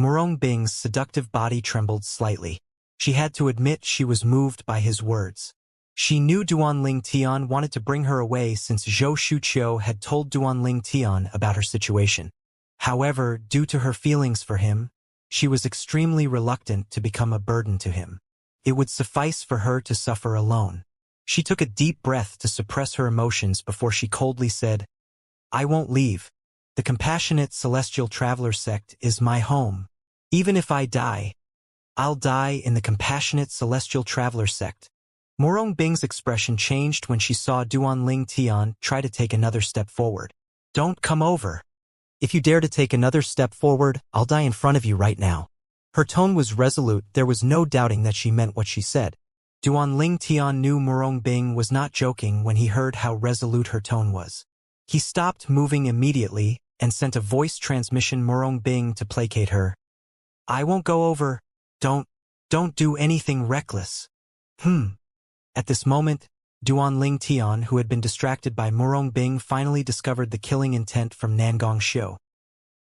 Murong Bing's seductive body trembled slightly. She had to admit she was moved by his words. She knew Duan Ling Tian wanted to bring her away since Zhou Shuqiu had told Duan Ling Tian about her situation. However, due to her feelings for him, she was extremely reluctant to become a burden to him. It would suffice for her to suffer alone. She took a deep breath to suppress her emotions before she coldly said, "I won't leave. The Compassionate Celestial Traveler sect is my home. Even if I die, I'll die in the Compassionate Celestial Traveler sect." Murong Bing's expression changed when she saw Duan Ling Tian try to take another step forward. "Don't come over. If you dare to take another step forward, I'll die in front of you right now." Her tone was resolute. There was no doubting that she meant what she said. Duan Ling Tian knew Murong Bing was not joking when he heard how resolute her tone was. He stopped moving immediately and sent a voice transmission Murong Bing to placate her. "I won't go over. Don't do anything reckless." At this moment, Duan Ling Tian, who had been distracted by Murong Bing, finally discovered the killing intent from Nangong Xiu,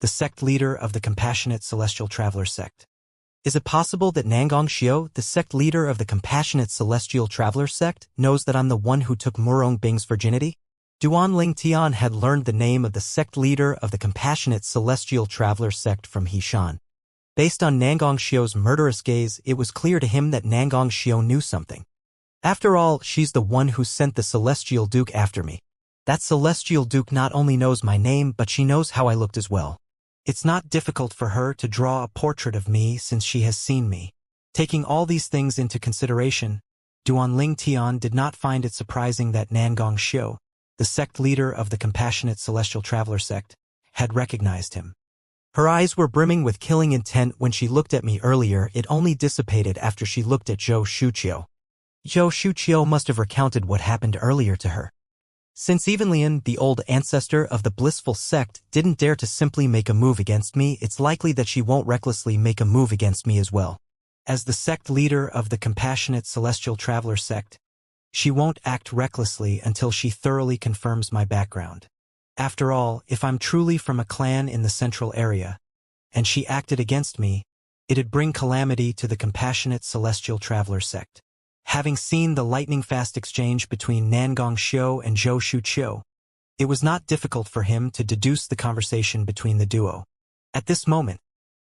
the sect leader of the Compassionate Celestial Traveler sect. Is it possible that Nangong Xiu, the sect leader of the Compassionate Celestial Traveler sect, knows that I'm the one who took Murong Bing's virginity? Duan Ling Tian had learned the name of the sect leader of the Compassionate Celestial Traveler sect from Shan. Based on Nangong Xiu's murderous gaze, it was clear to him that Nangong Xiu knew something. After all, she's the one who sent the Celestial Duke after me. That Celestial Duke not only knows my name, but she knows how I looked as well. It's not difficult for her to draw a portrait of me since she has seen me. Taking all these things into consideration, Duan Ling Tian did not find it surprising that Nangong Xiu, the sect leader of the Compassionate Celestial Traveler sect, had recognized him. Her eyes were brimming with killing intent when she looked at me earlier. It only dissipated after she looked at Zhou Shuqiu. Zhou Shuqiu must have recounted what happened earlier to her. Since Evenlian, the old ancestor of the blissful sect, didn't dare to simply make a move against me, it's likely that she won't recklessly make a move against me as well. As the sect leader of the Compassionate Celestial Traveler sect, she won't act recklessly until she thoroughly confirms my background. After all, if I'm truly from a clan in the central area, and she acted against me, it'd bring calamity to the Compassionate Celestial Traveler sect. Having seen the lightning-fast exchange between Nangong Xiu and Zhou Shuqiu, it was not difficult for him to deduce the conversation between the duo. At this moment,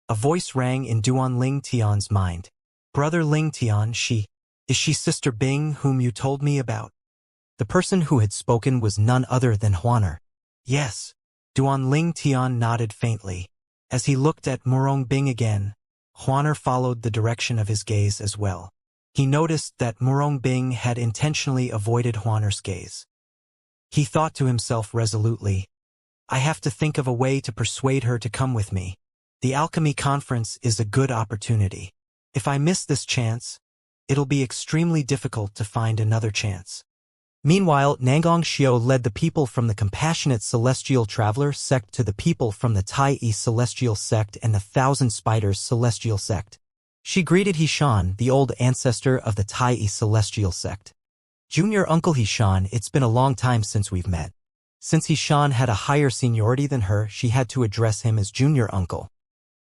a voice rang in Duan Ling Tian's mind. "Brother Ling Tian, is she Sister Bing whom you told me about?" The person who had spoken was none other than Huaner. "Yes." Duan Ling Tian nodded faintly. As he looked at Murong Bing again, Huaner followed the direction of his gaze as well. He noticed that Murong Bing had intentionally avoided Huaner's gaze. He thought to himself resolutely, "I have to think of a way to persuade her to come with me. The alchemy conference is a good opportunity. If I miss this chance, it'll be extremely difficult to find another chance." Meanwhile, Nangong Xiu led the people from the Compassionate Celestial Traveler sect to the people from the Tai Celestial sect and the Thousand Spiders Celestial sect. She greeted Shan, the old ancestor of the Tai Celestial sect. "Junior Uncle Shan, it's been a long time since we've met." Since Shan had a higher seniority than her, she had to address him as Junior Uncle.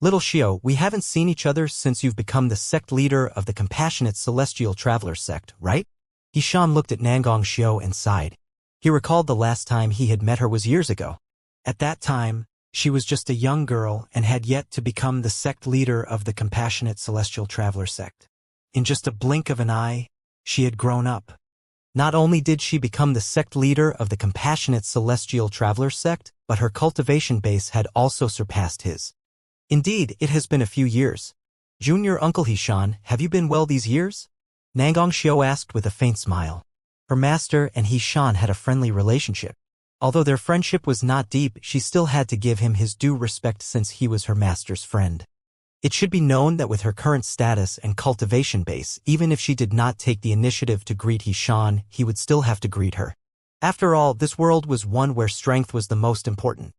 "Little Xiu, we haven't seen each other since you've become the sect leader of the Compassionate Celestial Traveler sect, right?" Shan looked at Nangong Xiu and sighed. He recalled the last time he had met her was years ago. At that time, she was just a young girl and had yet to become the sect leader of the Compassionate Celestial Traveler sect. In just a blink of an eye, she had grown up. Not only did she become the sect leader of the Compassionate Celestial Traveler sect, but her cultivation base had also surpassed his. Indeed, it has been a few years. "Junior Uncle Shan, have you been well these years?" Nangong Xiu asked with a faint smile. Her master and Shan had a friendly relationship. Although their friendship was not deep, she still had to give him his due respect since he was her master's friend. It should be known that with her current status and cultivation base, even if she did not take the initiative to greet Shan, he would still have to greet her. After all, this world was one where strength was the most important.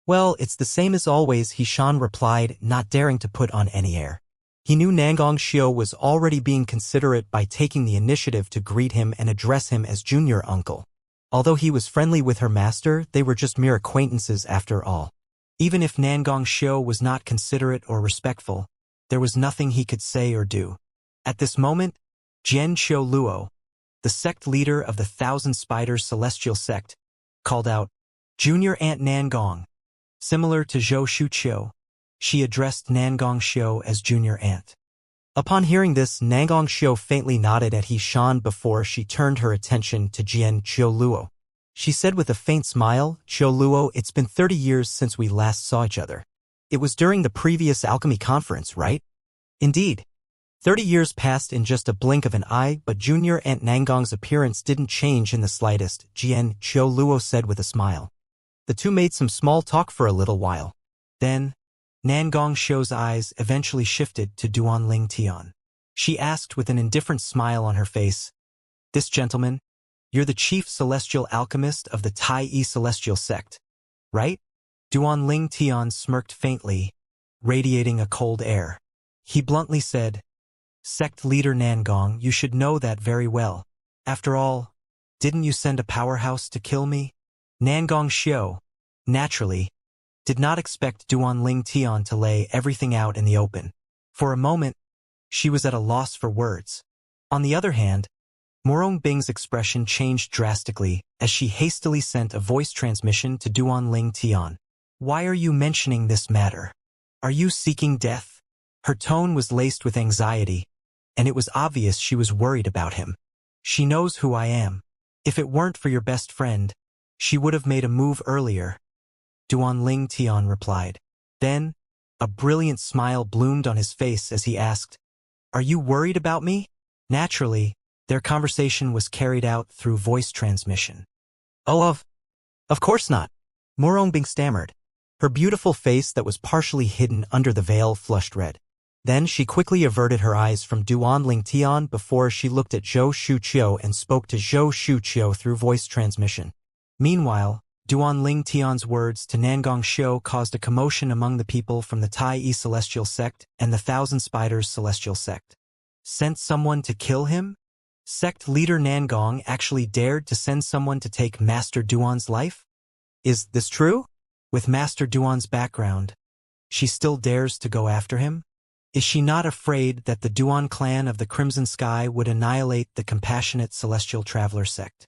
Well, it's the same as always, Xian replied, not daring to put on any air. He knew Xiao was already being considerate by taking the initiative to greet him and address him as junior uncle. Although he was friendly with her master, they were just mere acquaintances after all. Even if Xiao was not considerate or respectful, there was nothing he could say or do. At this moment, Jian Luo, the sect leader of the Thousand Spiders Celestial Sect, called out, "Junior Aunt Nangong." Similar to Zhou Shuqiu, she addressed Xiao as Junior Aunt. Upon hearing this, Xiao faintly nodded at Xian before she turned her attention to Jian Luo. She said with a faint smile, "Luo, it's been 30 years since we last saw each other. It was during the previous alchemy conference, right?" Indeed. 30 years passed in just a blink of an eye, but Junior Aunt Nangong's appearance didn't change in the slightest, Jian Luo said with a smile. The two made some small talk for a little while. Then, Xiao's eyes eventually shifted to Duanling Tian. She asked with an indifferent smile on her face, "This gentleman, you're the chief celestial alchemist of the Tai Celestial Sect, right?" Duanling Tian smirked faintly, radiating a cold air. He bluntly said, "Sect leader Nangong, you should know that very well. After all, didn't you send a powerhouse to kill me?" Xiao, naturally, did not expect Duanling Tian to lay everything out in the open. For a moment, she was at a loss for words. On the other hand, Bing's expression changed drastically as she hastily sent a voice transmission to Duanling Tian. "Why are you mentioning this matter? Are you seeking death?" Her tone was laced with anxiety, and it was obvious she was worried about him. "She knows who I am. If it weren't for your best friend, she would have made a move earlier," Duanling Tian replied. Then, a brilliant smile bloomed on his face as he asked, "Are you worried about me?" Naturally, their conversation was carried out through voice transmission. "Oh, of course not," Bing stammered. Her beautiful face that was partially hidden under the veil flushed red. Then she quickly averted her eyes from Duanling Tian before she looked at Zhou Shuqiu and spoke to Zhou Shuqiu through voice transmission. Meanwhile, Duanling Tian's words to Xiao caused a commotion among the people from the Tai Celestial Sect and the Thousand Spiders Celestial Sect. Sent someone to kill him? Sect leader Nangong actually dared to send someone to take Master Duan's life? Is this true? With Master Duan's background, she still dares to go after him? Is she not afraid that the Duan clan of the Crimson Sky would annihilate the compassionate Celestial Traveler sect?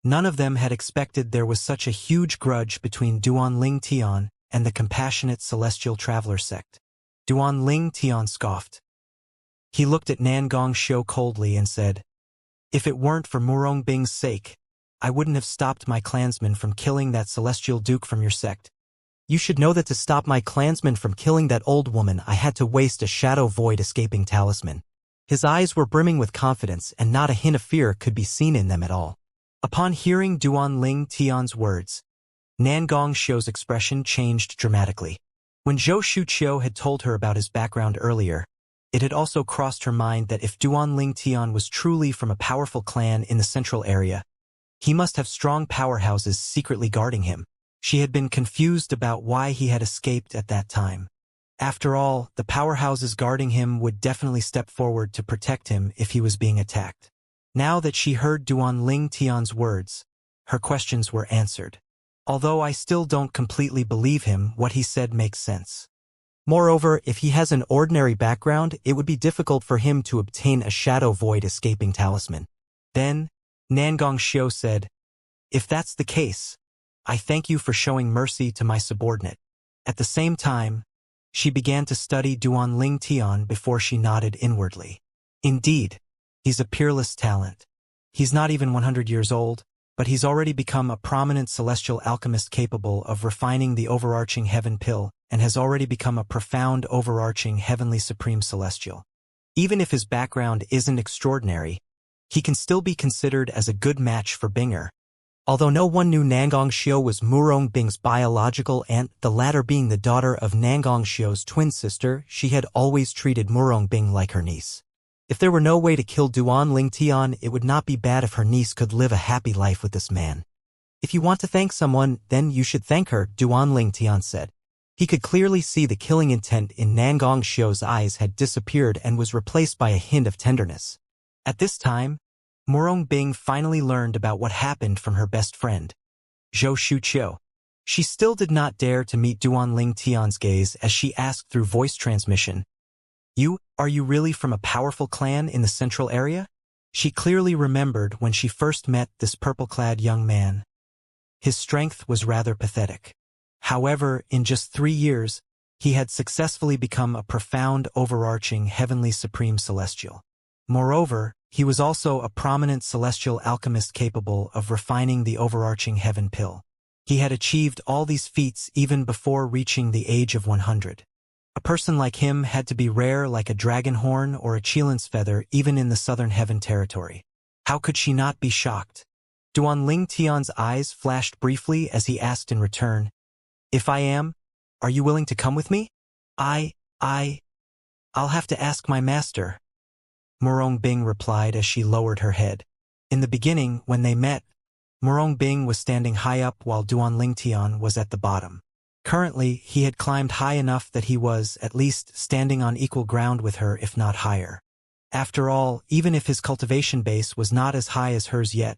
None of them had expected there was such a huge grudge between Duanling Tian and the compassionate Celestial Traveler sect. Duanling Tian scoffed. He looked at Xiao coldly and said, "If it weren't for Bing's sake, I wouldn't have stopped my clansmen from killing that Celestial Duke from your sect. You should know that to stop my clansmen from killing that old woman, I had to waste a shadow void escaping talisman." His eyes were brimming with confidence, and not a hint of fear could be seen in them at all. Upon hearing Duanling Tian's words, Xiao's expression changed dramatically. When Zhou Shuqiu had told her about his background earlier, it had also crossed her mind that if Duanling Tian was truly from a powerful clan in the central area, he must have strong powerhouses secretly guarding him. She had been confused about why he had escaped at that time. After all, the powerhouses guarding him would definitely step forward to protect him if he was being attacked. Now that she heard Duanling Tian's words, her questions were answered. Although I still don't completely believe him, what he said makes sense. Moreover, if he has an ordinary background, it would be difficult for him to obtain a shadow void escaping talisman. Then, Xiao said, "If that's the case, I thank you for showing mercy to my subordinate." At the same time, she began to study Duanling Tian before she nodded inwardly. Indeed, he's a peerless talent. He's not even 100 years old, but he's already become a prominent celestial alchemist capable of refining the overarching heaven pill, and has already become a profound overarching heavenly supreme celestial. Even if his background isn't extraordinary, he can still be considered as a good match for Binger. Although no one knew Xiao was Bing's biological aunt, the latter being the daughter of Xiao's twin sister, she had always treated Bing like her niece. If there were no way to kill Duanling Tian, it would not be bad if her niece could live a happy life with this man. If you want to thank someone, then you should thank her, Duan Ling Tian said. He could clearly see the killing intent in Nangong Xiu's eyes had disappeared and was replaced by a hint of tenderness. At this time, Murong Bing finally learned about what happened from her best friend, Zhou Shuqiu. She still did not dare to meet Duan Ling Tian's gaze as she asked through voice transmission, Are you really from a powerful clan in the central area? She clearly remembered when she first met this purple-clad young man. His strength was rather pathetic. However, in just 3 years, he had successfully become a profound, overarching, heavenly supreme celestial. Moreover, he was also a prominent celestial alchemist capable of refining the overarching heaven pill. He had achieved all these feats even before reaching the age of 100. A person like him had to be rare like a dragon horn or a Chilan's feather even in the southern heaven territory. How could she not be shocked? Duan Ling Tian's eyes flashed briefly as he asked in return, If I am, are you willing to come with me? I'll have to ask my master, Murong Bing replied as she lowered her head. In the beginning, when they met, Murong Bing was standing high up while Duan Ling Tian was at the bottom. Currently, he had climbed high enough that he was, at least, standing on equal ground with her if not higher. After all, even if his cultivation base was not as high as hers yet,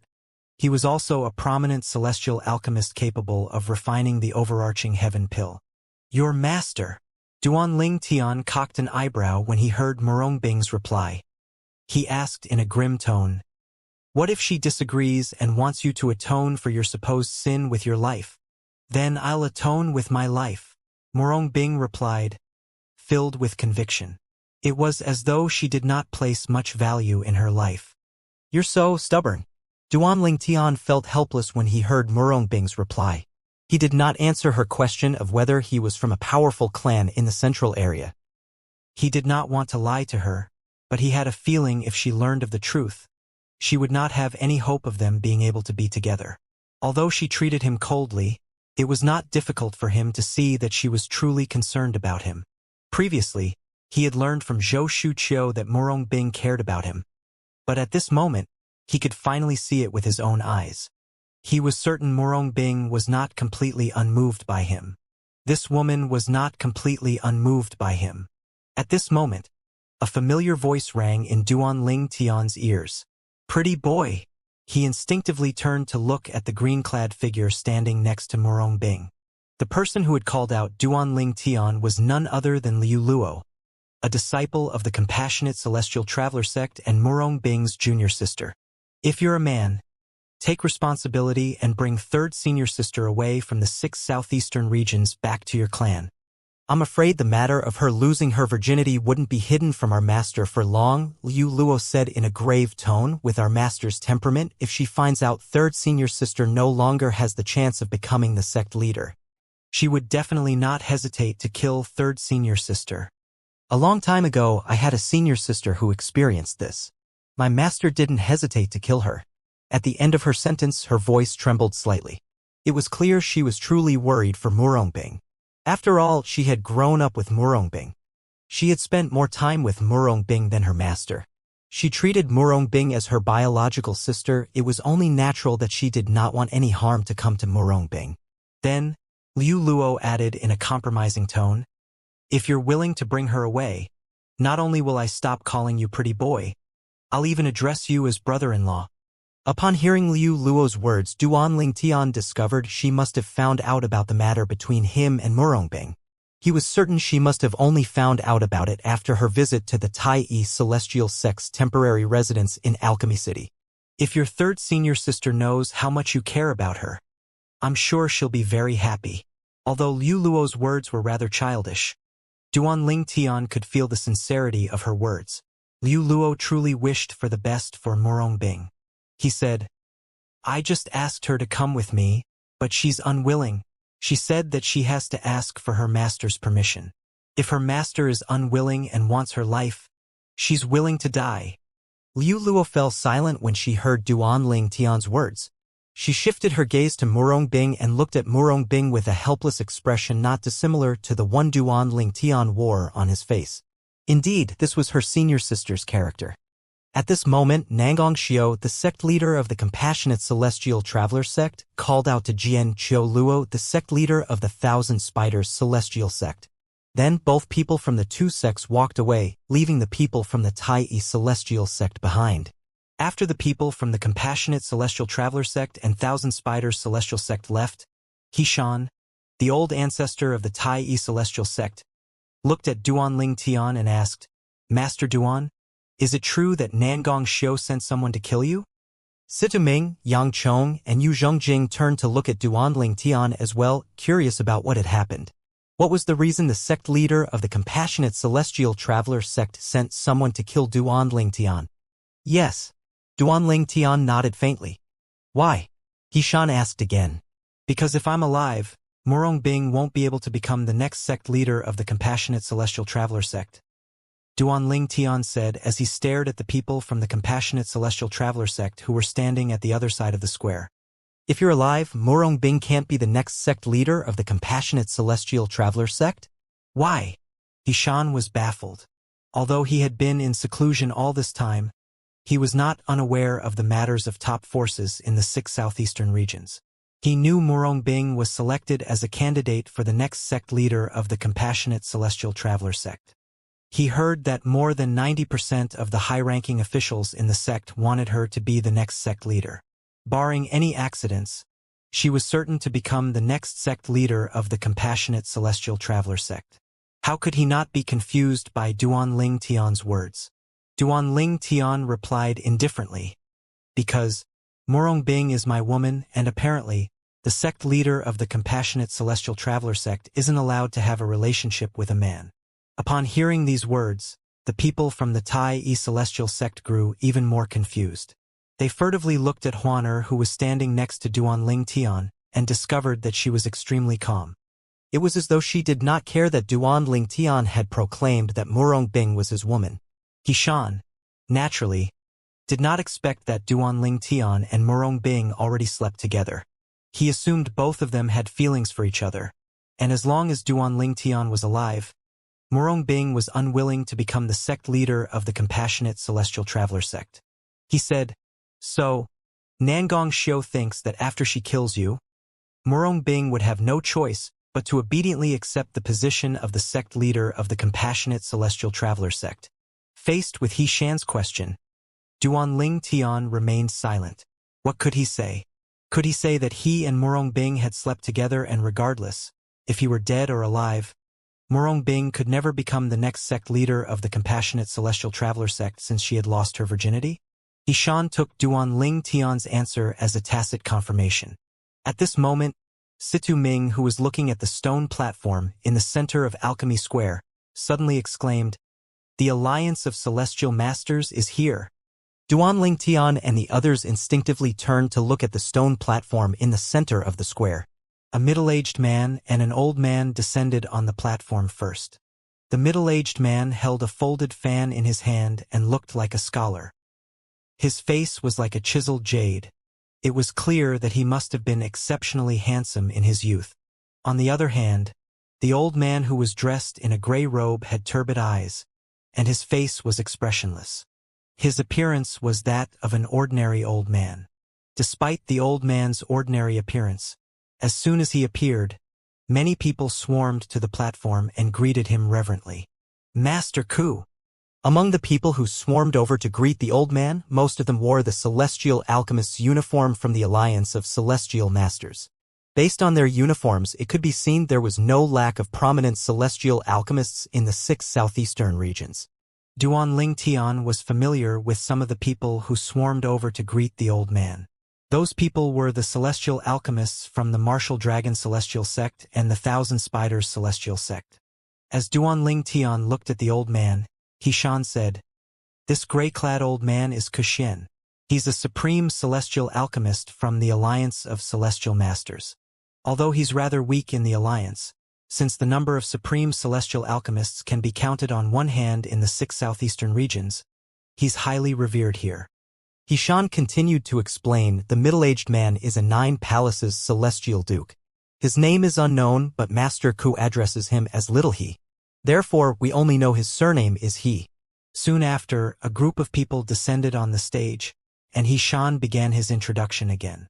he was also a prominent celestial alchemist capable of refining the overarching heaven pill. Your master. Duan Ling Tian cocked an eyebrow when he heard Murong Bing's reply. He asked in a grim tone, What if she disagrees and wants you to atone for your supposed sin with your life? Then I'll atone with my life, Murong Bing replied, filled with conviction. It was as though she did not place much value in her life. You're so stubborn. Duan Ling Tian felt helpless when he heard Murong Bing's reply. He did not answer her question of whether he was from a powerful clan in the central area. He did not want to lie to her, but he had a feeling if she learned of the truth, she would not have any hope of them being able to be together. Although she treated him coldly, it was not difficult for him to see that she was truly concerned about him. Previously, he had learned from Zhou Shuqiu that Murong Bing cared about him. But at this moment, he could finally see it with his own eyes. He was certain Murong Bing was not completely unmoved by him. This woman was not completely unmoved by him. At this moment, a familiar voice rang in Duan Ling Tian's ears. Pretty boy. He instinctively turned to look at the green-clad figure standing next to Murong Bing. The person who had called out Duan Ling Tian was none other than Liu Luo, a disciple of the Compassionate Celestial Traveler sect and Murong Bing's junior sister. If you're a man, take responsibility and bring third senior sister away from the 6 southeastern regions back to your clan. I'm afraid the matter of her losing her virginity wouldn't be hidden from our master for long, Liu Luo said in a grave tone. With our master's temperament, if she finds out third senior sister no longer has the chance of becoming the sect leader, she would definitely not hesitate to kill third senior sister. A long time ago, I had a senior sister who experienced this. My master didn't hesitate to kill her. At the end of her sentence, her voice trembled slightly. It was clear she was truly worried for Murong Bing. After all, she had grown up with Murong Bing. She had spent more time with Murong Bing than her master. She treated Murong Bing as her biological sister. It was only natural that she did not want any harm to come to Murong Bing. Then, Liu Luo added in a compromising tone, If you're willing to bring her away, not only will I stop calling you pretty boy, I'll even address you as brother-in-law. Upon hearing Liu Luo's words, Duan Ling Tian discovered she must have found out about the matter between him and Murong Bing. He was certain she must have only found out about it after her visit to the Tai Celestial Sect's temporary residence in Alchemy City. If your third senior sister knows how much you care about her, I'm sure she'll be very happy. Although Liu Luo's words were rather childish, Duan Ling Tian could feel the sincerity of her words. Liu Luo truly wished for the best for Murong Bing. He said, I just asked her to come with me, but she's unwilling. She said that she has to ask for her master's permission. If her master is unwilling and wants her life, she's willing to die. Liu Luo fell silent when she heard Duan Ling Tian's words. She shifted her gaze to Murong Bing and looked at Murong Bing with a helpless expression not dissimilar to the one Duan Ling Tian wore on his face. Indeed, this was her senior sister's character. At this moment, Xianxia, the sect leader of the Compassionate Celestial Traveler sect, called out to Xianxia Luo, the sect leader of the Thousand Spiders Celestial sect. Then both people from the two sects walked away, leaving the people from the Tai Celestial sect behind. After the people from the Compassionate Celestial Traveler sect and Thousand Spiders Celestial sect left, Xian, the old ancestor of the Tai Celestial sect, looked at Duanling Tian and asked, "Master Duan, is it true that Xiao sent someone to kill you?" Situ Ming, Yang Chong, and Yu Zhongjing turned to look at Duanling Tian as well, curious about what had happened. What was the reason the sect leader of the Compassionate Celestial Traveler sect sent someone to kill Duanling Tian? Yes. Duanling Tian nodded faintly. Why? Xian asked again. Because if I'm alive, Bing won't be able to become the next sect leader of the Compassionate Celestial Traveler sect. Duanling Tian said as he stared at the people from the Compassionate Celestial Traveler sect who were standing at the other side of the square. If you're alive, Bing can't be the next sect leader of the Compassionate Celestial Traveler sect? Why? Xian was baffled. Although he had been in seclusion all this time, he was not unaware of the matters of top forces in the 6 southeastern regions. He knew Bing was selected as a candidate for the next sect leader of the Compassionate Celestial Traveler sect. He heard that more than 90% of the high-ranking officials in the sect wanted her to be the next sect leader. Barring any accidents, she was certain to become the next sect leader of the Compassionate Celestial Traveler sect. How could he not be confused by Duanling Tian's words? Duanling Tian replied indifferently, because Bing is my woman and apparently, the sect leader of the Compassionate Celestial Traveler sect isn't allowed to have a relationship with a man. Upon hearing these words, the people from the Tai Celestial sect grew even more confused. They furtively looked at Huaner, who was standing next to Duanling Tian, and discovered that she was extremely calm. It was as though she did not care that Duanling Tian had proclaimed that Bing was his woman. Xian, naturally, did not expect that Duanling Tian and Bing already slept together. He assumed both of them had feelings for each other, and as long as Duanling Tian was alive, Bing was unwilling to become the sect leader of the Compassionate Celestial Traveler sect. He said, "So, Xiao thinks that after she kills you, Bing would have no choice but to obediently accept the position of the sect leader of the Compassionate Celestial Traveler sect." Faced with Xian's question, Duanling Tian remained silent. What could he say? Could he say that he and Bing had slept together and regardless, if he were dead or alive, Bing could never become the next sect leader of the Compassionate Celestial Traveler sect since she had lost her virginity? Xian took Duanling Tian's answer as a tacit confirmation. At this moment, Situ Ming, who was looking at the stone platform in the center of Alchemy Square, suddenly exclaimed, "The Alliance of Celestial Masters is here." Duanling Tian and the others instinctively turned to look at the stone platform in the center of the square. A middle-aged man and an old man descended on the platform first. The middle-aged man held a folded fan in his hand and looked like a scholar. His face was like a chiseled jade. It was clear that he must have been exceptionally handsome in his youth. On the other hand, the old man who was dressed in a gray robe had turbid eyes, and his face was expressionless. His appearance was that of an ordinary old man. Despite the old man's ordinary appearance, as soon as he appeared, many people swarmed to the platform and greeted him reverently. "Master Ku." Among the people who swarmed over to greet the old man, most of them wore the Celestial Alchemist's uniform from the Alliance of Celestial Masters. Based on their uniforms, it could be seen there was no lack of prominent Celestial Alchemists in the 6 southeastern regions. Duanling Tian was familiar with some of the people who swarmed over to greet the old man. Those people were the Celestial Alchemists from the Martial Dragon Celestial Sect and the Thousand Spiders Celestial Sect. As Duanling Tian looked at the old man, Xian said, "This gray-clad old man is Kuxian. He's a supreme Celestial Alchemist from the Alliance of Celestial Masters. Although he's rather weak in the Alliance, since the number of supreme Celestial Alchemists can be counted on one hand in the 6 southeastern regions, he's highly revered here." Xian continued to explain the middle-aged man is a 9 Palaces Celestial Duke. His name is unknown, but Master Ku addresses him as Little He. Therefore, we only know his surname is He. Soon after, a group of people descended on the stage, and Xian began his introduction again.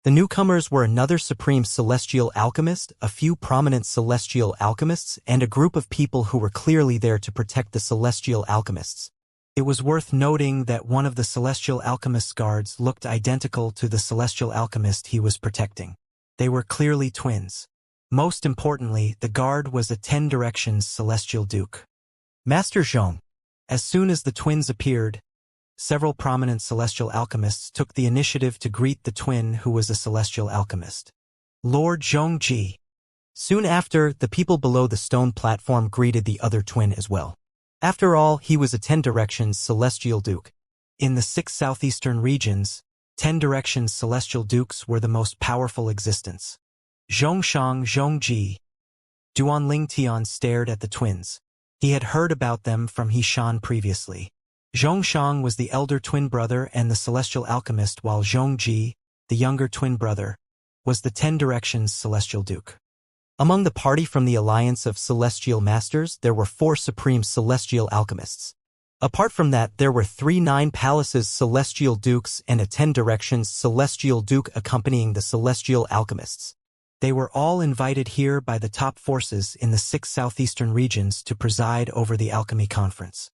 The newcomers were another supreme celestial alchemist, a few prominent celestial alchemists, and a group of people who were clearly there to protect the celestial alchemists. It was worth noting that one of the celestial alchemist's guards looked identical to the celestial alchemist he was protecting. They were clearly twins. Most importantly, the guard was a 10 Directions celestial duke. Master Zhong. As soon as the twins appeared, several prominent celestial alchemists took the initiative to greet the twin who was a celestial alchemist. Lord Zhongji. Soon after, the people below the stone platform greeted the other twin as well. After all, he was a 10 Directions celestial duke. In the 6 southeastern regions, 10 Directions celestial dukes were the most powerful existence. Zhongshang Zhongji. Duanling Tian stared at the twins. He had heard about them from Xian previously. Zhongshang was the elder twin brother and the celestial alchemist, while Zhongji, the younger twin brother, was the 10 Directions celestial duke. Among the party from the Alliance of Celestial Masters, there were 4 supreme celestial alchemists. Apart from that, there were 3 9 Palaces celestial dukes and a 10 Directions celestial duke accompanying the celestial alchemists. They were all invited here by the top forces in the 6 southeastern regions to preside over the alchemy conference.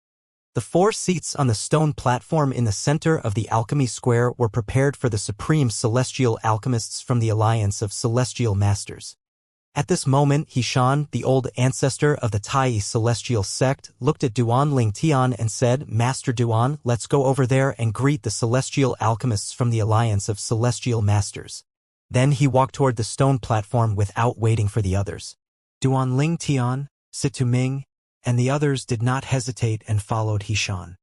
The 4 seats on the stone platform in the center of the alchemy square were prepared for the supreme celestial alchemists from the Alliance of Celestial Masters. At this moment, Xian, the old ancestor of the Tai celestial sect, looked at Duanling Tian and said, "Master Duan, let's go over there and greet the celestial alchemists from the Alliance of Celestial Masters." Then he walked toward the stone platform without waiting for the others. Duanling Tian, Situ Ming, and the others did not hesitate and followed Xian.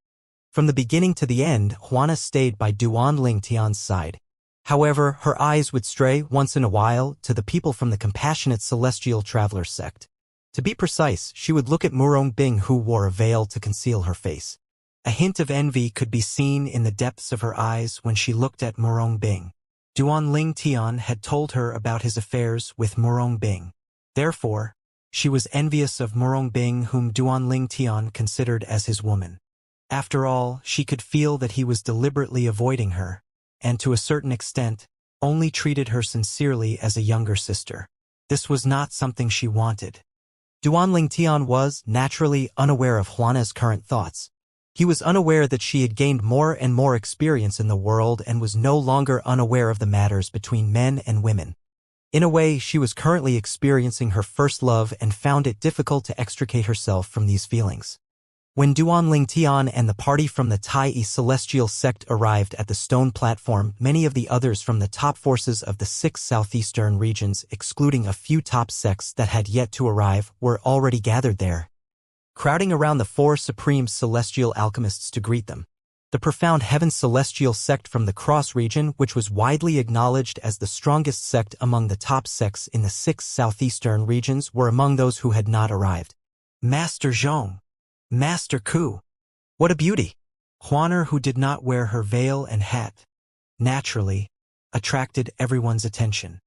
From the beginning to the end, Huana stayed by Duanling Tian's side. However, her eyes would stray once in a while to the people from the compassionate celestial traveler sect. To be precise, she would look at Murong Bing, who wore a veil to conceal her face. A hint of envy could be seen in the depths of her eyes when she looked at Murong Bing. Duanling Tian had told her about his affairs with Murong Bing. Therefore, she was envious of Murong Bing, whom Duanling Tian considered as his woman. After all, she could feel that he was deliberately avoiding her, and to a certain extent, only treated her sincerely as a younger sister. This was not something she wanted. Duanling Tian was, naturally, unaware of Huana's current thoughts. He was unaware that she had gained more and more experience in the world and was no longer unaware of the matters between men and women. In a way, she was currently experiencing her first love and found it difficult to extricate herself from these feelings. When Duanling Tian and the party from the Tai celestial sect arrived at the stone platform, many of the others from the top forces of the 6 southeastern regions, excluding a few top sects that had yet to arrive, were already gathered there, crowding around the 4 supreme celestial alchemists to greet them. The profound heaven celestial sect from the Cross region, which was widely acknowledged as the strongest sect among the top sects in the 6 southeastern regions, were among those who had not arrived. Master Zhong. Master Ku. What a beauty! Huaner, who did not wear her veil and hat, naturally, attracted everyone's attention.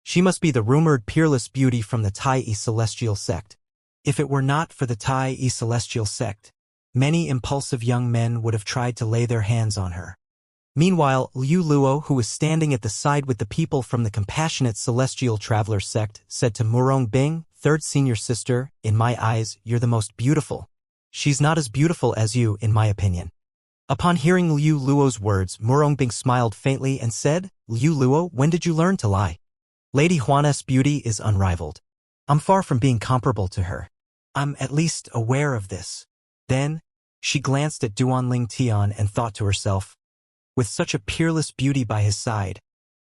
She must be the rumored peerless beauty from the Tai celestial sect. If it were not for the Tai celestial sect, many impulsive young men would have tried to lay their hands on her. Meanwhile, Liu Luo, who was standing at the side with the people from the compassionate celestial traveler sect, said to Murong Bing, "Third senior sister, in my eyes, you're the most beautiful. She's not as beautiful as you, in my opinion." Upon hearing Liu Luo's words, Murong Bing smiled faintly and said, "Liu Luo, when did you learn to lie? Lady Huana's beauty is unrivaled. I'm far from being comparable to her. I'm at least aware of this." Then, she glanced at Duanling Tian and thought to herself, with such a peerless beauty by his side,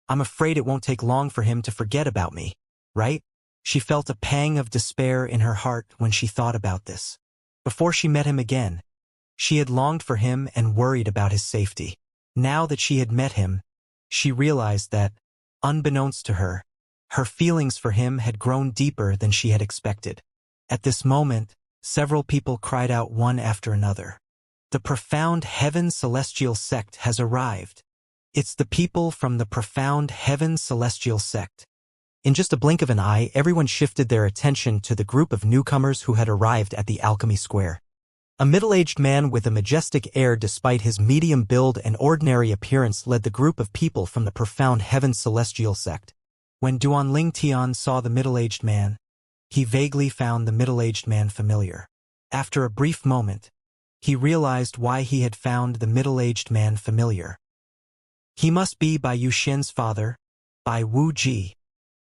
I'm afraid it won't take long for him to forget about me, right? She felt a pang of despair in her heart when she thought about this. Before she met him again, she had longed for him and worried about his safety. Now that she had met him, she realized that, unbeknownst to her, her feelings for him had grown deeper than she had expected. At this moment, several people cried out one after another. The profound heaven celestial sect has arrived. It's the people from the profound heaven celestial sect. In just a blink of an eye, everyone shifted their attention to the group of newcomers who had arrived at the alchemy square. A middle-aged man with a majestic air despite his medium build and ordinary appearance led the group of people from the profound heaven celestial sect. When Duanling Tian saw the middle-aged man, he vaguely found the middle-aged man familiar. After a brief moment, he realized why he had found the middle-aged man familiar. He must be Bai Yuxian's father, Bai Wuji,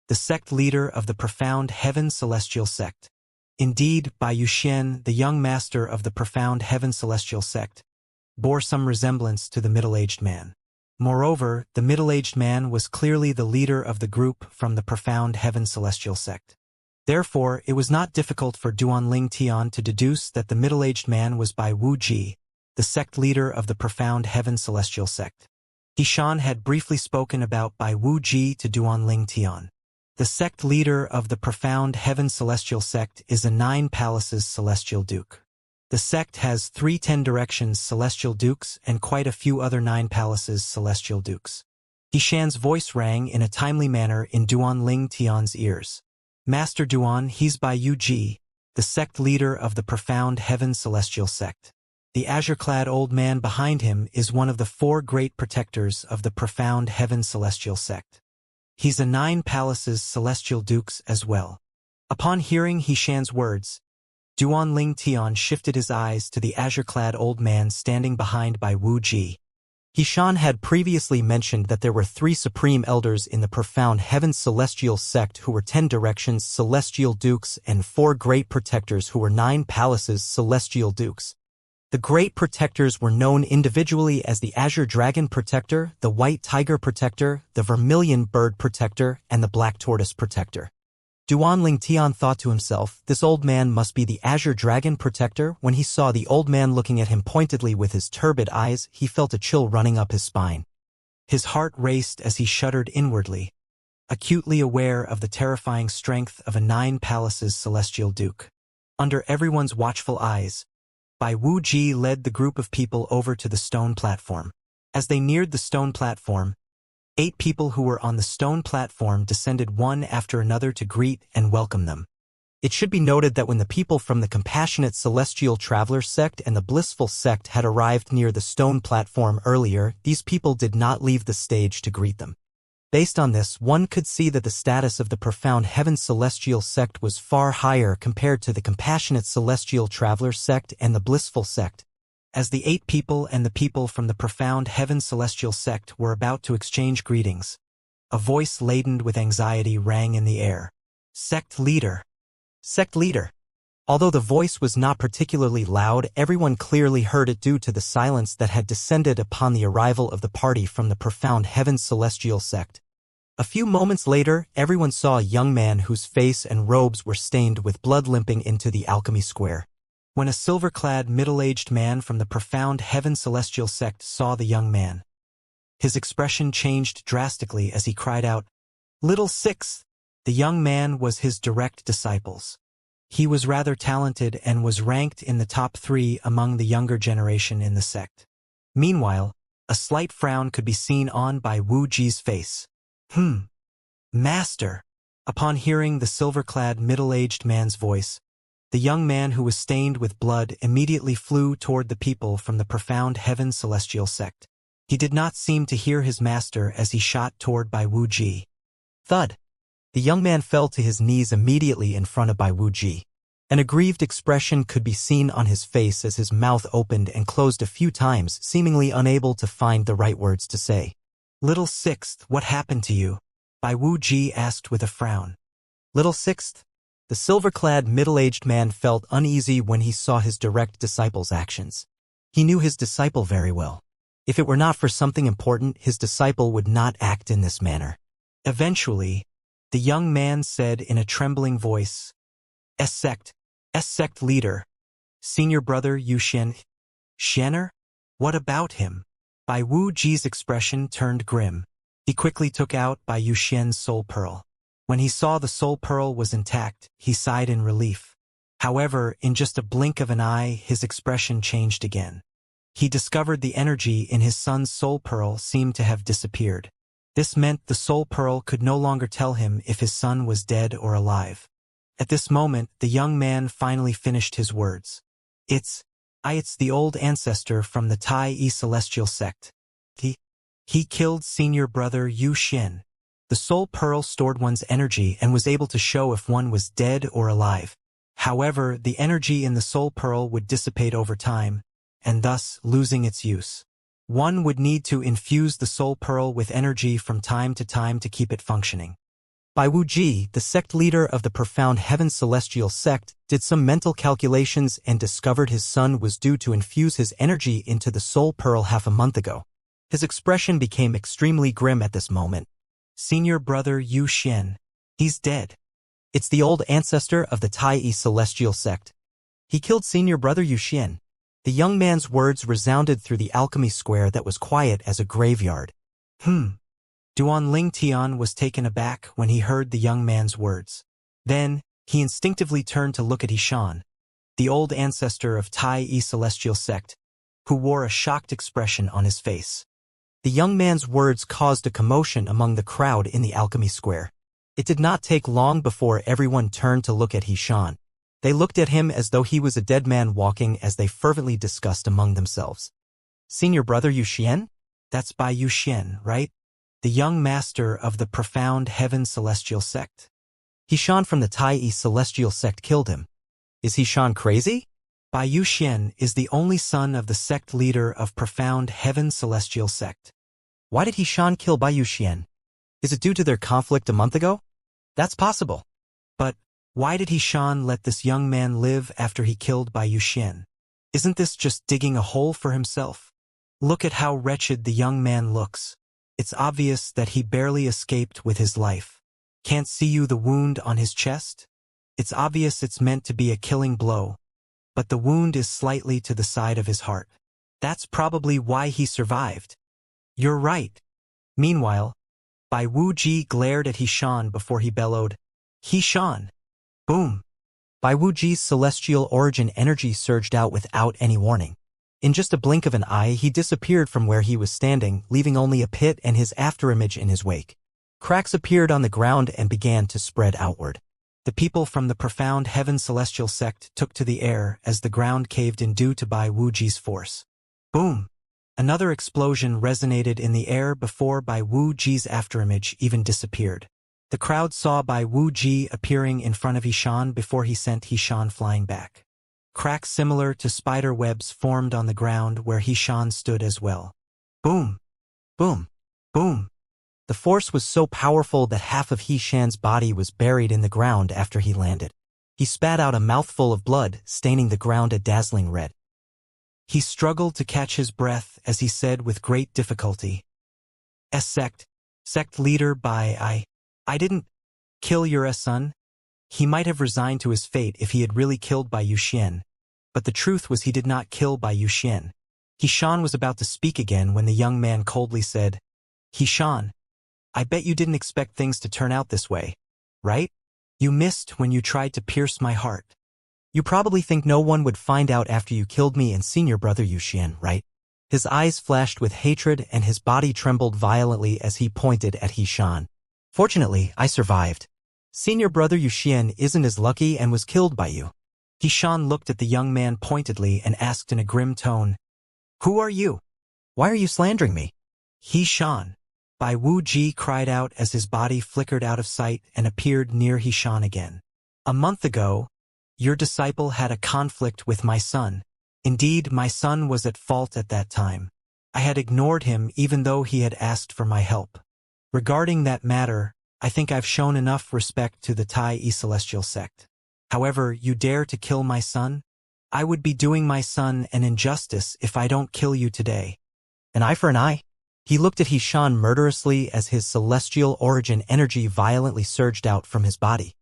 the sect leader of the profound heaven celestial sect. Indeed, Bai Yuxian, the young master of the profound heaven celestial sect, bore some resemblance to the middle-aged man. Moreover, the middle-aged man was clearly the leader of the group from the profound heaven celestial sect. Therefore, it was not difficult for Duanling Tian to deduce that the middle-aged man was Bai Wuji, the sect leader of the profound heaven celestial sect. Tishan had briefly spoken about Bai Wuji to Duanling Tian. The sect leader of the profound heaven celestial sect is a 9 palaces celestial duke. The sect has 3 10 directions celestial dukes and quite a few other 9 palaces celestial dukes. Tishan's voice rang in a timely manner in Duanling Tian's ears. Master Duan, he's Bai Yuji, the sect leader of the profound heaven celestial sect. The azure-clad old man behind him is one of the 4 great protectors of the profound heaven celestial sect. He's a 9 palaces celestial dukes as well. Upon hearing Hishan's words, Duanling Tian shifted his eyes to the azure-clad old man standing behind Bai Wuji. Hishan had previously mentioned that there were 3 supreme elders in the profound heaven celestial sect who were 10 directions celestial dukes and 4 great protectors who were 9 palaces celestial dukes. The great protectors were known individually as the Azure Dragon Protector, the White Tiger Protector, the Vermilion Bird Protector, and the Black Tortoise Protector. Duanling Tian thought to himself, this old man must be the Azure Dragon Protector. When he saw the old man looking at him pointedly with his turbid eyes, he felt a chill running up his spine. His heart raced as he shuddered inwardly, acutely aware of the terrifying strength of a 9 palaces celestial duke. Under everyone's watchful eyes, Bai Wuji led the group of people over to the stone platform. As they neared the stone platform, 8 people who were on the stone platform descended one after another to greet and welcome them. It should be noted that when the people from the compassionate celestial traveler sect and the blissful sect had arrived near the stone platform earlier, these people did not leave the stage to greet them. Based on this, one could see that the status of the profound heaven celestial sect was far higher compared to the compassionate celestial traveler sect and the blissful sect. As the 8 people and the people from the profound heaven celestial sect were about to exchange greetings, a voice laden with anxiety rang in the air. Sect leader. Sect leader. Although the voice was not particularly loud, everyone clearly heard it due to the silence that had descended upon the arrival of the party from the profound heaven celestial sect. A few moments later, everyone saw a young man whose face and robes were stained with blood limping into the alchemy square. When a silver-clad middle-aged man from the profound heaven celestial sect saw the young man, his expression changed drastically as he cried out, "Little Six!" The young man was his direct disciples. He was rather talented and was ranked in the top 3 among the younger generation in the sect. Meanwhile, a slight frown could be seen on Bai Wuji's face. Master. Upon hearing the silver-clad middle-aged man's voice, the young man who was stained with blood immediately flew toward the people from the profound heaven celestial sect. He did not seem to hear his master as he shot toward Bai Wuji. Thud. The young man fell to his knees immediately in front of Bai Wuji. An aggrieved expression could be seen on his face as his mouth opened and closed a few times, seemingly unable to find the right words to say. Little Sixth, what happened to you? Bai Wuji asked with a frown. Little Sixth? The silver-clad middle-aged man felt uneasy when he saw his direct disciple's actions. He knew his disciple very well. If it were not for something important, his disciple would not act in this manner. Eventually, the young man said in a trembling voice, S-sect leader, senior brother Yuxian. Xianer? What about him? Bai Wuji's expression turned grim. He quickly took out Bai Yuxian's soul pearl. When he saw the soul pearl was intact, he sighed in relief. However, in just a blink of an eye, his expression changed again. He discovered the energy in his son's soul pearl seemed to have disappeared. This meant the soul pearl could no longer tell him if his son was dead or alive. At this moment, the young man finally finished his words. It's the old ancestor from the Tai celestial sect. He killed senior brother Yu Xin. The soul pearl stored one's energy and was able to show if one was dead or alive. However, the energy in the soul pearl would dissipate over time, and thus losing its use. One would need to infuse the soul pearl with energy from time to keep it functioning. Bai Wuji, the sect leader of the profound heaven celestial sect, did some mental calculations and discovered his son was due to infuse his energy into the soul pearl half a month ago. His expression became extremely grim at this moment. Senior brother Yu Xin. He's dead. It's the old ancestor of the Tai celestial sect. He killed senior brother Yu Xin. The young man's words resounded through the alchemy square that was quiet as a graveyard. Duan Ling Tian was taken aback when he heard the young man's words. Then, he instinctively turned to look at Yishan, the old ancestor of Tai celestial sect, who wore a shocked expression on his face. The young man's words caused a commotion among the crowd in the alchemy square. It did not take long before everyone turned to look at Yishan. They looked at him as though he was a dead man walking as they fervently discussed among themselves. Senior brother Yu Xian? That's by Yu Xian, right? The young master of the profound heaven celestial sect. Yishan from the Tai celestial sect killed him. Is Yishan crazy? Bai Yu Xian is the only son of the sect leader of profound heaven celestial sect. Why did Yishan kill Bai Yu Xian? Is it due to their conflict a month ago? That's possible. But why did Yishan let this young man live after he killed Bai Yu Xian? Isn't this just digging a hole for himself? Look at how wretched the young man looks. It's obvious that he barely escaped with his life. Can't see you the wound on his chest? It's obvious it's meant to be a killing blow, but the wound is slightly to the side of his heart. That's probably why he survived. You're right. Meanwhile, Bai Wuji glared at Yishan before he bellowed, Yishan! Boom! Bai Wuji's celestial origin energy surged out without any warning. In just a blink of an eye, he disappeared from where he was standing, leaving only a pit and his afterimage in his wake. Cracks appeared on the ground and began to spread outward. The people from the profound heaven celestial sect took to the air as the ground caved in due to Bai Wuji's force. Boom! Another explosion resonated in the air before Bai Wuji's afterimage even disappeared. The crowd saw Bai Wuji appearing in front of Yishan before he sent Yishan flying back. Cracks similar to spider webs formed on the ground where Yishan stood as well. Boom! Boom! Boom! The force was so powerful that half of Yishan's body was buried in the ground after he landed. He spat out a mouthful of blood, staining the ground a dazzling red. He struggled to catch his breath as he said with great difficulty, Sect leader Bai I didn't kill your son. He might have resigned to his fate if he had really killed Bai Yu Xian, but the truth was he did not kill Bai Yu Xian. Yishan was about to speak again when the young man coldly said, Yishan, I bet you didn't expect things to turn out this way, right? You missed when you tried to pierce my heart. You probably think no one would find out after you killed me and senior brother Yu Xian, right? His eyes flashed with hatred and his body trembled violently as he pointed at Yishan. Fortunately, I survived. Senior brother Yu Xian isn't as lucky and was killed by you. Yishan looked at the young man pointedly and asked in a grim tone, Who are you? Why are you slandering me? Yishan. Bai Wuji cried out as his body flickered out of sight and appeared near Yishan again. A month ago, your disciple had a conflict with my son. Indeed, my son was at fault at that time. I had ignored him even though he had asked for my help. Regarding that matter, I think I've shown enough respect to the Tai celestial sect. However, you dare to kill my son? I would be doing my son an injustice if I don't kill you today. An eye for an eye? He looked at Yishan murderously as his celestial origin energy violently surged out from his body.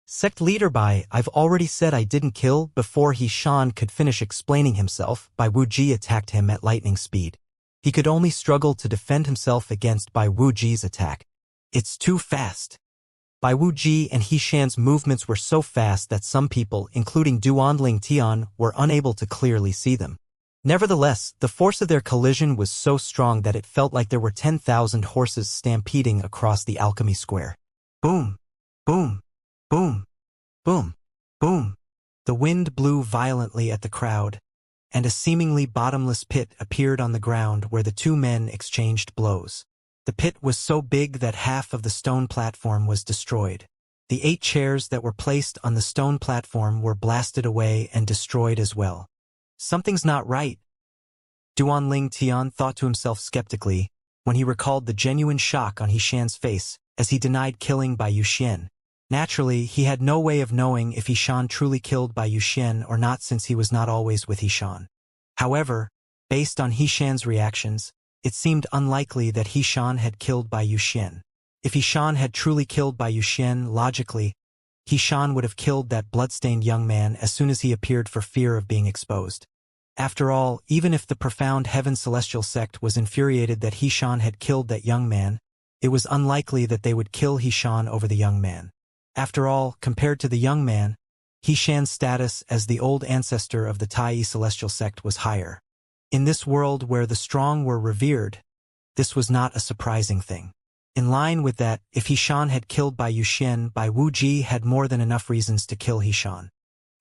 Sect leader Bai, I've already said I didn't kill. Before Yishan could finish explaining himself, Bai Wuji attacked him at lightning speed. He could only struggle to defend himself against Bai Wuji's attack. It's too fast. Bai Wuji and Yishan's movements were so fast that some people, including Duan Ling Tian, were unable to clearly see them. Nevertheless, the force of their collision was so strong that it felt like there were 10,000 horses stampeding across the alchemy square. Boom! Boom! Boom! Boom! Boom! The wind blew violently at the crowd, and a seemingly bottomless pit appeared on the ground where the two men exchanged blows. The pit was so big that half of the stone platform was destroyed. The 8 chairs that were placed on the stone platform were blasted away and destroyed as well. Something's not right, Duanling Tian thought to himself skeptically when he recalled the genuine shock on Hishan's face as he denied killing Bai Yuxian. Naturally, he had no way of knowing if Hishan truly killed Bai Yuxian or not since he was not always with Hishan. However, based on Hishan's reactions, it seemed unlikely that Hishan had killed Bai Yuxian. If Hishan had truly killed Bai Yuxian, logically, Hishan would have killed that bloodstained young man as soon as he appeared for fear of being exposed. After all, even if the profound Heaven Celestial sect was infuriated that Hishan had killed that young man, it was unlikely that they would kill Hishan over the young man. After all, compared to the young man, Hishan's status as the old ancestor of the Tai Celestial sect was higher. In this world where the strong were revered, this was not a surprising thing. In line with that, if Hishan had killed Bai Yuxian, Bai Wuji had more than enough reasons to kill Hishan.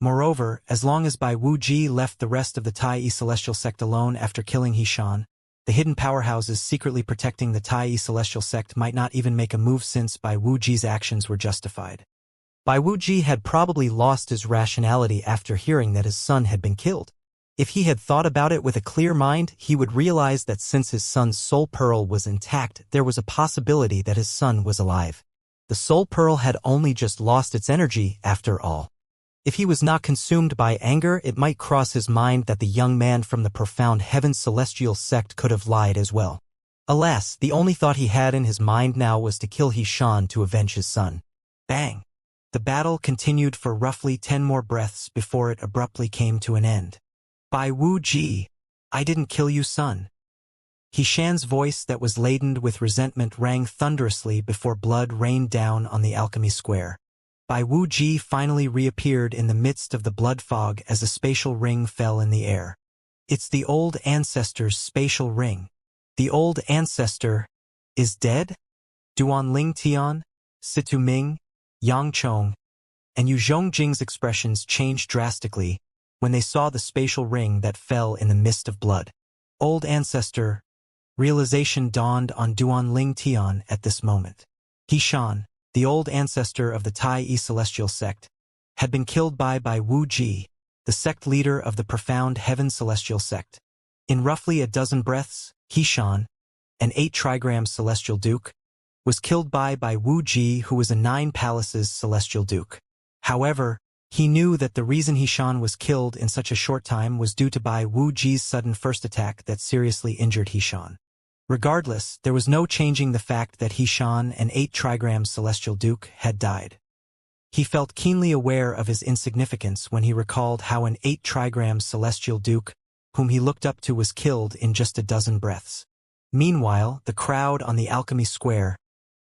Moreover, as long as Bai Wuji left the rest of the Tai Celestial sect alone after killing Hishan, the hidden powerhouses secretly protecting the Tai Celestial sect might not even make a move since Bai Wuji's actions were justified. Bai Wuji had probably lost his rationality after hearing that his son had been killed. If he had thought about it with a clear mind, he would realize that since his son's soul pearl was intact, there was a possibility that his son was alive. The soul pearl had only just lost its energy, after all. If he was not consumed by anger, it might cross his mind that the young man from the profound Heaven Celestial sect could have lied as well. Alas, the only thought he had in his mind now was to kill Hishan to avenge his son. Bang! The battle continued for roughly 10 more breaths before it abruptly came to an end. Bai Wuji, I didn't kill you, son. Hishan's voice that was laden with resentment rang thunderously before blood rained down on the alchemy square. Bai Wuji finally reappeared in the midst of the blood fog as a spatial ring fell in the air. It's the old ancestor's spatial ring. The old ancestor is dead? Duanling Tian, Situ Ming, Yang Chong, and Yu Zhongjing's expressions changed drastically when they saw the spatial ring that fell in the mist of blood. Old ancestor. Realization dawned on Duanling Tian at this moment. Hishan, the old ancestor of the Tai Celestial sect, had been killed by Bai Wuji, the sect leader of the profound Heaven Celestial sect. In roughly a dozen breaths, Hishan, an 8-trigram Celestial Duke, was killed by Bai Wuji, who was a 9 palaces Celestial Duke. However, he knew that the reason Hishan was killed in such a short time was due to Bai Wuji's sudden first attack that seriously injured Hishan. Regardless, there was no changing the fact that Hishan, an 8-trigram Celestial Duke, had died. He felt keenly aware of his insignificance when he recalled how an 8-trigram Celestial Duke, whom he looked up to, was killed in just a dozen breaths. Meanwhile, the crowd on the alchemy square,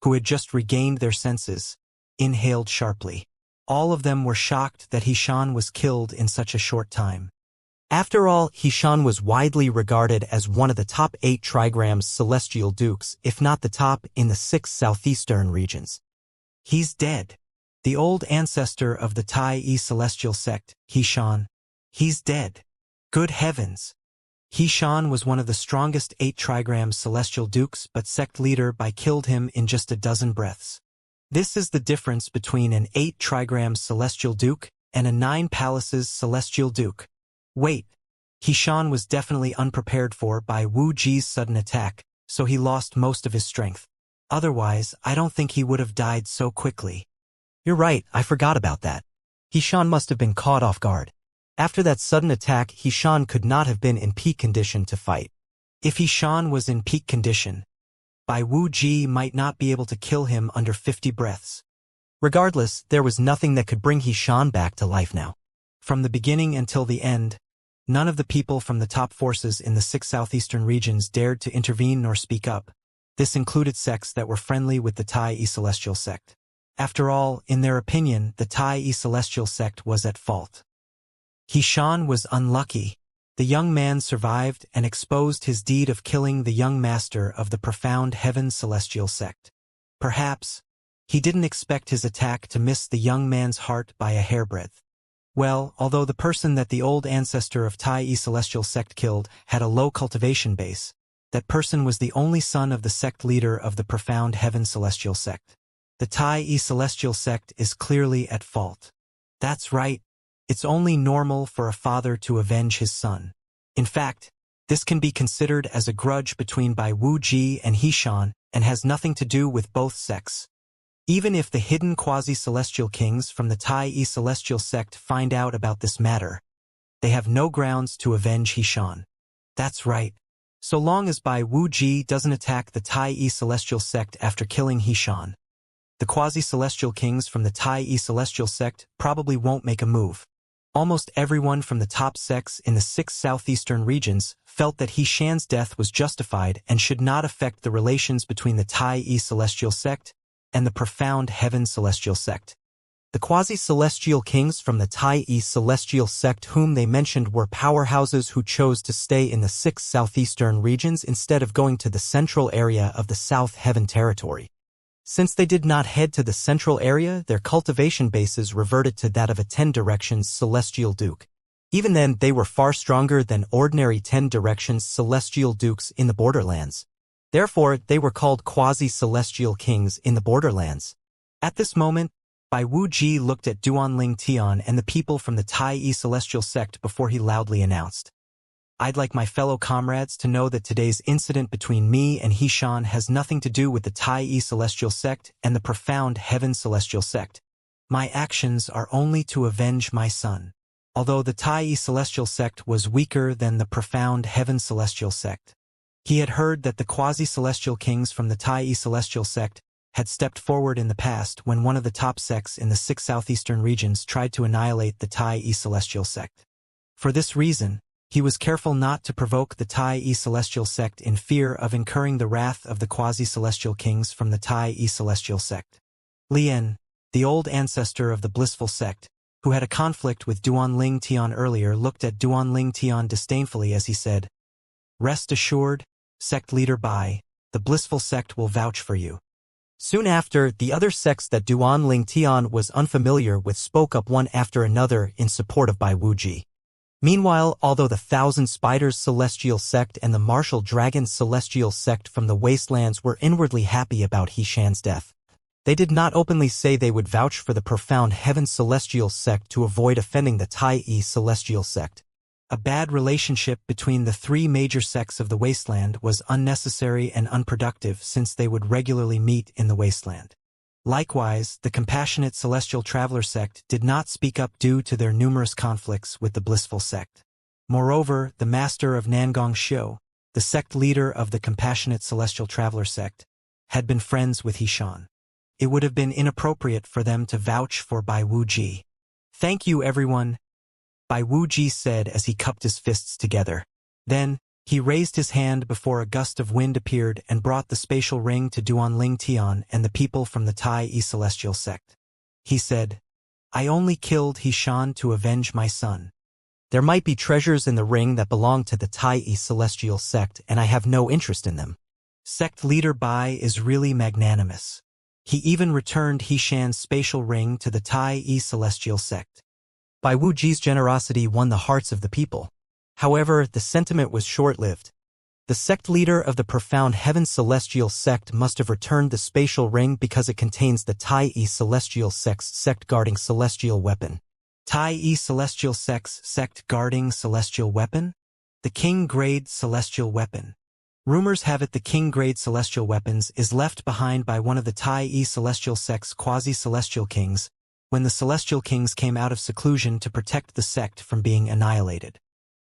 who had just regained their senses, inhaled sharply. All of them were shocked that Hishan was killed in such a short time. After all, Hishan was widely regarded as one of the top 8 trigrams Celestial Dukes, if not the top in the 6 southeastern regions. He's dead. The old ancestor of the Tai Celestial sect, Hishan. He's dead. Good heavens. Hishan was one of the strongest 8 trigram Celestial Dukes, but sect leader Bai killed him in just a dozen breaths. This is the difference between an 8 trigram Celestial Duke and a 9 palaces Celestial Duke. Wait, Hishan was definitely unprepared for Bai Wuji's sudden attack, so he lost most of his strength. Otherwise, I don't think he would have died so quickly. You're right, I forgot about that. Hishan must have been caught off guard. After that sudden attack, Hishan could not have been in peak condition to fight. If Hishan was in peak condition, Bai Wuji might not be able to kill him under 50 breaths. Regardless, there was nothing that could bring Hishan back to life now. From the beginning until the end, none of the people from the top forces in the 6 southeastern regions dared to intervene nor speak up. This included sects that were friendly with the Tai Celestial sect. After all, in their opinion, the Tai Celestial sect was at fault. Hishan was unlucky. The young man survived and exposed his deed of killing the young master of the profound Heaven Celestial sect. Perhaps, he didn't expect his attack to miss the young man's heart by a hairbreadth. Well, although the person that the old ancestor of Tai Celestial sect killed had a low cultivation base, that person was the only son of the sect leader of the profound Heaven Celestial sect. The Tai Celestial sect is clearly at fault. That's right. It's only normal for a father to avenge his son. In fact, this can be considered as a grudge between Bai Wuji and Hishan and has nothing to do with both sects. Even if the hidden quasi-celestial kings from the Tai Celestial sect find out about this matter, they have no grounds to avenge Hishan. That's right. So long as Bai Wuji doesn't attack the Tai Celestial sect after killing Hishan, the quasi-celestial kings from the Tai Celestial sect probably won't make a move. Almost everyone from the top sects in the 6 southeastern regions felt that Hishan's death was justified and should not affect the relations between the Tai Celestial sect and the profound Heaven Celestial sect. The quasi-celestial kings from the Tai Celestial sect whom they mentioned were powerhouses who chose to stay in the 6 southeastern regions instead of going to the central area of the South Heaven territory. Since they did not head to the central area, their cultivation bases reverted to that of a 10 directions celestial duke. Even then, they were far stronger than ordinary 10 directions celestial dukes in the borderlands. Therefore, they were called quasi-celestial kings in the borderlands. At this moment, Bai Wuji looked at Duanling Tian and the people from the Tai Celestial sect before he loudly announced, "I'd like my fellow comrades to know that today's incident between me and Hishan has nothing to do with the Tai Celestial sect and the profound Heaven Celestial sect. My actions are only to avenge my son." Although the Tai Celestial sect was weaker than the profound Heaven Celestial sect, he had heard that the quasi-celestial kings from the Tai Celestial sect had stepped forward in the past when one of the top sects in the 6 southeastern regions tried to annihilate the Tai Celestial sect. For this reason, he was careful not to provoke the Tai Celestial sect in fear of incurring the wrath of the quasi-celestial kings from the Tai Celestial sect. Lien, the old ancestor of the blissful sect, who had a conflict with Duanling Tian earlier, looked at Duanling Tian disdainfully as he said, "Rest assured, sect leader Bai, the blissful sect will vouch for you." Soon after, the other sects that Duanling Tian was unfamiliar with spoke up one after another in support of Bai Wuji. Meanwhile, although the Thousand Spiders Celestial sect and the Martial Dragon Celestial sect from the Wastelands were inwardly happy about Hishan's death, they did not openly say they would vouch for the profound Heaven Celestial sect to avoid offending the Tai Celestial sect. A bad relationship between the 3 major sects of the Wasteland was unnecessary and unproductive since they would regularly meet in the Wasteland. Likewise, the Compassionate Celestial Traveler sect did not speak up due to their numerous conflicts with the Blissful sect. Moreover, the Master of Nangong Xiu, the sect leader of the Compassionate Celestial Traveler sect, had been friends with Hishan. It would have been inappropriate for them to vouch for Bai Wuji. "Thank you, everyone," Bai Wuji said as he cupped his fists together. Then, he raised his hand before a gust of wind appeared and brought the spatial ring to Duanling Tian and the people from the Tai Celestial sect. He said, "I only killed Hishan to avenge my son. There might be treasures in the ring that belong to the Tai Celestial sect, and I have no interest in them." Sect leader Bai is really magnanimous. He even returned Hishan's spatial ring to the Tai Celestial sect. Bai Wuji's generosity won the hearts of the people. However, the sentiment was short-lived. The sect leader of the profound Heaven Celestial sect must have returned the spatial ring because it contains the Tai Celestial sect's sect-guarding celestial weapon. Tai Celestial sect's sect-guarding celestial weapon? The King-grade celestial weapon. Rumors have it the King-grade celestial weapons is left behind by one of the Tai Celestial sect's quasi-celestial kings, when the Celestial Kings came out of seclusion to protect the sect from being annihilated.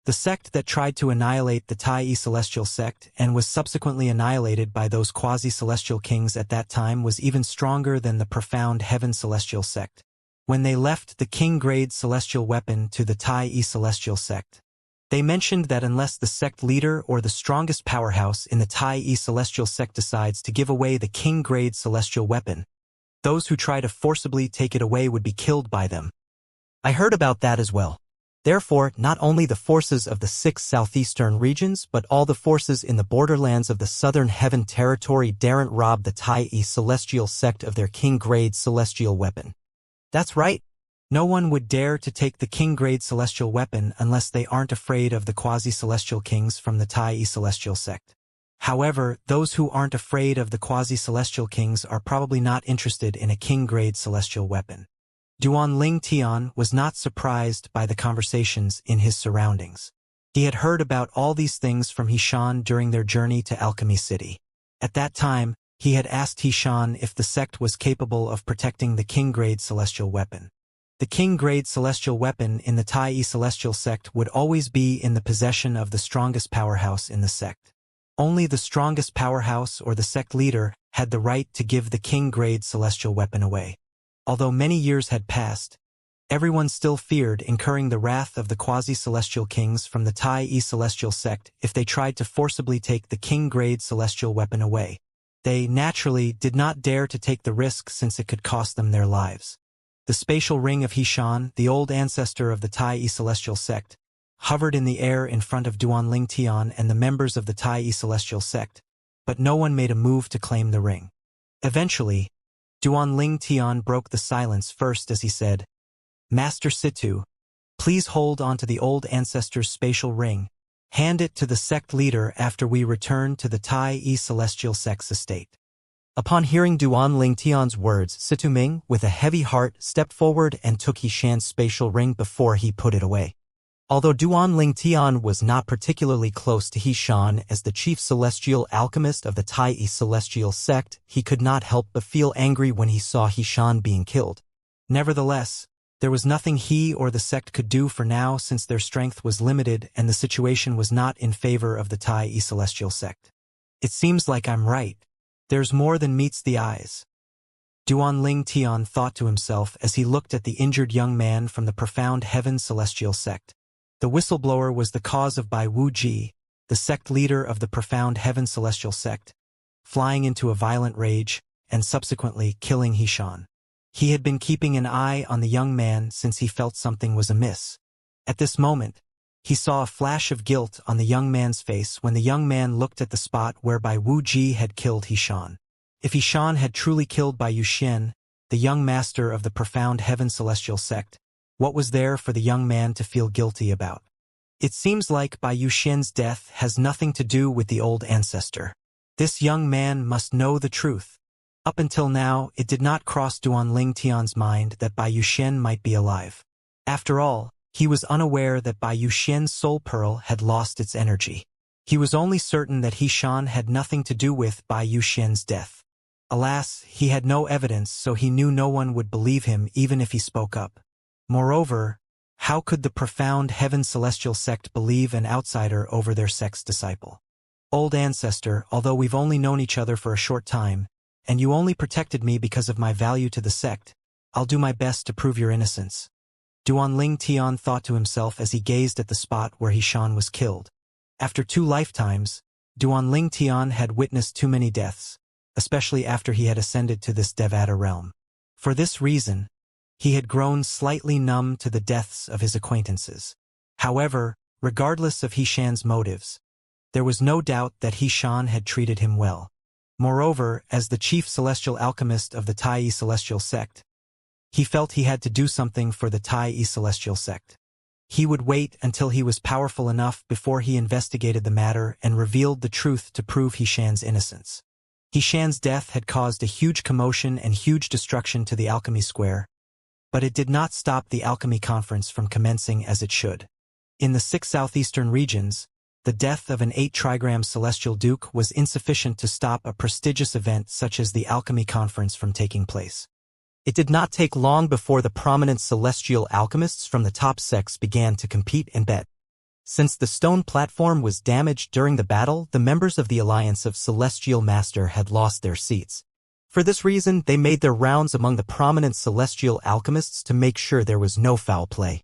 The sect that tried to annihilate the Tai Celestial sect and was subsequently annihilated by those quasi-celestial kings at that time was even stronger than the profound Heaven Celestial sect. When they left the King-grade celestial weapon to the Tai Celestial sect, they mentioned that unless the sect leader or the strongest powerhouse in the Tai Celestial sect decides to give away the King-grade celestial weapon, those who try to forcibly take it away would be killed by them. I heard about that as well. Therefore, not only the forces of the 6 southeastern regions, but all the forces in the borderlands of the southern heaven territory daren't rob the Tai Celestial sect of their King-grade celestial weapon. That's right. No one would dare to take the king-grade celestial weapon unless they aren't afraid of the quasi-celestial kings from the Tai celestial sect. However, those who aren't afraid of the quasi-celestial kings are probably not interested in a king-grade celestial weapon. Duanling Tian was not surprised by the conversations in his surroundings. He had heard about all these things from Hishan during their journey to Alchemy City. At that time, he had asked Hishan if the sect was capable of protecting the king-grade celestial weapon. The king-grade celestial weapon in the Tai celestial sect would always be in the possession of the strongest powerhouse in the sect. Only the strongest powerhouse or the sect leader had the right to give the king-grade celestial weapon away. Although many years had passed, everyone still feared incurring the wrath of the quasi-celestial kings from the Tai celestial sect if they tried to forcibly take the king-grade celestial weapon away. They, naturally, did not dare to take the risk since it could cost them their lives. The spatial ring of Hishan, the old ancestor of the Tai celestial sect, hovered in the air in front of Duanling Tian and the members of the Tai celestial sect, but no one made a move to claim the ring. Eventually, Duanling Tian broke the silence first as he said, "Master Situ, please hold on to the old ancestor's spatial ring. Hand it to the sect leader after we return to the Tai celestial sect's estate." Upon hearing Duanling Tian's words, Situ Ming, with a heavy heart, stepped forward and took Hishan's spatial ring before he put it away. Although Duanling Tian was not particularly close to Hishan as the chief celestial alchemist of the Tai celestial sect, he could not help but feel angry when he saw Hishan being killed. Nevertheless, there was nothing he or the sect could do for now since their strength was limited and the situation was not in favor of the Tai celestial sect. It seems like I'm right. There's more than meets the eyes. Duanling Tian thought to himself as he looked at the injured young man from the profound heaven celestial sect. The whistleblower was the cause of Bai Wuji, the sect leader of the profound heaven celestial sect, flying into a violent rage and subsequently killing Hishan. He had been keeping an eye on the young man since he felt something was amiss. At this moment, he saw a flash of guilt on the young man's face when the young man looked at the spot where Bai Wuji had killed Hishan. If Hishan had truly killed Bai Yuxian, the young master of the profound heaven celestial sect, what was there for the young man to feel guilty about? It seems like Bai Yuxian's death has nothing to do with the old ancestor. This young man must know the truth. Up until now, it did not cross Duanling Tian's mind that Bai Yuxian might be alive. After all, he was unaware that Bai Yuxian's soul pearl had lost its energy. He was only certain that Hishan had nothing to do with Bai Yuxian's death. Alas, he had no evidence, so he knew no one would believe him even if he spoke up. Moreover, how could the profound heaven celestial sect believe an outsider over their sect's disciple? Old ancestor, although we've only known each other for a short time, and you only protected me because of my value to the sect, I'll do my best to prove your innocence. Duanling Tian thought to himself as he gazed at the spot where Hishan was killed. After 2 lifetimes, Duanling Tian had witnessed too many deaths, especially after he had ascended to this Devata realm. For this reason, he had grown slightly numb to the deaths of his acquaintances. However, regardless of Hishan's motives, there was no doubt that Hishan had treated him well. Moreover, as the chief celestial alchemist of the Tai celestial sect, he felt he had to do something for the Tai celestial sect. He would wait until he was powerful enough before he investigated the matter and revealed the truth to prove Hishan's innocence. Hishan's death had caused a huge commotion and huge destruction to the alchemy square, but it did not stop the alchemy conference from commencing as it should. In the 6 southeastern regions, the death of an 8-trigram celestial duke was insufficient to stop a prestigious event such as the alchemy conference from taking place. It did not take long before the prominent celestial alchemists from the top sects began to compete and bet. Since the stone platform was damaged during the battle, the members of the Alliance of Celestial Master had lost their seats. For this reason, they made their rounds among the prominent celestial alchemists to make sure there was no foul play.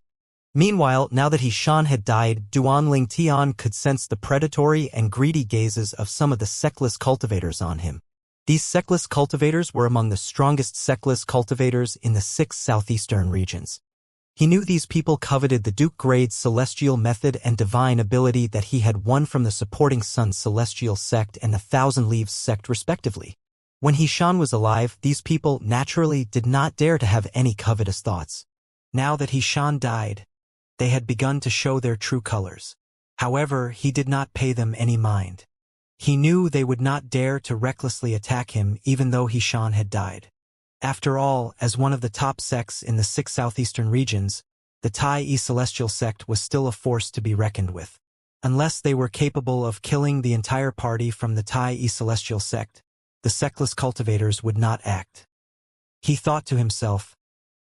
Meanwhile, now that Hishan had died, Duanling Tian could sense the predatory and greedy gazes of some of the sectless cultivators on him. These sectless cultivators were among the strongest sectless cultivators in the 6 southeastern regions. He knew these people coveted the Duke-grade celestial method and divine ability that he had won from the supporting Sun celestial sect and the Thousand Leaves sect respectively. When Hishan was alive, these people naturally did not dare to have any covetous thoughts. Now that Shan died, they had begun to show their true colors. However, he did not pay them any mind. He knew they would not dare to recklessly attack him even though Shan had died. After all, as one of the top sects in the 6 southeastern regions, the Tai Celestial sect was still a force to be reckoned with. Unless they were capable of killing the entire party from the Tai Celestial sect, the sectless cultivators would not act. He thought to himself,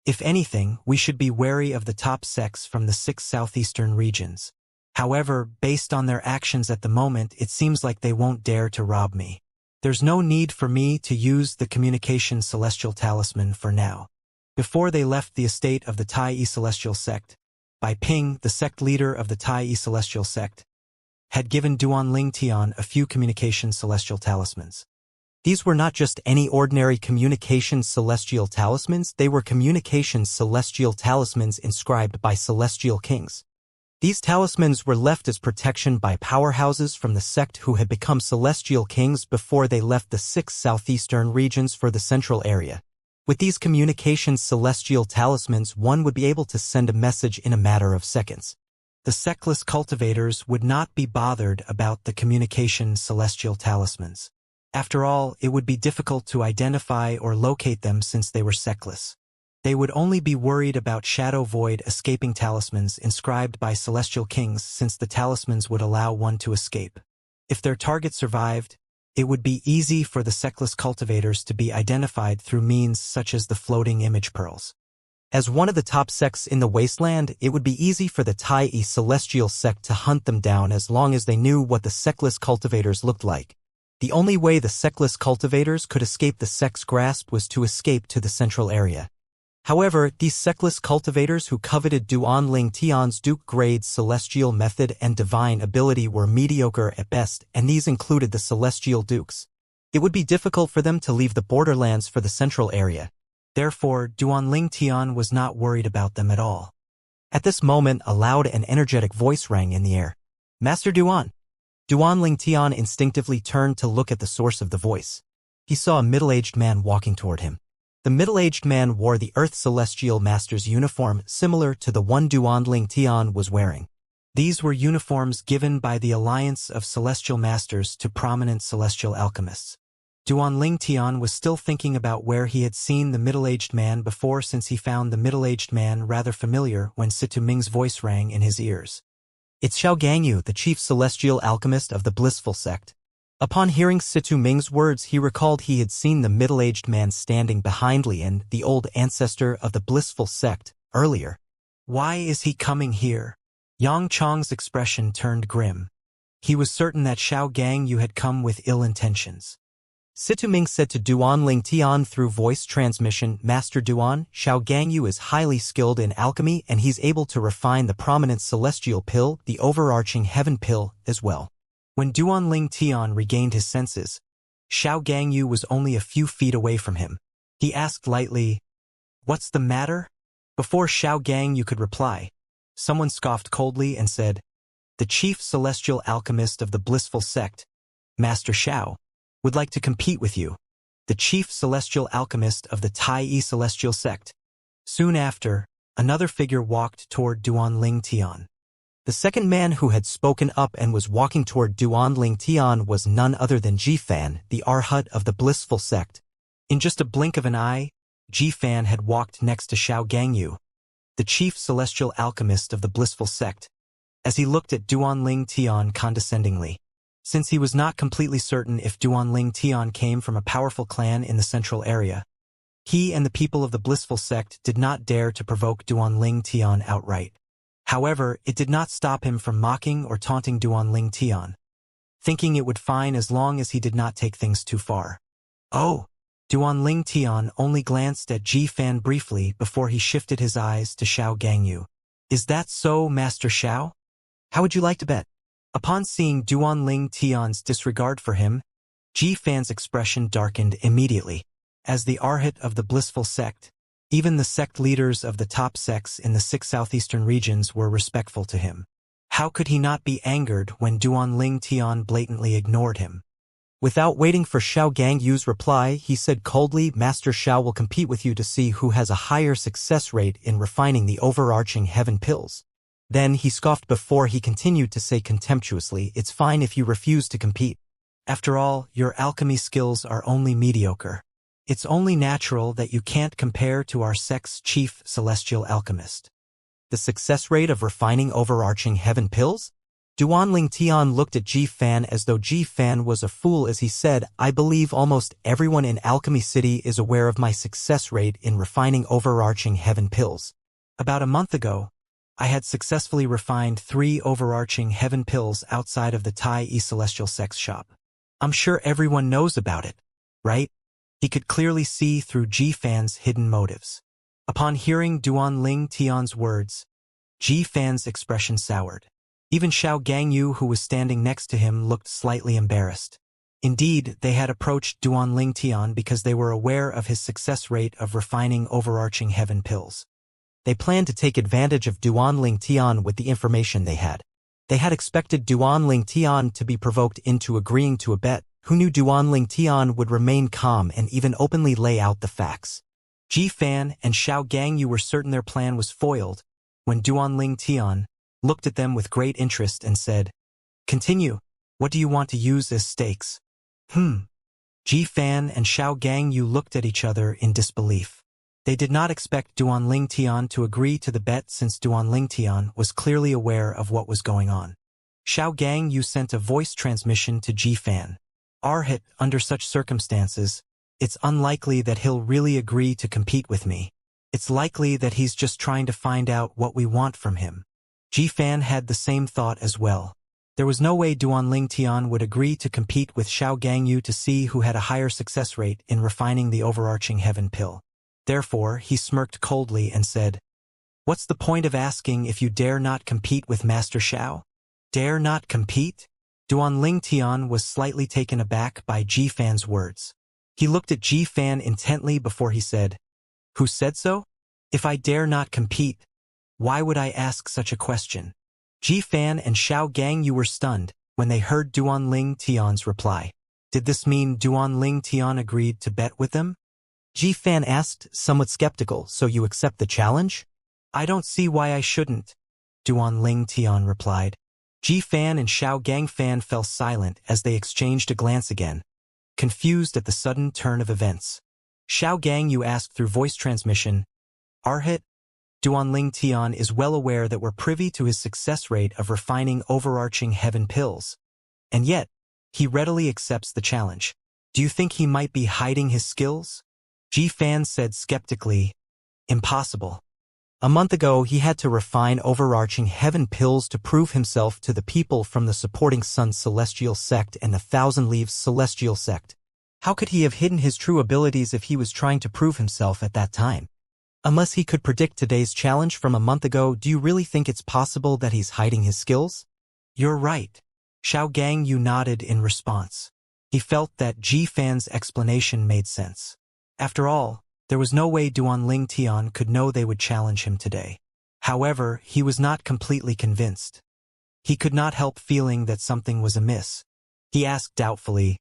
if anything, we should be wary of the top sects from the 6 southeastern regions. However, based on their actions at the moment, it seems like they won't dare to rob me. There's no need for me to use the communication celestial talisman for now. Before they left the estate of the Tai Celestial sect, Bai Ping, the sect leader of the Tai Celestial sect, had given Duanling Tian a few communication celestial talismans. These were not just any ordinary communication celestial talismans, they were communication celestial talismans inscribed by celestial kings. These talismans were left as protection by powerhouses from the sect who had become celestial kings before they left the 6 southeastern regions for the central area. With these communication celestial talismans, one would be able to send a message in a matter of seconds. The sectless cultivators would not be bothered about the communication celestial talismans. After all, it would be difficult to identify or locate them since they were sectless. They would only be worried about shadow void escaping talismans inscribed by celestial kings, since the talismans would allow one to escape. If their target survived, it would be easy for the sectless cultivators to be identified through means such as the floating image pearls. As one of the top sects in the wasteland, it would be easy for the Tai Celestial sect to hunt them down as long as they knew what the sectless cultivators looked like. The only way the sectless cultivators could escape the sect's grasp was to escape to the central area. However, these sectless cultivators who coveted Duanling Tian's Duke grade celestial method and divine ability were mediocre at best, and these included the celestial dukes. It would be difficult for them to leave the borderlands for the central area. Therefore, Duanling Tian was not worried about them at all. At this moment, a loud and energetic voice rang in the air. Master Duan! Duanling Tian instinctively turned to look at the source of the voice. He saw a middle-aged man walking toward him. The middle-aged man wore the Earth Celestial Master's uniform similar to the one Duanling Tian was wearing. These were uniforms given by the Alliance of Celestial Masters to prominent celestial alchemists. Duanling Tian was still thinking about where he had seen the middle-aged man before, since he found the middle-aged man rather familiar when Situ Ming's voice rang in his ears. It's Xiao Gangyu, the chief celestial alchemist of the Blissful sect. Upon hearing Situ Ming's words, he recalled he had seen the middle-aged man standing behind Lian, the old ancestor of the Blissful sect, earlier. Why is he coming here? Yang Chong's expression turned grim. He was certain that Xiao Gangyu had come with ill intentions. Situ Ming said to Duanling Tian through voice transmission, Master Duan, Xiao Gangyu is highly skilled in alchemy and he's able to refine the prominent celestial pill, the overarching heaven pill, as well. When Duanling Tian regained his senses, Xiao Gangyu was only a few feet away from him. He asked lightly, What's the matter? Before Xiao Gangyu could reply, someone scoffed coldly and said, The chief celestial alchemist of the Blissful sect, Master Xiao, would like to compete with you, the chief celestial alchemist of the Tai Celestial sect. Soon after, another figure walked toward Duanling Tian. The second man who had spoken up and was walking toward Duanling Tian was none other than Ji-Fan, the Arhat of the Blissful sect. In just a blink of an eye, Ji-Fan had walked next to Xiao Gangyu, the chief celestial alchemist of the Blissful sect, as he looked at Duanling Tian condescendingly. Since he was not completely certain if Duanling Tian came from a powerful clan in the central area, he and the people of the Blissful sect did not dare to provoke Duanling Tian outright. However, it did not stop him from mocking or taunting Duanling Tian, thinking it would fine as long as he did not take things too far. Oh! Duanling Tian only glanced at Ji-Fan briefly before he shifted his eyes to Xiao Gangyu. Is that so, Master Xiao? How would you like to bet? Upon seeing Duanling Tian's disregard for him, Ji-Fan's expression darkened immediately. As the Arhat of the Blissful sect, even the sect leaders of the top sects in the 6 southeastern regions were respectful to him. How could he not be angered when Duanling Tian blatantly ignored him? Without waiting for Xiao Gangyu's reply, he said coldly, Master Xiao will compete with you to see who has a higher success rate in refining the overarching heaven pills. Then he scoffed before he continued to say contemptuously, it's fine if you refuse to compete. After all, your alchemy skills are only mediocre. It's only natural that you can't compare to our sect's chief celestial alchemist. The success rate of refining overarching heaven pills? Duanling Tian looked at Ji Fan as though Ji Fan was a fool as he said, I believe almost everyone in Alchemy City is aware of my success rate in refining overarching heaven pills. About a month ago, I had successfully refined 3 overarching heaven pills outside of the Tai E Celestial Sex shop. I'm sure everyone knows about it, right? He could clearly see through Ji Fan's hidden motives. Upon hearing Duanling Tian's words, Ji Fan's expression soured. Even Xiao Gangyu, who was standing next to him, looked slightly embarrassed. Indeed, they had approached Duanling Tian because they were aware of his success rate of refining overarching heaven pills. They planned to take advantage of Duanling Tian with the information they had. They had expected Duanling Tian to be provoked into agreeing to a bet. Who knew Duanling Tian would remain calm and even openly lay out the facts? Ji Fan and Xiao Gangyu were certain their plan was foiled when Duanling Tian looked at them with great interest and said, Continue, what do you want to use as stakes? Ji Fan and Xiao Gangyu looked at each other in disbelief. They did not expect Duanling Tian to agree to the bet since Duanling Tian was clearly aware of what was going on. Xiao Gangyu sent a voice transmission to Ji Fan. Arhit, under such circumstances, it's unlikely that he'll really agree to compete with me. It's likely that he's just trying to find out what we want from him. Ji Fan had the same thought as well. There was no way Duanling Tian would agree to compete with Xiao Gangyu to see who had a higher success rate in refining the overarching heaven pill. Therefore, he smirked coldly and said, What's the point of asking if you dare not compete with Master Xiao? Dare not compete? Duanling Tian was slightly taken aback by Ji Fan's words. He looked at Ji Fan intently before he said, Who said so? If I dare not compete, why would I ask such a question? Ji Fan and Xiao Gangyu were stunned when they heard Duanling Tian's reply. Did this mean Duanling Tian agreed to bet with them? Ji Fan asked, somewhat skeptical, so you accept the challenge? I don't see why I shouldn't, Duanling Tian replied. Ji Fan and Xiao Gangfan fell silent as they exchanged a glance again, confused at the sudden turn of events. Xiao Gangyu asked through voice transmission, Arhit? Duanling Tian is well aware that we're privy to his success rate of refining overarching heaven pills. And yet, he readily accepts the challenge. Do you think he might be hiding his skills? Ji Fan said skeptically, Impossible. A month ago, he had to refine overarching heaven pills to prove himself to the people from the Supporting Sun Celestial Sect and the Thousand Leaves Celestial Sect. How could he have hidden his true abilities if he was trying to prove himself at that time? Unless he could predict today's challenge from a month ago, do you really think it's possible that he's hiding his skills? You're right. Xiao Gangyu nodded in response. He felt that Ji Fan's explanation made sense. After all, there was no way Duanling Tian could know they would challenge him today. However, he was not completely convinced. He could not help feeling that something was amiss. He asked doubtfully,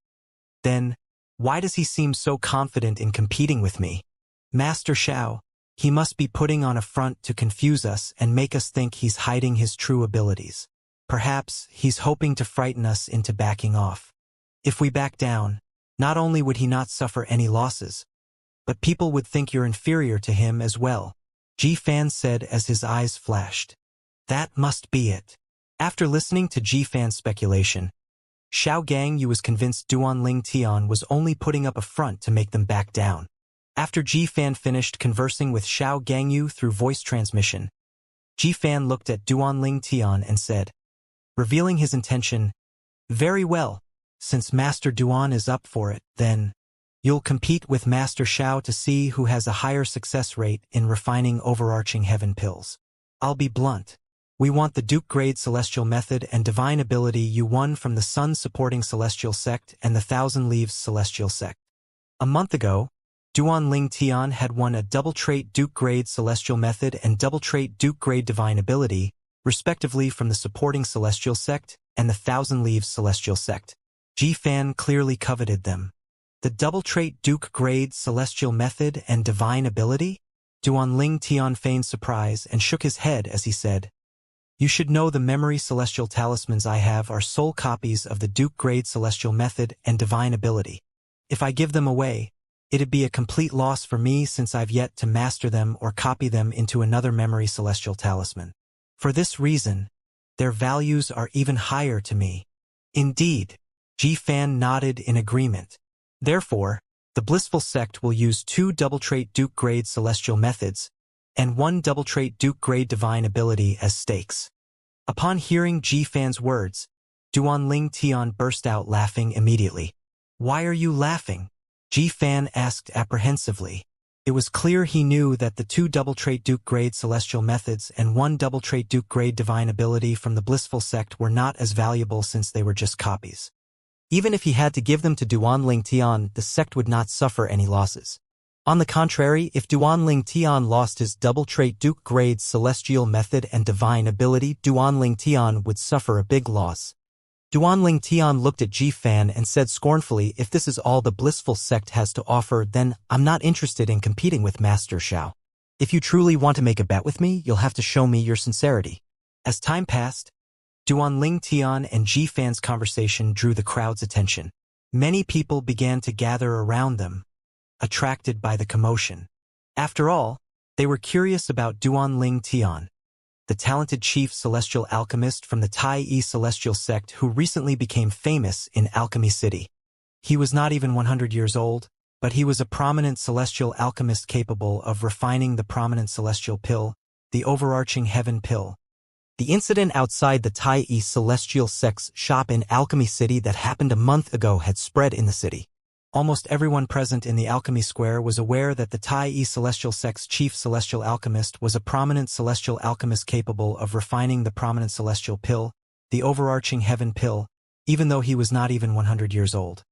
Then, why does he seem so confident in competing with me? Master Xiao, he must be putting on a front to confuse us and make us think he's hiding his true abilities. Perhaps he's hoping to frighten us into backing off. If we back down, not only would he not suffer any losses, but people would think you're inferior to him as well, Ji Fan said as his eyes flashed. That must be it. After listening to Ji Fan's speculation, Xiao Gangyu was convinced Duanling Tian was only putting up a front to make them back down. After Ji Fan finished conversing with Xiao Gangyu through voice transmission, Ji Fan looked at Duanling Tian and said, revealing his intention, Very well, since Master Duan is up for it, then you'll compete with Master Xiao to see who has a higher success rate in refining overarching heaven pills. I'll be blunt. We want the Duke-grade celestial method and divine ability you won from the Sun-supporting celestial sect and the Thousand Leaves celestial sect. A month ago, Duanling Tian had won a double-trait Duke-grade celestial method and double-trait Duke-grade divine ability, respectively from the supporting celestial sect and the Thousand Leaves celestial sect. Ji-Fan clearly coveted them. The double-trait Duke-grade celestial method and divine ability? Duanling Tian feigned surprise and shook his head as he said, "You should know the memory celestial talismans I have are sole copies of the Duke-grade celestial method and divine ability. If I give them away, it'd be a complete loss for me since I've yet to master them or copy them into another memory celestial talisman. For this reason, their values are even higher to me." Indeed, Ji-Fan nodded in agreement. Therefore, the blissful sect will use 2 double-trait Duke-grade celestial methods and 1 double-trait Duke-grade divine ability as stakes. Upon hearing Ji-Fan's words, Duanling Tian burst out laughing immediately. "Why are you laughing?" Ji-Fan asked apprehensively. It was clear he knew that the 2 double-trait Duke-grade celestial methods and 1 double-trait Duke-grade divine ability from the blissful sect were not as valuable since they were just copies. Even if he had to give them to Duanling Tian, the sect would not suffer any losses. On the contrary, if Duanling Tian lost his double-trait Duke-grade celestial method and divine ability, Duanling Tian would suffer a big loss. Duanling Tian looked at Ji-Fan and said scornfully, "If this is all the blissful sect has to offer, then I'm not interested in competing with Master Xiao. If you truly want to make a bet with me, you'll have to show me your sincerity." As time passed, Duanling Tian and Ji-Fan's conversation drew the crowd's attention. Many people began to gather around them, attracted by the commotion. After all, they were curious about Duanling Tian, the talented chief celestial alchemist from the Tai celestial sect who recently became famous in Alchemy City. He was not even 100 years old, but he was a prominent celestial alchemist capable of refining the prominent celestial pill, the overarching heaven pill. The incident outside the Tai celestial sect's shop in Alchemy City that happened a month ago had spread in the city. Almost everyone present in the Alchemy Square was aware that the Tai celestial sect's chief celestial alchemist was a prominent celestial alchemist capable of refining the prominent celestial pill, the overarching heaven pill, even though he was not even 100 years old.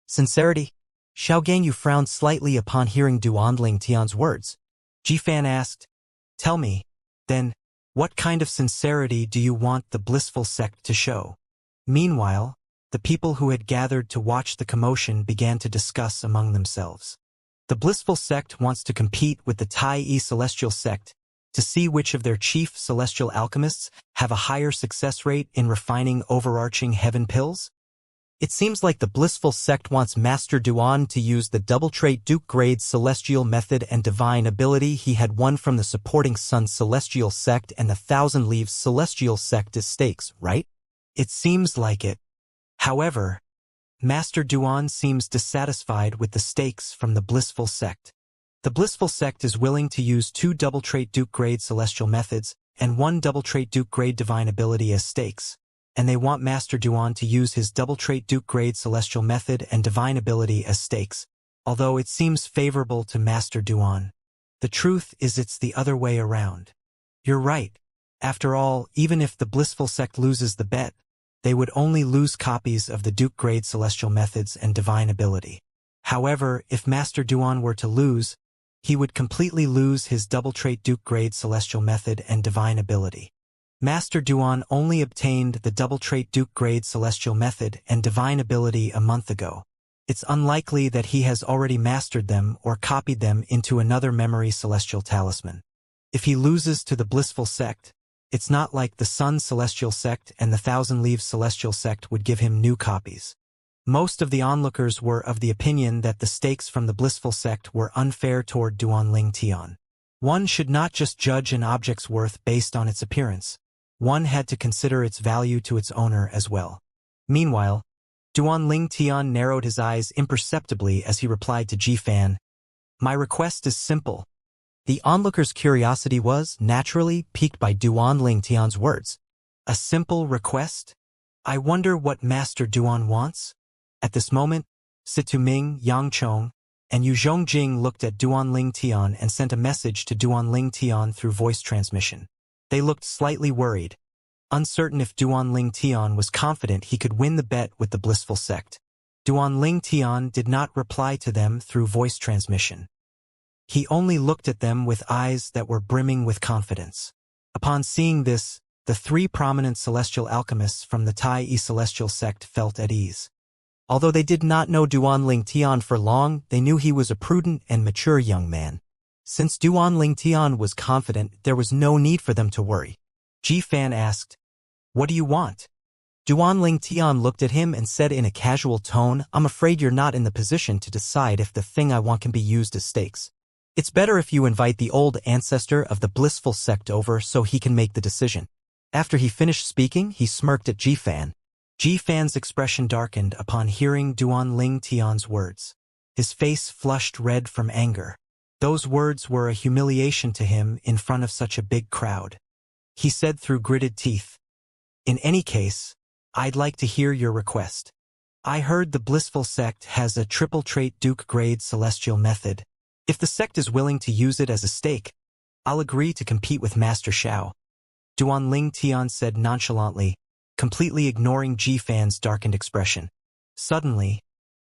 Sincerity? Xiao Ganyu frowned slightly upon hearing Duanling Tian's words. Ji-Fan asked, "Tell me, then, what kind of sincerity do you want the blissful sect to show?" Meanwhile, the people who had gathered to watch the commotion began to discuss among themselves. The blissful sect wants to compete with the Tai celestial sect to see which of their chief celestial alchemists have a higher success rate in refining overarching heaven pills. It seems like the blissful sect wants Master Duan to use the double-trait Duke-grade celestial method and divine ability he had won from the supporting Sun celestial sect and the Thousand Leaves celestial sect as stakes, right? It seems like it. However, Master Duan seems dissatisfied with the stakes from the blissful sect. The blissful sect is willing to use 2 double-trait Duke-grade celestial methods and 1 double-trait Duke-grade divine ability as stakes, and they want Master Duan to use his double-trait Duke-grade celestial method and divine ability as stakes, although it seems favorable to Master Duan. The truth is it's the other way around. You're right. After all, even if the blissful sect loses the bet, they would only lose copies of the Duke-grade celestial methods and divine ability. However, if Master Duan were to lose, he would completely lose his double-trait Duke-grade celestial method and divine ability. Master Duan only obtained the double-trait Duke-grade celestial method and divine ability a month ago. It's unlikely that he has already mastered them or copied them into another memory celestial talisman. If he loses to the blissful sect, it's not like the Sun celestial sect and the Thousand Leaves celestial sect would give him new copies. Most of the onlookers were of the opinion that the stakes from the blissful sect were unfair toward Duanling Tian. One should not just judge an object's worth based on its appearance. One had to consider its value to its owner as well. Meanwhile, Duanling Tian narrowed his eyes imperceptibly as he replied to Ji-Fan, "My request is simple." The onlooker's curiosity was, naturally, piqued by Duanling Tian's words. A simple request? I wonder what Master Duan wants? At this moment, Situ Ming, Yang Chong, and Yu Zhongjing looked at Duanling Tian and sent a message to Duanling Tian through voice transmission. They looked slightly worried, uncertain if Duanling Tian was confident he could win the bet with the blissful sect. Duanling Tian did not reply to them through voice transmission. He only looked at them with eyes that were brimming with confidence. Upon seeing this, the 3 prominent celestial alchemists from the Tai celestial sect felt at ease. Although they did not know Duanling Tian for long, they knew he was a prudent and mature young man. Since Duanling Tian was confident, there was no need for them to worry. Ji Fan asked, "What do you want?" Duanling Tian looked at him and said in a casual tone, "I'm afraid you're not in the position to decide if the thing I want can be used as stakes. It's better if you invite the old ancestor of the blissful sect over so he can make the decision." After he finished speaking, he smirked at Ji Fan. Ji Fan's expression darkened upon hearing Duanling Tian's words. His face flushed red from anger. Those words were a humiliation to him in front of such a big crowd. He said through gritted teeth, "In any case, I'd like to hear your request. I heard the blissful sect has a triple trait Duke grade celestial method. If the sect is willing to use it as a stake, I'll agree to compete with Master Xiao." Duanling Tian said nonchalantly, completely ignoring Ji Fan's darkened expression. Suddenly,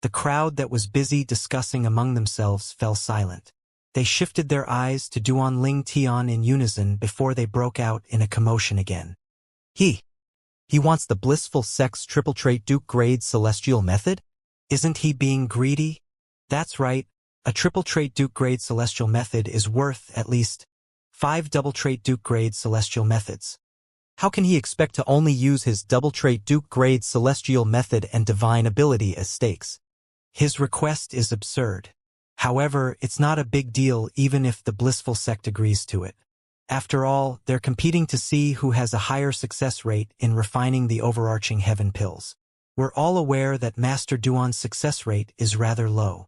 the crowd that was busy discussing among themselves fell silent. They shifted their eyes to Duanling Tian in unison before they broke out in a commotion again. He wants the blissful sect's triple trait Duke grade celestial method? Isn't he being greedy? That's right, a triple trait Duke grade celestial method is worth at least 5 double trait Duke grade celestial methods. How can he expect to only use his double trait Duke grade celestial method and divine ability as stakes? His request is absurd. However, it's not a big deal even if the blissful sect agrees to it. After all, they're competing to see who has a higher success rate in refining the overarching heaven pills. We're all aware that Master Duan's success rate is rather low.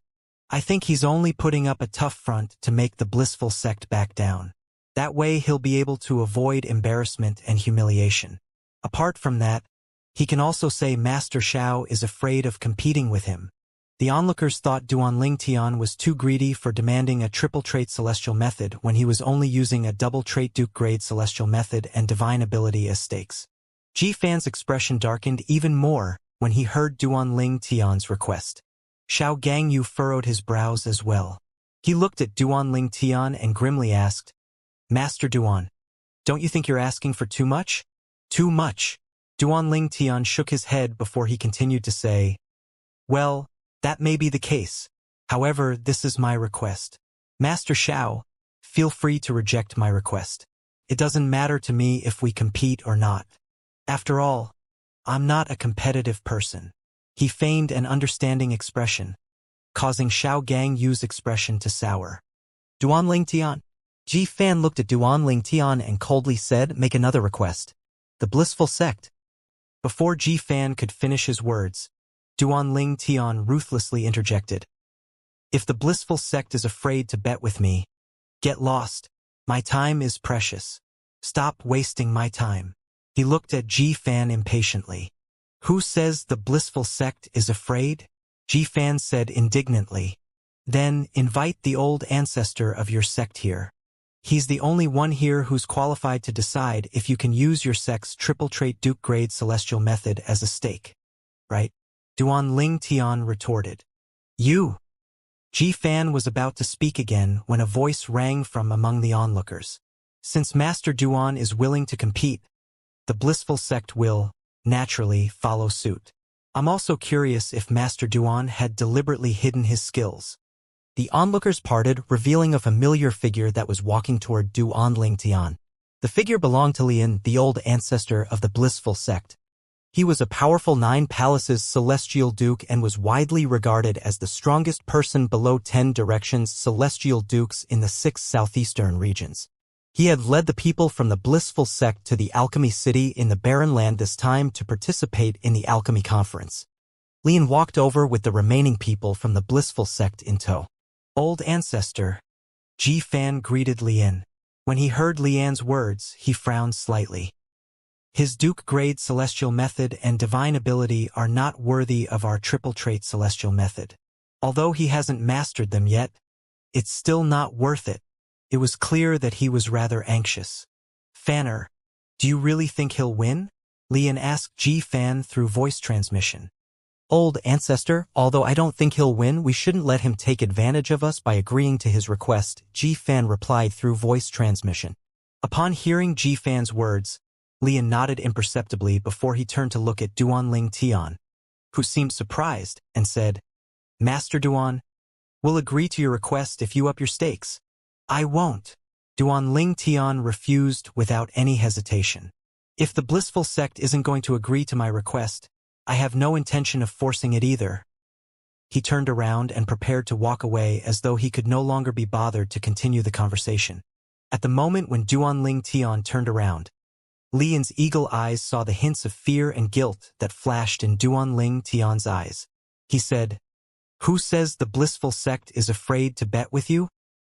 I think he's only putting up a tough front to make the blissful sect back down. That way he'll be able to avoid embarrassment and humiliation. Apart from that, he can also say Master Xiao is afraid of competing with him. The onlookers thought Duanling Tian was too greedy for demanding a triple trait celestial method when he was only using a double trait Duke grade celestial method and divine ability as stakes. Ji Fan's expression darkened even more when he heard Duanling Tian's request. Xiao Gangyu furrowed his brows as well. He looked at Duanling Tian and grimly asked, "Master Duan, don't you think you're asking for too much?" "Too much?" Duanling Tian shook his head before he continued to say, "Well, that may be the case. However, this is my request. Master Xiao, feel free to reject my request. It doesn't matter to me if we compete or not. After all, I'm not a competitive person." He feigned an understanding expression, causing Xiao Gangyu's expression to sour. "Duanling Tian." Ji Fan looked at Duanling Tian and coldly said, "Make another request. The blissful sect." Before Ji Fan could finish his words, Duanling Tian ruthlessly interjected, "If the blissful sect is afraid to bet with me, get lost. My time is precious. Stop wasting my time." He looked at Ji Fan impatiently. "Who says the blissful sect is afraid?" Ji Fan said indignantly. "Then invite the old ancestor of your sect here. He's the only one here who's qualified to decide if you can use your sect's triple trait Duke grade celestial method as a stake. Right?" Duanling Tian retorted. "You." Ji Fan was about to speak again when a voice rang from among the onlookers. "Since Master Duan is willing to compete, the blissful sect will, naturally, follow suit. I'm also curious if Master Duan had deliberately hidden his skills." The onlookers parted, revealing a familiar figure that was walking toward Duanling Tian. The figure belonged to Lian, the old ancestor of the blissful sect. He was a powerful 9 palaces celestial duke and was widely regarded as the strongest person below 10 directions celestial dukes in the 6 southeastern regions. He had led the people from the blissful sect to the alchemy city in the barren land this time to participate in the alchemy conference. Lian walked over with the remaining people from the blissful sect in tow. "Old ancestor." Ji Fan greeted Lian. When he heard Lian's words, he frowned slightly. "His Duke grade celestial method and divine ability are not worthy of our triple trait celestial method. Although he hasn't mastered them yet, it's still not worth it." It was clear that he was rather anxious. "Fanner, do you really think he'll win?" Lian asked Ji Fan through voice transmission. "Old ancestor, although I don't think he'll win, we shouldn't let him take advantage of us by agreeing to his request," Ji Fan replied through voice transmission. Upon hearing Ji Fan's words, Lian nodded imperceptibly before he turned to look at Duanling Tian. who seemed surprised, and said, Master Duan, we'll agree to your request if you up your stakes. I won't. Duan Ling Tian refused without any hesitation. If the blissful sect isn't going to agree to my request, I have no intention of forcing it either. He turned around and prepared to walk away as though he could no longer be bothered to continue the conversation. At the moment when Duan Ling Tian turned around, Lian's eagle eyes saw the hints of fear and guilt that flashed in Duan Ling Tian's eyes. He said, Who says the blissful sect is afraid to bet with you?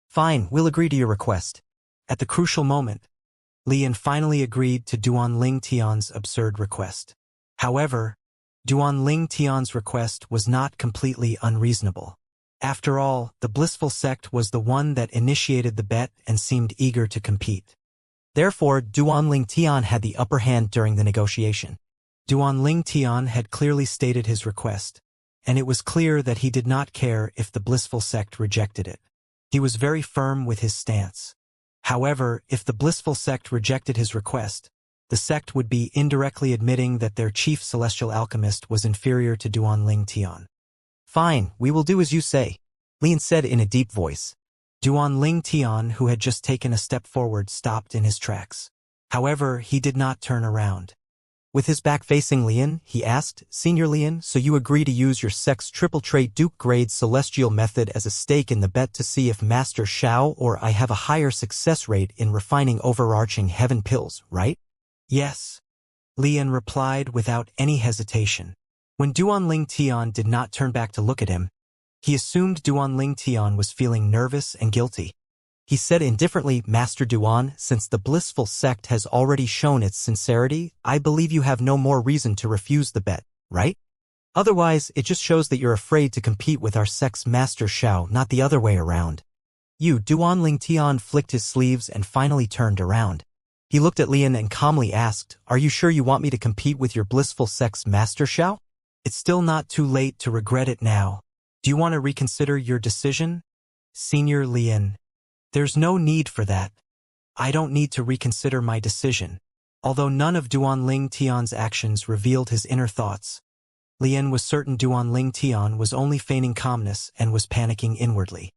Fine, we'll agree to your request. At the crucial moment, Lian finally agreed to Duan Ling Tian's absurd request. However, Duan Ling Tian's request was not completely unreasonable. After all, the blissful sect was the one that initiated the bet and seemed eager to compete. Therefore, Duan Ling Tian had the upper hand during the negotiation. Duan Ling Tian had clearly stated his request, and it was clear that he did not care if the blissful sect rejected it. He was very firm with his stance. However, if the blissful sect rejected his request, the sect would be indirectly admitting that their chief celestial alchemist was inferior to Duan Ling Tian. Fine, we will do as you say, Lian said in a deep voice. Duan Ling Tian, who had just taken a step forward, stopped in his tracks. However, he did not turn around. With his back facing Lian, he asked, Senior Lian, so you agree to use your sect's triple trait Duke grade celestial method as a stake in the bet to see if Master Xiao or I have a higher success rate in refining overarching heaven pills, right? Yes, Lian replied without any hesitation. When Duan Ling Tian did not turn back to look at him, he assumed Duan Ling Tian was feeling nervous and guilty. He said indifferently, Master Duan, since the blissful sect has already shown its sincerity, I believe you have no more reason to refuse the bet, right? Otherwise, it just shows that you're afraid to compete with our sect's Master Xiao, not the other way around. Duan Ling Tian flicked his sleeves and finally turned around. He looked at Lian and calmly asked, Are you sure you want me to compete with your blissful sect's Master Xiao? It's still not too late to regret it now. Do you want to reconsider your decision? Senior Lian. There's no need for that. I don't need to reconsider my decision. Although none of Duan Ling Tian's actions revealed his inner thoughts, Lian was certain Duan Ling Tian was only feigning calmness and was panicking inwardly.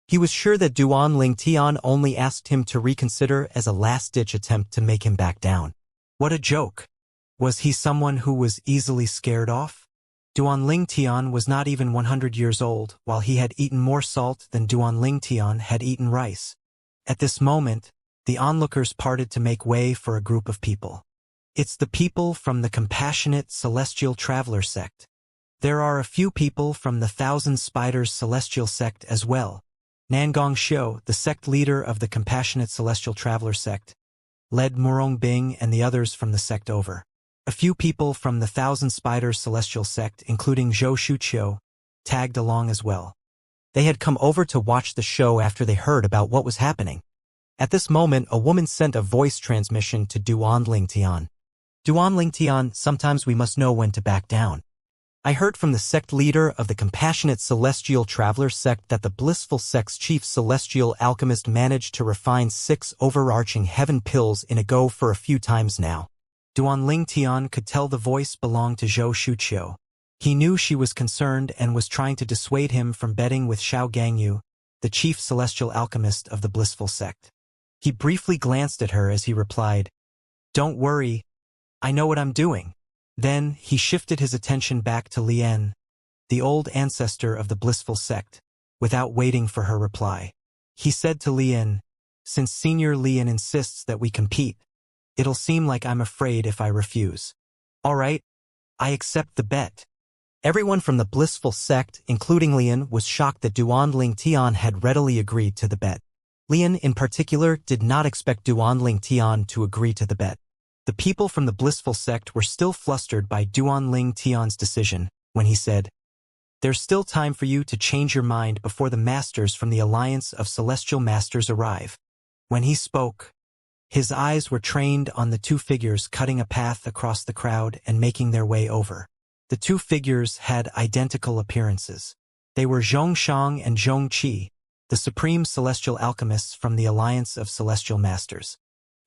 He was sure that Duan Ling Tian only asked him to reconsider as a last-ditch attempt to make him back down. What a joke! Was he someone who was easily scared off? Duan Ling Tian was not even 100 years old, while he had eaten more salt than Duan Ling Tian had eaten rice. At this moment, the onlookers parted to make way for a group of people. It's the people from the Compassionate Celestial Traveler sect. There are a few people from the Thousand Spiders Celestial sect as well. Nangong Xiu, the sect leader of the Compassionate Celestial Traveler sect, led Murong Bing and the others from the sect over. A few people from the Thousand Spiders Celestial sect, including Zhou Shuqiu, tagged along as well. They had come over to watch the show after they heard about what was happening. At this moment, a woman sent a voice transmission to Duan Ling Tian. Duan Ling Tian, sometimes we must know when to back down. I heard from the sect leader of the Compassionate Celestial Traveler sect that the blissful sect's chief celestial alchemist managed to refine 6 overarching heaven pills in a go for a few times now. Duan Ling Tian could tell the voice belonged to Zhou Shuqiu. He knew she was concerned and was trying to dissuade him from betting with Xiao Gangyu, the chief celestial alchemist of the blissful sect. He briefly glanced at her as he replied, Don't worry, I know what I'm doing. Then he shifted his attention back to Lian, the old ancestor of the blissful sect, without waiting for her reply. He said to Lian, Since Senior Lian insists that we compete, it'll seem like I'm afraid if I refuse. All right, I accept the bet. Everyone from the blissful sect, including Lian, was shocked that Duan Ling Tian had readily agreed to the bet. Lian, in particular, did not expect Duan Ling Tian to agree to the bet. The people from the blissful sect were still flustered by Duan Ling Tian's decision when he said, There's still time for you to change your mind before the masters from the Alliance of Celestial Masters arrive. When he spoke, his eyes were trained on the 2 figures cutting a path across the crowd and making their way over. The 2 figures had identical appearances. They were Zhongshang and Zhongqi, the supreme celestial alchemists from the Alliance of Celestial Masters.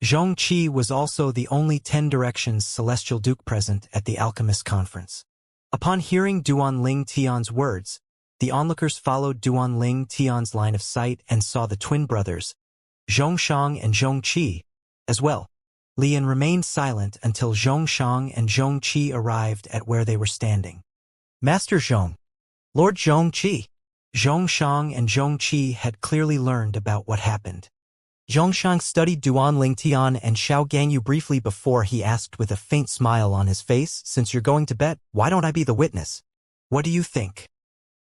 Zhongqi was also the only 10 Directions Celestial Duke present at the Alchemist Conference. Upon hearing Duan Ling Tian's words, the onlookers followed Duan Ling Tian's line of sight and saw the twin brothers, Zhongshang and Zhongqi, as well. Lian remained silent until Zhongshang and Zhongqi arrived at where they were standing. Master Zhong. Lord Zhongqi. Zhongshang and Zhongqi had clearly learned about what happened. Zhongshang studied Duan Ling Tian and Xiao Gangyu briefly before he asked with a faint smile on his face, "Since you're going to bet, why don't I be the witness? What do you think?"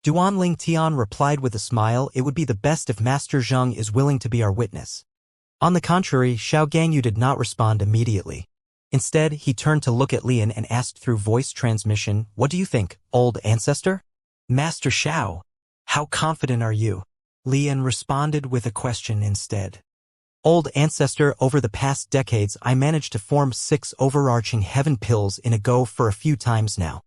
Duan Ling Tian replied with a smile, "It would be the best if Master Zheng is willing to be our witness." On the contrary, Xiao Gangyu did not respond immediately. Instead, he turned to look at Lian and asked through voice transmission, "What do you think, old ancestor?" "Master Xiao, how confident are you?" Lian responded with a question instead. "Old ancestor, over the past decades I managed to form 6 overarching heaven pills in a go for a few times now.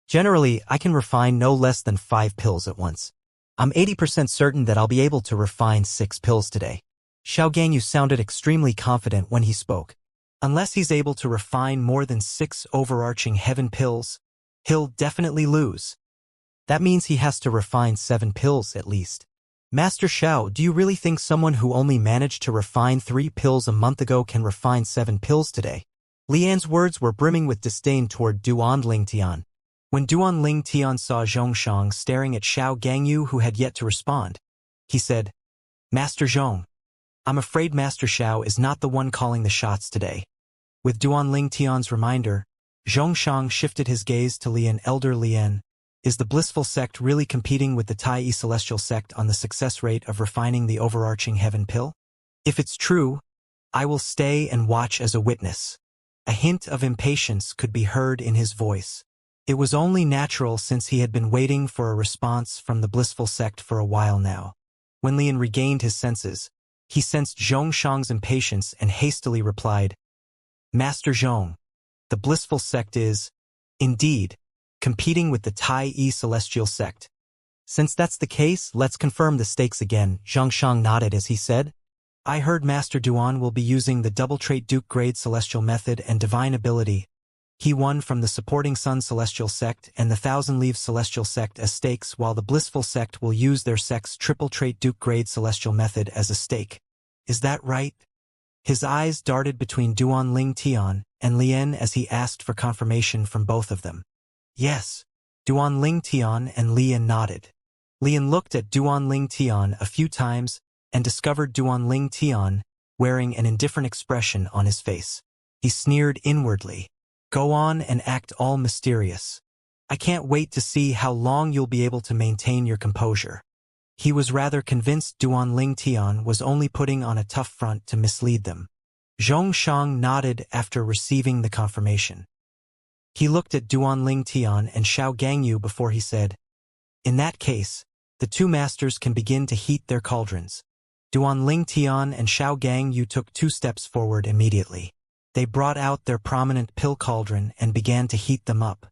Generally, I can refine no less than 5 pills at once. I'm 80% certain that I'll be able to refine 6 pills today." Xiao Gangyu sounded extremely confident when he spoke. Unless he's able to refine more than 6 overarching heaven pills, he'll definitely lose. That means he has to refine 7 pills at least. "Master Xiao, do you really think someone who only managed to refine 3 pills a month ago can refine 7 pills today?" Lian's words were brimming with disdain toward Duan Ling Tian. When Duan Ling Tian saw Zhongshang staring at Xiao Gangyu who had yet to respond, he said, "Master Zhong, I'm afraid Master Xiao is not the one calling the shots today." With Duan Ling Tian's reminder, Zhongshang shifted his gaze to Lian. "Elder Lian, is the blissful sect really competing with the Tai celestial sect on the success rate of refining the overarching heaven pill? If it's true, I will stay and watch as a witness." A hint of impatience could be heard in his voice. It was only natural since he had been waiting for a response from the blissful sect for a while now. When Lian regained his senses, he sensed Zhongshang's impatience and hastily replied, "Master Zhong, the blissful sect is, indeed, competing with the Tai celestial sect. Since that's the case, let's confirm the stakes again." Zhongshang nodded as he said, "I heard Master Duan will be using the double trait Duke grade celestial method and divine ability. He won from the supporting Sun celestial sect and the Thousand Leaves celestial sect as stakes, while the blissful sect will use their sect's triple trait Duke grade celestial method as a stake. Is that right?" His eyes darted between Duan Ling Tian and Lian as he asked for confirmation from both of them. "Yes." Duan Ling Tian and Lian nodded. Lian looked at Duan Ling Tian a few times and discovered Duan Ling Tian wearing an indifferent expression on his face. He sneered inwardly. "Go on and act all mysterious. I can't wait to see how long you'll be able to maintain your composure." He was rather convinced Duan Ling Tian was only putting on a tough front to mislead them. Zhongshang nodded after receiving the confirmation. He looked at Duan Ling Tian and Xiao Gangyu before he said, "In that case, the 2 masters can begin to heat their cauldrons." Duan Ling Tian and Xiao Gangyu took 2 steps forward immediately. They brought out their prominent pill cauldron and began to heat them up.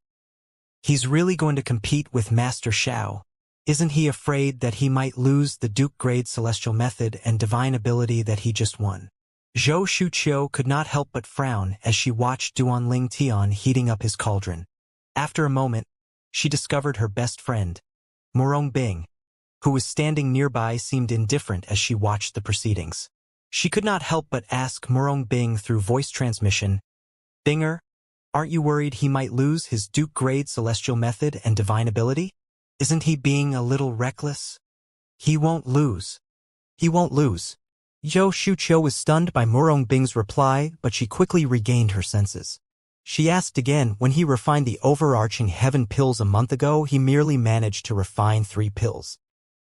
"He's really going to compete with Master Xiao. Isn't he afraid that he might lose the Duke grade celestial method and divine ability that he just won?" Zhou Shuqiu could not help but frown as she watched Duan Ling Tian heating up his cauldron. After a moment, she discovered her best friend, Murong Bing, who was standing nearby, seemed indifferent as she watched the proceedings. She could not help but ask Murong Bing through voice transmission, "Binger, aren't you worried he might lose his Duke grade celestial method and divine ability? Isn't he being a little reckless?" "He won't lose. He won't lose." Zhou Shuqiu was stunned by Murong Bing's reply, but she quickly regained her senses. She asked again, "When he refined the overarching heaven pills a month ago, he merely managed to refine 3 pills.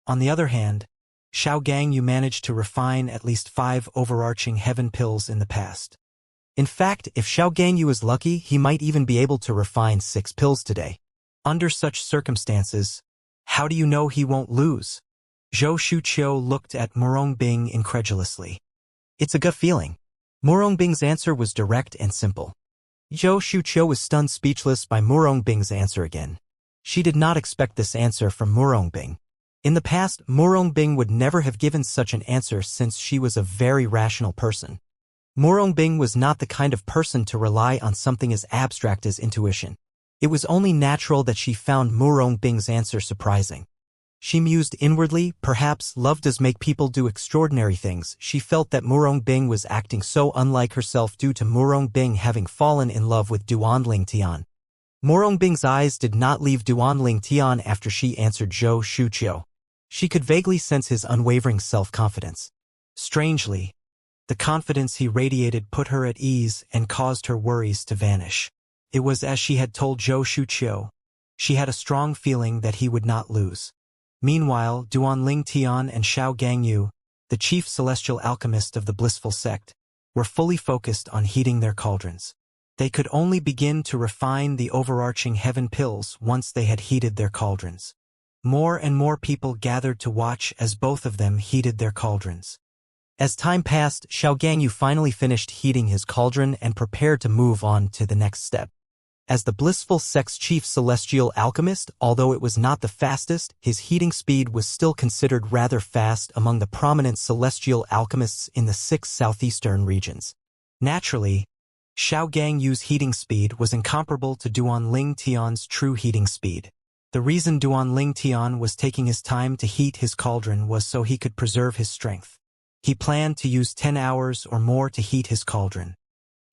On the other hand, Xiao Gangyu managed to refine at least 5 overarching heaven pills in the past. In fact, if Xiao Gangyu is lucky, he might even be able to refine 6 pills today. Under such circumstances, how do you know he won't lose?" Zhou Shuqiu looked at Murong Bing incredulously. "It's a gut feeling." Murong Bing's answer was direct and simple. Zhou Shuqiu was stunned speechless by Murong Bing's answer again. She did not expect this answer from Murong Bing. In the past, Murong Bing would never have given such an answer since she was a very rational person. Murong Bing was not the kind of person to rely on something as abstract as intuition. It was only natural that she found Murongbing's answer surprising. She mused inwardly, perhaps love does make people do extraordinary things. She felt that Murongbing was acting so unlike herself due to Murongbing having fallen in love with Duanling Tian. Murongbing's eyes did not leave Duanling Tian after she answered Zhou Shuqiu. She could vaguely sense his unwavering self-confidence. Strangely, the confidence he radiated put her at ease and caused her worries to vanish. It was as she had told Zhou Shuqiu. She had a strong feeling that he would not lose. Meanwhile, Duanling Tian and Xiao Gangyu, the chief celestial alchemist of the blissful sect, were fully focused on heating their cauldrons. They could only begin to refine the overarching heaven pills once they had heated their cauldrons. More and more people gathered to watch as both of them heated their cauldrons. As time passed, Xiao Gangyu finally finished heating his cauldron and prepared to move on to the next step. As the blissful sect's chief celestial alchemist, although it was not the fastest, his heating speed was still considered rather fast among the prominent celestial alchemists in the 6 southeastern regions. Naturally, Xiao Gangyu's heating speed was incomparable to Duanling Tian's true heating speed. The reason Duanling Tian was taking his time to heat his cauldron was so he could preserve his strength. He planned to use 10 hours or more to heat his cauldron.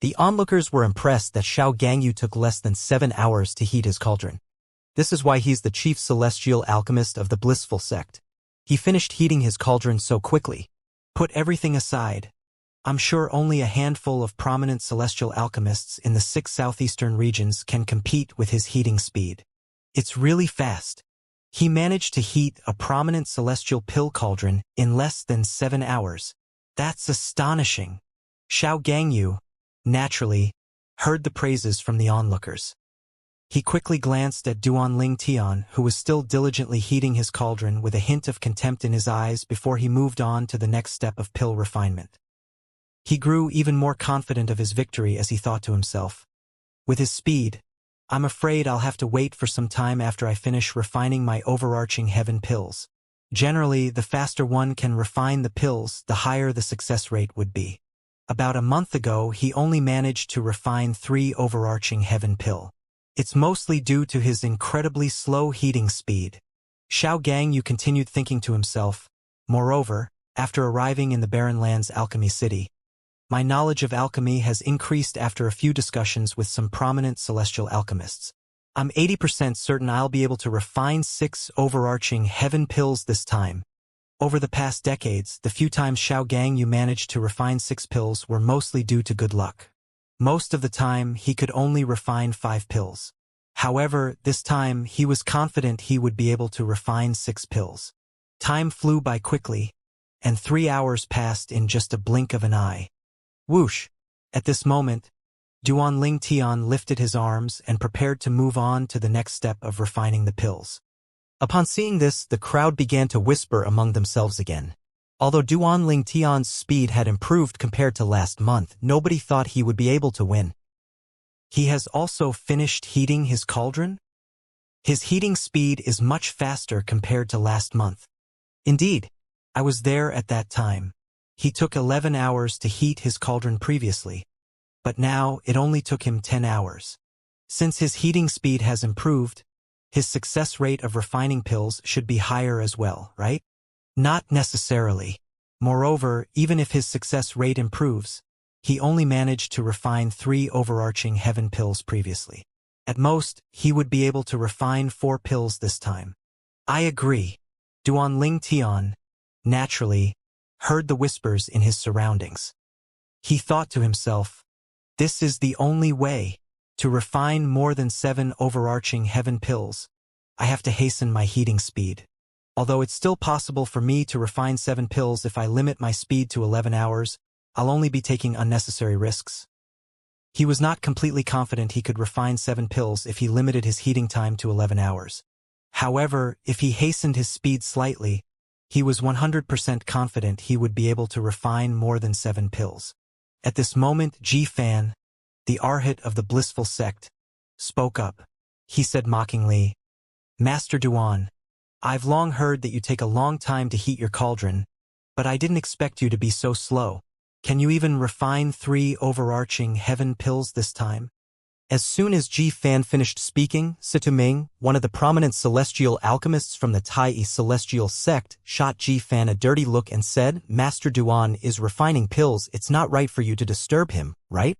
The onlookers were impressed that Xiao Gangyu took less than 7 hours to heat his cauldron. This is why he's the chief celestial alchemist of the blissful sect. He finished heating his cauldron so quickly. Put everything aside, I'm sure only a handful of prominent celestial alchemists in the 6 southeastern regions can compete with his heating speed. It's really fast. He managed to heat a prominent celestial pill cauldron in less than 7 hours. That's astonishing. Xiao Gangyu, naturally, heard the praises from the onlookers. He quickly glanced at Duanling Tian, who was still diligently heating his cauldron with a hint of contempt in his eyes before he moved on to the next step of pill refinement. He grew even more confident of his victory as he thought to himself, with his speed, I'm afraid I'll have to wait for some time after I finish refining my overarching heaven pills. Generally, the faster one can refine the pills, the higher the success rate would be. About a month ago, he only managed to refine 3 overarching heaven pill. It's mostly due to his incredibly slow heating speed. Xiao Gangyu continued thinking to himself, moreover, after arriving in the Barren Lands Alchemy City, my knowledge of alchemy has increased after a few discussions with some prominent celestial alchemists. I'm 80% certain I'll be able to refine 6 overarching heaven pills this time. Over the past decades, the few times Xiao Gangyu managed to refine 6 pills were mostly due to good luck. Most of the time, he could only refine 5 pills. However, this time, he was confident he would be able to refine 6 pills. Time flew by quickly, and 3 hours passed in just a blink of an eye. Whoosh! At this moment, Duanling Tian lifted his arms and prepared to move on to the next step of refining the pills. Upon seeing this, the crowd began to whisper among themselves again. Although Duanling Tian's speed had improved compared to last month, nobody thought he would be able to win. He has also finished heating his cauldron? His heating speed is much faster compared to last month. Indeed, I was there at that time. He took 11 hours to heat his cauldron previously, but now it only took him 10 hours. Since his heating speed has improved, his success rate of refining pills should be higher as well, right? Not necessarily. Moreover, even if his success rate improves, he only managed to refine 3 overarching heaven pills previously. At most, he would be able to refine 4 pills this time. I agree. Duanling Tian, naturally, heard the whispers in his surroundings. He thought to himself, this is the only way. To refine more than 7 overarching heaven pills, I have to hasten my heating speed. Although it's still possible for me to refine 7 pills if I limit my speed to 11 hours, I'll only be taking unnecessary risks. He was not completely confident he could refine 7 pills if he limited his heating time to 11 hours. However, if he hastened his speed slightly, he was 100% confident he would be able to refine more than 7 pills. At this moment, Ji Fan, the Arhat of the blissful sect, spoke up. He said mockingly, Master Duan, I've long heard that you take a long time to heat your cauldron, but I didn't expect you to be so slow. Can you even refine 3 overarching heaven pills this time? As soon as Ji Fan finished speaking, Situ Ming, one of the prominent celestial alchemists from the Tai celestial sect, shot Ji Fan a dirty look and said, "Master Duan is refining pills, it's not right for you to disturb him, right?"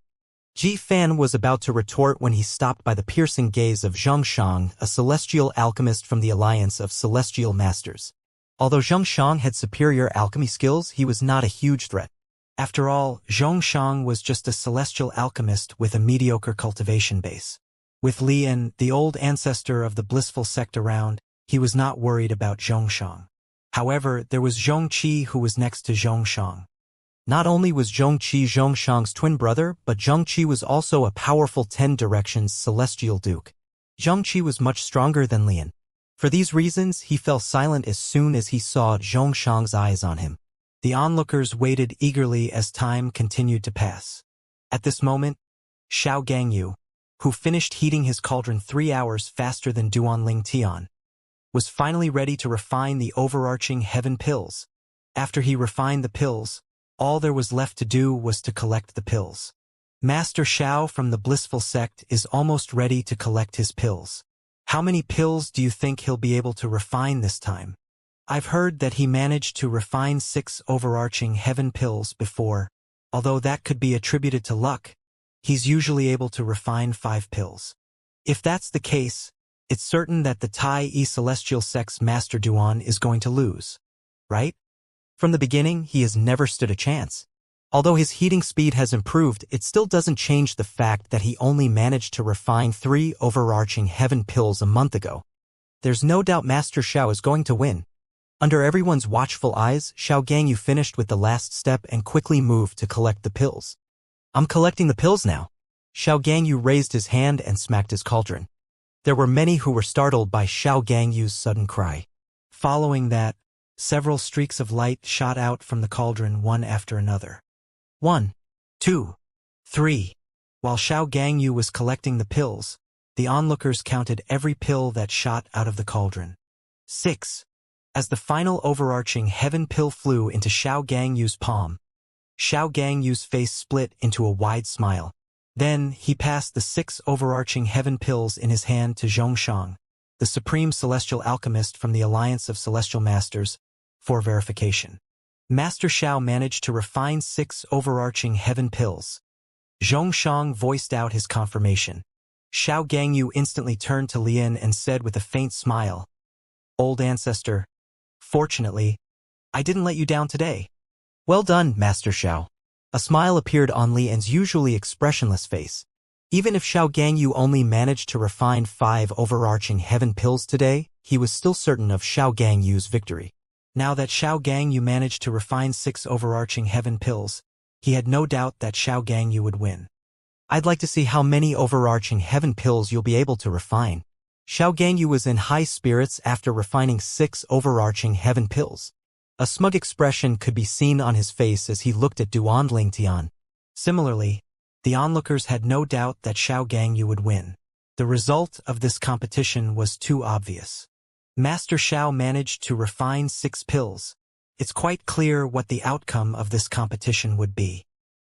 Ji Fan was about to retort when he stopped by the piercing gaze of Xianxia, a celestial alchemist from the Alliance of Celestial Masters. Although Xianxia had superior alchemy skills, he was not a huge threat. After all, Xianxia was just a celestial alchemist with a mediocre cultivation base. With Lian, the old ancestor of the blissful sect around, he was not worried about Xianxia. However, there was Zhongqi who was next to Xianxia. Not only was Zhongqi Zhongxiang's twin brother, but Zhongqi was also a powerful 10 Directions celestial duke. Zhongqi was much stronger than Lian. For these reasons, he fell silent as soon as he saw Zhongxiang's eyes on him. The onlookers waited eagerly as time continued to pass. At this moment, Xiao Gangyu, who finished heating his cauldron 3 hours faster than Duanling Tian, was finally ready to refine the overarching heaven pills. After he refined the pills, all there was left to do was to collect the pills. Master Xiao from the blissful sect is almost ready to collect his pills. How many pills do you think he'll be able to refine this time? I've heard that he managed to refine 6 overarching heaven pills before. Although that could be attributed to luck, he's usually able to refine 5 pills. If that's the case, it's certain that the Tai Celestial Sect's Master Duan is going to lose. Right? From the beginning, he has never stood a chance. Although his heating speed has improved, it still doesn't change the fact that he only managed to refine 3 overarching heaven pills a month ago. There's no doubt Master Xiao is going to win. Under everyone's watchful eyes, Xiao Gangyu finished with the last step and quickly moved to collect the pills. "I'm collecting the pills now." Xiao Gangyu raised his hand and smacked his cauldron. There were many who were startled by Xiao Gangyu's sudden cry. Following that, several streaks of light shot out from the cauldron one after another. 1, 2, 3. While Xiao Gangyu was collecting the pills, the onlookers counted every pill that shot out of the cauldron. 6. As the final overarching heaven pill flew into Xiao Gangyu's palm, Xiao Gangyu's face split into a wide smile. Then he passed the 6 overarching heaven pills in his hand to Zhongxiang, the supreme celestial alchemist from the Alliance of Celestial Masters, for verification. Master Xiao managed to refine 6 overarching heaven pills. Zhongxiang voiced out his confirmation. Xiao Gangyu instantly turned to Lian and said with a faint smile, "Old ancestor, fortunately, I didn't let you down today." "Well done, Master Xiao." A smile appeared on Lian's usually expressionless face. Even if Xiao Gangyu only managed to refine 5 overarching heaven pills today, he was still certain of Xiao Gangyu's victory. Now that Xiao Gangyu managed to refine 6 overarching heaven pills, he had no doubt that Xiao Gangyu would win. "I'd like to see how many overarching heaven pills you'll be able to refine." Xiao Gangyu was in high spirits after refining 6 overarching heaven pills. A smug expression could be seen on his face as he looked at Duanling Tian. Similarly, the onlookers had no doubt that Xiao Gangyu would win. The result of this competition was too obvious. Master Xiao managed to refine 6 pills. It's quite clear what the outcome of this competition would be.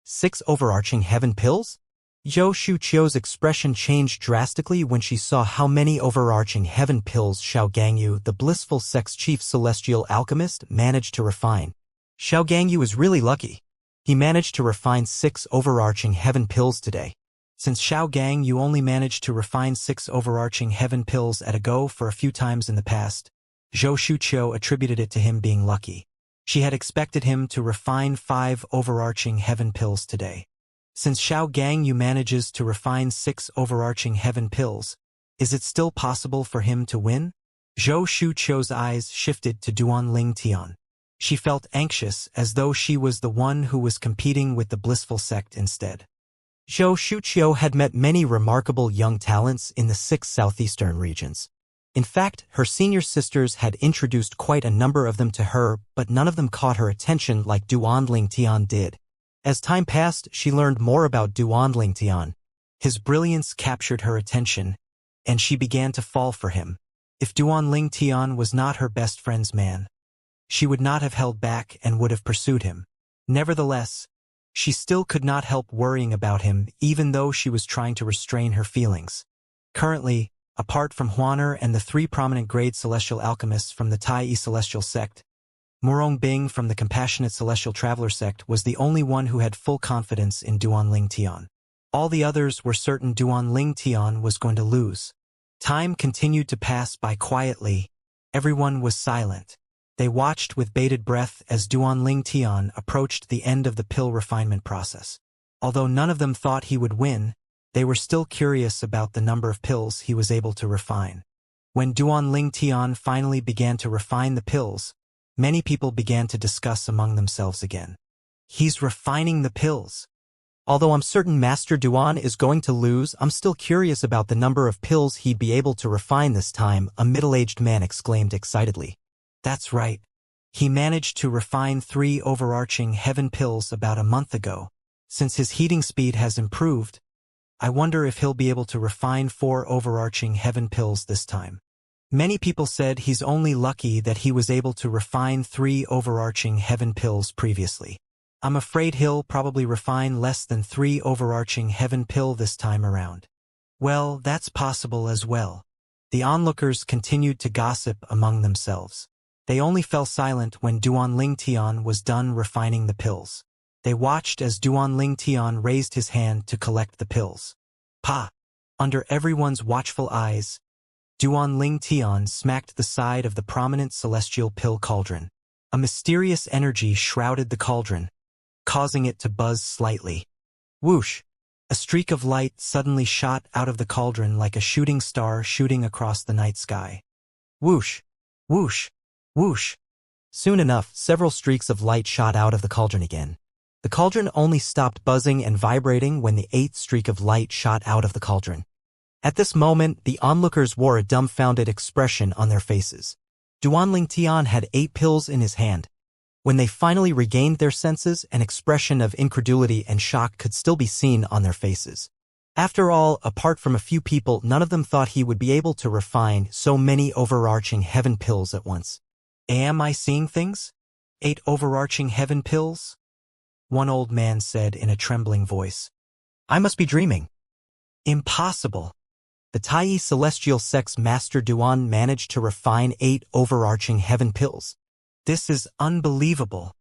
6 overarching heaven pills? Zhou Shuqiu's expression changed drastically when she saw how many overarching heaven pills Xiao Gangyu, the blissful sect's chief celestial alchemist, managed to refine. Xiao Gangyu is really lucky. He managed to refine 6 overarching heaven pills today. Since Xiao Gangyu only managed to refine 6 overarching heaven pills at a go for a few times in the past, Zhou Shuqiu attributed it to him being lucky. She had expected him to refine 5 overarching heaven pills today. Since Xiao Gangyu manages to refine 6 overarching heaven pills, is it still possible for him to win? Zhou Shuqiu's eyes shifted to Duanling Tian. She felt anxious as though she was the one who was competing with the blissful sect instead. Zhou Shuqiu had met many remarkable young talents in the 6 southeastern regions. In fact, her senior sisters had introduced quite a number of them to her, but none of them caught her attention like Duanling Tian did. As time passed, she learned more about Duanling Tian. His brilliance captured her attention, and she began to fall for him. If Duanling Tian was not her best friend's man, she would not have held back and would have pursued him. Nevertheless, She still could not help worrying about him, even though she was trying to restrain her feelings. Currently, apart from Huaner and the 3 prominent grade celestial alchemists from the Tai celestial sect, Murong Bing from the Compassionate Celestial Traveler sect was the only one who had full confidence in Duanling Tian. All the others were certain Duanling Tian was going to lose. Time continued to pass by quietly. Everyone was silent. They watched with bated breath as Duanling Tian approached the end of the pill refinement process. Although none of them thought he would win, they were still curious about the number of pills he was able to refine. When Duanling Tian finally began to refine the pills, many people began to discuss among themselves again. He's refining the pills. Although I'm certain Master Duan is going to lose, I'm still curious about the number of pills he'd be able to refine this time, a middle-aged man exclaimed excitedly. That's right. He managed to refine 3 overarching heaven pills about a month ago. Since his heating speed has improved, I wonder if he'll be able to refine 4 overarching heaven pills this time. Many people said he's only lucky that he was able to refine 3 overarching heaven pills previously. I'm afraid he'll probably refine less than 3 overarching heaven pill this time around. Well, that's possible as well. The onlookers continued to gossip among themselves. They only fell silent when Duanling Tian was done refining the pills. They watched as Duanling Tian raised his hand to collect the pills. Pa! Under everyone's watchful eyes, Duanling Tian smacked the side of the prominent celestial pill cauldron. A mysterious energy shrouded the cauldron, causing it to buzz slightly. Whoosh! A streak of light suddenly shot out of the cauldron like a shooting star shooting across the night sky. Whoosh! Whoosh! Whoosh! Soon enough, several streaks of light shot out of the cauldron again. The cauldron only stopped buzzing and vibrating when the 8th streak of light shot out of the cauldron. At this moment, the onlookers wore a dumbfounded expression on their faces. Duanling Tian had 8 pills in his hand. When they finally regained their senses, an expression of incredulity and shock could still be seen on their faces. After all, apart from a few people, none of them thought he would be able to refine so many overarching heaven pills at once. Am I seeing things? 8 overarching heaven pills? One old man said in a trembling voice. I must be dreaming. Impossible. The Tai celestial sect's Master Duan managed to refine 8 overarching heaven pills. This is unbelievable.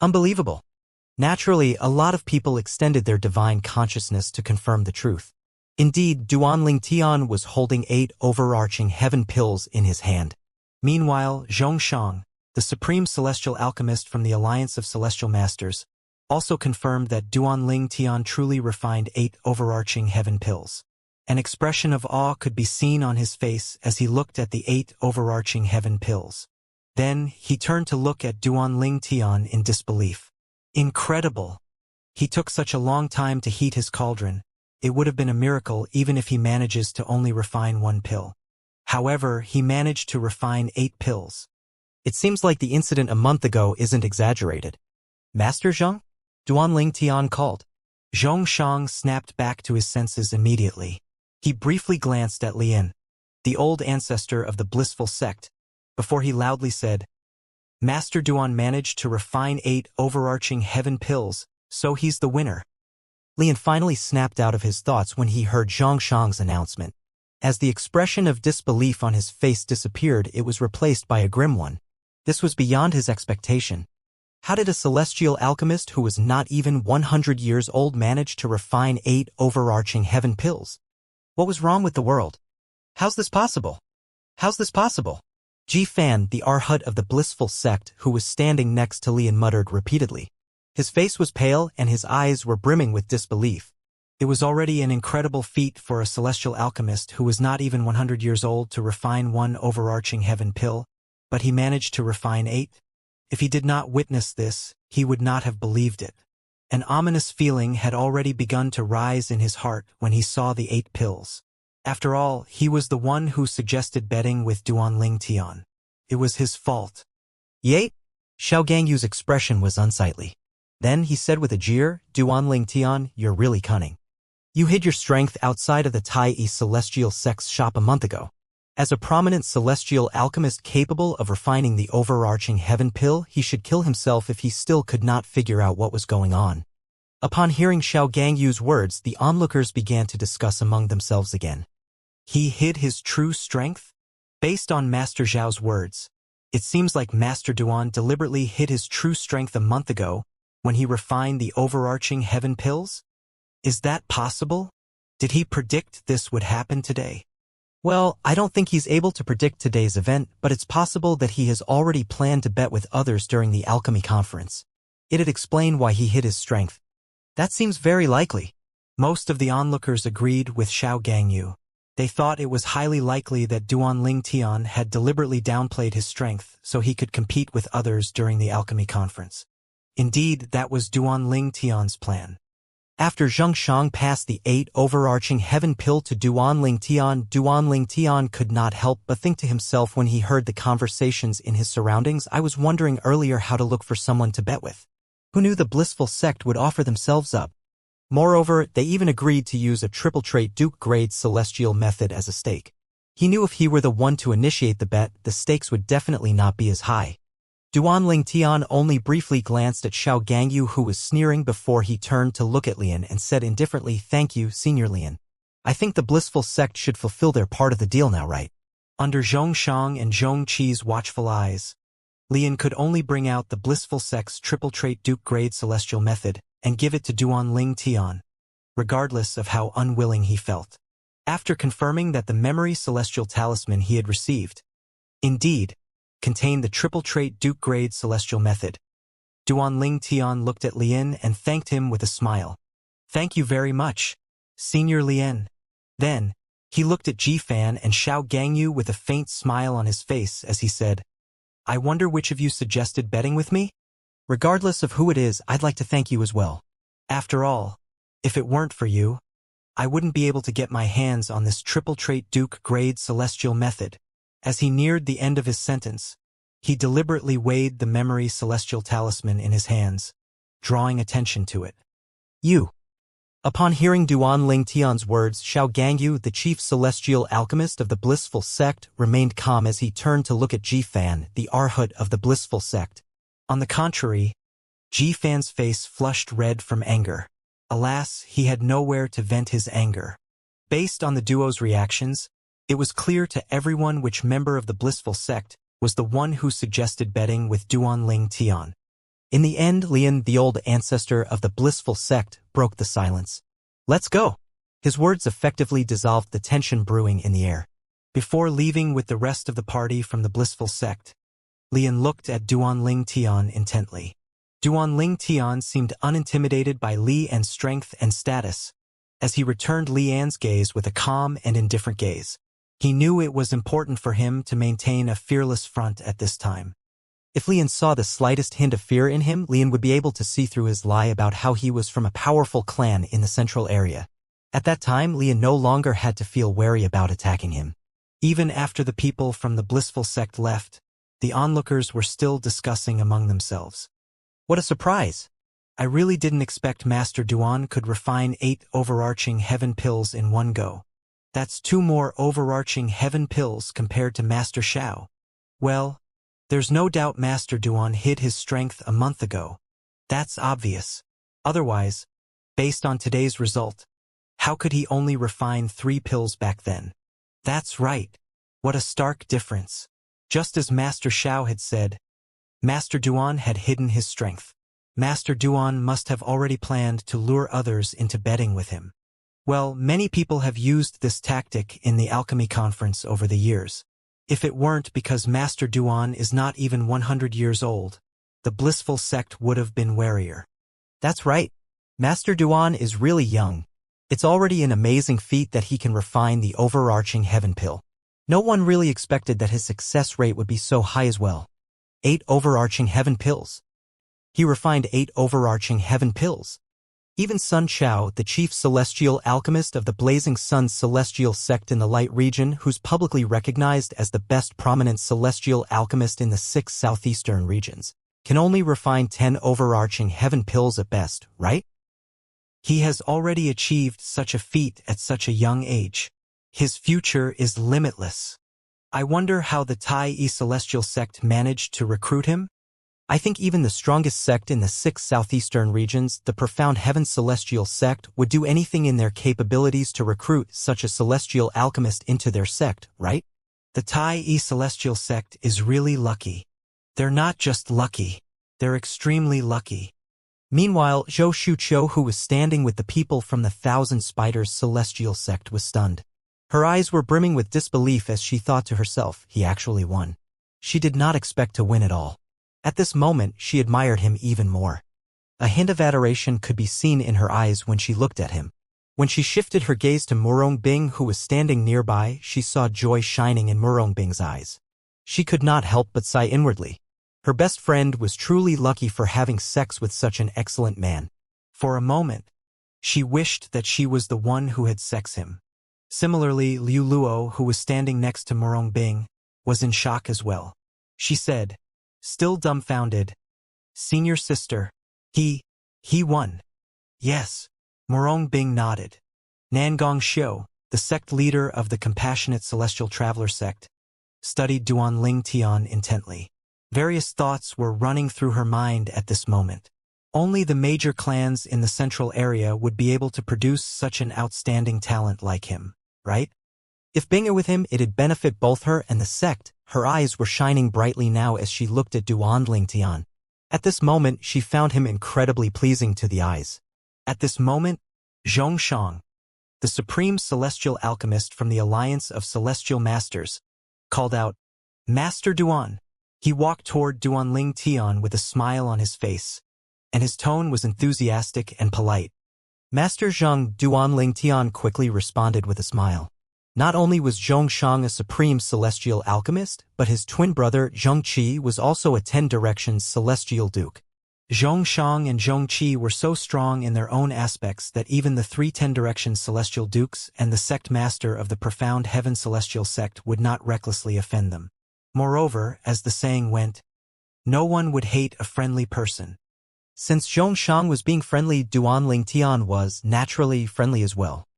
Unbelievable. Naturally, a lot of people extended their divine consciousness to confirm the truth. Indeed, Duanling Tian was holding 8 overarching heaven pills in his hand. Meanwhile, Xianxia, the supreme celestial alchemist from the Alliance of Celestial Masters, also confirmed that Duanling Tian truly refined 8 overarching heaven pills. An expression of awe could be seen on his face as he looked at the 8 overarching heaven pills. Then, he turned to look at Duanling Tian in disbelief. Incredible! He took such a long time to heat his cauldron. It would have been a miracle even if he manages to only refine 1 pill. However, he managed to refine 8 pills. It seems like the incident a month ago isn't exaggerated. Master Zhang? Duanling Tian called. Zhongxiang snapped back to his senses immediately. He briefly glanced at Lian, the old ancestor of the blissful sect, before he loudly said, Master Duan managed to refine 8 overarching heaven pills, so he's the winner. Lian finally snapped out of his thoughts when he heard Zhongxiang's announcement. As the expression of disbelief on his face disappeared, it was replaced by a grim one. This was beyond his expectation. How did a celestial alchemist who was not even 100 years old manage to refine 8 overarching heaven pills? What was wrong with the world? How's this possible? How's this possible? Ji Fan, the Arhat of the blissful sect, who was standing next to Lian, muttered repeatedly. His face was pale and his eyes were brimming with disbelief. It was already an incredible feat for a celestial alchemist who was not even 100 years old to refine 1 overarching heaven pill, but he managed to refine 8. If he did not witness this, he would not have believed it. An ominous feeling had already begun to rise in his heart when he saw the 8 pills. After all, he was the one who suggested betting with Duanling Tian. It was his fault. Yate? Xiao Gangyu's expression was unsightly. Then he said with a jeer, Duanling Tian, you're really cunning. You hid your strength outside of the Tai celestial sect's shop a month ago. As a prominent celestial alchemist capable of refining the overarching heaven pill, he should kill himself if he still could not figure out what was going on. Upon hearing Xiao Gangyu's words, the onlookers began to discuss among themselves again. He hid his true strength? Based on Master Zhao's words, it seems like Master Duan deliberately hid his true strength a month ago when he refined the overarching heaven pills? Is that possible? Did he predict this would happen today? Well, I don't think he's able to predict today's event, but it's possible that he has already planned to bet with others during the alchemy conference. It'd explain why he hid his strength. That seems very likely. Most of the onlookers agreed with Xiao Gangyu. They thought it was highly likely that Duan Ling Tian had deliberately downplayed his strength so he could compete with others during the alchemy conference. Indeed, that was Duan Ling Tian's plan. After Zheng Shang passed the 8 overarching heaven pill to Duan Ling Tian could not help but think to himself when he heard the conversations in his surroundings. I was wondering earlier how to look for someone to bet with. Who knew the blissful sect would offer themselves up? Moreover, they even agreed to use a triple trait Duke grade celestial method as a stake. He knew if he were the one to initiate the bet, the stakes would definitely not be as high. Duan Ling Tian only briefly glanced at Xiao Gangyu, who was sneering, before he turned to look at Lian and said indifferently, "Thank you, Senior Lian. I think the blissful sect should fulfill their part of the deal now, right?" Under Zhong Shang and Zhong Qi's watchful eyes, Lian could only bring out the blissful sect's triple trait Duke grade celestial method and give it to Duan Ling Tian, regardless of how unwilling he felt. After confirming that the memory celestial talisman he had received, indeed, contained the triple trait Duke grade celestial method, Duan Ling Tian looked at Lian and thanked him with a smile. "Thank you very much, Senior Lian." Then, he looked at Ji-Fan and Xiao Gangyu with a faint smile on his face as he said, "I wonder which of you suggested betting with me? Regardless of who it is, I'd like to thank you as well. After all, if it weren't for you, I wouldn't be able to get my hands on this triple trait Duke grade celestial method." As he neared the end of his sentence, he deliberately weighed the memory celestial talisman in his hands, drawing attention to it. "You." Upon hearing Duan Ling Tian's words, Xiao Gangyu, the chief celestial alchemist of the blissful sect, remained calm as he turned to look at Ji-Fan, the Arhat of the blissful sect. On the contrary, Ji-Fan's face flushed red from anger. Alas, he had nowhere to vent his anger. Based on the duo's reactions, it was clear to everyone which member of the blissful sect was the one who suggested betting with Duan Ling Tian. In the end, Lian, the old ancestor of the blissful sect, broke the silence. "Let's go." His words effectively dissolved the tension brewing in the air. Before leaving with the rest of the party from the blissful sect, Lian looked at Duan Ling Tian intently. Duan Ling Tian seemed unintimidated by Lian's strength and status, as he returned Lian's gaze with a calm and indifferent gaze. He knew it was important for him to maintain a fearless front at this time. If Lian saw the slightest hint of fear in him, Lian would be able to see through his lie about how he was from a powerful clan in the central area. At that time, Lian no longer had to feel wary about attacking him. Even after the people from the blissful sect left, the onlookers were still discussing among themselves. "What a surprise! I really didn't expect Master Duan could refine 8 overarching heaven pills in one go. That's 2 more overarching heaven pills compared to Master Xiao. Well, there's no doubt Master Duan hid his strength a month ago. That's obvious. Otherwise, based on today's result, how could he only refine 3 pills back then? That's right. What a stark difference. Just as Master Xiao had said, Master Duan had hidden his strength. Master Duan must have already planned to lure others into betting with him. Well, many people have used this tactic in the alchemy conference over the years. If it weren't because Master Duan is not even 100 years old, the blissful sect would have been warier. That's right. Master Duan is really young. It's already an amazing feat that he can refine the overarching heaven pill. No one really expected that his success rate would be so high as well. 8 overarching heaven pills. He refined 8 overarching heaven pills. Even Sun Chao, the chief celestial alchemist of the Blazing Sun's celestial sect in the Light region, who's publicly recognized as the best prominent celestial alchemist in the 6 southeastern regions, can only refine 10 overarching heaven pills at best, right? He has already achieved such a feat at such a young age. His future is limitless. I wonder how the Tai celestial sect managed to recruit him? I think even the strongest sect in the 6 southeastern regions, the Profound Heaven Celestial Sect, would do anything in their capabilities to recruit such a celestial alchemist into their sect, right? The Tai Celestial Sect is really lucky. They're not just lucky. They're extremely lucky. Meanwhile, Zhou Shuqiu, who was standing with the people from the Thousand Spiders Celestial Sect, was stunned. Her eyes were brimming with disbelief as she thought to herself, he actually won. She did not expect to win at all. At this moment, she admired him even more. A hint of adoration could be seen in her eyes when she looked at him. When she shifted her gaze to Murongbing, who was standing nearby, she saw joy shining in Murongbing's eyes. She could not help but sigh inwardly. Her best friend was truly lucky for having sex with such an excellent man. For a moment, she wished that she was the one who had sex him. Similarly, Liu Luo, who was standing next to Murongbing, was in shock as well. She said, still dumbfounded, "Senior sister, he won." Yes, Murongbing nodded. Nangong Xiu, the sect leader of the Compassionate Celestial Traveler sect, studied Duanling Tian intently. Various thoughts were running through her mind at this moment. Only the major clans in the central area would be able to produce such an outstanding talent like him, right? If being with him, it'd benefit both her and the sect. Her eyes were shining brightly now as she looked at Duanling Tian. At this moment, she found him incredibly pleasing to the eyes. At this moment, Zhongshang, the supreme celestial alchemist from the Alliance of Celestial Masters, called out, "Master Duan." He walked toward Duanling Tian with a smile on his face, and his tone was enthusiastic and polite. "Master Zhang." Duanling Tian quickly responded with a smile. Not only was Zhongshang a supreme celestial alchemist, but his twin brother Zhongqi was also a 10 Directions celestial duke. Zhongshang and Zhongqi were so strong in their own aspects that even the 3 10 Directions celestial dukes and the sect master of the Profound Heaven Celestial Sect would not recklessly offend them. Moreover, as the saying went, no one would hate a friendly person. Since Zhongshang was being friendly, Duanling Tian was naturally friendly as well.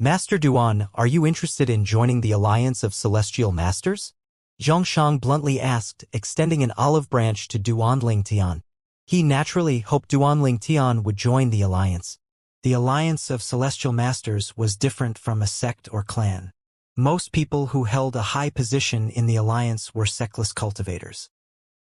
"Master Duan, are you interested in joining the Alliance of Celestial Masters?" Zhongshang bluntly asked, extending an olive branch to Duanling Tian. He naturally hoped Duanling Tian would join the alliance. The Alliance of Celestial Masters was different from a sect or clan. Most people who held a high position in the alliance were sectless cultivators.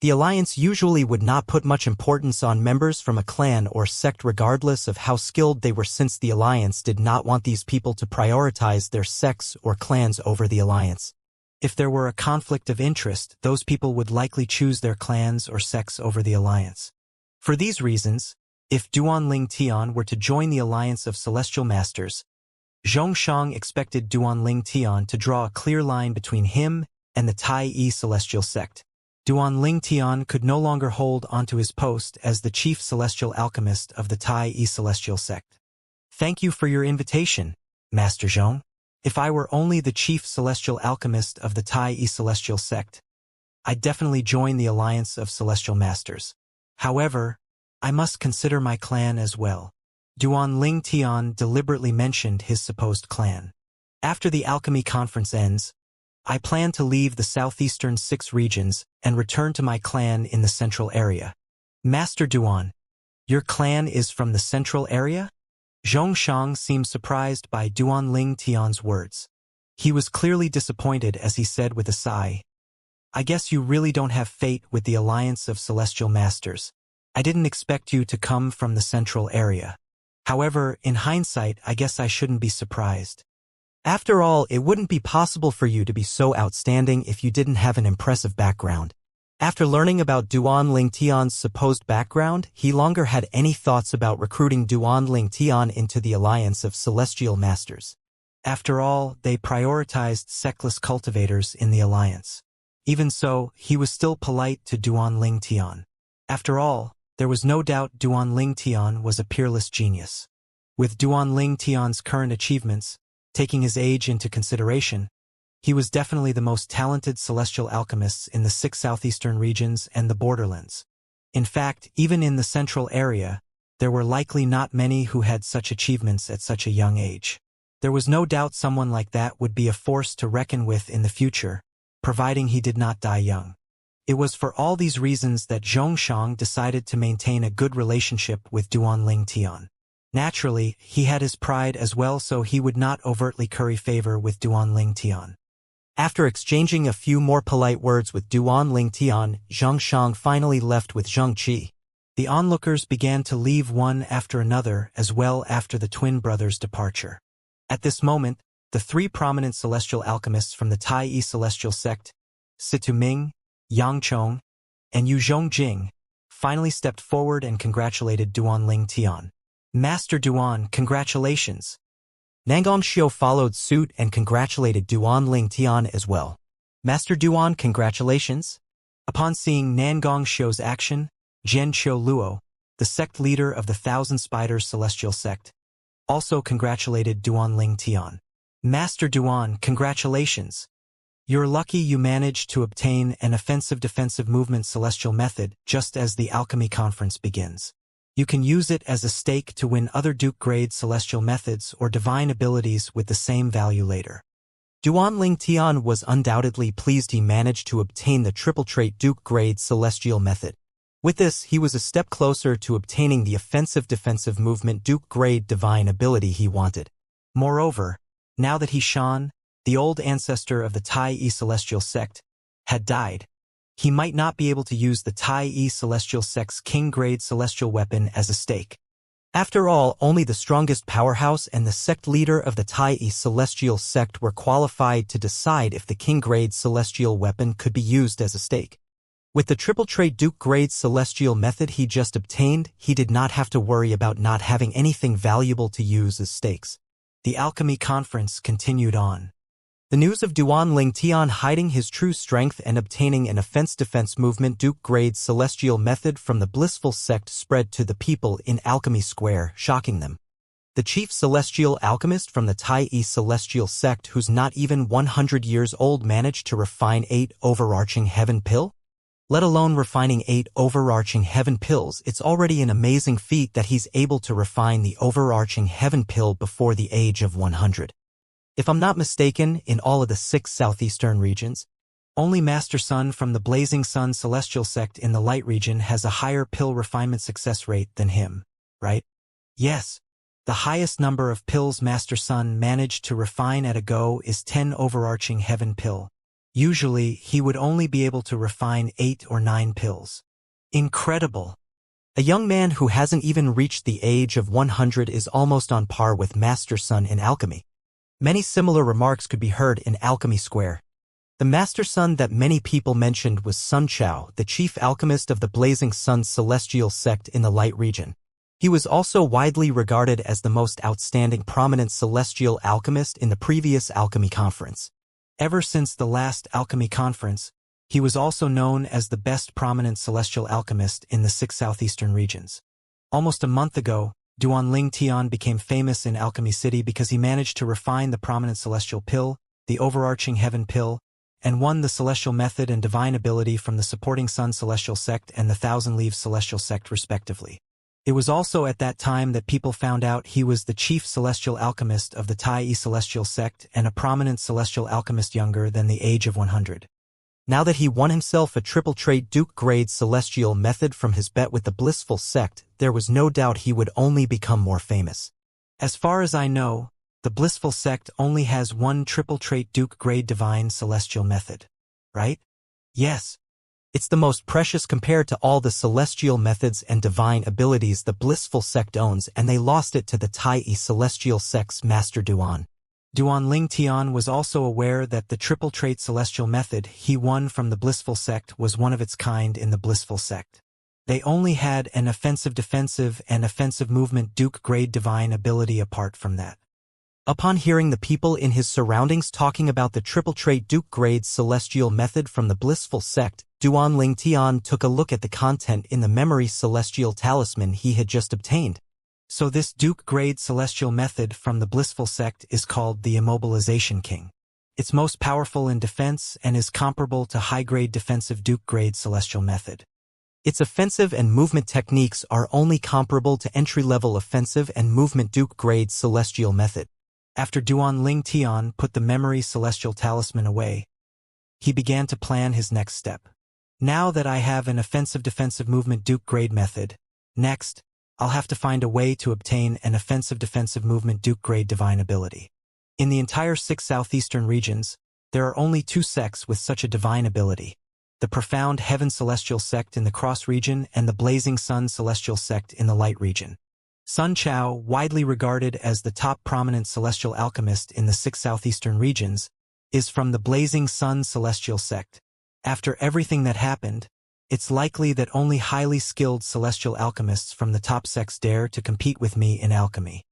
The alliance usually would not put much importance on members from a clan or sect regardless of how skilled they were, since the alliance did not want these people to prioritize their sects or clans over the alliance. If there were a conflict of interest, those people would likely choose their clans or sects over the alliance. For these reasons, if Duanling Tian were to join the Alliance of Celestial Masters, Zhongshang expected Duanling Tian to draw a clear line between him and the Tai Celestial Sect. Duanling Tian could no longer hold onto his post as the chief celestial alchemist of the Tai Celestial Sect. "Thank you for your invitation, Master Zhong. If I were only the chief celestial alchemist of the Tai Celestial Sect, I'd definitely join the Alliance of Celestial Masters. However, I must consider my clan as well." Duanling Tian deliberately mentioned his supposed clan. "After the alchemy conference ends, I plan to leave the southeastern 6 regions and return to my clan in the central area." "Master Duan, your clan is from the central area?" Zhongshang seemed surprised by Duanling Tian's words. He was clearly disappointed as he said with a sigh, "I guess you really don't have fate with the Alliance of Celestial Masters. I didn't expect you to come from the central area. However, in hindsight, I guess I shouldn't be surprised. After all, it wouldn't be possible for you to be so outstanding if you didn't have an impressive background." After learning about Duanling Tian's supposed background, he no longer had any thoughts about recruiting Duanling Tian into the Alliance of Celestial Masters. After all, they prioritized sectless cultivators in the alliance. Even so, he was still polite to Duanling Tian. After all, there was no doubt Duanling Tian was a peerless genius. With Duanling Tian's current achievements, taking his age into consideration, he was definitely the most talented celestial alchemists in the 6 southeastern regions and the borderlands. In fact, even in the central area, there were likely not many who had such achievements at such a young age. There was no doubt someone like that would be a force to reckon with in the future, providing he did not die young. It was for all these reasons that Zhongshang decided to maintain a good relationship with Duanling Tian. Naturally, he had his pride as well, so he would not overtly curry favor with Duanling Tian. After exchanging a few more polite words with Duanling Tian, Zhongshang finally left with Zhengqi. The onlookers began to leave one after another as well after the twin brothers' departure. At this moment, the three prominent celestial alchemists from the Tai celestial sect, Situ Ming, Yang Chong, and Yu Zhongjing, finally stepped forward and congratulated Duanling Tian. Master Duan, congratulations! Nangong Xiu followed suit and congratulated Duanling Tian as well. Master Duan, congratulations! Upon seeing Nangong Xiu's action, Jian Qiu Luo, the sect leader of the Thousand Spiders Celestial Sect, also congratulated Duanling Tian. Master Duan, congratulations! You're lucky you managed to obtain an offensive-defensive movement celestial method just as the alchemy conference begins. You can use it as a stake to win other Duke-grade celestial methods or divine abilities with the same value later. Duanling Tian was undoubtedly pleased he managed to obtain the triple-trait Duke-grade celestial method. With this, he was a step closer to obtaining the offensive-defensive movement Duke-grade divine ability he wanted. Moreover, now that Shan, the old ancestor of the Tai celestial sect, had died, he might not be able to use the Tai celestial sect's king-grade celestial weapon as a stake. After all, only the strongest powerhouse and the sect leader of the Tai celestial sect were qualified to decide if the king-grade celestial weapon could be used as a stake. With the triple-trait Duke-grade celestial method he just obtained, he did not have to worry about not having anything valuable to use as stakes. The alchemy conference continued on. The news of Duanling Tian hiding his true strength and obtaining an offense-defense movement Duke-grade celestial method from the blissful sect spread to the people in Alchemy Square, shocking them. The chief celestial alchemist from the Tai celestial sect, who's not even 100 years old, managed to refine 8 overarching heaven pill? Let alone refining 8 overarching heaven pills, it's already an amazing feat that he's able to refine the overarching heaven pill before the age of 100. If I'm not mistaken, in all of the 6 southeastern regions, only Master Sun from the Blazing Sun Celestial Sect in the Light region has a higher pill refinement success rate than him, right? Yes. The highest number of pills Master Sun managed to refine at a go is 10 overarching heaven pill. Usually, he would only be able to refine 8 or 9 pills. Incredible! A young man who hasn't even reached the age of 100 is almost on par with Master Sun in alchemy. Many similar remarks could be heard in Alchemy Square. The Master Sun that many people mentioned was Sun Chao, the chief alchemist of the Blazing Sun Celestial Sect in the Light region. He was also widely regarded as the most outstanding prominent celestial alchemist in the previous alchemy conference. Ever since the last alchemy conference, he was also known as the best prominent celestial alchemist in the 6 southeastern regions. Almost a month ago, Duanling Tian became famous in Alchemy City because he managed to refine the prominent celestial pill, the overarching heaven pill, and won the celestial method and divine ability from the supporting Sun Celestial Sect and the Thousand Leaves Celestial Sect respectively. It was also at that time that people found out he was the chief celestial alchemist of the Tai Celestial Sect and a prominent celestial alchemist younger than the age of 100. Now that he won himself a triple-trait Duke-grade celestial method from his bet with the Blissful Sect, there was no doubt he would only become more famous. As far as I know, the Blissful Sect only has one triple-trait Duke-grade divine celestial method. Right? Yes. It's the most precious compared to all the celestial methods and divine abilities the Blissful Sect owns, and they lost it to the Tai Celestial Sect's Master Duan. Duanling Tian was also aware that the triple-trait celestial method he won from the Blissful Sect was one of its kind in the Blissful Sect. They only had an offensive-defensive and offensive movement Duke-grade divine ability apart from that. Upon hearing the people in his surroundings talking about the triple-trait Duke-grade celestial method from the Blissful Sect, Duanling Tian took a look at the content in the memory celestial talisman he had just obtained. So this Duke-grade celestial method from the Blissful Sect is called the Immobilization King. It's most powerful in defense and is comparable to high-grade defensive Duke-grade celestial method. Its offensive and movement techniques are only comparable to entry-level offensive and movement Duke-grade celestial method. After Duanling Tian put the memory celestial talisman away, he began to plan his next step. Now that I have an offensive-defensive movement Duke grade method, next, I'll have to find a way to obtain an offensive-defensive movement Duke grade divine ability. In the entire 6 southeastern regions, there are only 2 sects with such a divine ability: the Profound Heaven Celestial Sect in the Cross region and the Blazing Sun Celestial Sect in the Light region. Sun Chao, widely regarded as the top prominent celestial alchemist in the 6 southeastern regions, is from the Blazing Sun Celestial Sect. After everything that happened, it's likely that only highly skilled celestial alchemists from the top sects dare to compete with me in alchemy.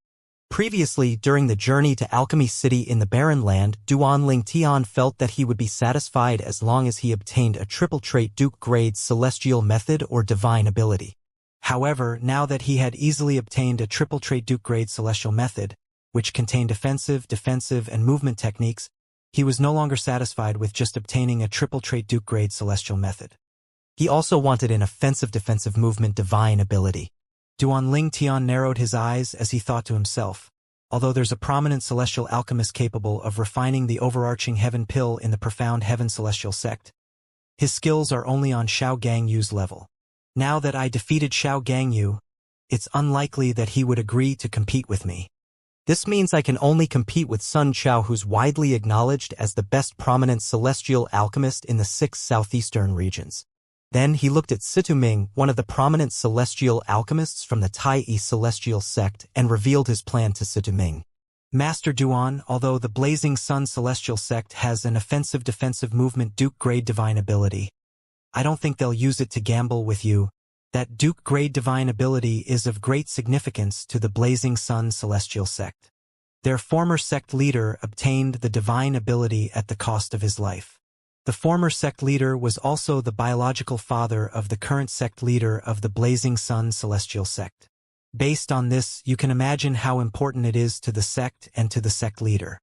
Previously, during the journey to Alchemy City in the Barren Land, Duanling Tian felt that he would be satisfied as long as he obtained a triple trait Duke grade celestial method or divine ability. However, now that he had easily obtained a triple trait Duke grade celestial method, which contained offensive, defensive, and movement techniques, he was no longer satisfied with just obtaining a triple trait Duke grade celestial method. He also wanted an offensive-defensive movement divine ability. Duanling Tian narrowed his eyes as he thought to himself, although there's a prominent celestial alchemist capable of refining the overarching heaven pill in the Profound Heaven Celestial Sect, his skills are only on Xiao Gangyu's level. Now that I defeated Xiao Gangyu, it's unlikely that he would agree to compete with me. This means I can only compete with Sun Chao, who's widely acknowledged as the best prominent celestial alchemist in the 6 southeastern regions. Then he looked at Situming, one of the prominent celestial alchemists from the Tai-I celestial sect, and revealed his plan to Situming. Master Duan, although the Blazing Sun celestial sect has an offensive-defensive movement Duke grade divine ability, I don't think they'll use it to gamble with you. That Duke grade divine ability is of great significance to the Blazing Sun celestial sect. Their former sect leader obtained the divine ability at the cost of his life. The former sect leader was also the biological father of the current sect leader of the Blazing Sun celestial sect. Based on this, you can imagine how important it is to the sect and to the sect leader.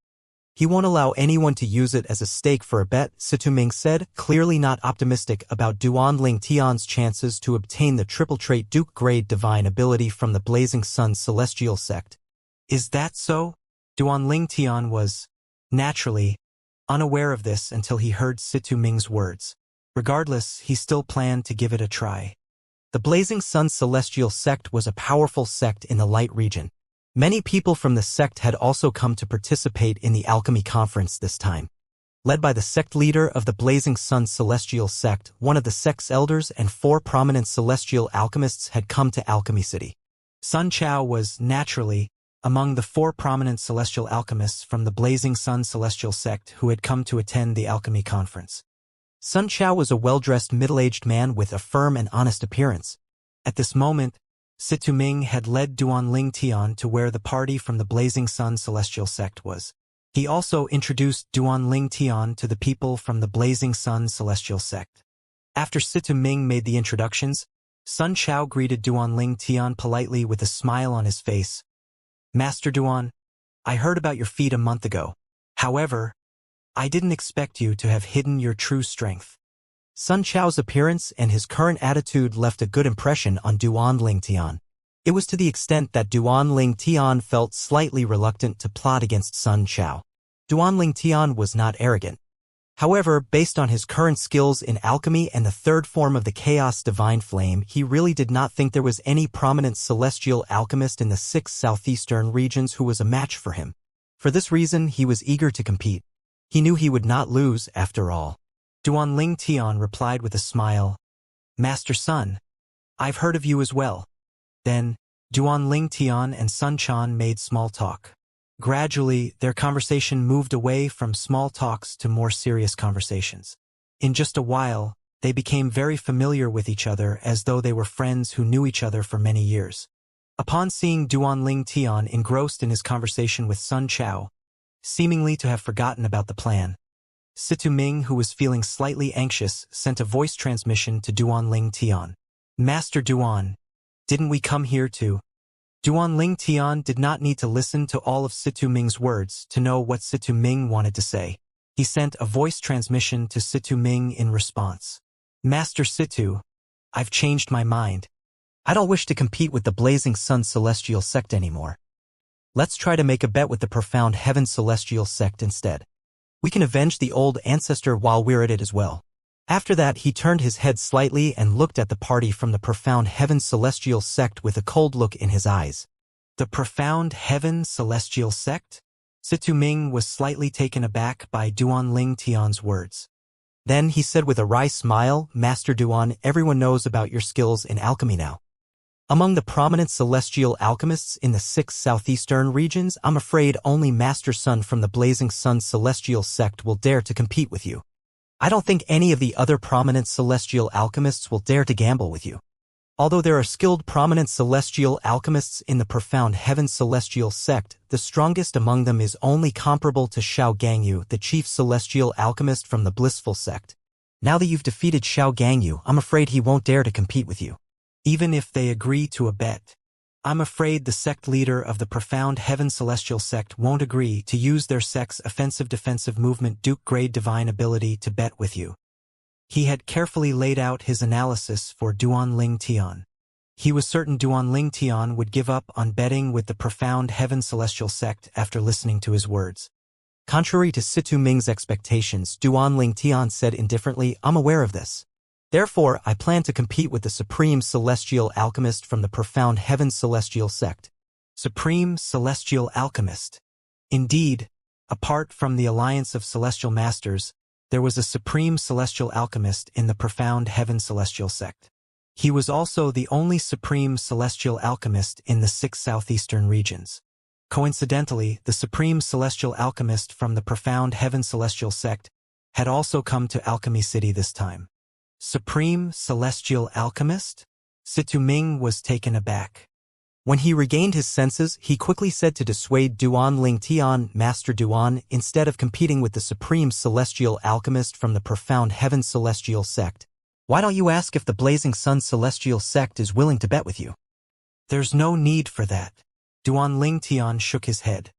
He won't allow anyone to use it as a stake for a bet, Situming said, clearly not optimistic about Duanling Tian's chances to obtain the triple trait Duke grade divine ability from the Blazing Sun celestial sect. Is that so? Duanling Tian was, naturally, unaware of this until he heard Situming's words. Regardless, he still planned to give it a try. The Blazing Sun celestial sect was a powerful sect in the Light region. Many people from the sect had also come to participate in the alchemy conference this time. Led by the sect leader of the Blazing Sun celestial sect, one of the sect's elders and 4 prominent celestial alchemists had come to Alchemy City. Sun Chao was, naturally, among the 4 prominent celestial alchemists from the Blazing Sun celestial sect who had come to attend the alchemy conference. Sun Chao was a well-dressed middle-aged man with a firm and honest appearance. At this moment, Situming had led Duanling Tian to where the party from the Blazing Sun celestial sect was. He also introduced Duanling Tian to the people from the Blazing Sun celestial sect. After Situming made the introductions, Sun Chao greeted Duanling Tian politely with a smile on his face. Master Duan, I heard about your feat a month ago. However, I didn't expect you to have hidden your true strength. Sun Chao's appearance and his current attitude left a good impression on Duanling Tian. It was to the extent that Duanling Tian felt slightly reluctant to plot against Sun Chao. Duanling Tian was not arrogant. However, based on his current skills in alchemy and the 3rd form of the Chaos Divine Flame, he really did not think there was any prominent celestial alchemist in the 6 southeastern regions who was a match for him. For this reason, he was eager to compete. He knew he would not lose, after all. Duanling Tian replied with a smile. Master Sun, I've heard of you as well. Then, Duanling Tian and Sun Chan made small talk. Gradually, their conversation moved away from small talks to more serious conversations. In just a while, they became very familiar with each other as though they were friends who knew each other for many years. Upon seeing Duanling Tian engrossed in his conversation with Sun Chao, seemingly to have forgotten about the plan, Situming, who was feeling slightly anxious, sent a voice transmission to Duanling Tian. Master Duan, didn't we come here to... Duanling Tian did not need to listen to all of Situming's words to know what Situming wanted to say. He sent a voice transmission to Situming in response. Master Situ, I've changed my mind. I don't wish to compete with the Blazing Sun Celestial Sect anymore. Let's try to make a bet with the Profound Heaven Celestial Sect instead. We can avenge the old ancestor while we're at it as well. After that he turned his head slightly and looked at the party from the Profound Heaven Celestial Sect with a cold look in his eyes. The Profound Heaven Celestial Sect? Situ Ming was slightly taken aback by Duan Ling Tian's words. Then he said with a wry smile, Master Duan, everyone knows about your skills in alchemy now. Among the prominent celestial alchemists in the 6 southeastern regions, I'm afraid only Master Sun from the Blazing Sun Celestial Sect will dare to compete with you. I don't think any of the other prominent celestial alchemists will dare to gamble with you. Although there are skilled prominent celestial alchemists in the Profound Heaven Celestial Sect, the strongest among them is only comparable to Xiao Gangyu, the chief celestial alchemist from the Blissful Sect. Now that you've defeated Xiao Gangyu, I'm afraid he won't dare to compete with you. Even if they agree to a bet. I'm afraid the sect leader of the Profound Heaven Celestial Sect won't agree to use their sect's offensive-defensive movement Duke-grade divine ability to bet with you. He had carefully laid out his analysis for Duan Ling Tian. He was certain Duan Ling Tian would give up on betting with the Profound Heaven Celestial Sect after listening to his words. Contrary to Situ Ming's expectations, Duan Ling Tian said indifferently, I'm aware of this. Therefore, I plan to compete with the Supreme Celestial Alchemist from the Profound Heaven Celestial Sect. Supreme Celestial Alchemist. Indeed, apart from the Alliance of Celestial Masters, there was a Supreme Celestial Alchemist in the Profound Heaven Celestial Sect. He was also the only Supreme Celestial Alchemist in the 6 southeastern regions. Coincidentally, the Supreme Celestial Alchemist from the Profound Heaven Celestial Sect had also come to Alchemy City this time. Supreme Celestial Alchemist? Situ Ming was taken aback. When he regained his senses, he quickly said to dissuade Duan Ling Tian, Master Duan, instead of competing with the Supreme Celestial Alchemist from the Profound Heaven Celestial Sect, why don't you ask if the Blazing Sun Celestial Sect is willing to bet with you? There's no need for that. Duan Ling Tian shook his head.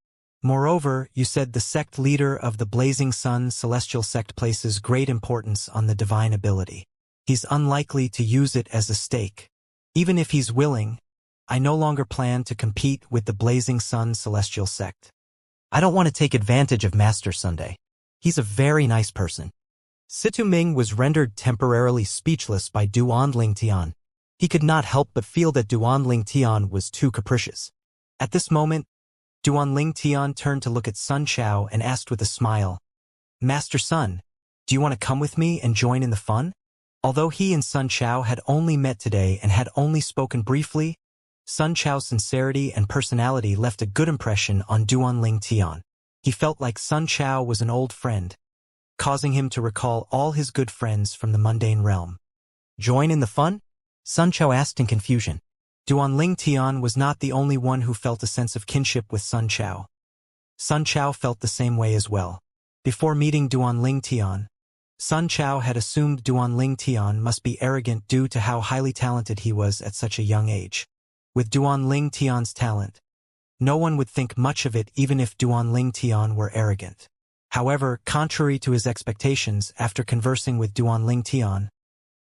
Moreover, you said the sect leader of the Blazing Sun Celestial Sect places great importance on the divine ability. He's unlikely to use it as a stake. Even if he's willing, I no longer plan to compete with the Blazing Sun Celestial Sect. I don't want to take advantage of Master Sunday. He's a very nice person. Situ Ming was rendered temporarily speechless by Duan Ling Tian. He could not help but feel that Duan Ling Tian was too capricious. At this moment, Duan Ling Tian turned to look at Sun Chao and asked with a smile, Master Sun, do you want to come with me and join in the fun? Although he and Sun Chao had only met today and had only spoken briefly, Sun Chao's sincerity and personality left a good impression on Duan Ling Tian. He felt like Sun Chao was an old friend, causing him to recall all his good friends from the mundane realm. Join in the fun? Sun Chao asked in confusion. Duan Ling Tian was not the only one who felt a sense of kinship with Sun Chao. Sun Chao felt the same way as well. Before meeting Duan Ling Tian, Sun Chao had assumed Duan Ling Tian must be arrogant due to how highly talented he was at such a young age. With Duan Ling Tian's talent, no one would think much of it even if Duan Ling Tian were arrogant. However, contrary to his expectations, after conversing with Duan Ling Tian,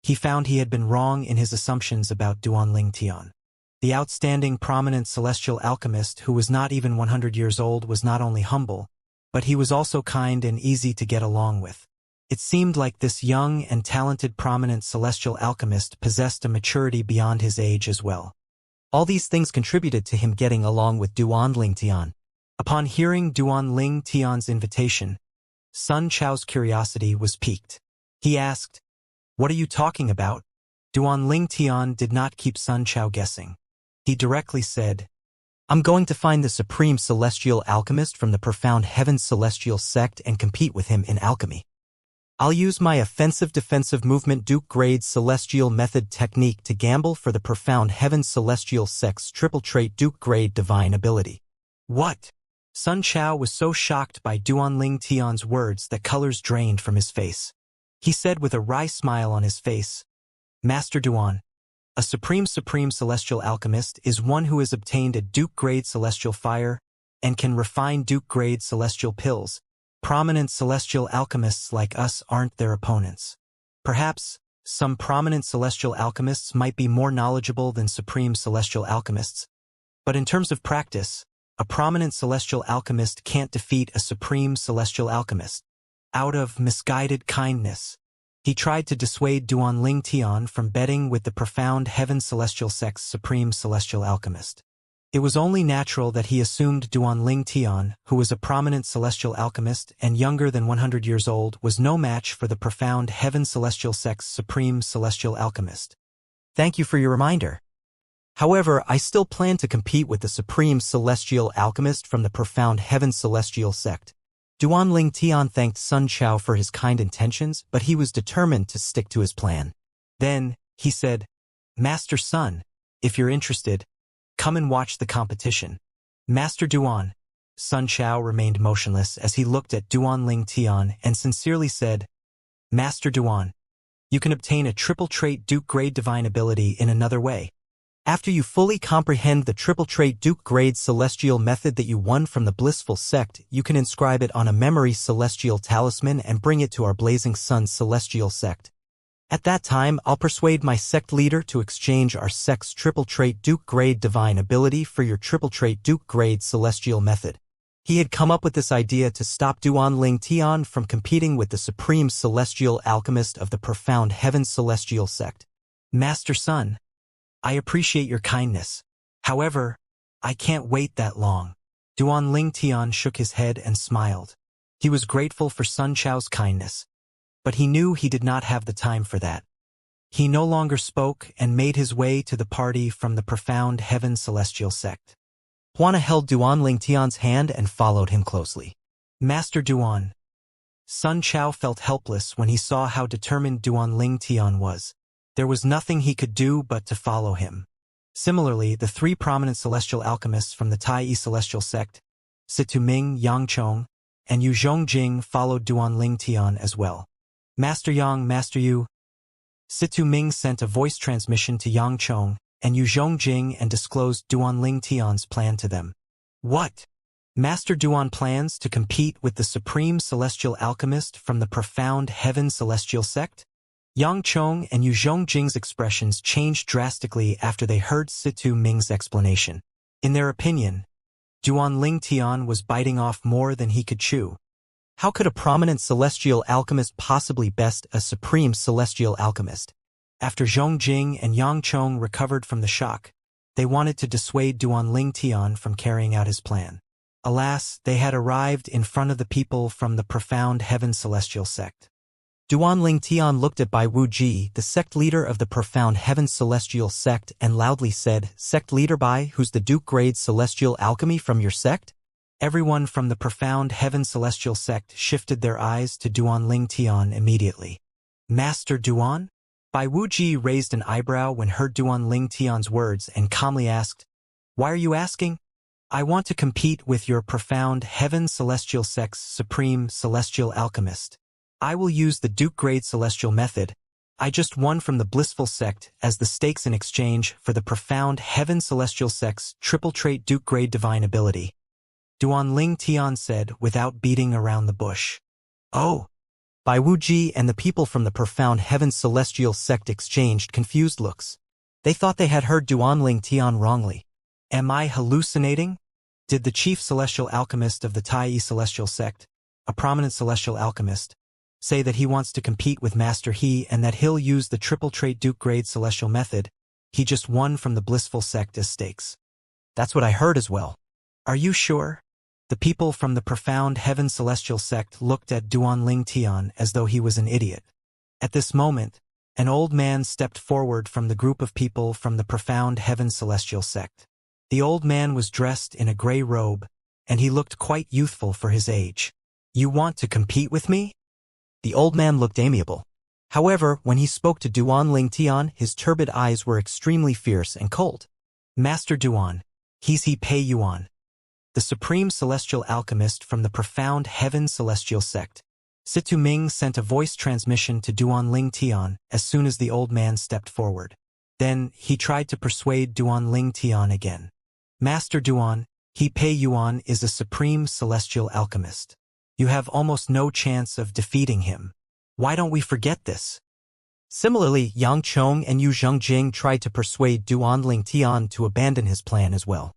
he found he had been wrong in his assumptions about Duan Ling Tian. The outstanding prominent celestial alchemist who was not even 100 years old was not only humble, but he was also kind and easy to get along with. It seemed like this young and talented prominent celestial alchemist possessed a maturity beyond his age as well. All these things contributed to him getting along with Duan Ling Tian. Upon hearing Duan Ling Tian's invitation, Sun Chao's curiosity was piqued. He asked, "What are you talking about?" Duan Ling Tian did not keep Sun Chao guessing. He directly said, "I'm going to find the Supreme Celestial Alchemist from the Profound Heaven Celestial Sect and compete with him in alchemy. I'll use my offensive-defensive movement Duke-grade celestial method technique to gamble for the Profound Heaven Celestial Sect's triple-trait Duke-grade divine ability." What? Sun Chao was so shocked by Duan Ling Tian's words that colors drained from his face. He said with a wry smile on his face, "Master Duan, a supreme celestial alchemist is one who has obtained a Duke-grade celestial fire and can refine Duke-grade celestial pills. Prominent celestial alchemists like us aren't their opponents. Perhaps, some prominent celestial alchemists might be more knowledgeable than supreme celestial alchemists, but in terms of practice, a prominent celestial alchemist can't defeat a supreme celestial alchemist. Out of misguided kindness, He tried to dissuade Duan Ling Tian from betting with the profound heaven celestial sect's supreme celestial alchemist. It was only natural that he assumed Duan Ling Tian, who was a prominent celestial alchemist and younger than 100 years old, was no match for the profound heaven celestial sect's supreme celestial alchemist. Thank you for your reminder. However, I still plan to compete with the supreme celestial alchemist from the profound heaven celestial sect. Duan Ling Tian thanked Sun Chao for his kind intentions, but he was determined to stick to his plan. Then, he said, Master Sun, if you're interested, come and watch the competition. Master Duan. Sun Chao remained motionless as he looked at Duan Ling Tian and sincerely said, Master Duan, you can obtain a triple trait Duke grade divine ability in another way. After you fully comprehend the triple trait Duke grade celestial method that you won from the blissful sect, you can inscribe it on a memory celestial talisman and bring it to our blazing sun celestial sect. At that time, I'll persuade my sect leader to exchange our sect's triple trait Duke grade divine ability for your triple trait Duke grade celestial method. He had come up with this idea to stop Duan Ling Tian from competing with the supreme celestial alchemist of the profound heaven celestial sect. Master Sun, I appreciate your kindness. However, I can't wait that long. Duan Ling Tian shook his head and smiled. He was grateful for Sun Chao's kindness, but he knew he did not have the time for that. He no longer spoke and made his way to the party from the profound heaven celestial sect. Huana held Duan Ling Tian's hand and followed him closely. Master Duan. Sun Chao felt helpless when he saw how determined Duan Ling Tian was. There was nothing he could do but to follow him. Similarly, the three prominent celestial alchemists from the Tai celestial sect, Situ Ming, Yang Chong, and Yu Zhongjing followed Duan Ling Tian as well. Master Yang, Master Yu. Situ Ming sent a voice transmission to Yang Chong and Yu Zhongjing and disclosed Duan Ling Tian's plan to them. What? Master Duan plans to compete with the supreme celestial alchemist from the profound heaven celestial sect? Yang Chong and Yu Zhongjing's expressions changed drastically after they heard Situ Ming's explanation. In their opinion, Duan Ling Tian was biting off more than he could chew. How could a prominent celestial alchemist possibly best a supreme celestial alchemist? After Zhongjing and Yang Chong recovered from the shock, they wanted to dissuade Duan Ling Tian from carrying out his plan. Alas, they had arrived in front of the people from the profound heaven celestial sect. Duan Ling Tian looked at Bai Wuji, the sect leader of the profound heaven celestial sect, and loudly said, Sect leader Bai, who's the Duke grade celestial alchemy from your sect? Everyone from the profound heaven celestial sect shifted their eyes to Duan Ling Tian immediately. Master Duan? Bai Wuji raised an eyebrow when heard Duan Ling Tian's words and calmly asked, Why are you asking? I want to compete with your profound heaven celestial sect's supreme celestial alchemist. I will use the Duke grade celestial method. I just won from the blissful sect as the stakes in exchange for the profound heaven celestial sect's triple trait Duke grade divine ability. Duan Ling Tian said without beating around the bush. Oh! Bai Wuji and the people from the profound heaven celestial sect exchanged confused looks. They thought they had heard Duan Ling Tian wrongly. Am I hallucinating? Did the chief celestial alchemist of the Tai celestial sect, a prominent celestial alchemist, say that he wants to compete with Master He and that he'll use the triple trait Duke grade celestial method? He just won from the blissful sect as stakes. That's what I heard as well. Are you sure? The people from the profound heaven celestial sect looked at Duan Ling Tian as though he was an idiot. At this moment, an old man stepped forward from the group of people from the profound heaven celestial sect. The old man was dressed in a gray robe, and he looked quite youthful for his age. You want to compete with me? The old man looked amiable. However, when he spoke to Duan Ling Tian, his turbid eyes were extremely fierce and cold. Master Duan, he's He Pei Yuan, the supreme celestial alchemist from the profound heaven celestial sect. Situ Ming sent a voice transmission to Duan Ling Tian as soon as the old man stepped forward. Then, he tried to persuade Duan Ling Tian again. Master Duan, He Pei Yuan is a supreme celestial alchemist. You have almost no chance of defeating him. Why don't we forget this? Similarly, Yang Chong and Yu Zhongjing tried to persuade Duan Ling Tian to abandon his plan as well.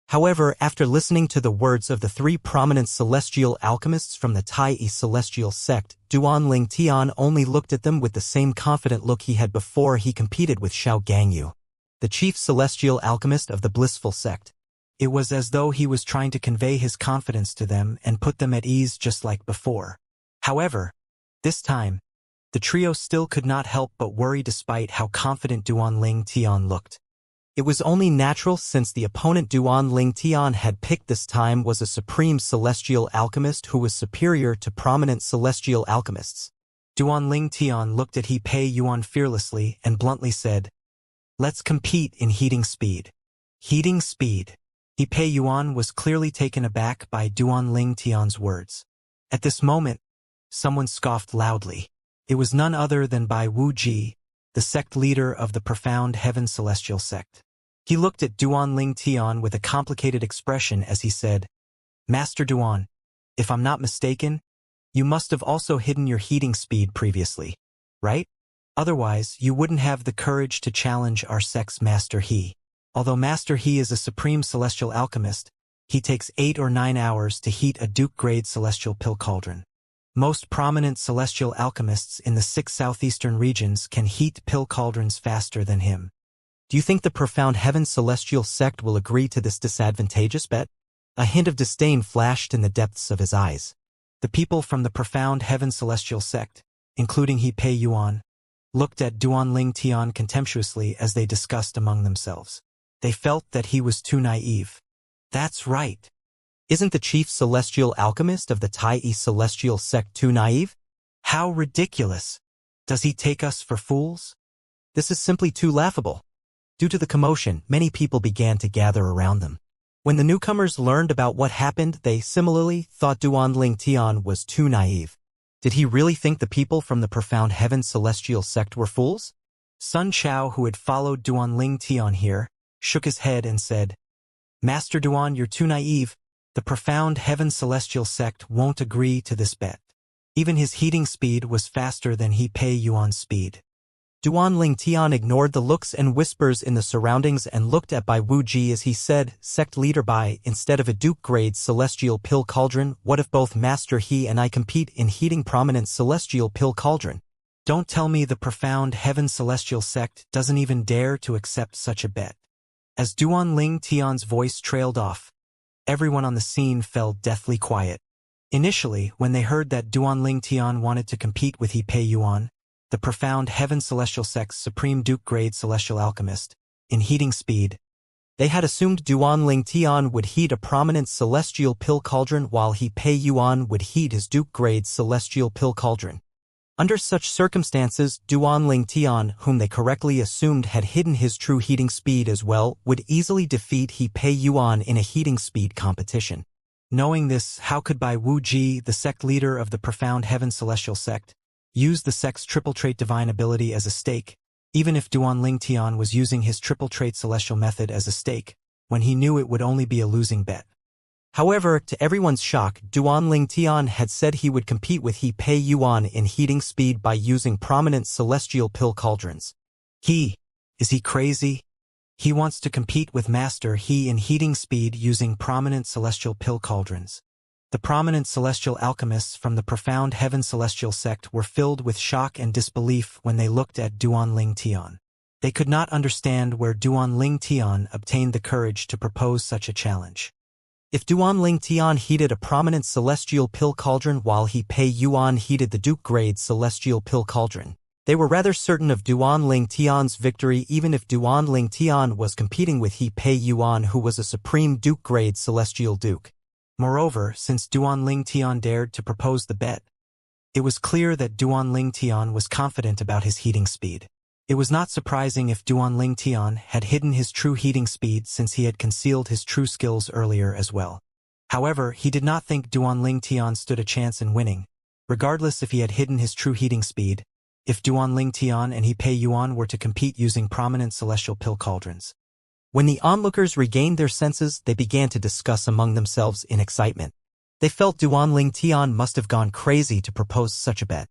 However, after listening to the words of the three prominent celestial alchemists from the Tai celestial sect, Duan Tian only looked at them with the same confident look he had before he competed with Xiao Gangyu, the chief celestial alchemist of the blissful sect. It was as though he was trying to convey his confidence to them and put them at ease just like before. However, this time, the trio still could not help but worry despite how confident Duan Tian looked. It was only natural since the opponent Duan Tian had picked this time was a supreme celestial alchemist who was superior to prominent celestial alchemists. Duan Tian looked at He Pei Yuan fearlessly and bluntly said, "Let's compete in heating speed." Heating speed. He Pei Yuan was clearly taken aback by Duan Tian's words. At this moment, someone scoffed loudly. It was none other than Bai Wuji, the sect leader of the profound heaven celestial sect. He looked at Duan Tian with a complicated expression as he said, "Master Duan, if I'm not mistaken, you must have also hidden your heating speed previously, right? Otherwise, you wouldn't have the courage to challenge our sect's Master He. Although Master He is a supreme celestial alchemist, he takes 8 or 9 hours to heat a Duke-grade celestial pill cauldron. Most prominent celestial alchemists in the 6 southeastern regions can heat pill cauldrons faster than him. Do you think the profound heaven celestial sect will agree to this disadvantageous bet?" A hint of disdain flashed in the depths of his eyes. The people from the profound heaven celestial sect, including He Pei Yuan, looked at Duan Tian contemptuously as they discussed among themselves. They felt that he was too naive. That's right. Isn't the chief celestial alchemist of the Tai celestial sect too naive? How ridiculous! Does he take us for fools? This is simply too laughable. Due to the commotion, many people began to gather around them. When the newcomers learned about what happened, they similarly thought Duan Tian was too naive. Did he really think the people from the profound heaven celestial sect were fools? Sun Chao, who had followed Duan Tian here, shook his head and said, "Master Duan, you're too naive. The profound heaven celestial sect won't agree to this bet." Even his heating speed was faster than He Pei Yuan's speed. Duan Tian ignored the looks and whispers in the surroundings and looked at Bai Wuji as he said, "Sect leader Bai, instead of a Duke-grade celestial pill cauldron, what if both Master He and I compete in heating prominent celestial pill cauldron? Don't tell me the profound heaven celestial sect doesn't even dare to accept such a bet." As Duan Tian's voice trailed off, everyone on the scene fell deathly quiet. Initially, when they heard that Duan Tian wanted to compete with He Pei Yuan, the profound heaven celestial sect's supreme Duke-grade celestial alchemist, in heating speed, they had assumed Duan Tian would heat a prominent celestial pill cauldron while He Pei Yuan would heat his Duke-grade celestial pill cauldron. Under such circumstances, Duan Tian, whom they correctly assumed had hidden his true heating speed as well, would easily defeat He Pei Yuan in a heating speed competition. Knowing this, how could Bai Wuji, the sect leader of the profound heaven celestial sect, use the sect's triple trait divine ability as a stake, even if Duan Tian was using his triple trait celestial method as a stake, when he knew it would only be a losing bet? However, to everyone's shock, Duan Tian had said he would compete with He Pei Yuan in heating speed by using prominent celestial pill cauldrons. Is he crazy? He wants to compete with Master He in heating speed using prominent celestial pill cauldrons. The prominent celestial alchemists from the profound heaven celestial sect were filled with shock and disbelief when they looked at Duan Tian. They could not understand where Duan Tian obtained the courage to propose such a challenge. If Duan Tian heated a prominent celestial pill cauldron while He Pei Yuan heated the Duke-grade celestial pill cauldron, they were rather certain of Duan Tian's victory even if Duan Tian was competing with He Pei Yuan, who was a supreme Duke-grade celestial duke. Moreover, since Duan Tian dared to propose the bet, it was clear that Duan Tian was confident about his heating speed. It was not surprising if Duan Tian had hidden his true heating speed since he had concealed his true skills earlier as well. However, he did not think Duan Tian stood a chance in winning, regardless if he had hidden his true heating speed, if Duan Tian and He Pei Yuan were to compete using prominent celestial pill cauldrons. When the onlookers regained their senses, they began to discuss among themselves in excitement. They felt Duan Tian must have gone crazy to propose such a bet.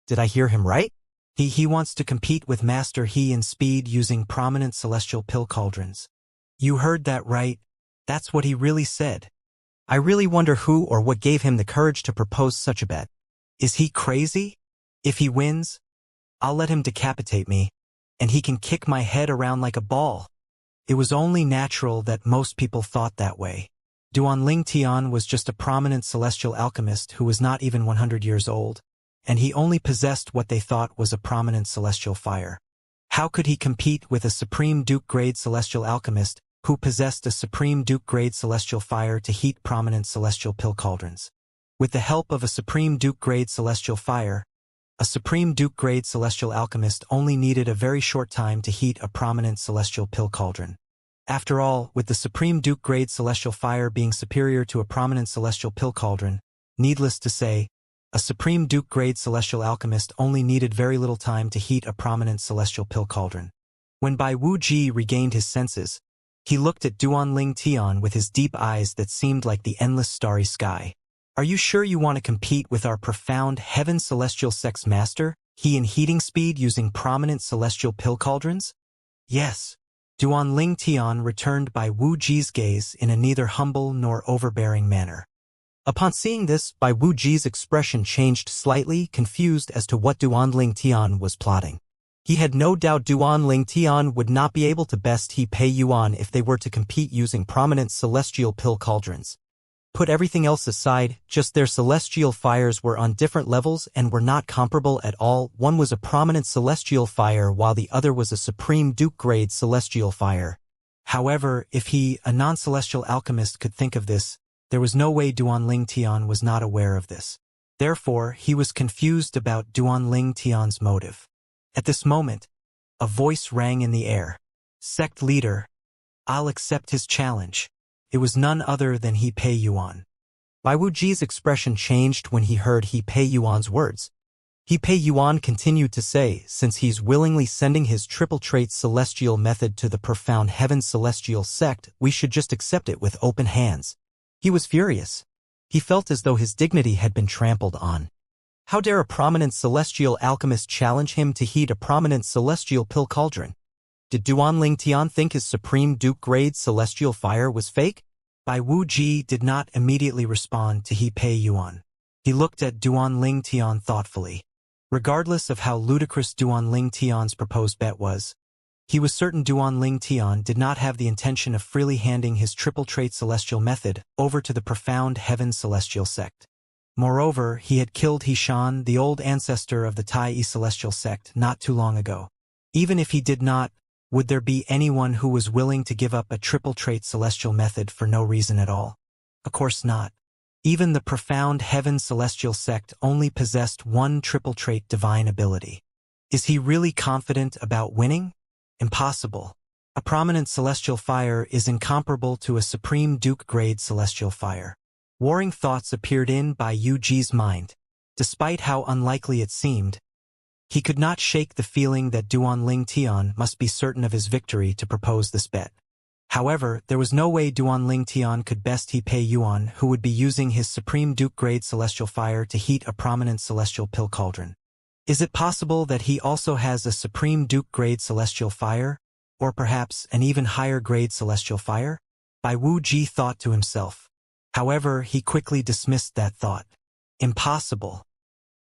Did I hear him right? He wants to compete with Master He in speed using prominent celestial pill cauldrons. You heard that right. That's what he really said. I really wonder who or what gave him the courage to propose such a bet. Is he crazy? If he wins, I'll let him decapitate me, and he can kick my head around like a ball. It was only natural that most people thought that way. Duanling Tian was just a prominent celestial alchemist who was not even 100 years old, and he only possessed what they thought was a prominent celestial fire. How could he compete with a Supreme Duke-grade celestial alchemist who possessed a Supreme Duke-grade celestial fire to heat prominent celestial pill cauldrons? With the help of a Supreme Duke-grade celestial fire, a Supreme Duke-grade celestial alchemist only needed a very short time to heat a prominent celestial pill cauldron. After all, with the Supreme Duke-grade celestial fire being superior to a prominent celestial pill cauldron, needless to say, a Supreme Duke-grade celestial alchemist only needed very little time to heat a prominent celestial pill cauldron. When Bai Wuji regained his senses, he looked at Duanling Tian with his deep eyes that seemed like the endless starry sky. Are you sure you want to compete with our profound heaven celestial sex master, he in heating speed using prominent celestial pill cauldrons? Yes. Duanling Tian returned Bai Wuji's gaze in a neither humble nor overbearing manner. Upon seeing this, Bai Wuji's expression changed slightly, confused as to what Duanling Tian was plotting. He had no doubt Duanling Tian would not be able to best He Pei Yuan if they were to compete using prominent celestial pill cauldrons. Put everything else aside, just their celestial fires were on different levels and were not comparable at all. One was a prominent celestial fire while the other was a Supreme Duke-grade celestial fire. However, if he, a non-celestial alchemist, could think of this, there was no way Duanling Tian was not aware of this. Therefore, he was confused about Duanling Tian's motive. At this moment, a voice rang in the air. Sect leader, I'll accept his challenge. It was none other than He Pei Yuan. Bai Wuji's expression changed when he heard He Pei Yuan's words. He Pei Yuan continued to say, since he's willingly sending his triple-trait celestial method to the profound heaven celestial sect, we should just accept it with open hands. He was furious. He felt as though his dignity had been trampled on. How dare a prominent celestial alchemist challenge him to heat a prominent celestial pill cauldron? Did Duanling Tian think his Supreme Duke-grade celestial fire was fake? Bai Wuji did not immediately respond to He Pei Yuan. He looked at Duanling Tian thoughtfully. Regardless of how ludicrous Duanling Tian's proposed bet was, he was certain Duanling Tian did not have the intention of freely handing his triple-trait celestial method over to the profound heaven celestial sect. Moreover, he had killed Hishan, the old ancestor of the Tai celestial sect, not too long ago. Even if he did not, would there be anyone who was willing to give up a triple-trait celestial method for no reason at all? Of course not. Even the profound heaven celestial sect only possessed one triple-trait divine ability. Is he really confident about winning? Impossible. A prominent celestial fire is incomparable to a Supreme Duke-grade celestial fire. Warring thoughts appeared in Bai Wuji's mind. Despite how unlikely it seemed, he could not shake the feeling that Duanling Tian must be certain of his victory to propose this bet. However, there was no way Duanling Tian could best He Pei Yuan, who would be using his Supreme Duke-grade celestial fire to heat a prominent celestial pill cauldron. Is it possible that he also has a Supreme Duke-grade celestial fire, or perhaps an even higher-grade celestial fire? Bai Wuji thought to himself. However, he quickly dismissed that thought. Impossible.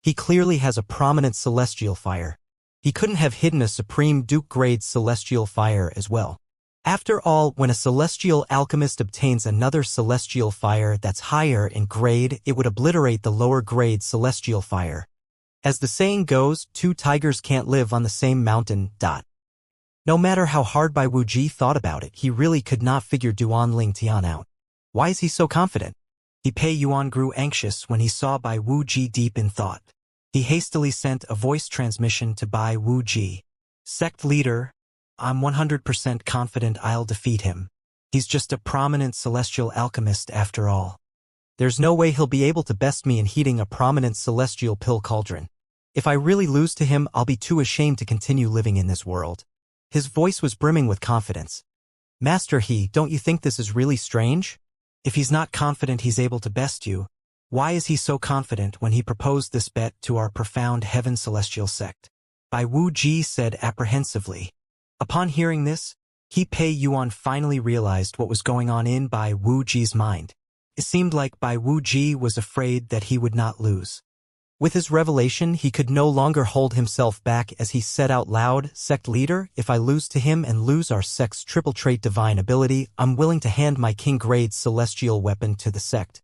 He clearly has a prominent celestial fire. He couldn't have hidden a Supreme Duke-grade celestial fire as well. After all, when a celestial alchemist obtains another celestial fire that's higher in grade, it would obliterate the lower-grade celestial fire. As the saying goes, two tigers can't live on the same mountain. No matter how hard Bai Wuji thought about it, he really could not figure Duanling Tian out. Why is he so confident? He Pei Yuan grew anxious when he saw Bai Wuji deep in thought. He hastily sent a voice transmission to Bai Wuji. Sect leader, I'm 100% confident I'll defeat him. He's just a prominent celestial alchemist after all. There's no way he'll be able to best me in heating a prominent celestial pill cauldron. If I really lose to him, I'll be too ashamed to continue living in this world. His voice was brimming with confidence. Master He, don't you think this is really strange? If he's not confident he's able to best you, why is he so confident when he proposed this bet to our profound heaven celestial sect? Bai Wuji said apprehensively. Upon hearing this, He Pei Yuan finally realized what was going on in Bai Wuji's mind. It seemed like Bai Wuji was afraid that he would not lose. With his revelation, he could no longer hold himself back as he said out loud, "Sect leader, if I lose to him and lose our sect's triple trait divine ability, I'm willing to hand my king-grade celestial weapon to the sect.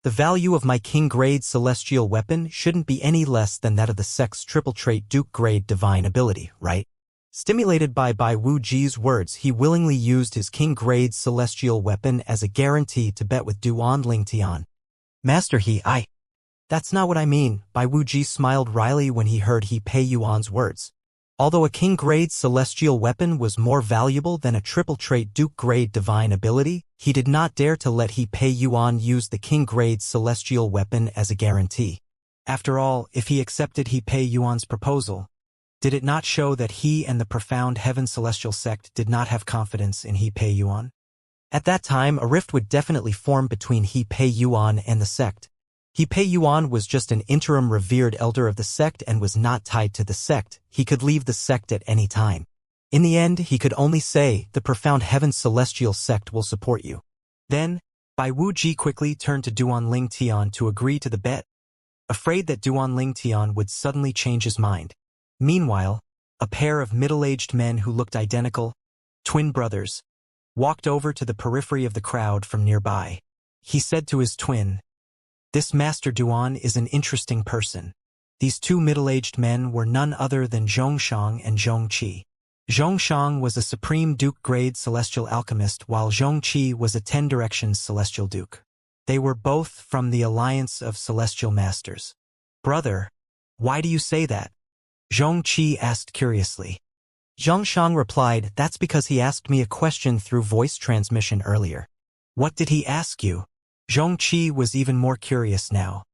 The value of my king-grade celestial weapon shouldn't be any less than that of the sect's triple trait duke-grade divine ability, right?" Stimulated by Bai Wuji's words, he willingly used his king-grade celestial weapon as a guarantee to bet with Duan Lingtian. "Master That's not what I mean," Bai Wuji smiled wryly when he heard He Pei Yuan's words. Although a king-grade celestial weapon was more valuable than a triple-trait duke-grade divine ability, he did not dare to let He Pei Yuan use the king-grade celestial weapon as a guarantee. After all, if he accepted He Pei Yuan's proposal, did it not show that he and the profound heaven celestial sect did not have confidence in He Pei Yuan? At that time, a rift would definitely form between He Pei Yuan and the sect. He Pei Yuan was just an interim revered elder of the sect and was not tied to the sect. He could leave the sect at any time. In the end, he could only say, "The profound heaven celestial sect will support you." Then, Bai Wuji quickly turned to Duan Lingtian to agree to the bet, afraid that Duan Lingtian would suddenly change his mind. Meanwhile, a pair of middle-aged men who looked identical, twin brothers, walked over to the periphery of the crowd from nearby. He said to his twin, "This Master Duan is an interesting person." These two middle-aged men were none other than Zhongshang and Zhongqi. Zhongshang was a Supreme Duke-grade celestial alchemist, while Zhongqi was a 10 Directions celestial duke. They were both from the Alliance of Celestial Masters. "Brother, why do you say that?" Zhongqi asked curiously. Zhongshang replied, "That's because he asked me a question through voice transmission earlier." "What did he ask you?" Zhongqi was even more curious now.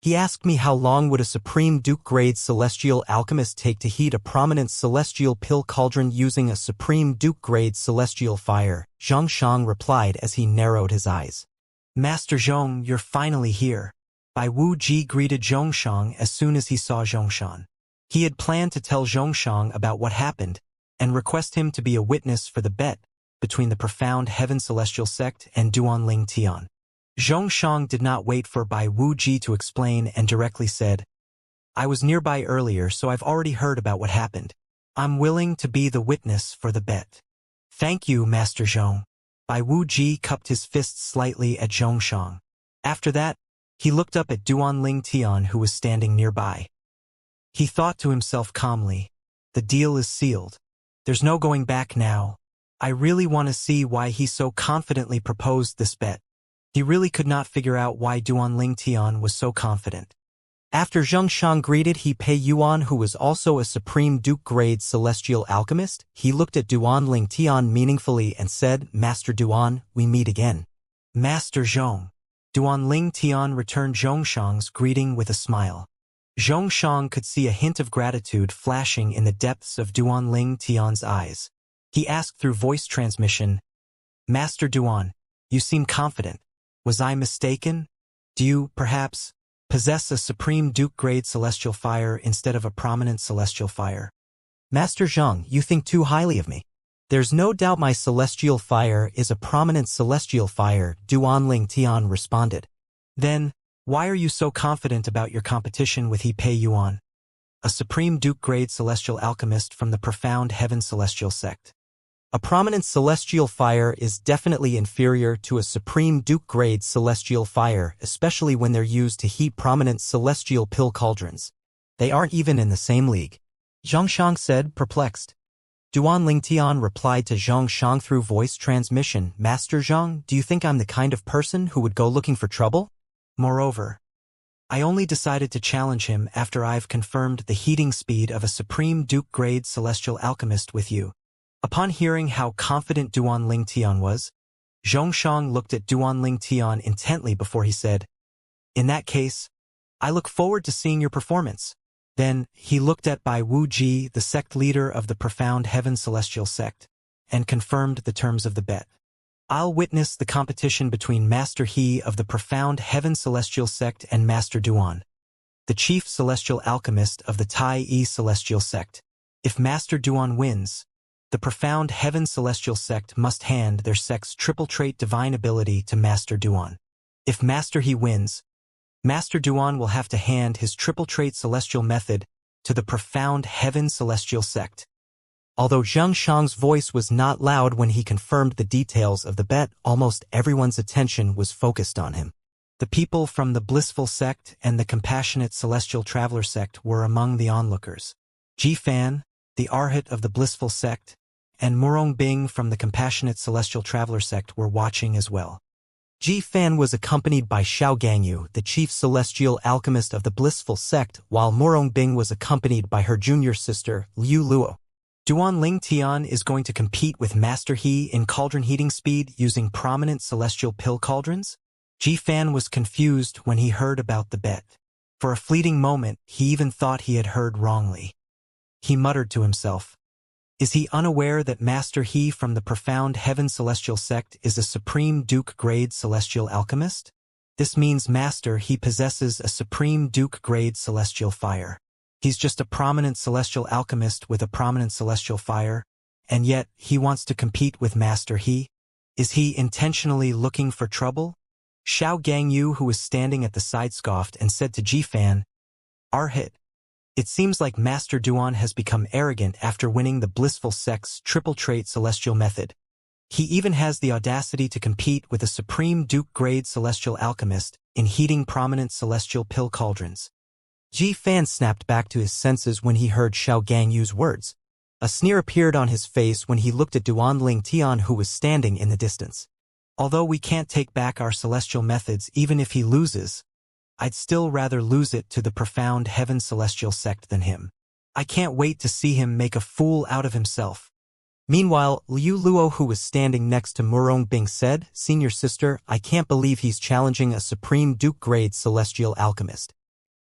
"He asked me how long would a Supreme Duke-grade celestial alchemist take to heat a prominent celestial pill cauldron using a Supreme Duke-grade celestial fire," Zhongshang replied as he narrowed his eyes. "Master Zhong, you're finally here." Bai Wuji greeted Zhongshang as soon as he saw Zhongshan. He had planned to tell Zhongshang about what happened and request him to be a witness for the bet between the profound heaven celestial sect and Duan Lingtian. Zhongshang did not wait for Bai Wuji to explain and directly said, "I was nearby earlier, so I've already heard about what happened. I'm willing to be the witness for the bet." "Thank you, Master Zhong." Bai Wuji cupped his fist slightly at Zhongshang. After that, he looked up at Duan Lingtian, who was standing nearby. He thought to himself calmly, "The deal is sealed. There's no going back now. I really want to see why he so confidently proposed this bet." He really could not figure out why Duan Lingtian was so confident. After Zhongshang greeted He Pei Yuan, who was also a Supreme Duke-grade celestial alchemist, he looked at Duan Lingtian meaningfully and said, "Master Duan, we meet again." "Master Zhong." Duan Lingtian returned Zhongshang's greeting with a smile. Zhongshang could see a hint of gratitude flashing in the depths of Duan Lingtian's eyes. He asked through voice transmission, "Master Duan, you seem confident. Was I mistaken? Do you, perhaps, possess a Supreme Duke-grade celestial fire instead of a prominent celestial fire?" "Master Zhong, you think too highly of me. There's no doubt my celestial fire is a prominent celestial fire," Duan Lingtian responded. "Then, why are you so confident about your competition with He Pei Yuan, a Supreme Duke-grade celestial alchemist from the profound heaven celestial sect?" A prominent celestial fire is definitely inferior to a Supreme Duke-grade celestial fire, especially when they're used to heat prominent celestial pill cauldrons. They aren't even in the same league. Zhongshang said, perplexed. Duan Lingtian replied to Zhongshang through voice transmission, "Master Zhong, do you think I'm the kind of person who would go looking for trouble? Moreover, I only decided to challenge him after I've confirmed the heating speed of a Supreme Duke-grade celestial alchemist with you." Upon hearing how confident Duan Lingtian was, Zhongshang looked at Duan Lingtian intently before he said, "In that case, I look forward to seeing your performance." Then, he looked at Bai Wuji, the sect leader of the profound heaven celestial sect, and confirmed the terms of the bet. "I'll witness the competition between Master He of the profound heaven celestial sect and Master Duan, the chief celestial alchemist of the Tai Yi celestial sect. If Master Duan wins, The profound Heaven Celestial Sect must hand their sect's triple trait divine ability to Master Duan. If Master He wins, Master Duan will have to hand his triple trait celestial method to the profound Heaven Celestial Sect. Although Xianxia's voice was not loud when he confirmed the details of the bet, almost everyone's attention was focused on him. The people from the Blissful Sect and the Compassionate Celestial Traveler Sect were among the onlookers. Jifan, the Arhat of the Blissful Sect, and Murong Bing from the Compassionate Celestial Traveler Sect were watching as well. Jifan was accompanied by Xiao Gangyu, the chief celestial alchemist of the Blissful Sect, while Murong Bing was accompanied by her junior sister, Liu Luo. Duan Ling Tian is going to compete with Master He in cauldron heating speed using prominent celestial pill cauldrons? Jifan was confused when he heard about the bet. For a fleeting moment, he even thought he had heard wrongly. He muttered to himself, "Is he unaware that Master He from the profound Heaven Celestial Sect is a Supreme Duke-grade celestial alchemist? This means Master He possesses a Supreme Duke-grade celestial fire. He's just a prominent celestial alchemist with a prominent celestial fire, and yet he wants to compete with Master He? Is he intentionally looking for trouble?" Xiao Gangyu, who was standing at the side, scoffed and said to Jifan, "Arhat, it seems like Master Duan has become arrogant after winning the Blissful Sect's triple trait celestial method. He even has the audacity to compete with a Supreme Duke-grade celestial alchemist in heating prominent celestial pill cauldrons." Jifan snapped back to his senses when he heard Xiao Gangyu's words. A sneer appeared on his face when he looked at Duan Ling Tian, who was standing in the distance. "Although we can't take back our celestial methods even if he loses, I'd still rather lose it to the profound Heaven Celestial Sect than him. I can't wait to see him make a fool out of himself." Meanwhile, Liu Luo, who was standing next to Murong Bing, said, "Senior sister, I can't believe he's challenging a Supreme Duke-grade celestial alchemist.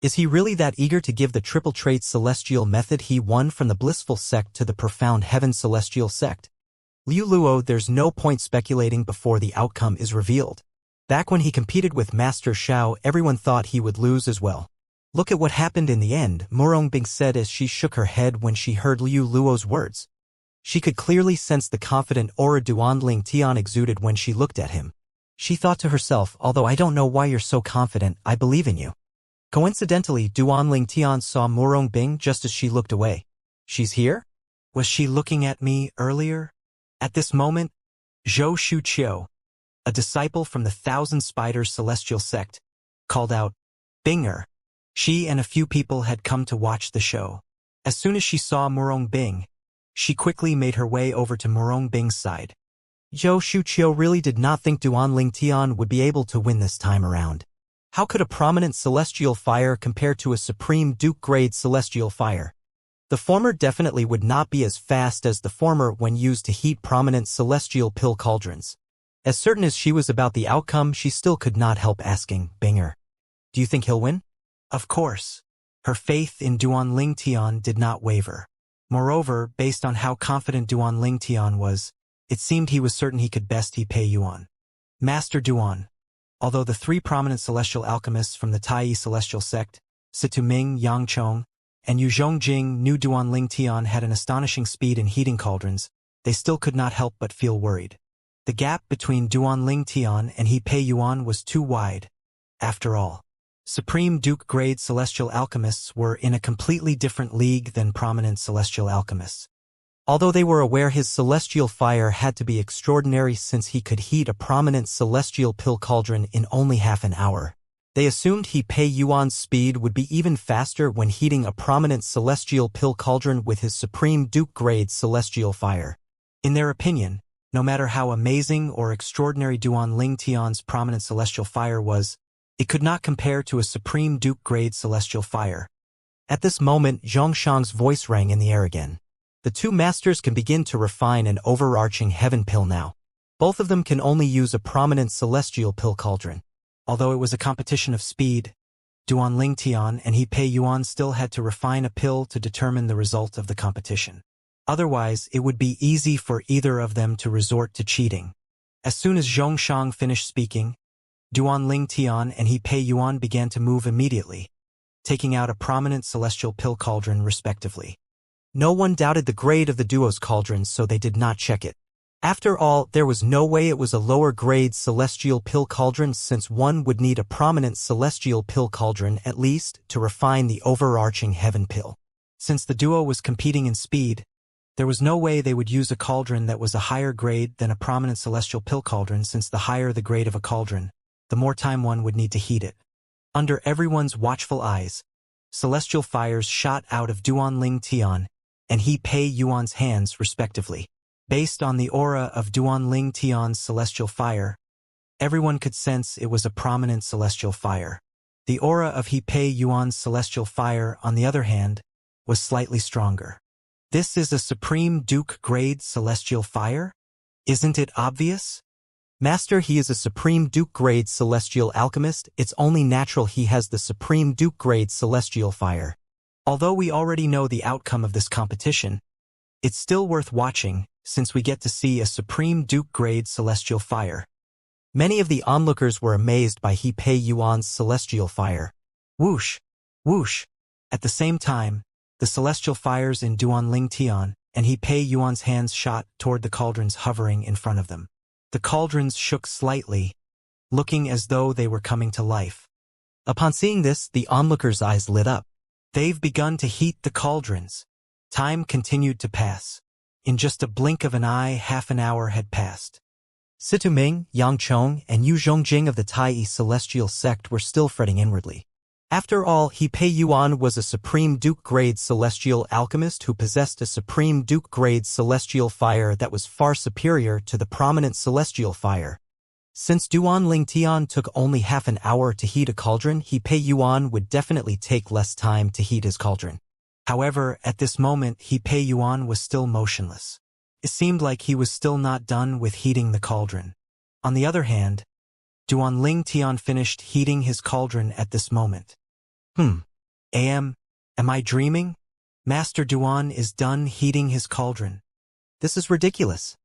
Is he really that eager to give the triple trait celestial method he won from the Blissful Sect to the profound Heaven Celestial Sect?" Liu Luo, there's no point speculating before the outcome is revealed. Back when he competed with Master Xiao, everyone thought he would lose as well. "Look at what happened in the end," Murong Bing said as she shook her head when she heard Liu Luo's words. She could clearly sense the confident aura Duan Ling Tian exuded when she looked at him. She thought to herself, "Although I don't know why you're so confident, I believe in you." Coincidentally, Duan Ling Tian saw Murong Bing just as she looked away. "She's here? Was she looking at me earlier?" At this moment, Zhou Shuqiu, a disciple from the Thousand Spiders Celestial Sect, called out, "Binger." She and a few people had come to watch the show. As soon as she saw Murong Bing, she quickly made her way over to Murong Bing's side. Zhou Shuqiu really did not think Duan Ling Tian would be able to win this time around. How could a prominent celestial fire compare to a Supreme Duke-grade celestial fire? The former definitely would not be as fast as the former when used to heat prominent celestial pill cauldrons. As certain as she was about the outcome, she still could not help asking, "Binger, do you think he'll win?" Of course. Her faith in Duan Ling Tian did not waver. Moreover, based on how confident Duan Ling Tian was, it seemed he was certain he could best Pei Yuan. Master Duan. Although the three prominent celestial alchemists from the Taiyi Celestial Sect, Situ Ming, Yang Chong, and Yu Zhongjing knew Duan Ling Tian had an astonishing speed in heating cauldrons, they still could not help but feel worried. The gap between Duan Ling Tian and Pei Yuan was too wide. After all, Supreme Duke-grade celestial alchemists were in a completely different league than prominent celestial alchemists. Although they were aware his celestial fire had to be extraordinary since he could heat a prominent celestial pill cauldron in only half an hour, they assumed Pei Yuan's speed would be even faster when heating a prominent celestial pill cauldron with his Supreme Duke-grade celestial fire. In their opinion, no matter how amazing or extraordinary Duan Ling Tian's prominent celestial fire was, it could not compare to a Supreme Duke-grade celestial fire. At this moment, Zhongshan's voice rang in the air again. The two masters can begin to refine an overarching heaven pill now. Both of them can only use a prominent celestial pill cauldron. Although it was a competition of speed, Duan Ling Tian and Pei Yuan still had to refine a pill to determine the result of the competition. Otherwise, it would be easy for either of them to resort to cheating. As soon as Zhongshan finished speaking, Duan Ling Tian and Pei Yuan began to move immediately, taking out a prominent celestial pill cauldron respectively. No one doubted the grade of the duo's cauldron, so they did not check it. After all, there was no way it was a lower-grade celestial pill cauldron, since one would need a prominent celestial pill cauldron at least to refine the overarching heaven pill. Since the duo was competing in speed, there was no way they would use a cauldron that was a higher grade than a prominent celestial pill cauldron, since the higher the grade of a cauldron, the more time one would need to heat it. Under everyone's watchful eyes, celestial fires shot out of Duanling Tian and He Pei Yuan's hands respectively. Based on the aura of Duanling Tian's celestial fire, everyone could sense it was a prominent celestial fire. The aura of He Pei Yuan's celestial fire, on the other hand, was slightly stronger. This is a Supreme Duke grade celestial fire? Isn't it obvious? Master, he is a Supreme Duke grade celestial alchemist. It's only natural he has the Supreme Duke grade celestial fire. Although we already know the outcome of this competition, it's still worth watching, since we get to see a Supreme Duke grade celestial fire. Many of the onlookers were amazed by He Pei Yuan's celestial fire. Whoosh! Whoosh! At the same time, the celestial fires in Duanling Tian and He Pei Yuan's hands shot toward the cauldrons hovering in front of them. The cauldrons shook slightly, looking as though they were coming to life. Upon seeing this, the onlookers' eyes lit up. They've begun to heat the cauldrons. Time continued to pass. In just a blink of an eye, half an hour had passed. Situ Ming, Yang Chong, and Yu Zhongjing of the Tai Celestial sect were still fretting inwardly. After all, He Pei Yuan was a Supreme Duke grade celestial alchemist who possessed a Supreme Duke grade celestial fire that was far superior to the prominent celestial fire. Since Duanling Tian took only half an hour to heat a cauldron, He Pei Yuan would definitely take less time to heat his cauldron. However, at this moment, He Pei Yuan was still motionless. It seemed like he was still not done with heating the cauldron. On the other hand, Duanling Tian finished heating his cauldron at this moment. Am I dreaming? Master Duan is done heating his cauldron. This is ridiculous.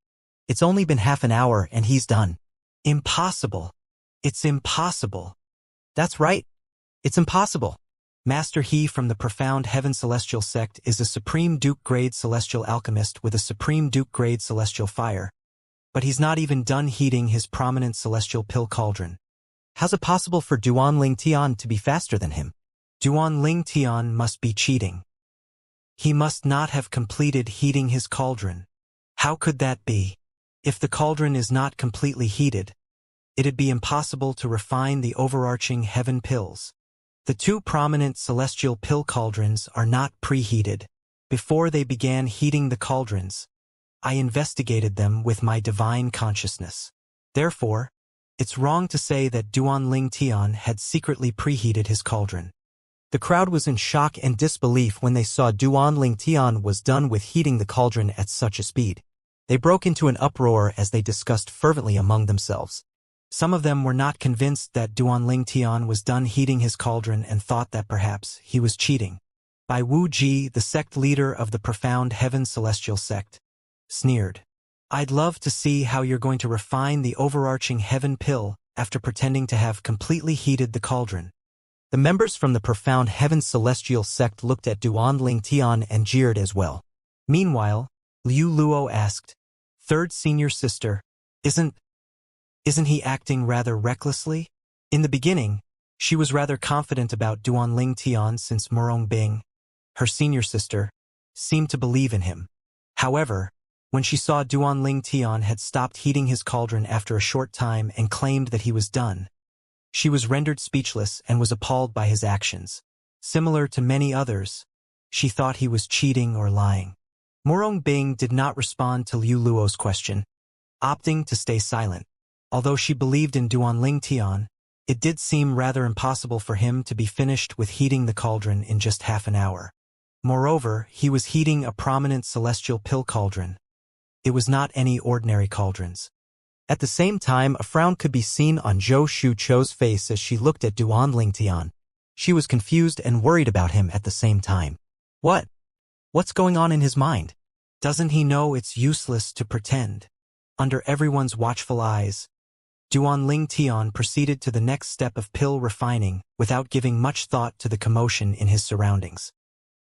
It's only been half an hour and he's done. Impossible. It's impossible. That's right. It's impossible. Master He from the Profound Heaven Celestial sect is a Supreme Duke grade celestial alchemist with a Supreme Duke grade celestial fire. But he's not even done heating his prominent celestial pill cauldron. How's it possible for Duanling Tian to be faster than him? Duanling Tian must be cheating. He must not have completed heating his cauldron. How could that be? If the cauldron is not completely heated, it'd be impossible to refine the overarching heaven pills. The two prominent celestial pill cauldrons are not preheated. Before they began heating the cauldrons, I investigated them with my divine consciousness. Therefore, it's wrong to say that Duanling Tian had secretly preheated his cauldron. The crowd was in shock and disbelief when they saw Duanling Tian was done with heating the cauldron at such a speed. They broke into an uproar as they discussed fervently among themselves. Some of them were not convinced that Duanling Tian was done heating his cauldron and thought that perhaps he was cheating. Bai Wu Ji, the sect leader of the Profound Heaven Celestial sect, sneered. I'd love to see how you're going to refine the overarching heaven pill after pretending to have completely heated the cauldron. The members from the Profound Heaven Celestial sect looked at Duanling Tian and jeered as well. Meanwhile, Liu Luo asked, Third senior sister, isn't he acting rather recklessly? In the beginning, she was rather confident about Duanling Tian since Murong Bing, her senior sister, seemed to believe in him. However, when she saw Duanling Tian had stopped heating his cauldron after a short time and claimed that he was done, she was rendered speechless and was appalled by his actions. Similar to many others, she thought he was cheating or lying. Murong Bing did not respond to Liu Luo's question, opting to stay silent. Although she believed in Duanling Tian, it did seem rather impossible for him to be finished with heating the cauldron in just half an hour. Moreover, he was heating a prominent celestial pill cauldron. It was not any ordinary cauldrons. At the same time, a frown could be seen on Zhou Shucho's face as she looked at Duanling Tian. She was confused and worried about him at the same time. What's going on in his mind? Doesn't he know it's useless to pretend? Under everyone's watchful eyes, Duanling Tian proceeded to the next step of pill refining without giving much thought to the commotion in his surroundings.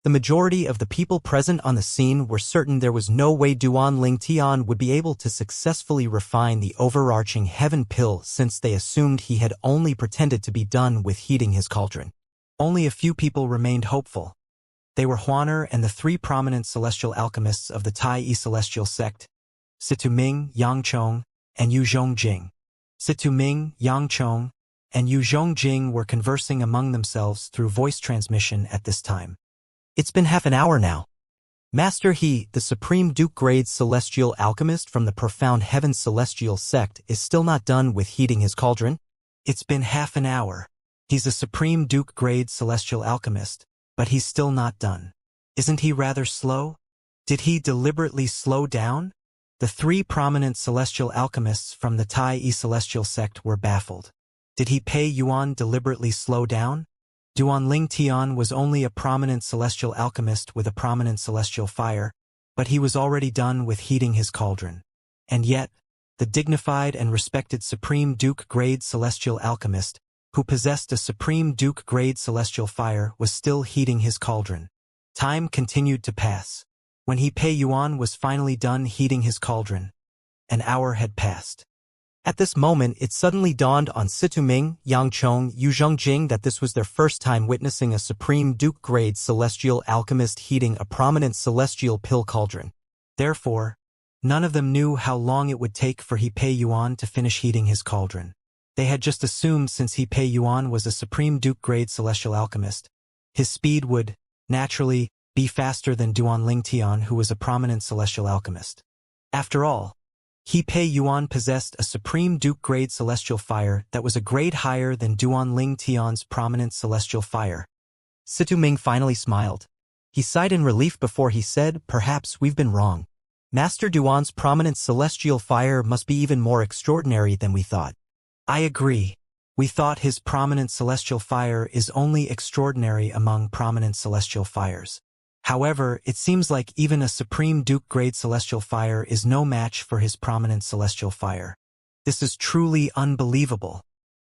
The majority of the people present on the scene were certain there was no way Duan Tian would be able to successfully refine the overarching heaven pill, since they assumed he had only pretended to be done with heating his cauldron. Only a few people remained hopeful. They were Huaner and the three prominent celestial alchemists of the Tai celestial sect, Situ Ming, Yang Chong, and Yu Zhongjing. Situ Ming, Yang Chong, and Yu Zhongjing were conversing among themselves through voice transmission at this time. It's been half an hour now. Master He, the Supreme Duke-grade celestial alchemist from the Profound Heaven celestial sect, is still not done with heating his cauldron? It's been half an hour. He's a Supreme Duke-grade celestial alchemist, but he's still not done. Isn't he rather slow? Did he deliberately slow down? The three prominent celestial alchemists from the Tai celestial sect were baffled. Did he Pei Yuan deliberately slow down? Duan Tian was only a prominent celestial alchemist with a prominent celestial fire, but he was already done with heating his cauldron. And yet, the dignified and respected Supreme Duke-grade celestial alchemist, who possessed a Supreme Duke-grade celestial fire, was still heating his cauldron. Time continued to pass. When He Pei Yuan was finally done heating his cauldron, an hour had passed. At this moment, it suddenly dawned on Situ Ming, Yang Chong, Yu Zhongjing that this was their first time witnessing a Supreme Duke-grade celestial alchemist heating a prominent celestial pill cauldron. Therefore, none of them knew how long it would take for He Pei Yuan to finish heating his cauldron. They had just assumed since He Pei Yuan was a Supreme Duke-grade celestial alchemist, his speed would, naturally, be faster than Duan Tian, who was a prominent celestial alchemist. After all, He Pei Yuan possessed a Supreme Duke-grade celestial fire that was a grade higher than Duan Tian's prominent celestial fire. Situ Ming finally smiled. He sighed in relief before he said, "Perhaps we've been wrong. Master Duan's prominent celestial fire must be even more extraordinary than we thought." "I agree. We thought his prominent celestial fire is only extraordinary among prominent celestial fires. However, it seems like even a Supreme Duke-grade celestial fire is no match for his prominent celestial fire. This is truly unbelievable.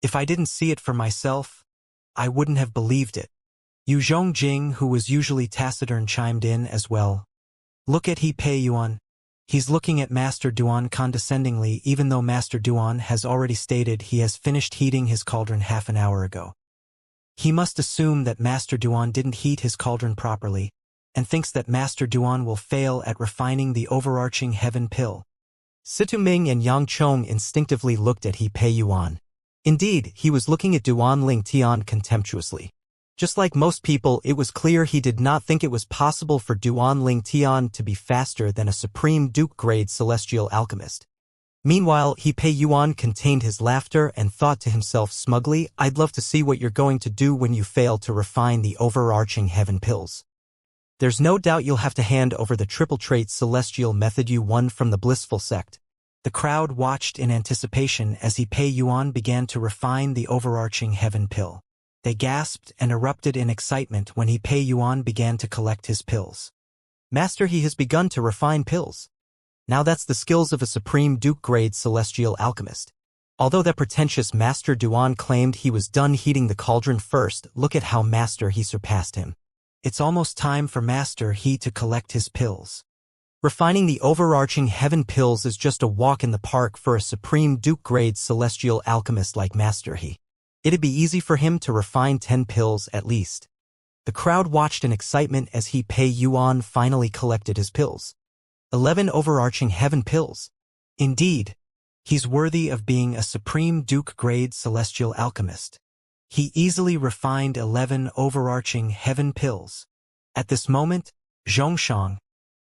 If I didn't see it for myself, I wouldn't have believed it." Yu Zhongjing, who was usually taciturn, chimed in as well. "Look at He Pei Yuan. He's looking at Master Duan condescendingly, even though Master Duan has already stated he has finished heating his cauldron half an hour ago. He must assume that Master Duan didn't heat his cauldron properly, and thinks that Master Duan will fail at refining the overarching heaven pill." Situ Ming and Yang Chong instinctively looked at He Pei Yuan. Indeed, he was looking at Duan Tian contemptuously. Just like most people, it was clear he did not think it was possible for Duan Tian to be faster than a Supreme Duke-grade celestial alchemist. Meanwhile, He Pei Yuan contained his laughter and thought to himself smugly, "I'd love to see what you're going to do when you fail to refine the overarching heaven pills. There's no doubt you'll have to hand over the triple trait celestial method you won from the blissful sect." The crowd watched in anticipation as He Pei Yuan began to refine the overarching heaven pill. They gasped and erupted in excitement when He Pei Yuan began to collect his pills. "Master, he has begun to refine pills. Now that's the skills of a Supreme Duke-grade celestial alchemist. Although that pretentious Master Duan claimed he was done heating the cauldron first, look at how Master He surpassed him. It's almost time for Master He to collect his pills. Refining the overarching heaven pills is just a walk in the park for a Supreme Duke-grade celestial alchemist like Master He. It'd be easy for him to refine 10 pills at least." The crowd watched in excitement as He Pei Yuan finally collected his pills. 11 overarching heaven pills. Indeed, he's worthy of being a Supreme Duke-grade celestial alchemist. He easily refined 11 overarching heaven pills. At this moment, Zhongshan,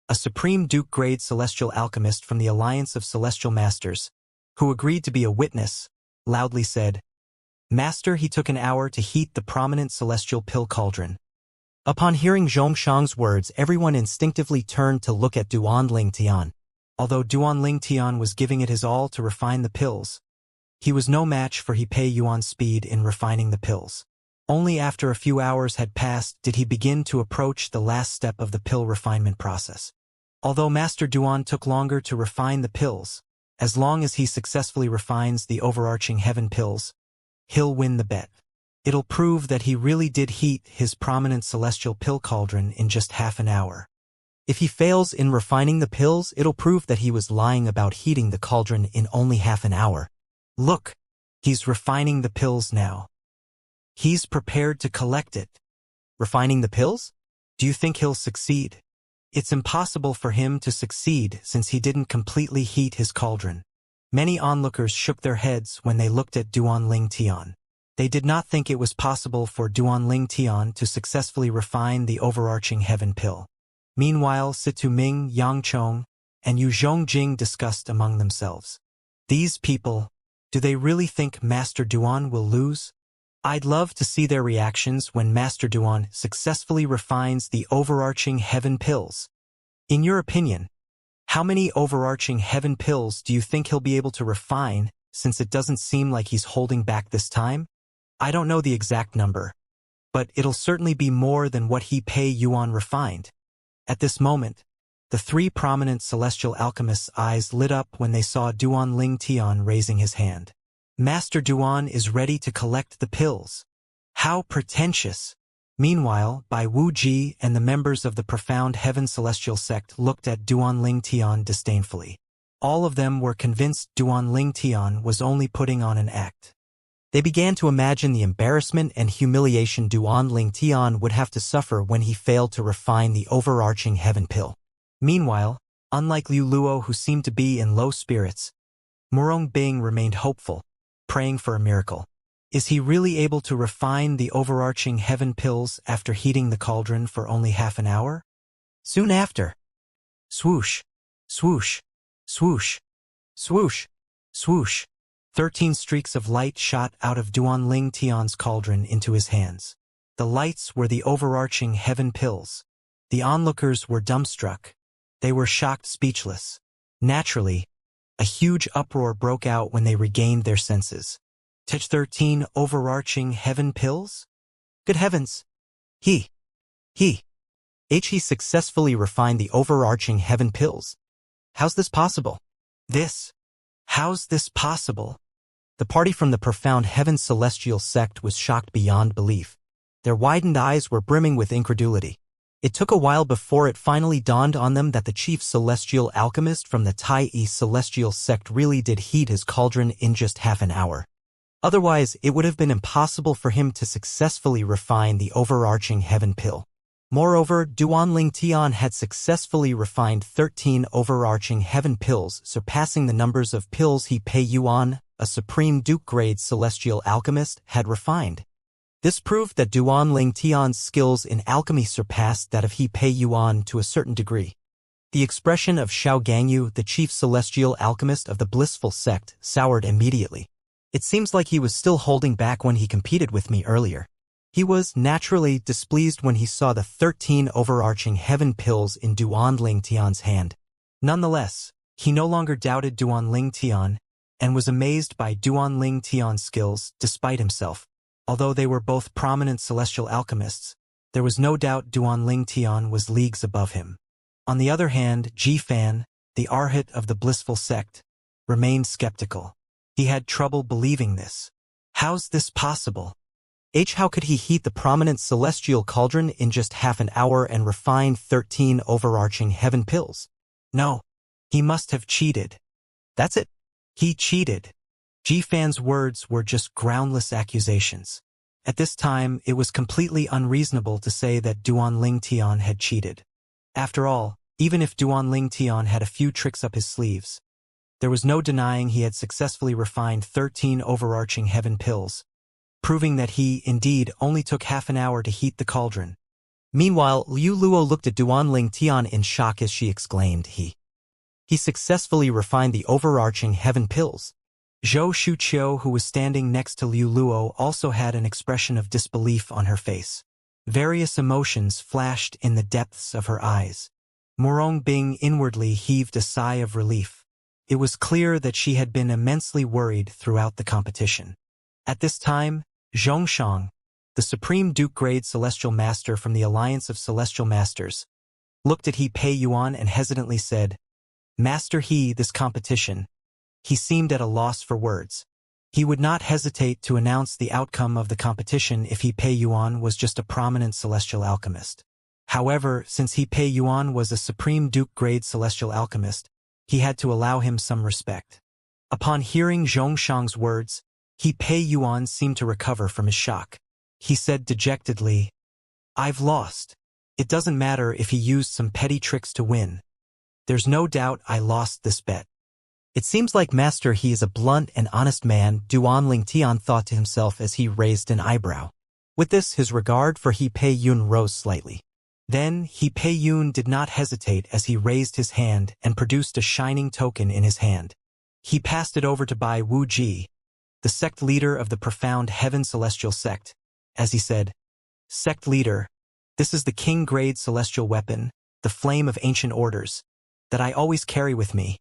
a Supreme Duke-grade celestial alchemist from the Alliance of Celestial Masters, who agreed to be a witness, loudly said, "Master, he took an hour to heat the prominent celestial pill cauldron." Upon hearing Zhongshan's words, everyone instinctively turned to look at Duan Tian. Although Duan Tian was giving it his all to refine the pills, he was no match for He Pei Yuan's speed in refining the pills. Only after a few hours had passed did he begin to approach the last step of the pill refinement process. Although Master Duan took longer to refine the pills, as long as he successfully refines the overarching heaven pills, he'll win the bet. It'll prove that he really did heat his prominent celestial pill cauldron in just half an hour. If he fails in refining the pills, it'll prove that he was lying about heating the cauldron in only half an hour. Look, he's refining the pills now. He's prepared to collect it. Refining the pills? Do you think he'll succeed? It's impossible for him to succeed since he didn't completely heat his cauldron. Many onlookers shook their heads when they looked at Duanling Tian. They did not think it was possible for Duanling Tian to successfully refine the overarching heaven pill. Meanwhile, Situ Ming, Yang Chong, and Yu Zhongjing discussed among themselves. These people, do they really think Master Duan will lose? I'd love to see their reactions when Master Duan successfully refines the overarching heaven pills. In your opinion, how many overarching heaven pills do you think he'll be able to refine, since it doesn't seem like he's holding back this time? I don't know the exact number, but it'll certainly be more than what he Pei Yuan refined. At this moment, the three prominent celestial alchemists' eyes lit up when they saw Duanling Tian raising his hand. Master Duan is ready to collect the pills. How pretentious! Meanwhile, Bai Wuji and the members of the profound heaven celestial sect looked at Duanling Tian disdainfully. All of them were convinced Duanling Tian was only putting on an act. They began to imagine the embarrassment and humiliation Duanling Tian would have to suffer when he failed to refine the overarching heaven pill. Meanwhile, unlike Liu Luo, who seemed to be in low spirits, Murong Bing remained hopeful, praying for a miracle. Is he really able to refine the overarching heaven pills after heating the cauldron for only half an hour? Soon after, swoosh, swoosh, swoosh, swoosh, swoosh, 13 streaks of light shot out of Duanling Tian's cauldron into his hands. The lights were the overarching heaven pills. The onlookers were dumbstruck. They were shocked, speechless. Naturally, a huge uproar broke out when they regained their senses. 13 overarching heaven pills? Good heavens! He successfully refined the overarching heaven pills. How's this possible? How's this possible? The party from the profound heaven celestial sect was shocked beyond belief. Their widened eyes were brimming with incredulity. It took a while before it finally dawned on them that the chief celestial alchemist from the Tai celestial sect really did heat his cauldron in just half an hour. Otherwise, it would have been impossible for him to successfully refine the overarching heaven pill. Moreover, Duanling Tian had successfully refined 13 overarching heaven pills, surpassing the numbers of pills he Pei Yuan, a supreme duke-grade celestial alchemist, had refined. This proved that Duanling Tian's skills in alchemy surpassed that of He Pei Yuan to a certain degree. The expression of Xiao Gangyu, the chief celestial alchemist of the blissful sect, soured immediately. It seems like he was still holding back when he competed with me earlier. He was naturally displeased when he saw the 13 overarching heaven pills in Duanling Tian's hand. Nonetheless, he no longer doubted Duanling Tian and was amazed by Duanling Tian's skills despite himself. Although they were both prominent celestial alchemists, there was no doubt Duanling Tian was leagues above him. On the other hand, Ji Fan, the arhat of the blissful sect, remained skeptical. He had trouble believing this. How's this possible? How could he heat the prominent celestial cauldron in just half an hour and refine 13 overarching heaven pills? No, he must have cheated. That's it. He cheated. Ji Fan's words were just groundless accusations. At this time, it was completely unreasonable to say that Duanling Tian had cheated. After all, even if Duanling Tian had a few tricks up his sleeves, there was no denying he had successfully refined 13 overarching heaven pills, proving that he, indeed, only took half an hour to heat the cauldron. Meanwhile, Liu Luo looked at Duanling Tian in shock as she exclaimed, He successfully refined the overarching heaven pills. Zhou Shuqiu, who was standing next to Liu Luo, also had an expression of disbelief on her face. Various emotions flashed in the depths of her eyes. Murong Bing inwardly heaved a sigh of relief. It was clear that she had been immensely worried throughout the competition. At this time, Zhongshang, the supreme duke-grade celestial master from the Alliance of Celestial Masters, looked at He Pei Yuan and hesitantly said, Master He, this competition. He seemed at a loss for words. He would not hesitate to announce the outcome of the competition if He Pei Yuan was just a prominent celestial alchemist. However, since He Pei Yuan was a Supreme Duke-grade celestial alchemist, he had to allow him some respect. Upon hearing Zhongshang's words, He Pei Yuan seemed to recover from his shock. He said dejectedly, "I've lost. It doesn't matter if he used some petty tricks to win. There's no doubt I lost this bet." "It seems like Master He is a blunt and honest man," Duan Lingtian thought to himself as he raised an eyebrow. With this, his regard for He Pei Yun rose slightly. Then, He Pei Yun did not hesitate as he raised his hand and produced a shining token in his hand. He passed it over to Bai Wuji, the sect leader of the Profound Heaven Celestial Sect, as he said, "Sect leader, this is the king-grade celestial weapon, the flame of ancient orders, that I always carry with me."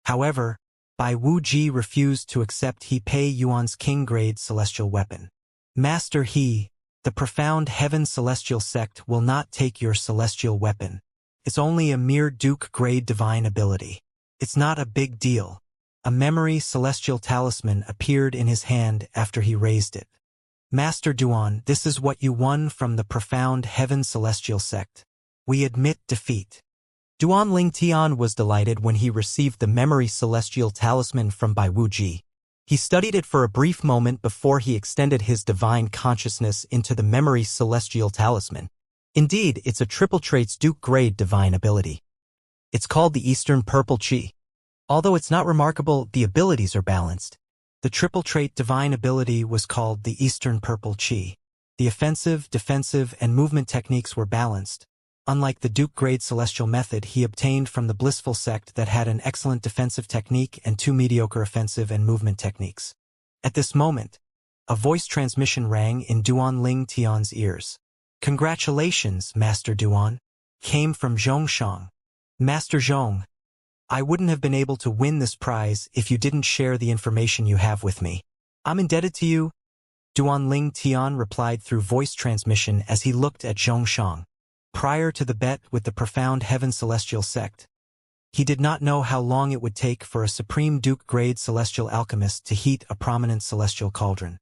However, Bai Wuji refused to accept He Pei Yuan's king-grade celestial weapon. "Master He, the Profound Heaven Celestial Sect will not take your celestial weapon. It's only a mere Duke-grade divine ability. It's not a big deal." A memory celestial talisman appeared in his hand after he raised it. "Master Duan, this is what you won from the Profound Heaven Celestial Sect. We admit defeat." Duan Lingtian was delighted when he received the memory celestial talisman from Bai Wuji. He studied it for a brief moment before he extended his divine consciousness into the memory celestial talisman. Indeed, it's a triple traits Duke-grade divine ability. It's called the Eastern Purple Qi. Although it's not remarkable, the abilities are balanced. The triple trait divine ability was called the Eastern Purple Qi. The offensive, defensive, and movement techniques were balanced. Unlike the Duke-grade celestial method he obtained from the blissful sect that had an excellent defensive technique and 2 mediocre offensive and movement techniques. At this moment, a voice transmission rang in Duan Lingtian's ears. "Congratulations, Master Duan," came from Zhongshang. "Master Zhong, I wouldn't have been able to win this prize if you didn't share the information you have with me. I'm indebted to you," Duan Lingtian replied through voice transmission as he looked at Zhongshang. Prior to the bet with the Profound Heaven Celestial Sect, he did not know how long it would take for a Supreme Duke-grade celestial alchemist to heat a prominent celestial cauldron.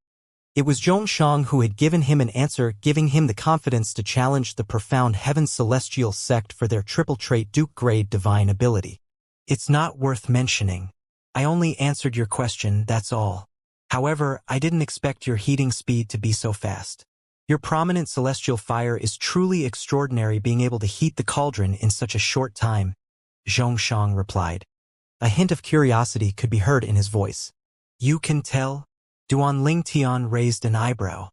It was Zhongshang who had given him an answer, giving him the confidence to challenge the Profound Heaven Celestial Sect for their triple trait Duke-grade divine ability. "It's not worth mentioning. I only answered your question, that's all. However, I didn't expect your heating speed to be so fast. Your prominent celestial fire is truly extraordinary, being able to heat the cauldron in such a short time," Zhongshang replied. A hint of curiosity could be heard in his voice. "You can tell?" Duan Lingtian raised an eyebrow.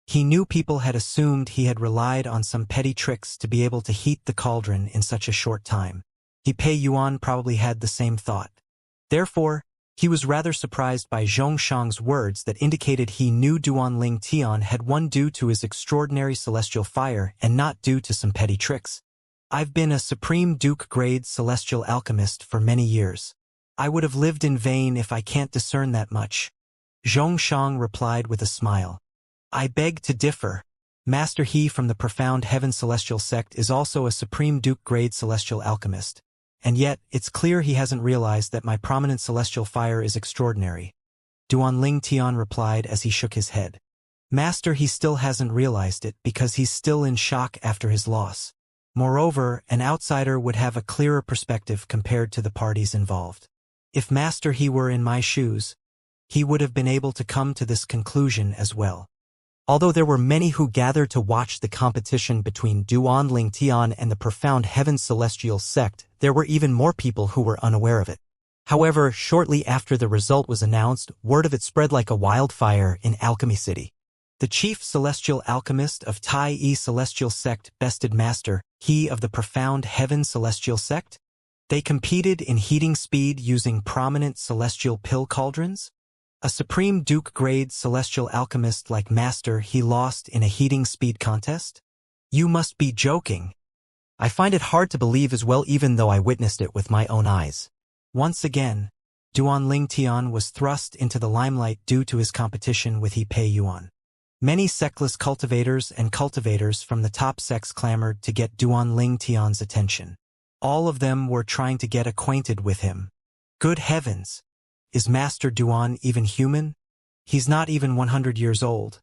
He knew people had assumed he had relied on some petty tricks to be able to heat the cauldron in such a short time. He Pei Yuan probably had the same thought. Therefore, he was rather surprised by Zhongshang's words that indicated he knew Duan Lingtian had won due to his extraordinary celestial fire and not due to some petty tricks. "I've been a Supreme Duke-grade celestial alchemist for many years. I would have lived in vain if I can't discern that much," Zhongshang replied with a smile. "I beg to differ. Master He from the Profound Heaven Celestial Sect is also a Supreme Duke-grade celestial alchemist. And yet, it's clear he hasn't realized that my prominent celestial fire is extraordinary," Duan Lingtian replied as he shook his head. "Master He still hasn't realized it because he's still in shock after his loss. Moreover, an outsider would have a clearer perspective compared to the parties involved. If Master He were in my shoes, he would have been able to come to this conclusion as well." Although there were many who gathered to watch the competition between Duan Lingtian and the Profound Heaven Celestial Sect, there were even more people who were unaware of it. However, shortly after the result was announced, word of it spread like a wildfire in Alchemy City. The chief celestial alchemist of Tai Yi Celestial Sect bested Master He of the Profound Heaven Celestial Sect. They competed in heating speed using prominent celestial pill cauldrons. A Supreme Duke-grade celestial alchemist like Master He lost in a heating speed contest? You must be joking. I find it hard to believe as well, even though I witnessed it with my own eyes. Once again, Duan Lingtian was thrust into the limelight due to his competition with He Pei Yuan. Many sectless cultivators and cultivators from the top sects clamored to get Duan Lingtian's attention. All of them were trying to get acquainted with him. Good heavens! Is Master Duan even human? He's not even 100 years old.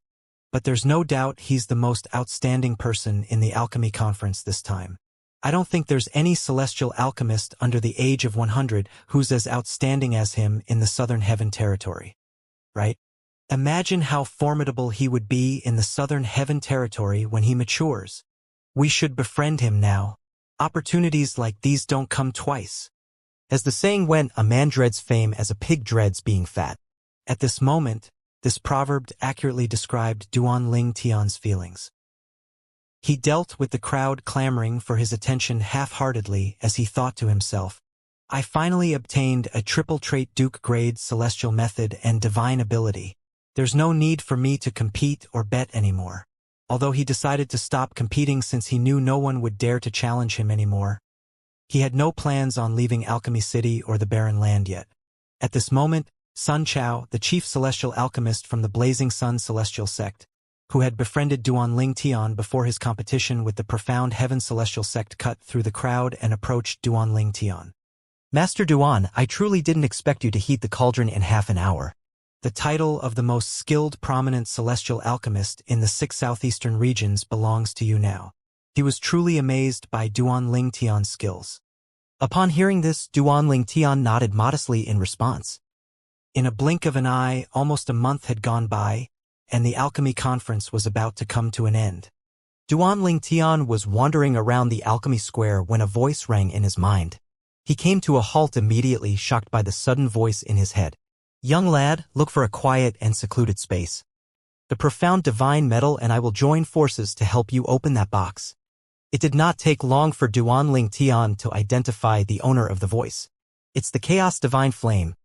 But there's no doubt he's the most outstanding person in the alchemy conference this time. I don't think there's any celestial alchemist under the age of 100 who's as outstanding as him in the Southern Heaven territory. Right? Imagine how formidable he would be in the Southern Heaven territory when he matures. We should befriend him now. Opportunities like these don't come twice. As the saying went, a man dreads fame as a pig dreads being fat. At this moment, this proverb accurately described Duan Ling Tian's feelings. He dealt with the crowd clamoring for his attention half-heartedly as he thought to himself, I finally obtained a triple trait Duke grade celestial method and divine ability. There's no need for me to compete or bet anymore. Although he decided to stop competing since he knew no one would dare to challenge him anymore. He had no plans on leaving Alchemy City or the Barren Land yet. At this moment, Sun Chao, the chief celestial alchemist from the Blazing Sun celestial sect, who had befriended Duan Ling Tian before his competition with the Profound Heaven celestial sect, cut through the crowd and approached Duan Ling Tian. Master Duan, I truly didn't expect you to heat the cauldron in half an hour. The title of the most skilled prominent celestial alchemist in the 6 southeastern regions belongs to you now. He was truly amazed by Duan Ling Tian's skills. Upon hearing this, Duan Ling Tian nodded modestly in response. In a blink of an eye, almost a month had gone by, and the alchemy conference was about to come to an end. Duan Ling Tian was wandering around the alchemy square when a voice rang in his mind. He came to a halt immediately, shocked by the sudden voice in his head. Young lad, look for a quiet and secluded space. The profound divine metal and I will join forces to help you open that box. It did not take long for Duan Ling Tian to identify the owner of the voice. It's the Chaos Divine Flame,